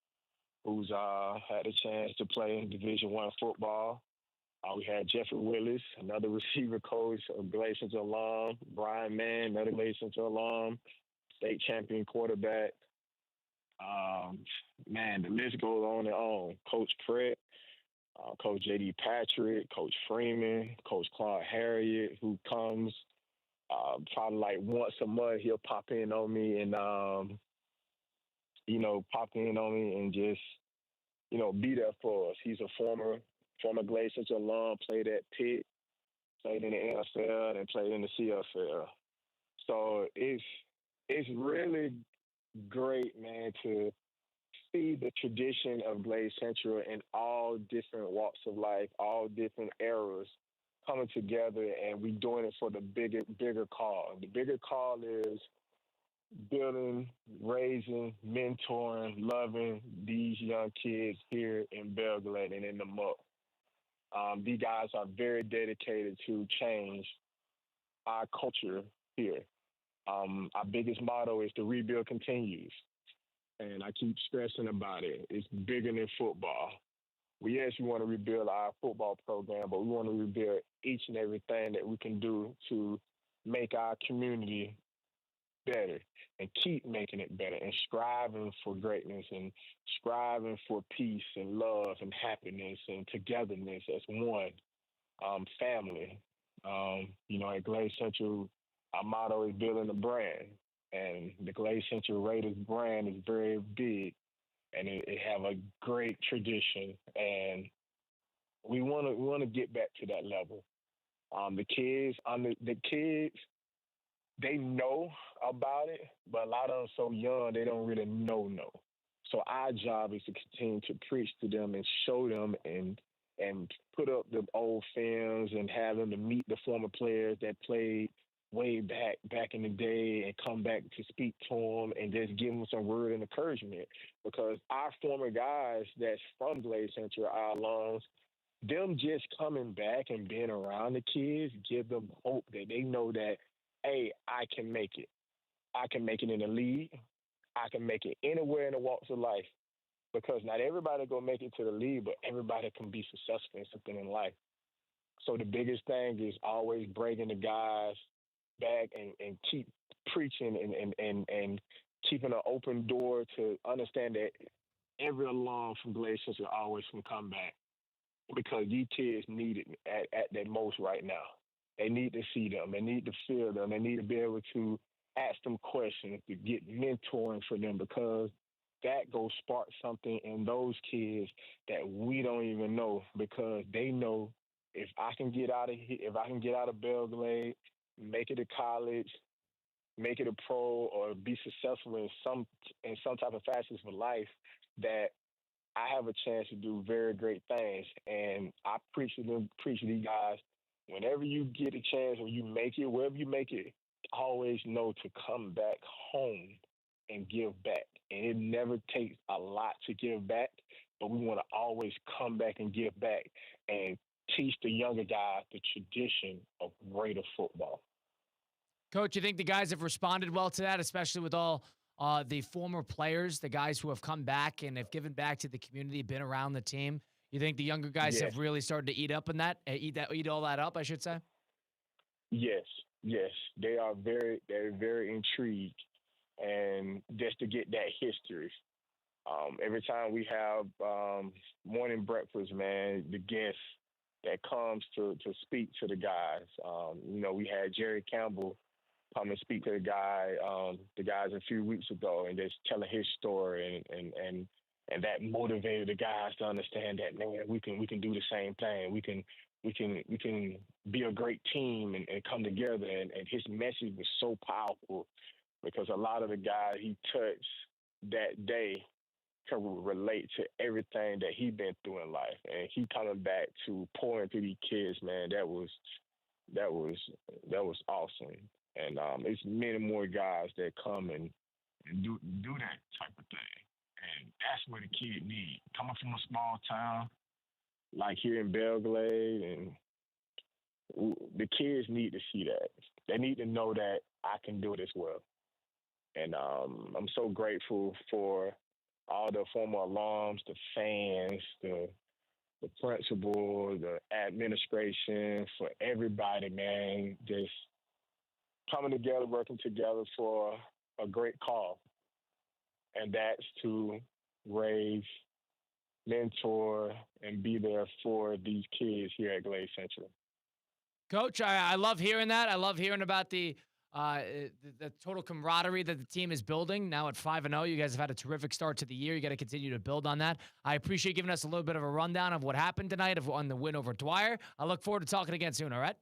who's had a chance to play in Division I football. We had Jeffrey Willis, another receiver coach, a Glade Central alum. Brian Mann, another Glade Central alum, state champion quarterback. The list goes on and on. Coach Pratt, Coach J.D. Patrick, Coach Freeman, Coach Claude Harriet, who comes probably like once a month. He'll pop in on me and just, be there for us. He's a former Glade Central alum, played at Pitt, played in the NFL, and played in the CFL. So it's really great, man, to see the tradition of Glade Central in all different walks of life, all different eras coming together, and we doing it for the bigger call. The bigger call is building, raising, mentoring, loving these young kids here in Belgrade and in the MUC. These guys are very dedicated to change our culture here. Our biggest motto is the rebuild continues. And I keep stressing about it. It's bigger than football. We want to rebuild our football program, but we want to rebuild each and everything that we can do to make our community better and keep making it better and striving for greatness and striving for peace and love and happiness and togetherness as one family. At Glade Central, our motto is building a brand, and the Glade Central Raiders brand is very big, and it have a great tradition, and we want to get back to that level. The kids, they know about it, but a lot of them so young they don't really know. So our job is to continue to preach to them and show them and put up the old films and have them to meet the former players that played way back in the day and come back to speak to them and just give them some word and encouragement. Because our former guys that's from Glade Central, our alums, them just coming back and being around the kids give them hope that they know that, hey, I can make it. I can make it in the league. I can make it anywhere in the walks of life. Because not everybody gonna make it to the league, but everybody can be successful in something in life. So the biggest thing is always bringing the guys back and keep preaching and keeping an open door to understand that every alum from Glade Central always can come back, because these kids need it at their most right now. They need to see them. They need to feel them. They need to be able to ask them questions, to get mentoring for them, because that goes spark something in those kids that we don't even know, because they know if I can get out of here, if I can get out of Belgrade, make it to college, make it a pro, or be successful in some type of facets for life, that I have a chance to do very great things. And I preach to these guys, whenever you get a chance, when you make it, wherever you make it, always know to come back home and give back. And it never takes a lot to give back, but we want to always come back and give back and teach the younger guys the tradition of Raider football. Coach, you think the guys have responded well to that, especially with all the former players, the guys who have come back and have given back to the community, been around the team? You think the younger guys have really started to eat all that up, I should say? Yes. They're very intrigued, and just to get that history. Every time we have morning breakfast, man, the guests that comes to speak to the guys. We had Jerry Campbell come and speak to the guys a few weeks ago, and just telling his story, and that motivated the guys to understand that, man, we can do the same thing. We can be a great team and come together. And his message was so powerful, because a lot of the guys he touched that day can relate to everything that he been through in life. And he coming back to pour into these kids, man, that was awesome. And it's many more guys that come and do that type of thing. And that's what the kid need. Coming from a small town like here in Belgrade, and the kids need to see that. They need to know that I can do it as well. And I'm so grateful for all the former alums, the fans, the principal, the administration, for everybody, man, just coming together, working together for a great cause. And that's to raise, mentor, and be there for these kids here at Glade Central. Coach, I love hearing that. I love hearing about the total camaraderie that the team is building. Now at 5-0, you guys have had a terrific start to the year. You got to continue to build on that. I appreciate giving us a little bit of a rundown of what happened tonight on the win over Dwyer. I look forward to talking again soon, all right?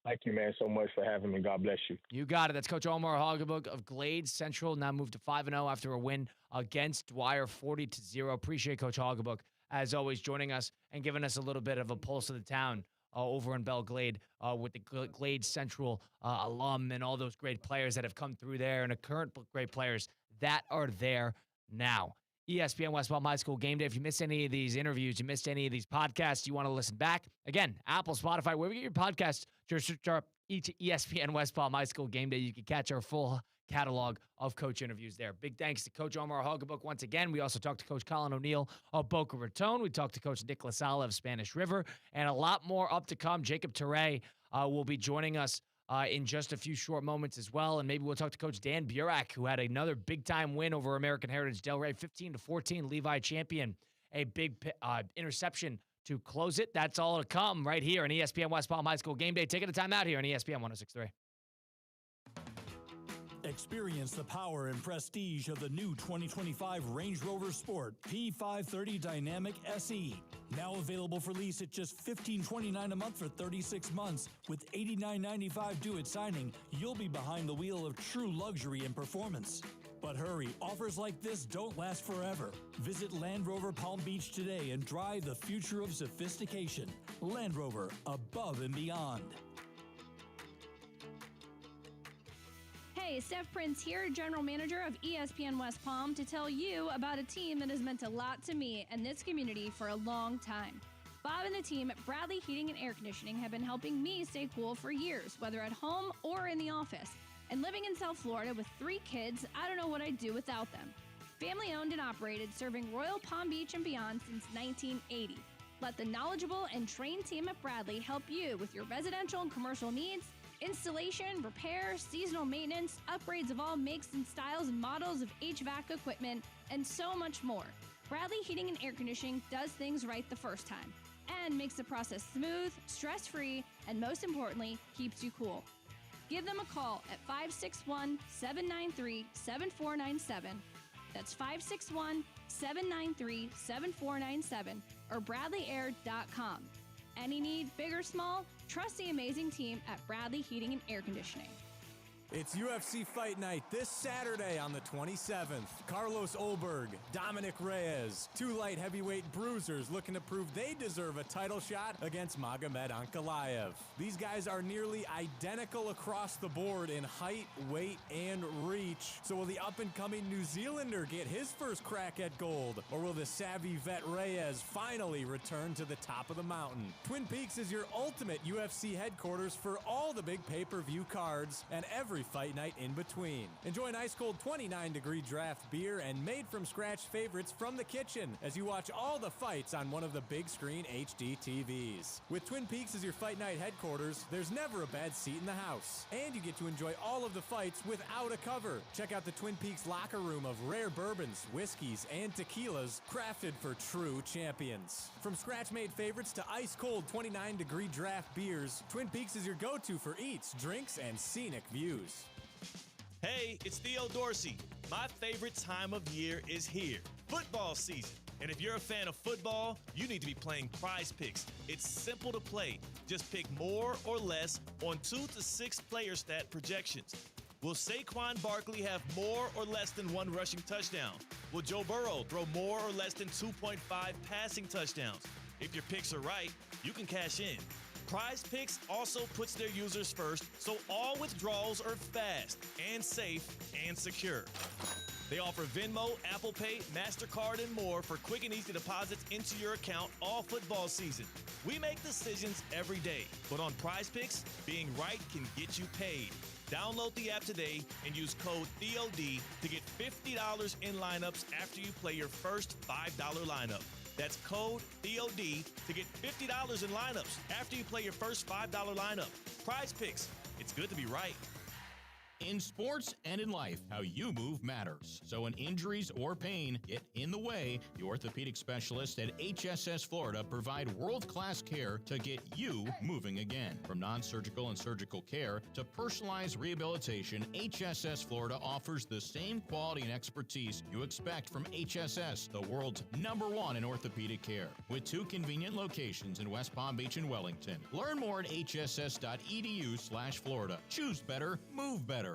Thank you, man, so much for having me. God bless you. You got it. That's Coach Omar Hogabug of Glade Central, now moved to 5-0 after a win against Dwyer, 40-0. Appreciate Coach Hogabug, as always, joining us and giving us a little bit of a pulse of the town over in Belglade with the Glade Central alum and all those great players that have come through there, and the current great players that are there now. ESPN West Palm High School Game Day. If you missed any of these interviews, you missed any of these podcasts, you want to listen back, again, Apple, Spotify, wherever you get your podcasts, just each ESPN West Palm High School game day. You can catch our full catalog of coach interviews there. Big thanks to Coach Omar Hogebook once again. We also talked to Coach Colin O'Neal of Boca Raton. We talked to Coach Nick LaSala of Spanish River, and a lot more up to come. Jacob Teray will be joining us in just a few short moments as well, and maybe we'll talk to Coach Dan Burak, who had another big-time win over American Heritage Delray, 15-14, Levi champion. A big interception to close it. That's all to come right here on ESPN West Palm High School Game Day. Taking the time out here on ESPN 106.3. Experience the power and prestige of the new 2025 Range Rover Sport P530 Dynamic SE. Now available for lease at just $15.29 a month for 36 months. With $89.95 due at signing, you'll be behind the wheel of true luxury and performance. But hurry, offers like this don't last forever. Visit Land Rover Palm Beach today and drive the future of sophistication. Land Rover, above and beyond. Hey, Steph Prince here, General Manager of ESPN West Palm, to tell you about a team that has meant a lot to me and this community for a long time. Bob and the team at Bradley Heating and Air Conditioning have been helping me stay cool for years, whether at home or in the office. And living in South Florida with 3 kids, I don't know what I'd do without them. Family owned and operated, serving Royal Palm Beach and beyond since 1980. Let the knowledgeable and trained team at Bradley help you with your residential and commercial needs, installation, repair, seasonal maintenance, upgrades of all makes and styles and models of HVAC equipment, and so much more. Bradley Heating and Air Conditioning does things right the first time and makes the process smooth, stress-free, and most importantly, keeps you cool. Give them a call at 561-793-7497. That's 561-793-7497 or BradleyAir.com. Any need, big or small, trust the amazing team at Bradley Heating and Air Conditioning. It's UFC Fight Night this Saturday on the 27th. Carlos Olberg, Dominic Reyes, 2 light heavyweight bruisers looking to prove they deserve a title shot against Magomed Ankalaev. These guys are nearly identical across the board in height, weight, and reach. So will the up-and-coming New Zealander get his first crack at gold? Or will the savvy vet Reyes finally return to the top of the mountain? Twin Peaks is your ultimate UFC headquarters for all the big pay-per-view cards and every fight night in between. Enjoy an ice-cold 29-degree draft beer and made-from-scratch favorites from the kitchen as you watch all the fights on one of the big-screen HD TVs. With Twin Peaks as your fight night headquarters, there's never a bad seat in the house. And you get to enjoy all of the fights without a cover. Check out the Twin Peaks locker room of rare bourbons, whiskeys, and tequilas crafted for true champions. From scratch-made favorites to ice-cold 29-degree draft beers, Twin Peaks is your go-to for eats, drinks, and scenic views. Hey, it's Theo Dorsey. My favorite time of year is here, football season. And if you're a fan of football, you need to be playing Prize Picks. It's simple to play. Just pick more or less on 2 to 6 player stat projections. Will Saquon Barkley have more or less than 1 rushing touchdown? Will Joe Burrow throw more or less than 2.5 passing touchdowns? If your picks are right, you can cash in. Prize Picks also puts their users first, so all withdrawals are fast and safe and secure. They offer Venmo, Apple Pay, MasterCard, and more for quick and easy deposits into your account all football season. We make decisions every day, but on Prize Picks, being right can get you paid. Download the app today and use code THEOD to get $50 in lineups after you play your first $5 lineup. That's code THEOD to get $50 in lineups after you play your first $5 lineup. Prize Picks. It's good to be right. In sports and in life, how you move matters. So when injuries or pain get in the way, the orthopedic specialists at HSS Florida provide world-class care to get you moving again. From non-surgical and surgical care to personalized rehabilitation, HSS Florida offers the same quality and expertise you expect from HSS, the world's #1 in orthopedic care. With 2 convenient locations in West Palm Beach and Wellington. Learn more at hss.edu/Florida. Choose better, move better.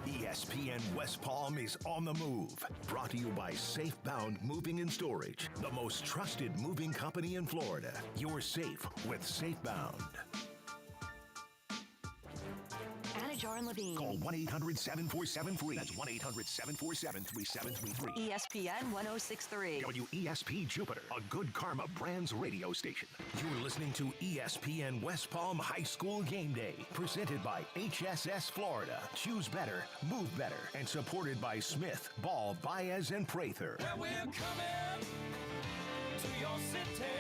ESPN West Palm is on the move. Brought to you by Safebound Moving and Storage, the most trusted moving company in Florida. You're safe with Safebound. Shore and Levine. Call 1-800-747-FREE. That's 1-800-747-3733. ESPN 1063. WESP Jupiter, a Good Karma Brands radio station. You're listening to ESPN West Palm High School Game Day, presented by HSS Florida. Choose better, move better, and supported by Smith, Ball, Baez, and Prather. Where we're coming to your city.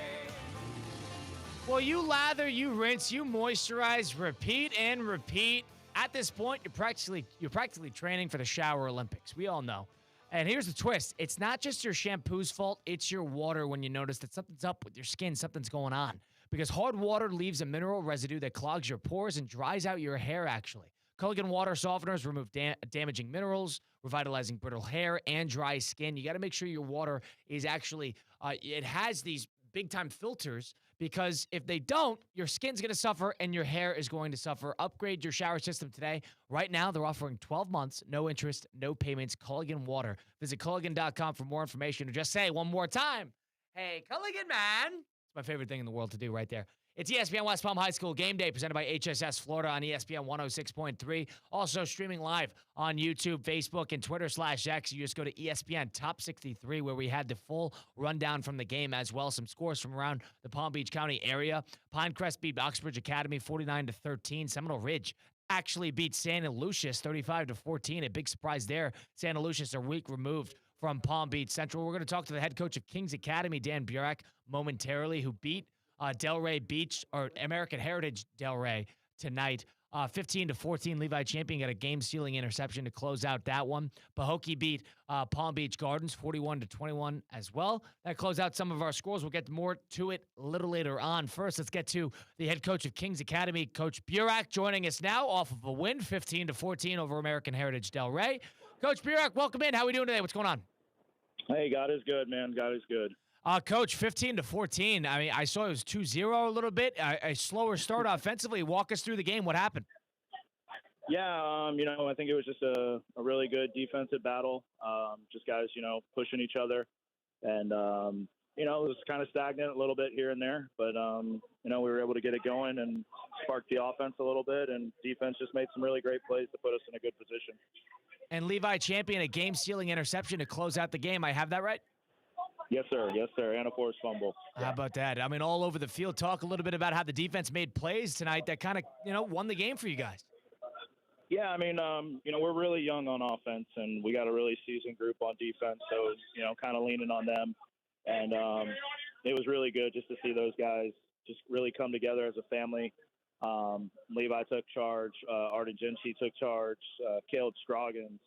Well, you lather, you rinse, you moisturize, repeat and repeat. At this point, you're practically training for the Shower Olympics. We all know. And here's the twist. It's not just your shampoo's fault. It's your water when you notice that something's up with your skin, something's going on. Because hard water leaves a mineral residue that clogs your pores and dries out your hair, actually. Culligan water softeners remove damaging minerals, revitalizing brittle hair and dry skin. You got to make sure your water is actually, it has these big-time filters, because if they don't, your skin's going to suffer and your hair is going to suffer. Upgrade your shower system today. Right now, they're offering 12 months, no interest, no payments. Culligan Water. Visit Culligan.com for more information, or just say one more time, "Hey, Culligan, man." It's my favorite thing in the world to do right there. It's ESPN West Palm High School Game Day, presented by HSS Florida on ESPN 106.3. Also streaming live on YouTube, Facebook, and Twitter/X. You just go to ESPN Top 63, where we had the full rundown from the game, as well. Some scores from around the Palm Beach County area. Pinecrest beat Oxbridge Academy 49-13. Seminole Ridge actually beat Santa Lucius 35-14. A big surprise there. Santa Lucius a week removed from Palm Beach Central. We're going to talk to the head coach of Kings Academy, Dan Burek, momentarily, who beat Delray Beach, or American Heritage Delray, tonight. 15-14, Levi Champion got a game-sealing interception to close out that one. Pahokee beat Palm Beach Gardens 41-21 as well. That closed out some of our scores. We'll get more to it a little later on. First, let's get to the head coach of Kings Academy, Coach Burek, joining us now off of a win, 15-14 over American Heritage Delray. Coach Burek, welcome in. How are we doing today? What's going on? Hey, God is good, man. God is good. Coach, 15-14. I mean, I saw it was 2-0 a little bit. A slower start offensively. Walk us through the game. What happened? Yeah, I think it was just a really good defensive battle. Just guys, pushing each other. And, it was kind of stagnant a little bit here and there. But, we were able to get it going and spark the offense a little bit. And defense just made some really great plays to put us in a good position. And Levi Champion, a game-sealing interception to close out the game. I have that right? Yes, sir. Yes, sir. And a forced fumble. How about that? I mean, all over the field. Talk a little bit about how the defense made plays tonight that kind of, won the game for you guys. Yeah, I mean, we're really young on offense, and we got a really seasoned group on defense, so, kind of leaning on them. And it was really good just to see those guys just really come together as a family. Levi took charge. Arden Genchi took charge. Caleb Scroggins.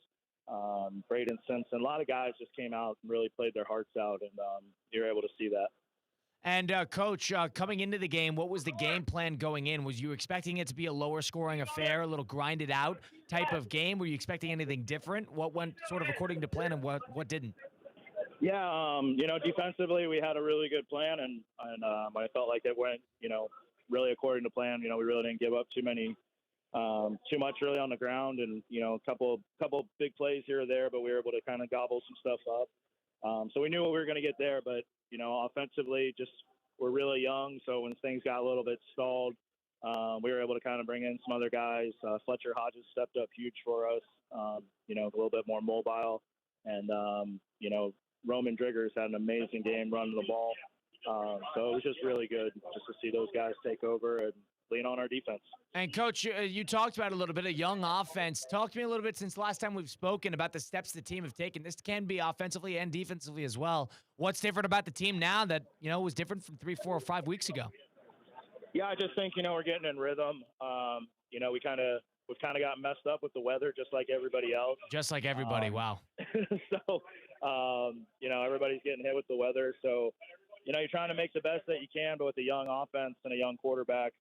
Braden Simpson, a lot of guys just came out and really played their hearts out, and you're able to see that. And, Coach, coming into the game, what was the game plan going in? Was you expecting it to be a lower-scoring affair, a little grinded-out type of game? Were you expecting anything different? What went sort of according to plan and what didn't? Yeah, defensively we had a really good plan, and I felt like it went, really according to plan. We really didn't give up too much really on the ground, and a couple big plays here or there, but we were able to kind of gobble some stuff up. So we knew what we were going to get there, but offensively, just we're really young, so when things got a little bit stalled, we were able to kind of bring in some other guys. Fletcher Hodges stepped up huge for us, a little bit more mobile, and Roman Driggers had an amazing game running the ball. So it was just really good just to see those guys take over and lean on our defense. And, Coach, you talked about a little bit of young offense. Talk to me a little bit since last time we've spoken about the steps the team have taken. This can be offensively and defensively as well. What's different about the team now that, was different from 3, 4, or 5 weeks ago? Yeah, I just think, we're getting in rhythm. We've kind of got messed up with the weather just like everybody else. Just like everybody, wow. So, everybody's getting hit with the weather. So, you're trying to make the best that you can, but with a young offense and a young quarterback,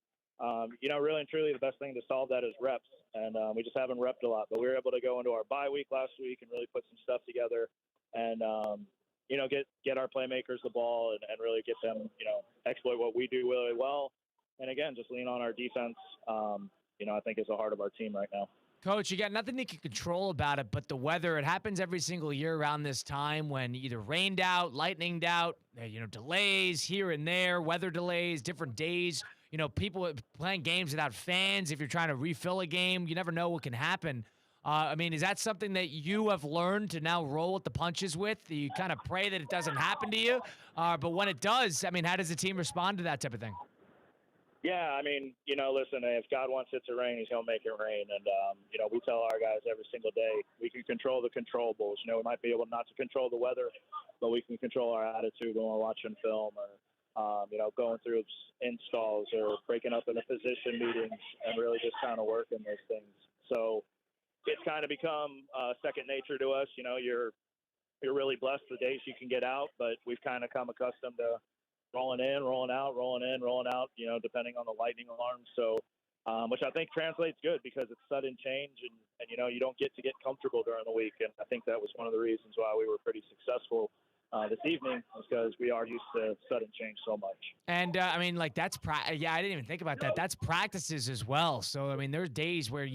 really and truly the best thing to solve that is reps. And we just haven't repped a lot. But we were able to go into our bye week last week and really put some stuff together and, get our playmakers the ball and really get them, exploit what we do really well. And, again, just lean on our defense, I think is the heart of our team right now. Coach, you got nothing you can control about it, but the weather, it happens every single year around this time when either rained out, lightninged out, delays here and there, weather delays, different days. people playing games without fans. If you're trying to refill a game, you never know what can happen. I mean, is that something that you have learned to now roll with the punches with? You kind of pray that it doesn't happen to you. But when it does, I mean, how does the team respond to that type of thing? Yeah, I mean, listen, if God wants it to rain, he's going to make it rain. And, we tell our guys every single day, we can control the controllables. We might be able not to control the weather, but we can control our attitude when we're watching film or, going through installs or breaking up into position meetings and really just kind of working those things. So it's kind of become second nature to us. You're really blessed the days you can get out, but we've kind of come accustomed to rolling in, rolling out, rolling in, rolling out, depending on the lightning alarm. So, which I think translates good because it's sudden change and you don't get to get comfortable during the week. And I think that was one of the reasons why we were pretty successful this evening was because we are used to sudden change so much. And, I mean, like that's I didn't even think about that. That's practices as well. So, I mean, there's days where,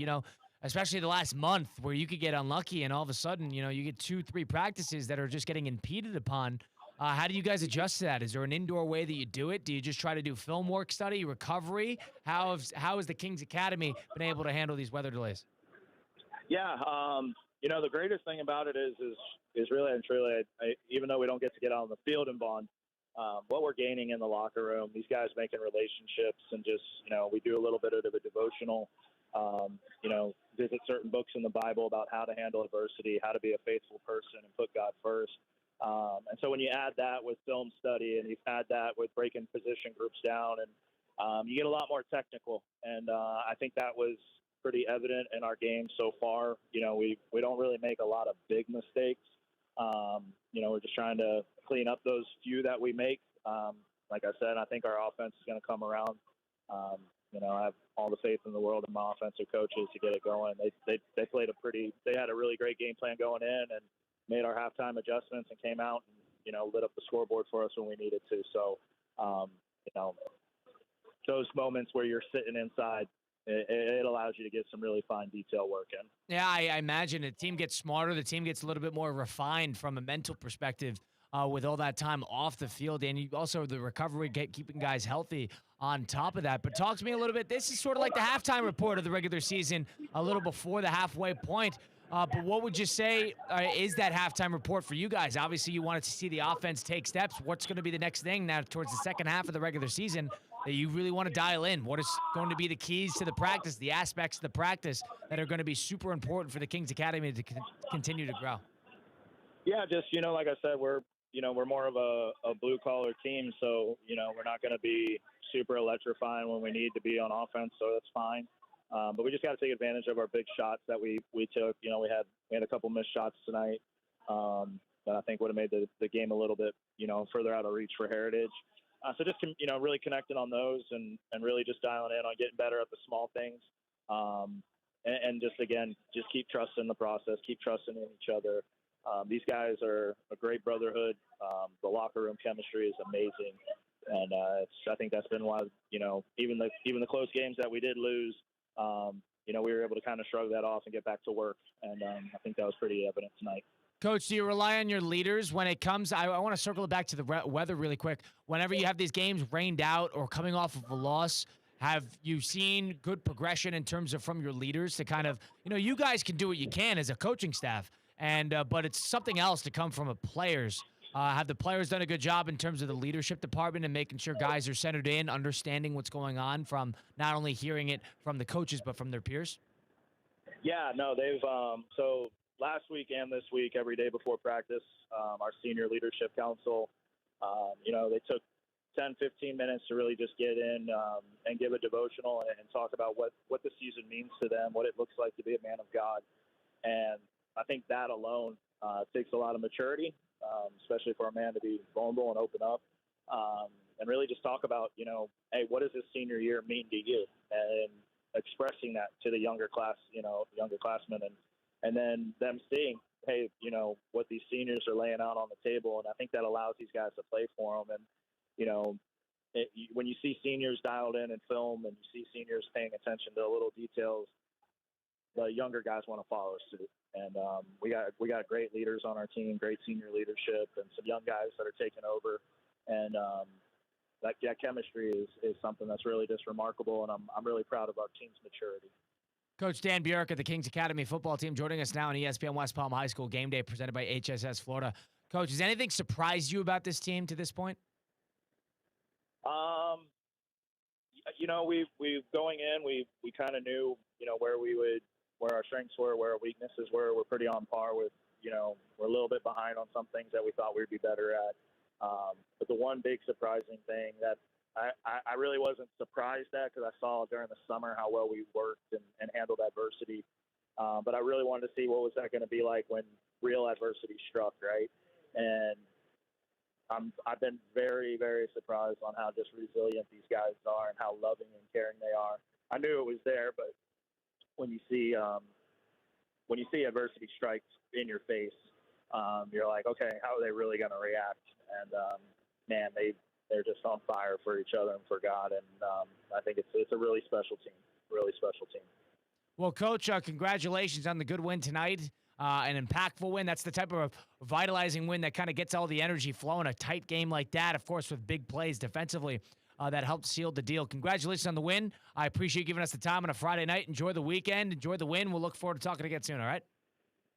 especially the last month where you could get unlucky and all of a sudden, you get 2-3 practices that are just getting impeded upon. How do you guys adjust to that? Is there an indoor way that you do it? Do you just try to do film work study, recovery? How has the Kings Academy been able to handle these weather delays? Yeah, the greatest thing about it is really and truly, even though we don't get to get out on the field and bond, what we're gaining in the locker room, these guys making relationships and just, we do a little bit of a devotional, visit certain books in the Bible about how to handle adversity, how to be a faithful person and put God first. And so when you add that with film study and you add that with breaking position groups down and you get a lot more technical. And I think that was pretty evident in our game so far. We don't really make a lot of big mistakes. We're just trying to clean up those few that we make. Like I said, I think our offense is going to come around. I have all the faith in the world in my offensive coaches to get it going. They had a really great game plan going in and made our halftime adjustments and came out and, lit up the scoreboard for us when we needed to. So, those moments where you're sitting inside, it allows you to get some really fine detail work in. Yeah, I imagine the team gets smarter. The team gets a little bit more refined from a mental perspective with all that time off the field. And you also the recovery, keeping guys healthy on top of that. But talk to me a little bit. This is sort of like the halftime report of the regular season, a little before the halfway point. But what would you say is that halftime report for you guys? Obviously, you wanted to see the offense take steps. What's going to be the next thing now towards the second half of the regular season that you really want to dial in? What is going to be the keys to the practice, the aspects of the practice that are going to be super important for the Kings Academy to continue to grow? Yeah, just, like I said, we're more of a blue-collar team, so, we're not going to be super electrifying when we need to be on offense, so that's fine. But we just got to take advantage of our big shots that we took. We had a couple missed shots tonight that I think would have made the game a little bit, further out of reach for Heritage. So just, really connecting on those and really just dialing in on getting better at the small things. And just, again, just keep trusting the process, keep trusting in each other. These guys are a great brotherhood. The locker room chemistry is amazing. And I think that's been why, even the close games that we did lose, we were able to kind of shrug that off and get back to work. And I think that was pretty evident tonight. Coach, do you rely on your leaders when it comes? I want to circle it back to the weather really quick. Whenever you have these games rained out or coming off of a loss, have you seen good progression in terms of from your leaders to kind of, you guys can do what you can as a coaching staff, and but it's something else to come from a players. Have the players done a good job in terms of the leadership department and making sure guys are centered in, understanding what's going on from not only hearing it from the coaches, but from their peers? Yeah, no, they've so last week and this week, every day before practice, our senior leadership council, they took 10, 15 minutes to really just get in and give a devotional and talk about what the season means to them, what it looks like to be a man of God. And I think that alone takes a lot of maturity, especially for a man to be vulnerable and open up and really just talk about, hey, what does this senior year mean to you? And expressing that to the younger classmen and then them seeing, hey, what these seniors are laying out on the table. And I think that allows these guys to play for them. And, when you see seniors dialed in film and you see seniors paying attention to the little details, the younger guys want to follow suit. And we got great leaders on our team, great senior leadership, and some young guys that are taking over. And that chemistry is something that's really just remarkable, and I'm really proud of our team's maturity. Coach Dan Burek of the Kings Academy football team joining us now on ESPN West Palm High School Game Day presented by HSS Florida. Coach, has anything surprised you about this team to this point? We going in, we kind of knew, where our strengths were, where our weaknesses were. We're pretty on par with, we're a little bit behind on some things that we thought we'd be better at. But the one big surprising thing that I really wasn't surprised at, because I saw during the summer how well we worked and handled adversity. But I really wanted to see what was that going to be like when real adversity struck, right? And I've been very, very surprised on how just resilient these guys are and how loving and caring they are. I knew it was there, but when you see adversity strikes in your face, you're like, okay, how are they really going to react? And man, they're just on fire for each other and for God, and I think it's a really special team, really special team. Well, Coach, congratulations on the good win tonight. An impactful win. That's the type of vitalizing win that kind of gets all the energy flowing. A tight game like that, of course, with big plays defensively, that helped seal the deal. Congratulations on the win. I appreciate you giving us the time on a Friday night. Enjoy the weekend. Enjoy the win. We'll look forward to talking again soon, all right?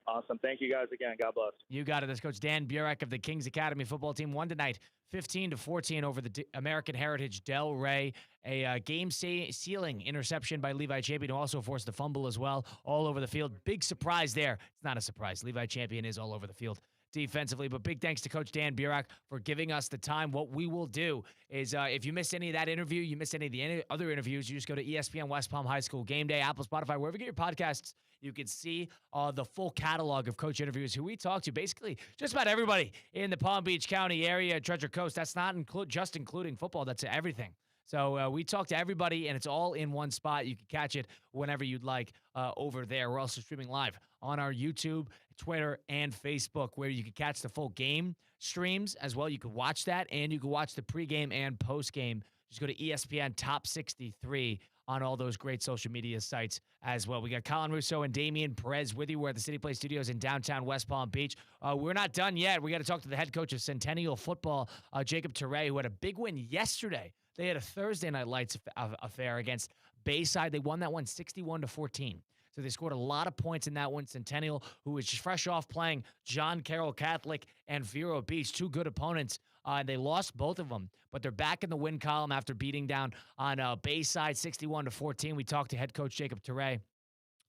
Awesome. Thank you guys again. God bless. You got it. That's Coach Dan Burek of the Kings Academy football team. Won tonight 15-14 over the American Heritage Del Rey. A game-sealing interception by Levi Champion, who also forced a fumble as well, all over the field. Big surprise there. It's not a surprise. Levi Champion is all over the field defensively, but big thanks to Coach Dan Burek for giving us the time. What we will do is if you missed any of that interview, you missed any of the other interviews, you just go to ESPN West Palm High School Game Day, Apple, Spotify, wherever you get your podcasts. You can see the full catalog of coach interviews who we talked to, basically just about everybody in the Palm Beach County area, Treasure Coast. That's not just including football. That's everything. So we talked to everybody, and it's all in one spot. You can catch it whenever you'd like over there. We're also streaming live on our YouTube, Twitter, and Facebook, where you can catch the full game streams as well. You can watch that, and you can watch the pregame and postgame. Just go to ESPN Top 63 on all those great social media sites as well. We got Colin Russo and Damian Perez with you. We're at the City Play Studios in downtown West Palm Beach. We're not done yet. We got to talk to the head coach of Centennial Football, Jacob Teray, who had a big win yesterday. They had a Thursday Night Lights affair against Bayside. They won that one 61-14. So they scored a lot of points in that one. Centennial, who was just fresh off playing John Carroll Catholic and Vero Beach, two good opponents. They lost both of them, but they're back in the win column after beating down on Bayside 61-14. We talked to head coach Jacob Teray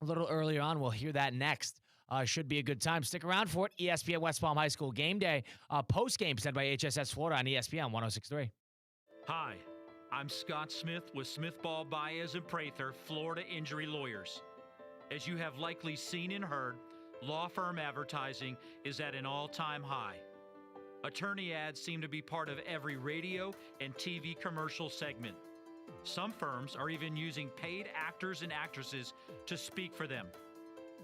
a little earlier on. We'll hear that next. Should be a good time. Stick around for it. ESPN West Palm High School Game Day. Post-game presented by HSS Florida on ESPN 106.3. Hi, I'm Scott Smith with Smith Ball Baez and Prather, Florida Injury Lawyers. As you have likely seen and heard, law firm advertising is at an all-time high. Attorney ads seem to be part of every radio and TV commercial segment. Some firms are even using paid actors and actresses to speak for them.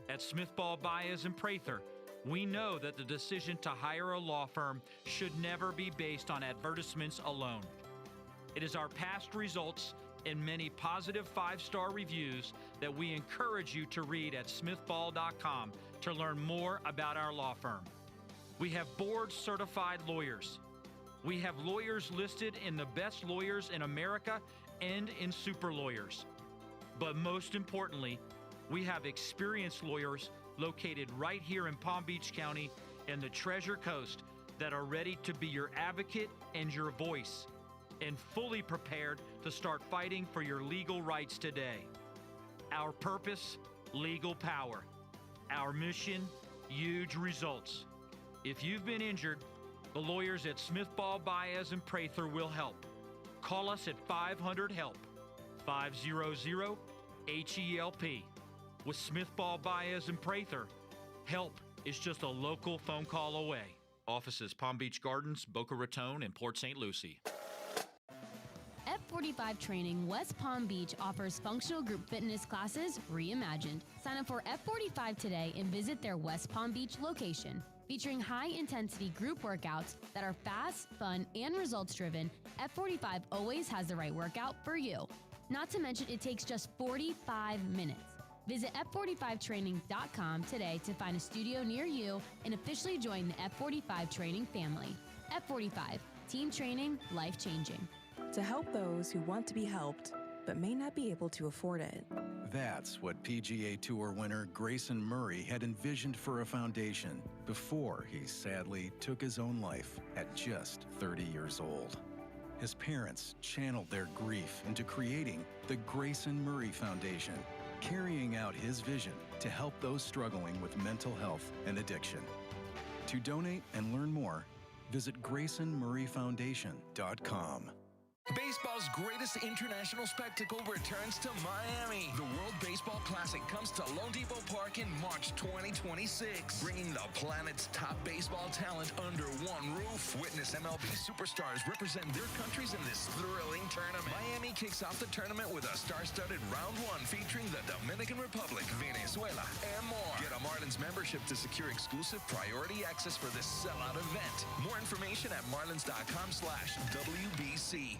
At Smith Ball Baez and Prather, we know that the decision to hire a law firm should never be based on advertisements alone. It is our past results and many positive 5-star reviews that we encourage you to read at smithball.com to learn more about our law firm. We have board-certified lawyers. We have lawyers listed in the best lawyers in America and in super lawyers. But most importantly, we have experienced lawyers located right here in Palm Beach County and the Treasure Coast that are ready to be your advocate and your voice, and fully prepared to start fighting for your legal rights today. Our purpose, legal power. Our mission, huge results. If you've been injured, the lawyers at Smith Ball Baez and Prather will help. Call us at 500-HELP, 500-HELP. With Smith Ball Baez and Prather, help is just a local phone call away. Offices Palm Beach Gardens, Boca Raton, and Port St. Lucie. F45 Training West Palm Beach offers functional group fitness classes reimagined. Sign up for F45 today and visit their West Palm Beach location. Featuring high-intensity group workouts that are fast, fun, and results-driven, F45 always has the right workout for you. Not to mention, it takes just 45 minutes. Visit F45training.com today to find a studio near you and officially join the F45 Training family. F45, team training, life-changing. To help those who want to be helped but may not be able to afford it. That's what PGA Tour winner Grayson Murray had envisioned for a foundation before he sadly took his own life at just 30 years old. His parents channeled their grief into creating the Grayson Murray Foundation, carrying out his vision to help those struggling with mental health and addiction. To donate and learn more, visit GraysonMurrayFoundation.com. Baseball's greatest international spectacle returns to Miami. The World Baseball Classic comes to Lone Depot Park in March 2026, bringing the planet's top baseball talent under one roof. Witness MLB superstars represent their countries in this thrilling tournament. Miami kicks off the tournament with a star-studded round one featuring the Dominican Republic, Venezuela, and more. Get a Marlins membership to secure exclusive priority access for this sellout event. More information at marlins.com/WBC.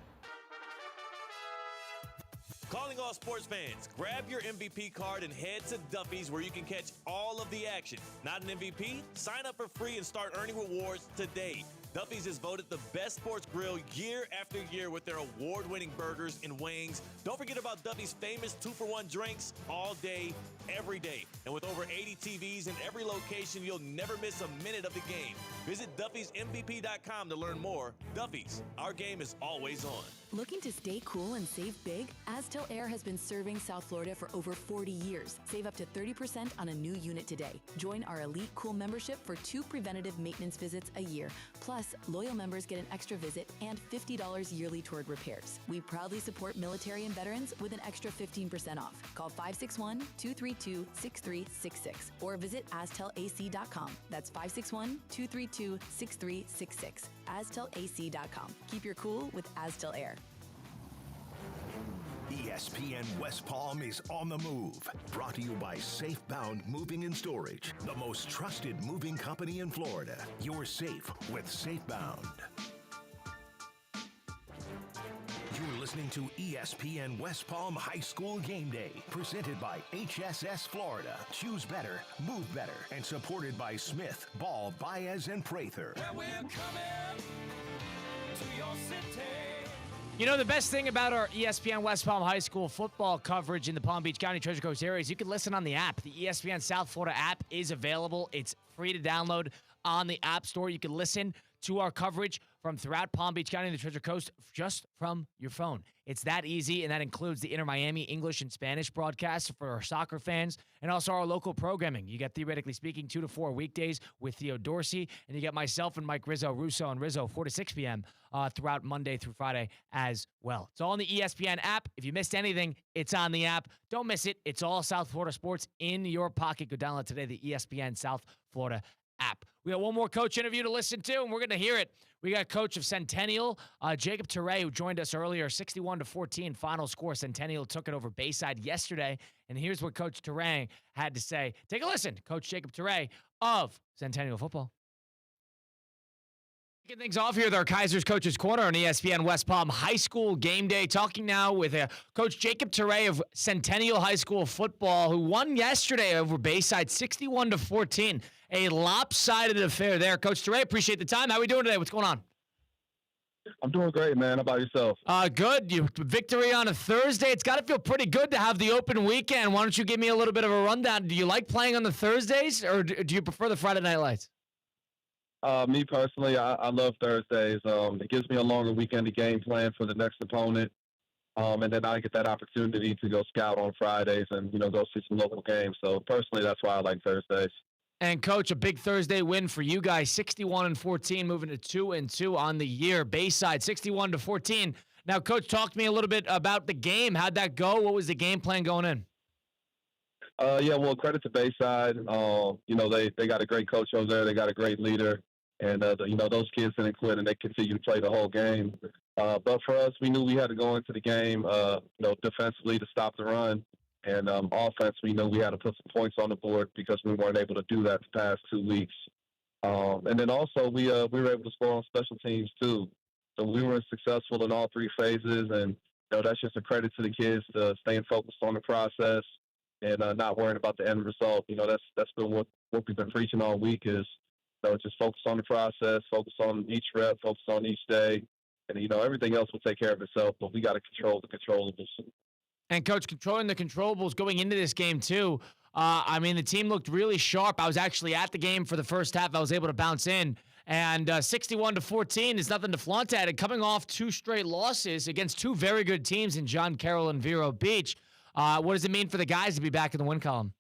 Calling all sports fans, grab your MVP card and head to Duffy's where you can catch all of the action. Not an MVP? Sign up for free and start earning rewards today. Duffy's is voted the best sports grill year after year with their award-winning burgers and wings. Don't forget about Duffy's famous 2-for-1 drinks all day, every day. And with over 80 TVs in every location, you'll never miss a minute of the game. Visit Duffy'sMVP.com to learn more. Duffy's, our game is always on. Looking to stay cool and save big? Aztel Air has been serving South Florida for over 40 years. Save up to 30% on a new unit today. Join our Elite Cool membership for 2 preventative maintenance visits a year. Plus, loyal members get an extra visit and $50 yearly toward repairs. We proudly support military and veterans with an extra 15% off. Call 561-232-6366 or visit AztelAC.com. That's 561-232-6366. AztelAC.com. Keep your cool with Aztel Air. ESPN West Palm is on the move. Brought to you by Safebound Moving and Storage, the most trusted moving company in Florida. You're safe with Safebound. You're listening to ESPN West Palm High School Game Day, presented by HSS Florida. Choose better, move better, and supported by Smith, Ball, Baez, and Prather. Where we're coming to your city. You know, the best thing about our ESPN West Palm High School football coverage in the Palm Beach County Treasure Coast area is you can listen on the app. The ESPN South Florida app is available. It's free to download on the App Store. You can listen to our coverage from throughout Palm Beach County and the Treasure Coast just from your phone. It's that easy, and that includes the Inter Miami English and Spanish broadcasts for our soccer fans and also our local programming. You get Theoretically Speaking 2 to 4 weekdays with Theo Dorsey, and you get myself and Mike Russo and Rizzo 4 to 6 p.m. Throughout Monday through Friday as well. It's all on the ESPN app. If you missed anything, it's on the app. Don't miss it. It's all South Florida sports in your pocket. Go download today the ESPN South Florida app. We got one more coach interview to listen to, and we're going to hear it. We got coach of Centennial, Jacob Teray, who joined us earlier, 61-14 final score. Centennial took it over Bayside yesterday, and here's what Coach Teray had to say. Take a listen. Coach Jacob Teray of Centennial football. Kicking things off here with our Kaiser's Coaches Corner on ESPN West Palm High School Game Day. Talking now with Coach Jacob Teray of Centennial High School football, who won yesterday over Bayside 61-14. A lopsided affair there. Coach Teray, appreciate the time. How are we doing today? What's going on? I'm doing great, man. How about yourself? Good. Victory on a Thursday. It's got to feel pretty good to have the open weekend. Why don't you give me a little bit of a rundown? Do you like playing on the Thursdays, or do you prefer the Friday night lights? Me personally, I love Thursdays. It gives me a longer weekend to game plan for the next opponent. And then I get that opportunity to go scout on Fridays and, go see some local games. So personally, that's why I like Thursdays. And, Coach, a big Thursday win for you guys, 61-14, moving to 2-2 on the year. Bayside, 61-14. Now, Coach, talk to me a little bit about the game. How'd that go? What was the game plan going in? Well, credit to Bayside. They got a great coach over there. They got a great leader. And, those kids didn't quit, and they continue to play the whole game. But for us, we knew we had to go into the game, defensively to stop the run. And offense, we know we had to put some points on the board because we weren't able to do that the past 2 weeks. And then also we were able to score on special teams too. So we were successful in all 3 phases, and that's just a credit to the kids staying focused on the process and not worrying about the end result. That's been what we've been preaching all week is just focus on the process, focus on each rep, focus on each day, and, everything else will take care of itself, but we got to control the controllables. And, Coach, controlling the controllables going into this game, too. The team looked really sharp. I was actually at the game for the first half. I was able to bounce in. And 61-14 is nothing to flaunt at. And coming off 2 straight losses against 2 very good teams in John Carroll and Vero Beach, what does it mean for the guys to be back in the win column?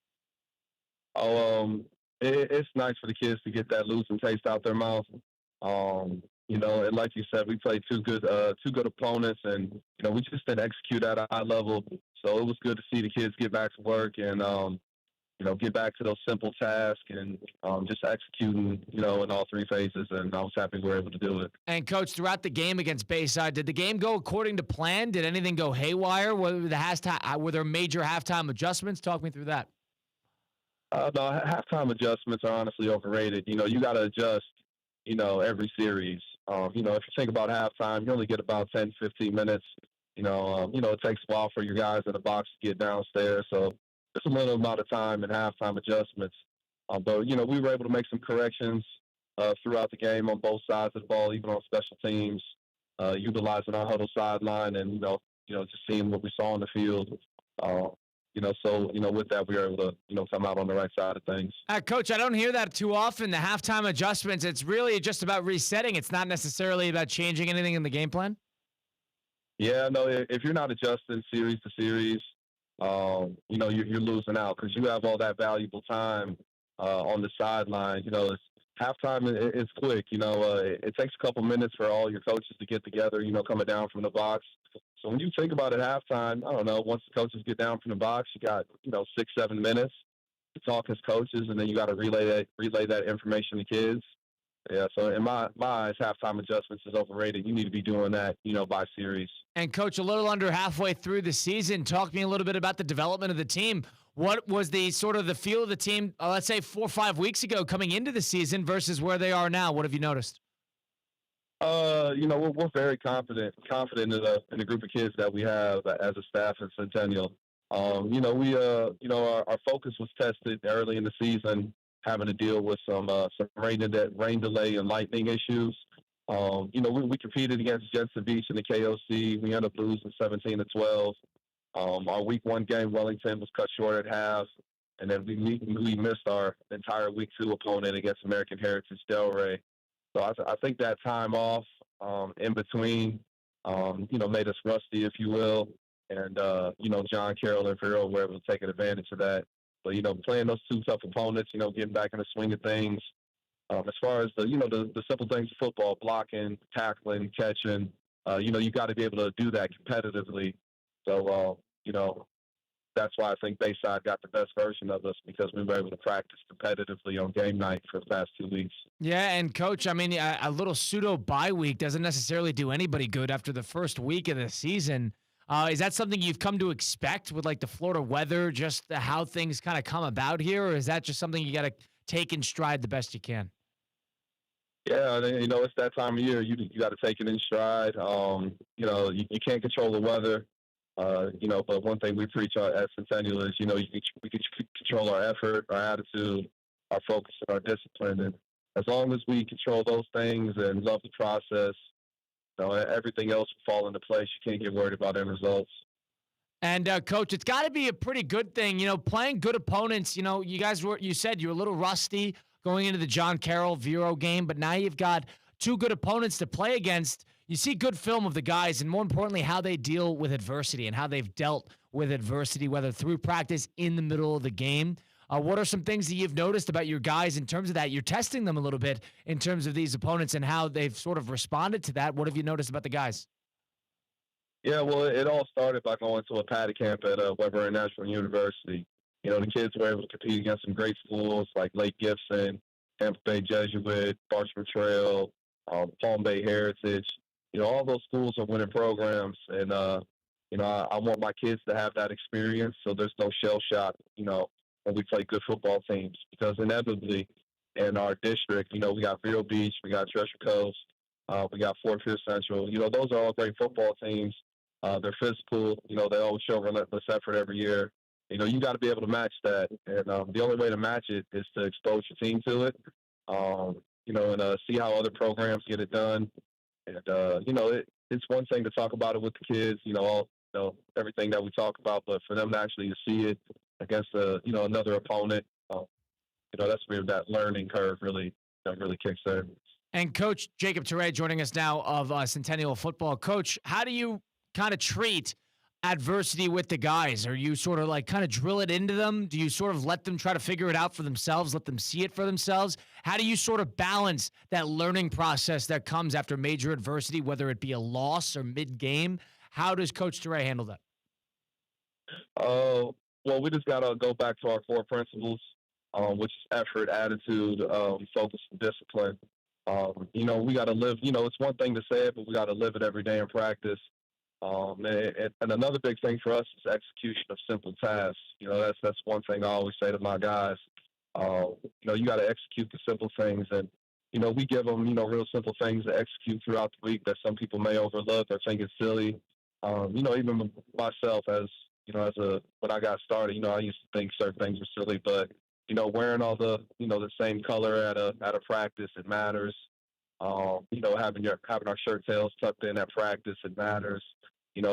It's nice for the kids to get that losing taste out their mouth. And like you said, we played two good opponents, and we just didn't execute at a high level. So it was good to see the kids get back to work and get back to those simple tasks and just executing, in all 3 phases. And I was happy we were able to do it. And, Coach, throughout the game against Bayside, did the game go according to plan? Did anything go haywire? Were there major halftime adjustments? Talk me through that. No, halftime adjustments are honestly overrated. You got to adjust, every series. If you think about halftime, you only get about 10, 15 minutes. It takes a while for your guys in the box to get downstairs. So it's a little amount of time in halftime adjustments. But we were able to make some corrections throughout the game on both sides of the ball, even on special teams, utilizing our huddle sideline and, just seeing what we saw on the field. With that, we were able to, come out on the right side of things. Coach, I don't hear that too often, the halftime adjustments. It's really just about resetting. It's not necessarily about changing anything in the game plan? Yeah, no, if you're not adjusting series to series, you're losing out because you have all that valuable time on the sideline. Halftime is quick. It takes a couple minutes for all your coaches to get together, coming down from the box. So when you think about it, halftime, I don't know, once the coaches get down from the box, you got, 6-7 minutes to talk as coaches, and then you got to relay that information to kids. Yeah, so in my eyes, halftime adjustments is overrated. You need to be doing that, by series. And, Coach, a little under halfway through the season, talk to me a little bit about the development of the team. What was the sort of the feel of the team, let's say 4 or 5 weeks ago coming into the season versus where they are now? What have you noticed? We're very confident in the group of kids that we have as a staff at Centennial. Our focus was tested early in the season, having to deal with some rain delay and lightning issues. We competed against Jensen Beach in the KOC. We ended up losing 17-12. Our week 1 game, Wellington, was cut short at half, and then we missed our entire week 2 opponent against American Heritage Delray. So I think that time off in between, made us rusty, if you will. And, John Carroll and Vero were able to take advantage of that. But, playing those 2 tough opponents, getting back in the swing of things. As far as the simple things of football, blocking, tackling, catching, you got to be able to do that competitively. So, that's why I think Bayside got the best version of us because we were able to practice competitively on game night for the past 2 weeks. Yeah, and, Coach, a little pseudo bye week doesn't necessarily do anybody good after the first week of the season. Is that something you've come to expect with, like, the Florida weather, just how things kind of come about here, or is that just something you got to take in stride the best you can? Yeah, it's that time of year. You got to take it in stride. You can't control the weather. But one thing we preach at Centennial is, we can control our effort, our attitude, our focus, and our discipline. And as long as we control those things and love the process, everything else will fall into place. You can't get worried about end results. And, Coach, it's got to be a pretty good thing, playing good opponents. You said you're a little rusty going into the John Carroll Vero game, but now you've got 2 good opponents to play against. You see good film of the guys, and more importantly, how they deal with adversity and how they've dealt with adversity, whether through practice, in the middle of the game. What are some things that you've noticed about your guys in terms of that? You're testing them a little bit in terms of these opponents and how they've sort of responded to that. What have you noticed about the guys? Yeah, well, it all started by going to a paddy camp at Weber International University. The kids were able to compete against some great schools like Lake Gibson, Tampa Bay Jesuit, Barsham Trail, Palm Bay Heritage. All those schools are winning programs, and I want my kids to have that experience so there's no shell shock, when we play good football teams, because inevitably in our district, we got Vero Beach, we got Treasure Coast, we got Fort Pierce Central. Those are all great football teams. They're physical. They always show relentless effort every year. You got to be able to match that, and the only way to match it is to expose your team to it, and see how other programs get it done. And, it's one thing to talk about it with the kids, everything that we talk about, but for them to actually see it against another opponent, that's where that learning curve really kicks in. And Coach Jacob Toure joining us now of Centennial Football. Coach, how do you kind of treat adversity with the guys? Are you sort of like kind of drill it into them? Do you sort of let them try to figure it out for themselves, let them see it for themselves? How do you sort of balance that learning process that comes after major adversity, whether it be a loss or mid-game? How does Coach Toure handle that? Well, we just got to go back to our core principles, which is effort, attitude, focus, and discipline. We got to live, it's one thing to say it, but we got to live it every day in practice. And another big thing for us is execution of simple tasks. That's one thing I always say to my guys. You got to execute the simple things, and we give them real simple things to execute throughout the week that some people may overlook or think is silly. Even myself when I got started, I used to think certain things were silly, but wearing all the same color at a practice, it matters. Having our shirt tails tucked in at practice, it matters.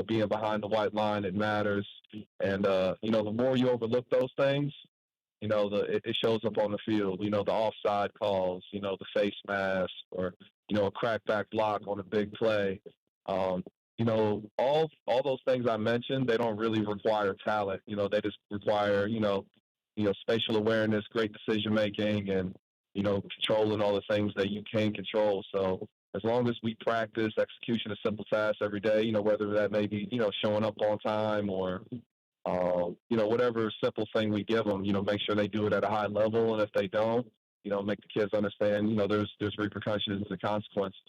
Being behind the white line, it matters. And the more you overlook those things, it shows up on the field. The offside calls, the face mask, or a crackback block on a big play. All those things I mentioned, they don't really require talent. They just require spatial awareness, great decision making, and controlling all the things that you can control. So as long as we practice execution of simple tasks every day, whether that may be showing up on time or whatever simple thing we give them, make sure they do it at a high level, and if they don't, make the kids understand there's repercussions and consequences.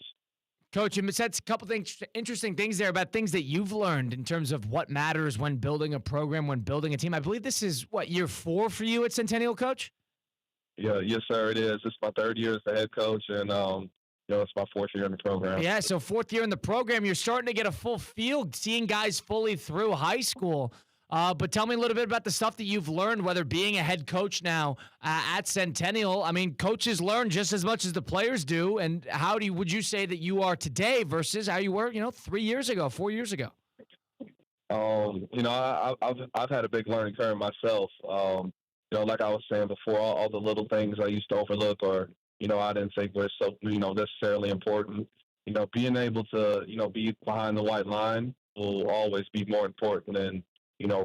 Coach, you said a couple things, interesting things there about things that you've learned in terms of what matters when building a program, when building a team. I believe this is, year 4 for you at Centennial, Coach? Yeah, yes, sir, it is. It's my 3rd year as the head coach, and it's my 4th year in the program. Yeah, so 4th year in the program, you're starting to get a full field, seeing guys fully through high school. But tell me a little bit about the stuff that you've learned, whether being a head coach now at Centennial. I mean, coaches learn just as much as the players do. And how would you say that you are today versus how you were, 3 years ago, 4 years ago? I've had a big learning curve myself. Like I was saying before, all the little things I used to overlook or, I didn't think were so, necessarily important. Being able to, be behind the white line will always be more important than,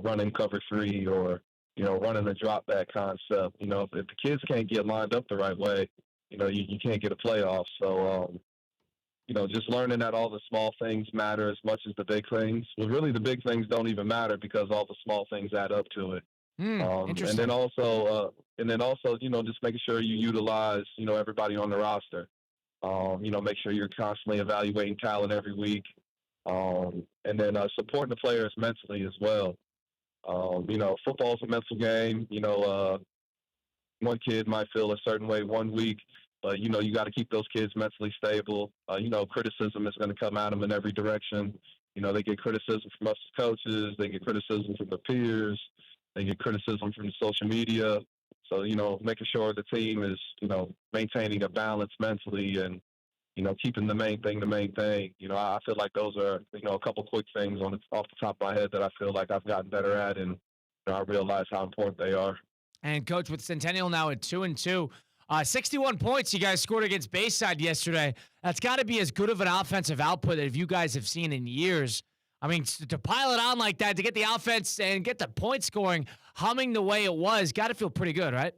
running cover 3 or, running a drop back concept. If the kids can't get lined up the right way, you can't get a playoff. So, just learning that all the small things matter as much as the big things. Well, really the big things don't even matter because all the small things add up to it. And then also, just making sure you utilize, everybody on the roster. Make sure you're constantly evaluating talent every week. And then supporting the players mentally as well. Football's a mental game. One kid might feel a certain way one week, but, you got to keep those kids mentally stable. Criticism is going to come at them in every direction. They get criticism from us as coaches. They get criticism from their peers. They get criticism from the social media. So, making sure the team is, maintaining a balance mentally and, keeping the main thing. I feel like those are, a couple quick things off the top of my head that I feel like I've gotten better at, and I realize how important they are. And Coach, with Centennial now at 2-2, 61 points you guys scored against Bayside yesterday. That's got to be as good of an offensive output that you guys have seen in years. I mean, to pile it on like that, to get the offense and get the point scoring humming the way it was, got to feel pretty good, right?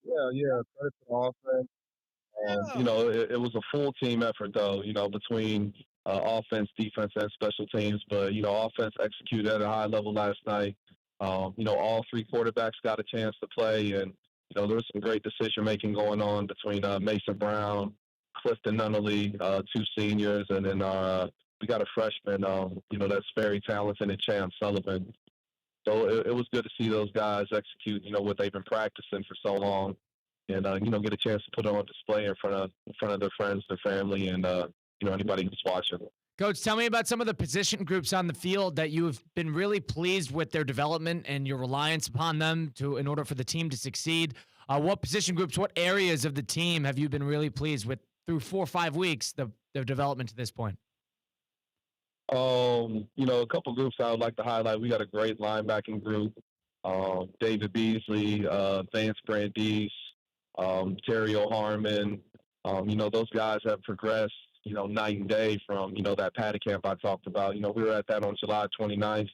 Yeah. Credit to the offense. It was a full team effort, though, between offense, defense, and special teams. But, offense executed at a high level last night. All 3 quarterbacks got a chance to play. And, there was some great decision-making going on between Mason Brown, Clifton Nunnally, 2 seniors, and then we got a freshman, that's very talented, and Chan Sullivan. So it was good to see those guys execute, what they've been practicing for so long. And, get a chance to put it on display in front of their friends, their family, and, anybody who's watching. Coach, tell me about some of the position groups on the field that you have been really pleased with their development and your reliance upon them in order for the team to succeed. What position groups, what areas of the team have you been really pleased with through 4 or 5 weeks, their development to this point? A couple groups I would like to highlight. We got a great linebacking group. David Beasley, Vance Brandeis, Terry O'Harmon. Those guys have progressed, night and day from, that paddy camp I talked about. We were at that on July 29th.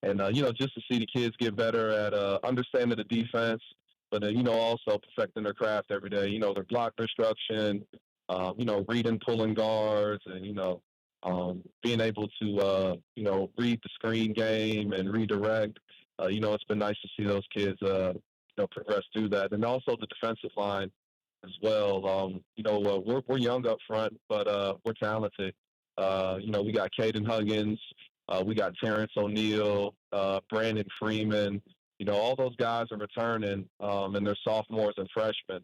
And, just to see the kids get better at understanding the defense, but, also perfecting their craft every day. Their block destruction, reading pulling guards and, being able to, read the screen game and redirect. It's been nice to see those kids, progress through that. And also the defensive line as well. We're young up front, but we're talented. We got Caden Huggins. We got Terrence O'Neal, Brandon Freeman. All those guys are returning, and they're sophomores and freshmen.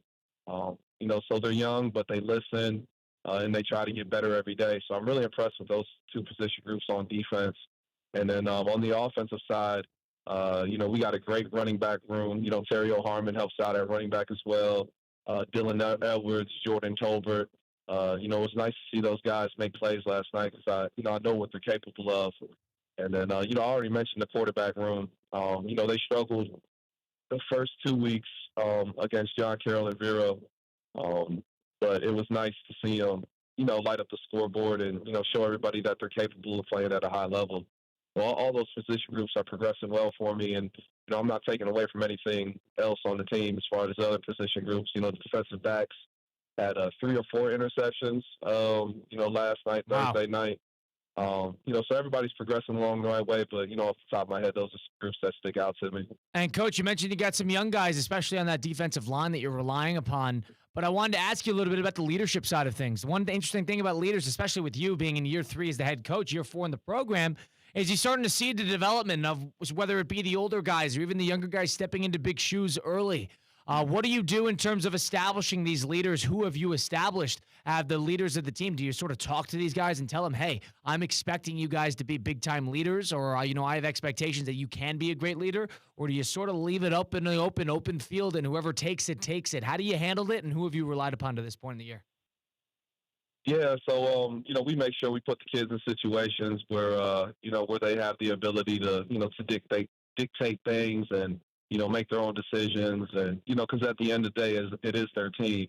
So they're young, but they listen, and they try to get better every day. So I'm really impressed with those two position groups on defense. And then on the offensive side, we got a great running back room. Terry O'Harmon helps out at running back as well. Dylan Edwards, Jordan Tolbert. It was nice to see those guys make plays last night because I know what they're capable of. And then, I already mentioned the quarterback room. They struggled the first 2 weeks against John Carroll and Vero. But it was nice to see them, light up the scoreboard and, show everybody that they're capable of playing at a high level. Well, all those position groups are progressing well for me, and I'm not taking away from anything else on the team as far as other position groups. The defensive backs had 3 or 4 interceptions, last night, Thursday night. So everybody's progressing along the right way, but off the top of my head, those are groups that stick out to me. And Coach, you mentioned you got some young guys, especially on that defensive line that you're relying upon. But I wanted to ask you a little bit about the leadership side of things. One interesting thing about leaders, especially with you being in year 3 as the head coach, year 4 in the program, is you're starting to see the development of whether it be the older guys or even the younger guys stepping into big shoes early. What do you do in terms of establishing these leaders? Who have you established as the leaders of the team? Do you sort of talk to these guys and tell them, hey, I'm expecting you guys to be big-time leaders, or, I have expectations that you can be a great leader? Or do you sort of leave it up in the open field, and whoever takes it, takes it? How do you handle it, and who have you relied upon to this point in the year? Yeah, so we make sure we put the kids in situations where where they have the ability to to dictate things and make their own decisions, and because at the end of the day, it is their team.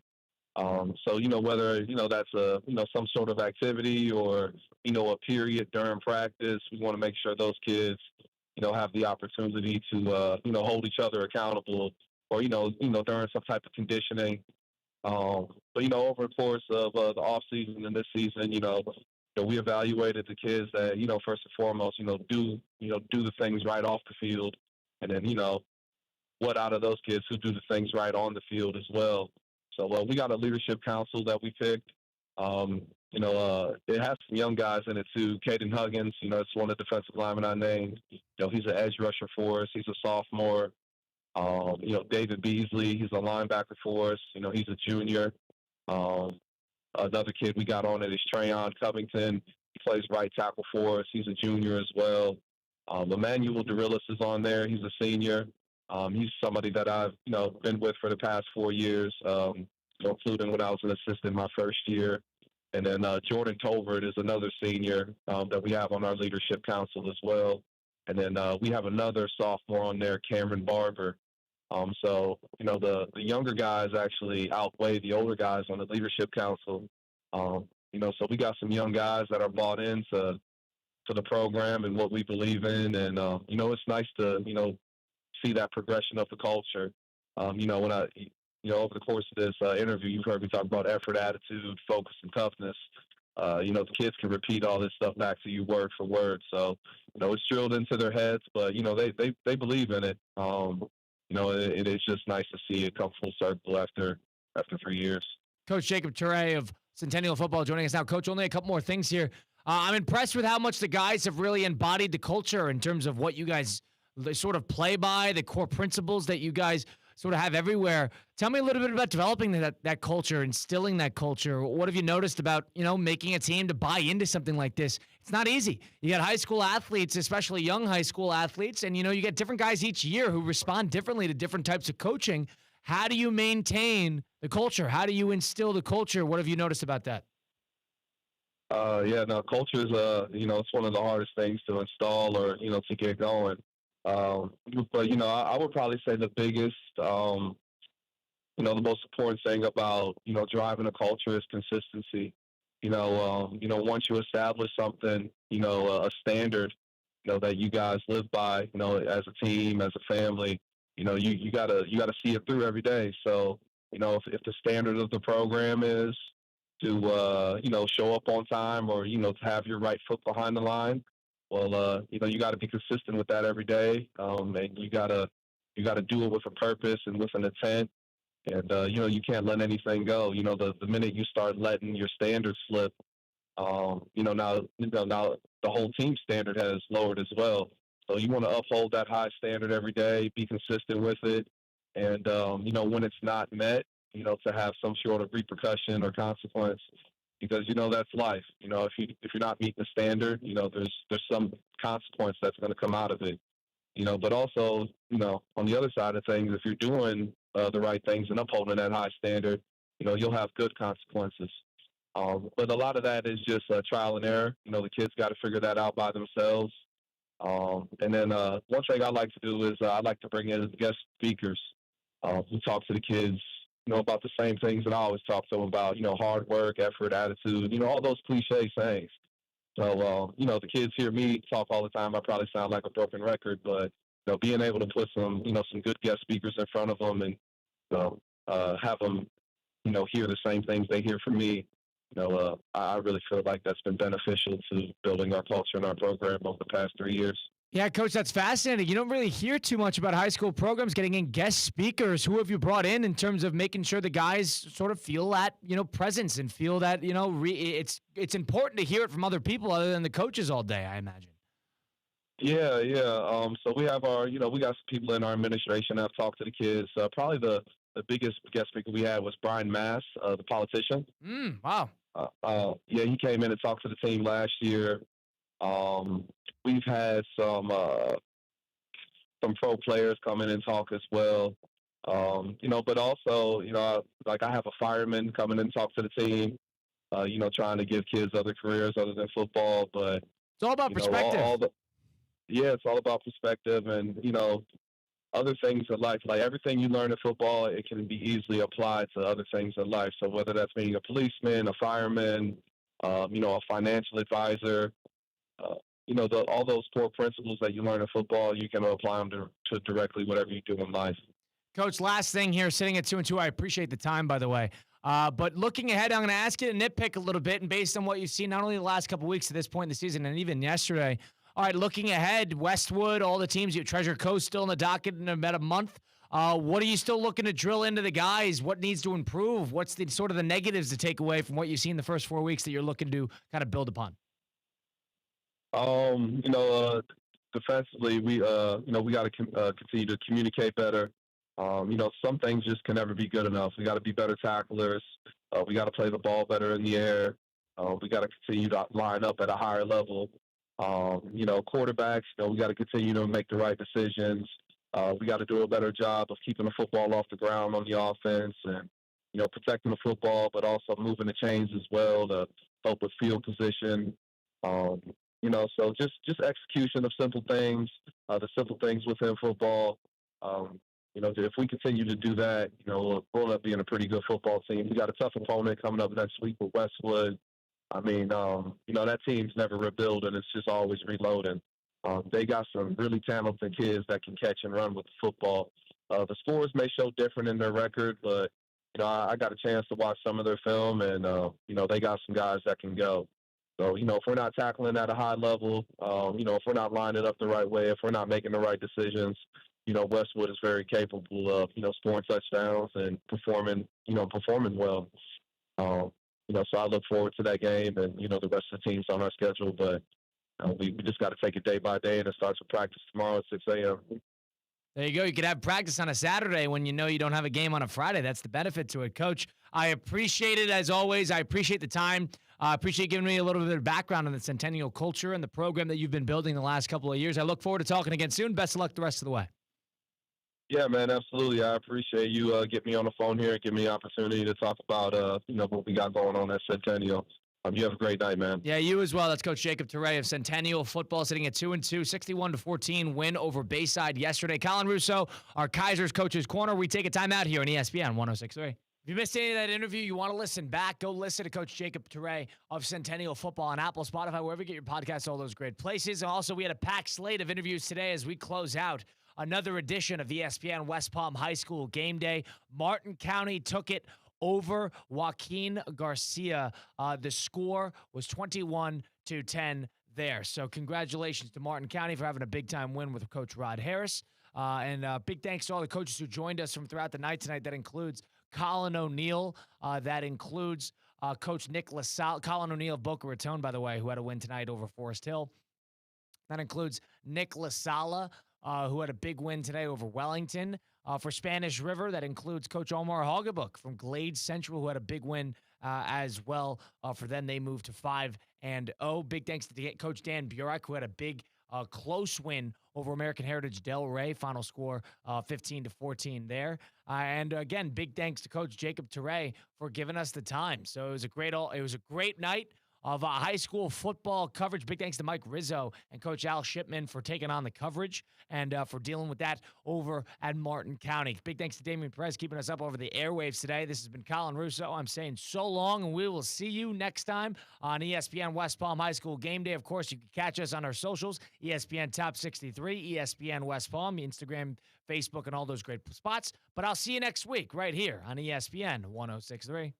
So whether that's some sort of activity or a period during practice, we want to make sure those kids have the opportunity to hold each other accountable, or during some type of conditioning. But over the course of the off season and this season, we evaluated the kids that first and foremost do the things right off the field, and then what out of those kids who do the things right on the field as well. So we got a leadership council that we picked. It has some young guys in it too. Caden Huggins, it's one of the defensive linemen I named. He's an edge rusher for us. He's a sophomore. David Beasley, he's a linebacker for us. He's a junior. Another kid we got on it is Trayon Covington. He plays right tackle for us. He's a junior as well. Emmanuel Dorillis is on there. He's a senior. He's somebody that I've, been with for the past 4 years, including when I was an assistant my first year. And then Jordan Tolbert is another senior that we have on our leadership council as well. And then we have another sophomore on there, Cameron Barber. So, the younger guys actually outweigh the older guys on the leadership council. So we got some young guys that are bought into the program and what we believe in. And, it's nice to, see that progression of the culture. When I, over the course of this interview, you've heard me talk about effort, attitude, focus, and toughness. The kids can repeat all this stuff back to you word for word. So, it's drilled into their heads, but, they believe in it. It is just nice to see it come full circle after 3 years. Coach Jacob Toure of Centennial Football joining us now. Coach, only a couple more things here. I'm impressed with how much the guys have really embodied the culture in terms of what you guys sort of play by, the core principles that you guys sort of have everywhere. Tell me a little bit about developing that culture, instilling that culture. What have you noticed about, making a team to buy into something like this? It's not easy. You got high school athletes, especially young high school athletes, and, you get different guys each year who respond differently to different types of coaching. How do you maintain the culture? How do you instill the culture? What have you noticed about that? Yeah, no, culture is, it's one of the hardest things to install or, to get going. But, I would probably say the biggest, the most important thing about, driving a culture is consistency. Once you establish something, a standard, that you guys live by, as a team, as a family, you gotta see it through every day. So, if the standard of the program is to, show up on time or, to have your right foot behind the line, well, you got to be consistent with that every day. And you gotta do it with a purpose and with an intent. And, you can't let anything go. The minute you start letting your standards slip, now the whole team standard has lowered as well. So you want to uphold that high standard every day, be consistent with it. And, when it's not met, to have some sort of repercussion or consequence, because, that's life. If you're not meeting the standard, there's some consequence that's going to come out of it. But also, on the other side of things, if you're doing the right things and upholding that high standard, you'll have good consequences. But a lot of that is just trial and error. The kids got to figure that out by themselves. And then one thing I like to do is I like to bring in guest speakers who talk to the kids, about the same things that I always talk to them about, hard work, effort, attitude, all those cliche sayings. So, the kids hear me talk all the time. I probably sound like a broken record, but, being able to put some, some good guest speakers in front of them and, have them, hear the same things they hear from me, I really feel like that's been beneficial to building our culture and our program over the past 3 years. Yeah, Coach, that's fascinating. You don't really hear too much about high school programs getting in guest speakers. Who have you brought in terms of making sure the guys sort of feel that, presence and feel that, it's important to hear it from other people other than the coaches all day, I imagine. Yeah. So we have we got some people in our administration that have talked to the kids. Probably the biggest guest speaker we had was Brian Mass, the politician. Wow. Yeah, he came in and talked to the team last year. We've had some pro players come in and talk as well. But also, like I have a fireman coming in and talk to the team, trying to give kids other careers other than football. But it's all about perspective. It's all about perspective and, other things in life. Like everything you learn in football, it can be easily applied to other things in life. So whether that's being a policeman, a fireman, a financial advisor, all those core principles that you learn in football, you can apply them to directly whatever you do in life. Coach, last thing here, sitting at 2-2. I appreciate the time, by the way. But looking ahead, I'm going to ask you to nitpick a little bit, and based on what you've seen, not only the last couple weeks to this point in the season, and even yesterday. All right, looking ahead, Westwood, all the teams, Treasure Coast still in the docket in about a month. What are you still looking to drill into the guys? What needs to improve? What's the sort of the negatives to take away from what you've seen the first 4 weeks that you're looking to kind of build upon? Defensively, we got to continue to communicate better. Some things just can never be good enough. We got to be better tacklers. We got to play the ball better in the air. We got to continue to line up at a higher level. Quarterbacks, we got to continue to make the right decisions. We got to do a better job of keeping the football off the ground on the offense and, protecting the football, but also moving the chains as well to help with field position. So just execution of simple things, the simple things within football. If we continue to do that, we'll end up being a pretty good football team. We got a tough opponent coming up next week with Westwood. I mean, that team's never rebuilding. It's just always reloading. They got some really talented kids that can catch and run with the football. The scores may show different in their record, but, I got a chance to watch some of their film, and, they got some guys that can go. So, if we're not tackling at a high level, if we're not lining up the right way, if we're not making the right decisions, Westwood is very capable of, scoring touchdowns and performing well. So I look forward to that game and, the rest of the team's on our schedule. But we just got to take it day by day, and it starts with practice tomorrow at 6 a.m. There you go. You could have practice on a Saturday when you don't have a game on a Friday. That's the benefit to it, Coach. I appreciate it, as always. I appreciate the time. I appreciate giving me a little bit of background on the Centennial culture and the program that you've been building the last couple of years. I look forward to talking again soon. Best of luck the rest of the way. Yeah, man, absolutely. I appreciate you getting me on the phone here and giving me the opportunity to talk about, what we got going on at Centennial. You have a great night, man. Yeah, you as well. That's Coach Jacob Touré of Centennial Football, sitting at 2-2, 61-14 win over Bayside yesterday. Colin Russo, our Kaiser's Coach's Corner. We take a timeout here on ESPN 106.3. If you missed any of that interview, you want to listen back, go listen to Coach Jacob Touré of Centennial Football on Apple, Spotify, wherever you get your podcasts, all those great places. And also, we had a packed slate of interviews today as we close out another edition of ESPN West Palm High School Game Day. Martin County took it over Joaquin Garcia. The score was 21-10 there. So congratulations to Martin County for having a big-time win with Coach Rod Harris. And big thanks to all the coaches who joined us from throughout the night tonight. That includes Colin O'Neal. That includes Coach Nick LaSalle. Colin O'Neal of Boca Raton, by the way, who had a win tonight over Forest Hill. That includes Nick LaSalle, who had a big win today over Wellington. For Spanish River, that includes Coach Omar Hoggabook from Glade Central, who had a big win as well. For them, they moved to 5-0. Big thanks to Coach Dan Burek, who had a big close win over American Heritage Del Rey. Final score 15-14 there. And again, big thanks to Coach Jacob Touré for giving us the time. So it was a great night of high school football coverage. Big thanks to Mike Rizzo and Coach Al Shipman for taking on the coverage and for dealing with that over at Martin County. Big thanks to Damian Perez keeping us up over the airwaves today. This has been Colin Russo. I'm saying so long, and we will see you next time on ESPN West Palm High School Game Day. Of course, you can catch us on our socials, ESPN Top 63, ESPN West Palm, Instagram, Facebook, and all those great spots. But I'll see you next week right here on ESPN 106.3.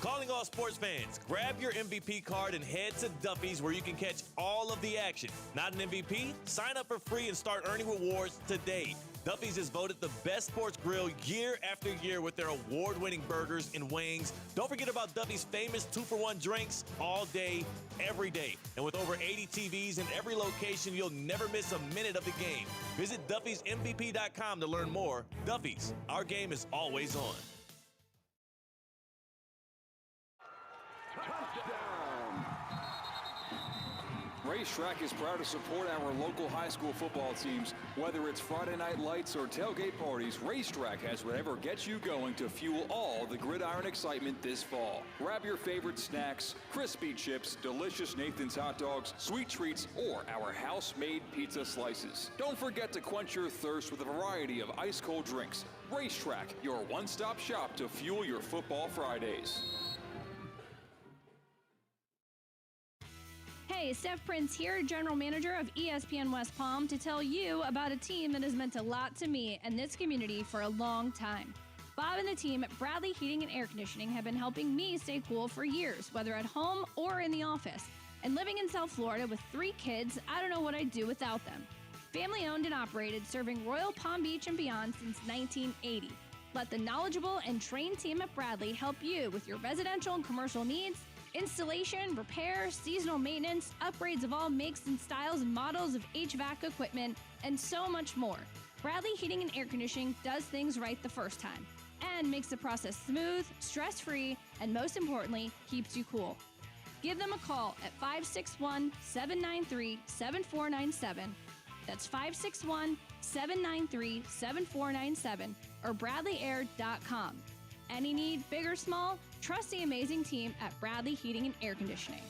Calling all sports fans, grab your MVP card and head to Duffy's where you can catch all of the action. Not an MVP? Sign up for free and start earning rewards today. Duffy's is voted the best sports grill year after year with their award-winning burgers and wings. Don't forget about Duffy's famous 2-for-1 drinks all day, every day. And with over 80 TVs in every location, you'll never miss a minute of the game. Visit Duffy'sMVP.com to learn more. Duffy's, our game is always on. Racetrack is proud to support our local high school football teams. Whether it's Friday night lights or tailgate parties, Racetrack has whatever gets you going to fuel all the gridiron excitement this fall. Grab your favorite snacks, crispy chips, delicious Nathan's hot dogs, sweet treats, or our house-made pizza slices. Don't forget to quench your thirst with a variety of ice-cold drinks. Racetrack, your one-stop shop to fuel your football Fridays. Hey, Steph Prince here, General Manager of ESPN West Palm, to tell you about a team that has meant a lot to me and this community for a long time. Bob and the team at Bradley Heating and Air Conditioning have been helping me stay cool for years, whether at home or in the office. And living in South Florida with 3 kids, I don't know what I'd do without them. Family owned and operated, serving Royal Palm Beach and beyond since 1980. Let the knowledgeable and trained team at Bradley help you with your residential and commercial needs, installation, repair, seasonal maintenance, upgrades of all makes and styles and models of HVAC equipment, and so much more. Bradley Heating and Air Conditioning does things right the first time and makes the process smooth, stress-free, and most importantly, keeps you cool. Give them a call at 561-793-7497. That's 561-793-7497 or BradleyAir.com. Any need, big or small, trust the amazing team at Bradley Heating and Air Conditioning.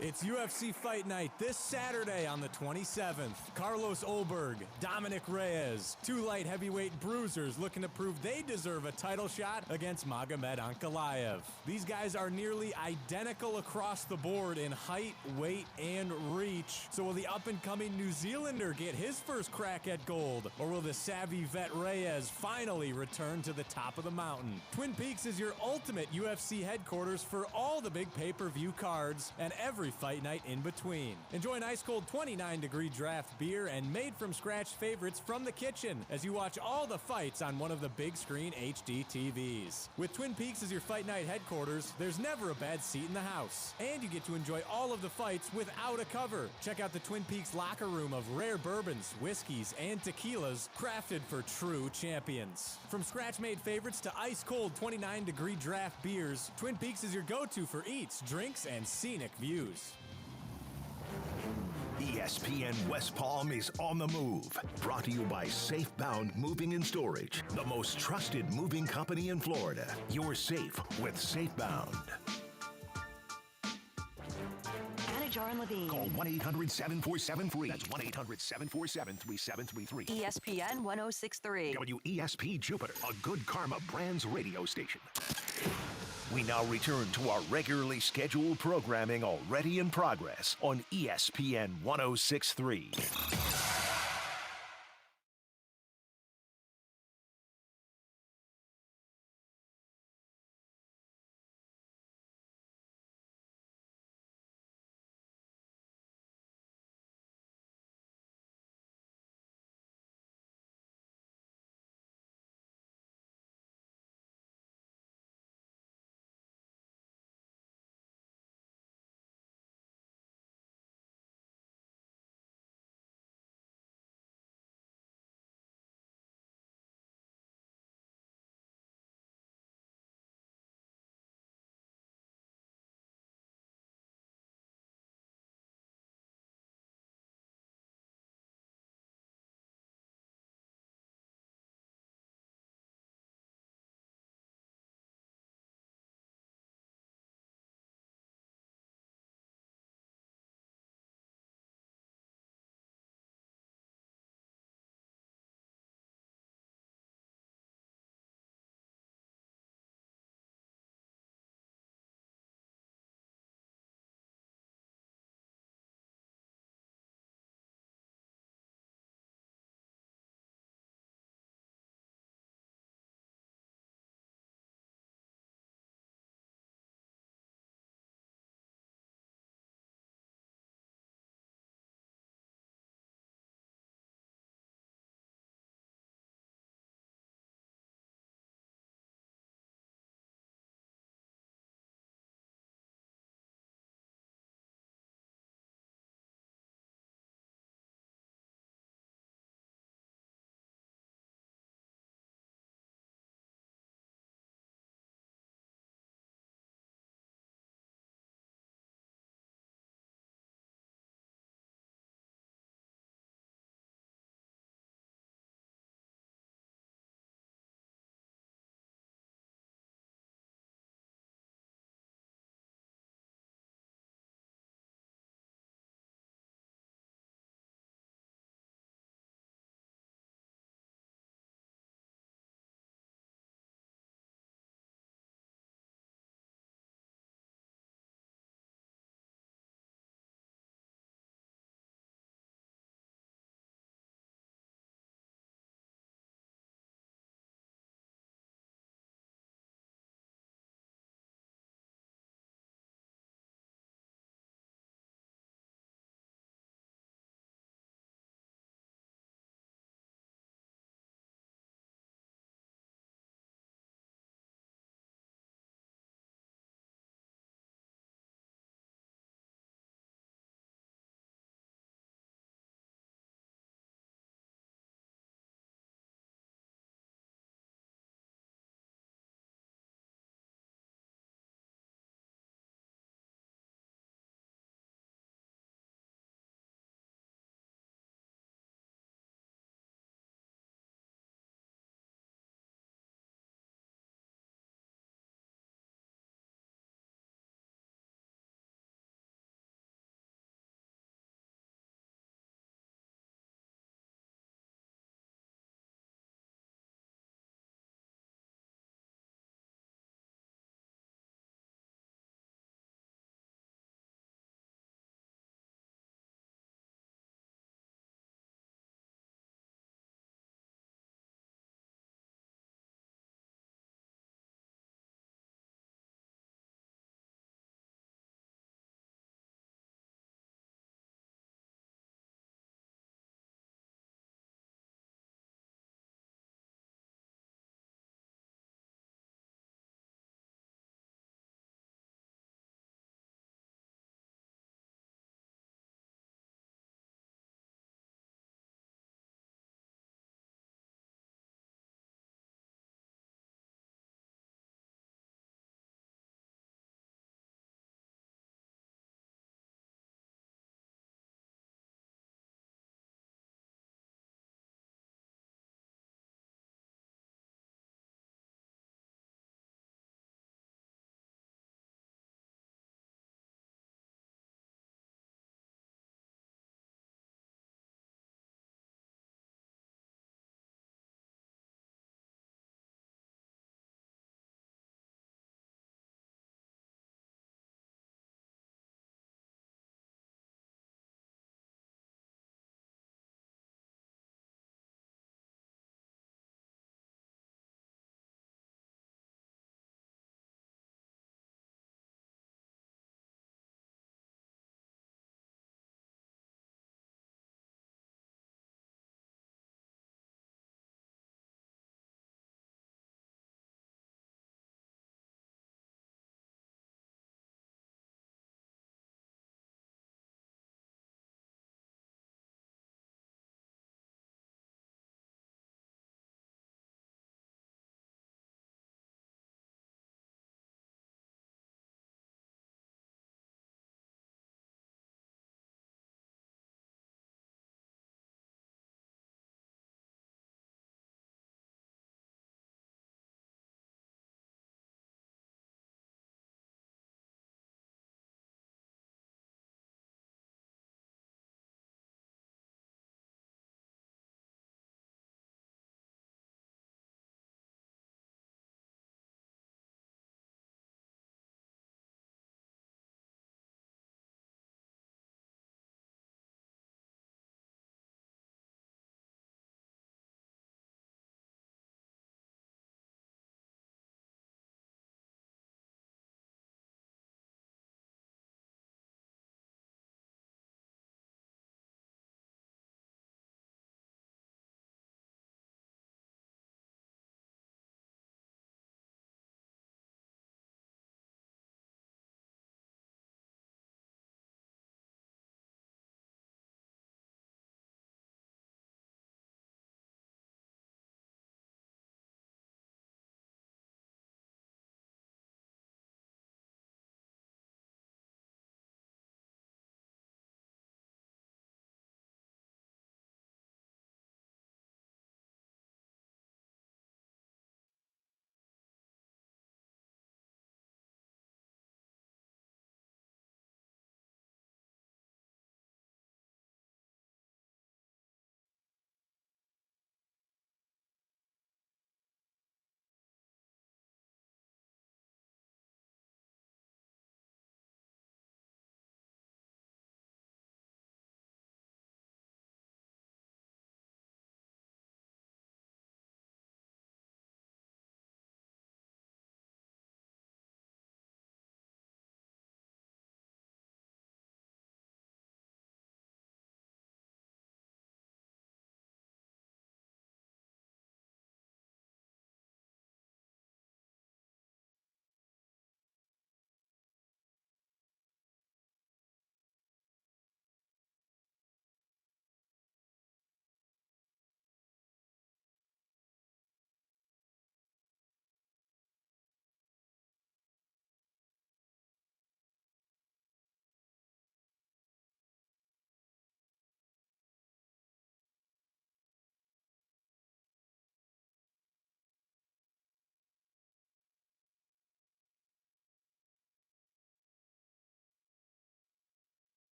It's UFC Fight Night this Saturday on the 27th. Carlos Olberg, Dominic Reyes, 2 light heavyweight bruisers looking to prove they deserve a title shot against Magomed Ankalaev. These guys are nearly identical across the board in height, weight, and reach. So will the up-and-coming New Zealander get his first crack at gold? Or will the savvy vet Reyes finally return to the top of the mountain? Twin Peaks is your ultimate UFC headquarters for all the big pay-per-view cards and every fight night in between. Enjoy an ice-cold 29-degree draft beer and made-from-scratch favorites from the kitchen as you watch all the fights on one of the big-screen HD TVs. With Twin Peaks as your fight night headquarters, there's never a bad seat in the house. And you get to enjoy all of the fights without a cover. Check out the Twin Peaks locker room of rare bourbons, whiskeys, and tequilas crafted for true champions. From scratch-made favorites to ice-cold 29-degree draft beers, Twin Peaks is your go-to for eats, drinks, and scenic views. ESPN West Palm is on the move. Brought to you by Safebound Moving and Storage, the most trusted moving company in Florida. You're safe with Safebound. Jar and Levine. Call 1-800-747-FREE. That's 1-800-747-3733. ESPN 1063. WESP Jupiter, a Good Karma Brands radio station. We now return to our regularly scheduled programming already in progress on ESPN 1063.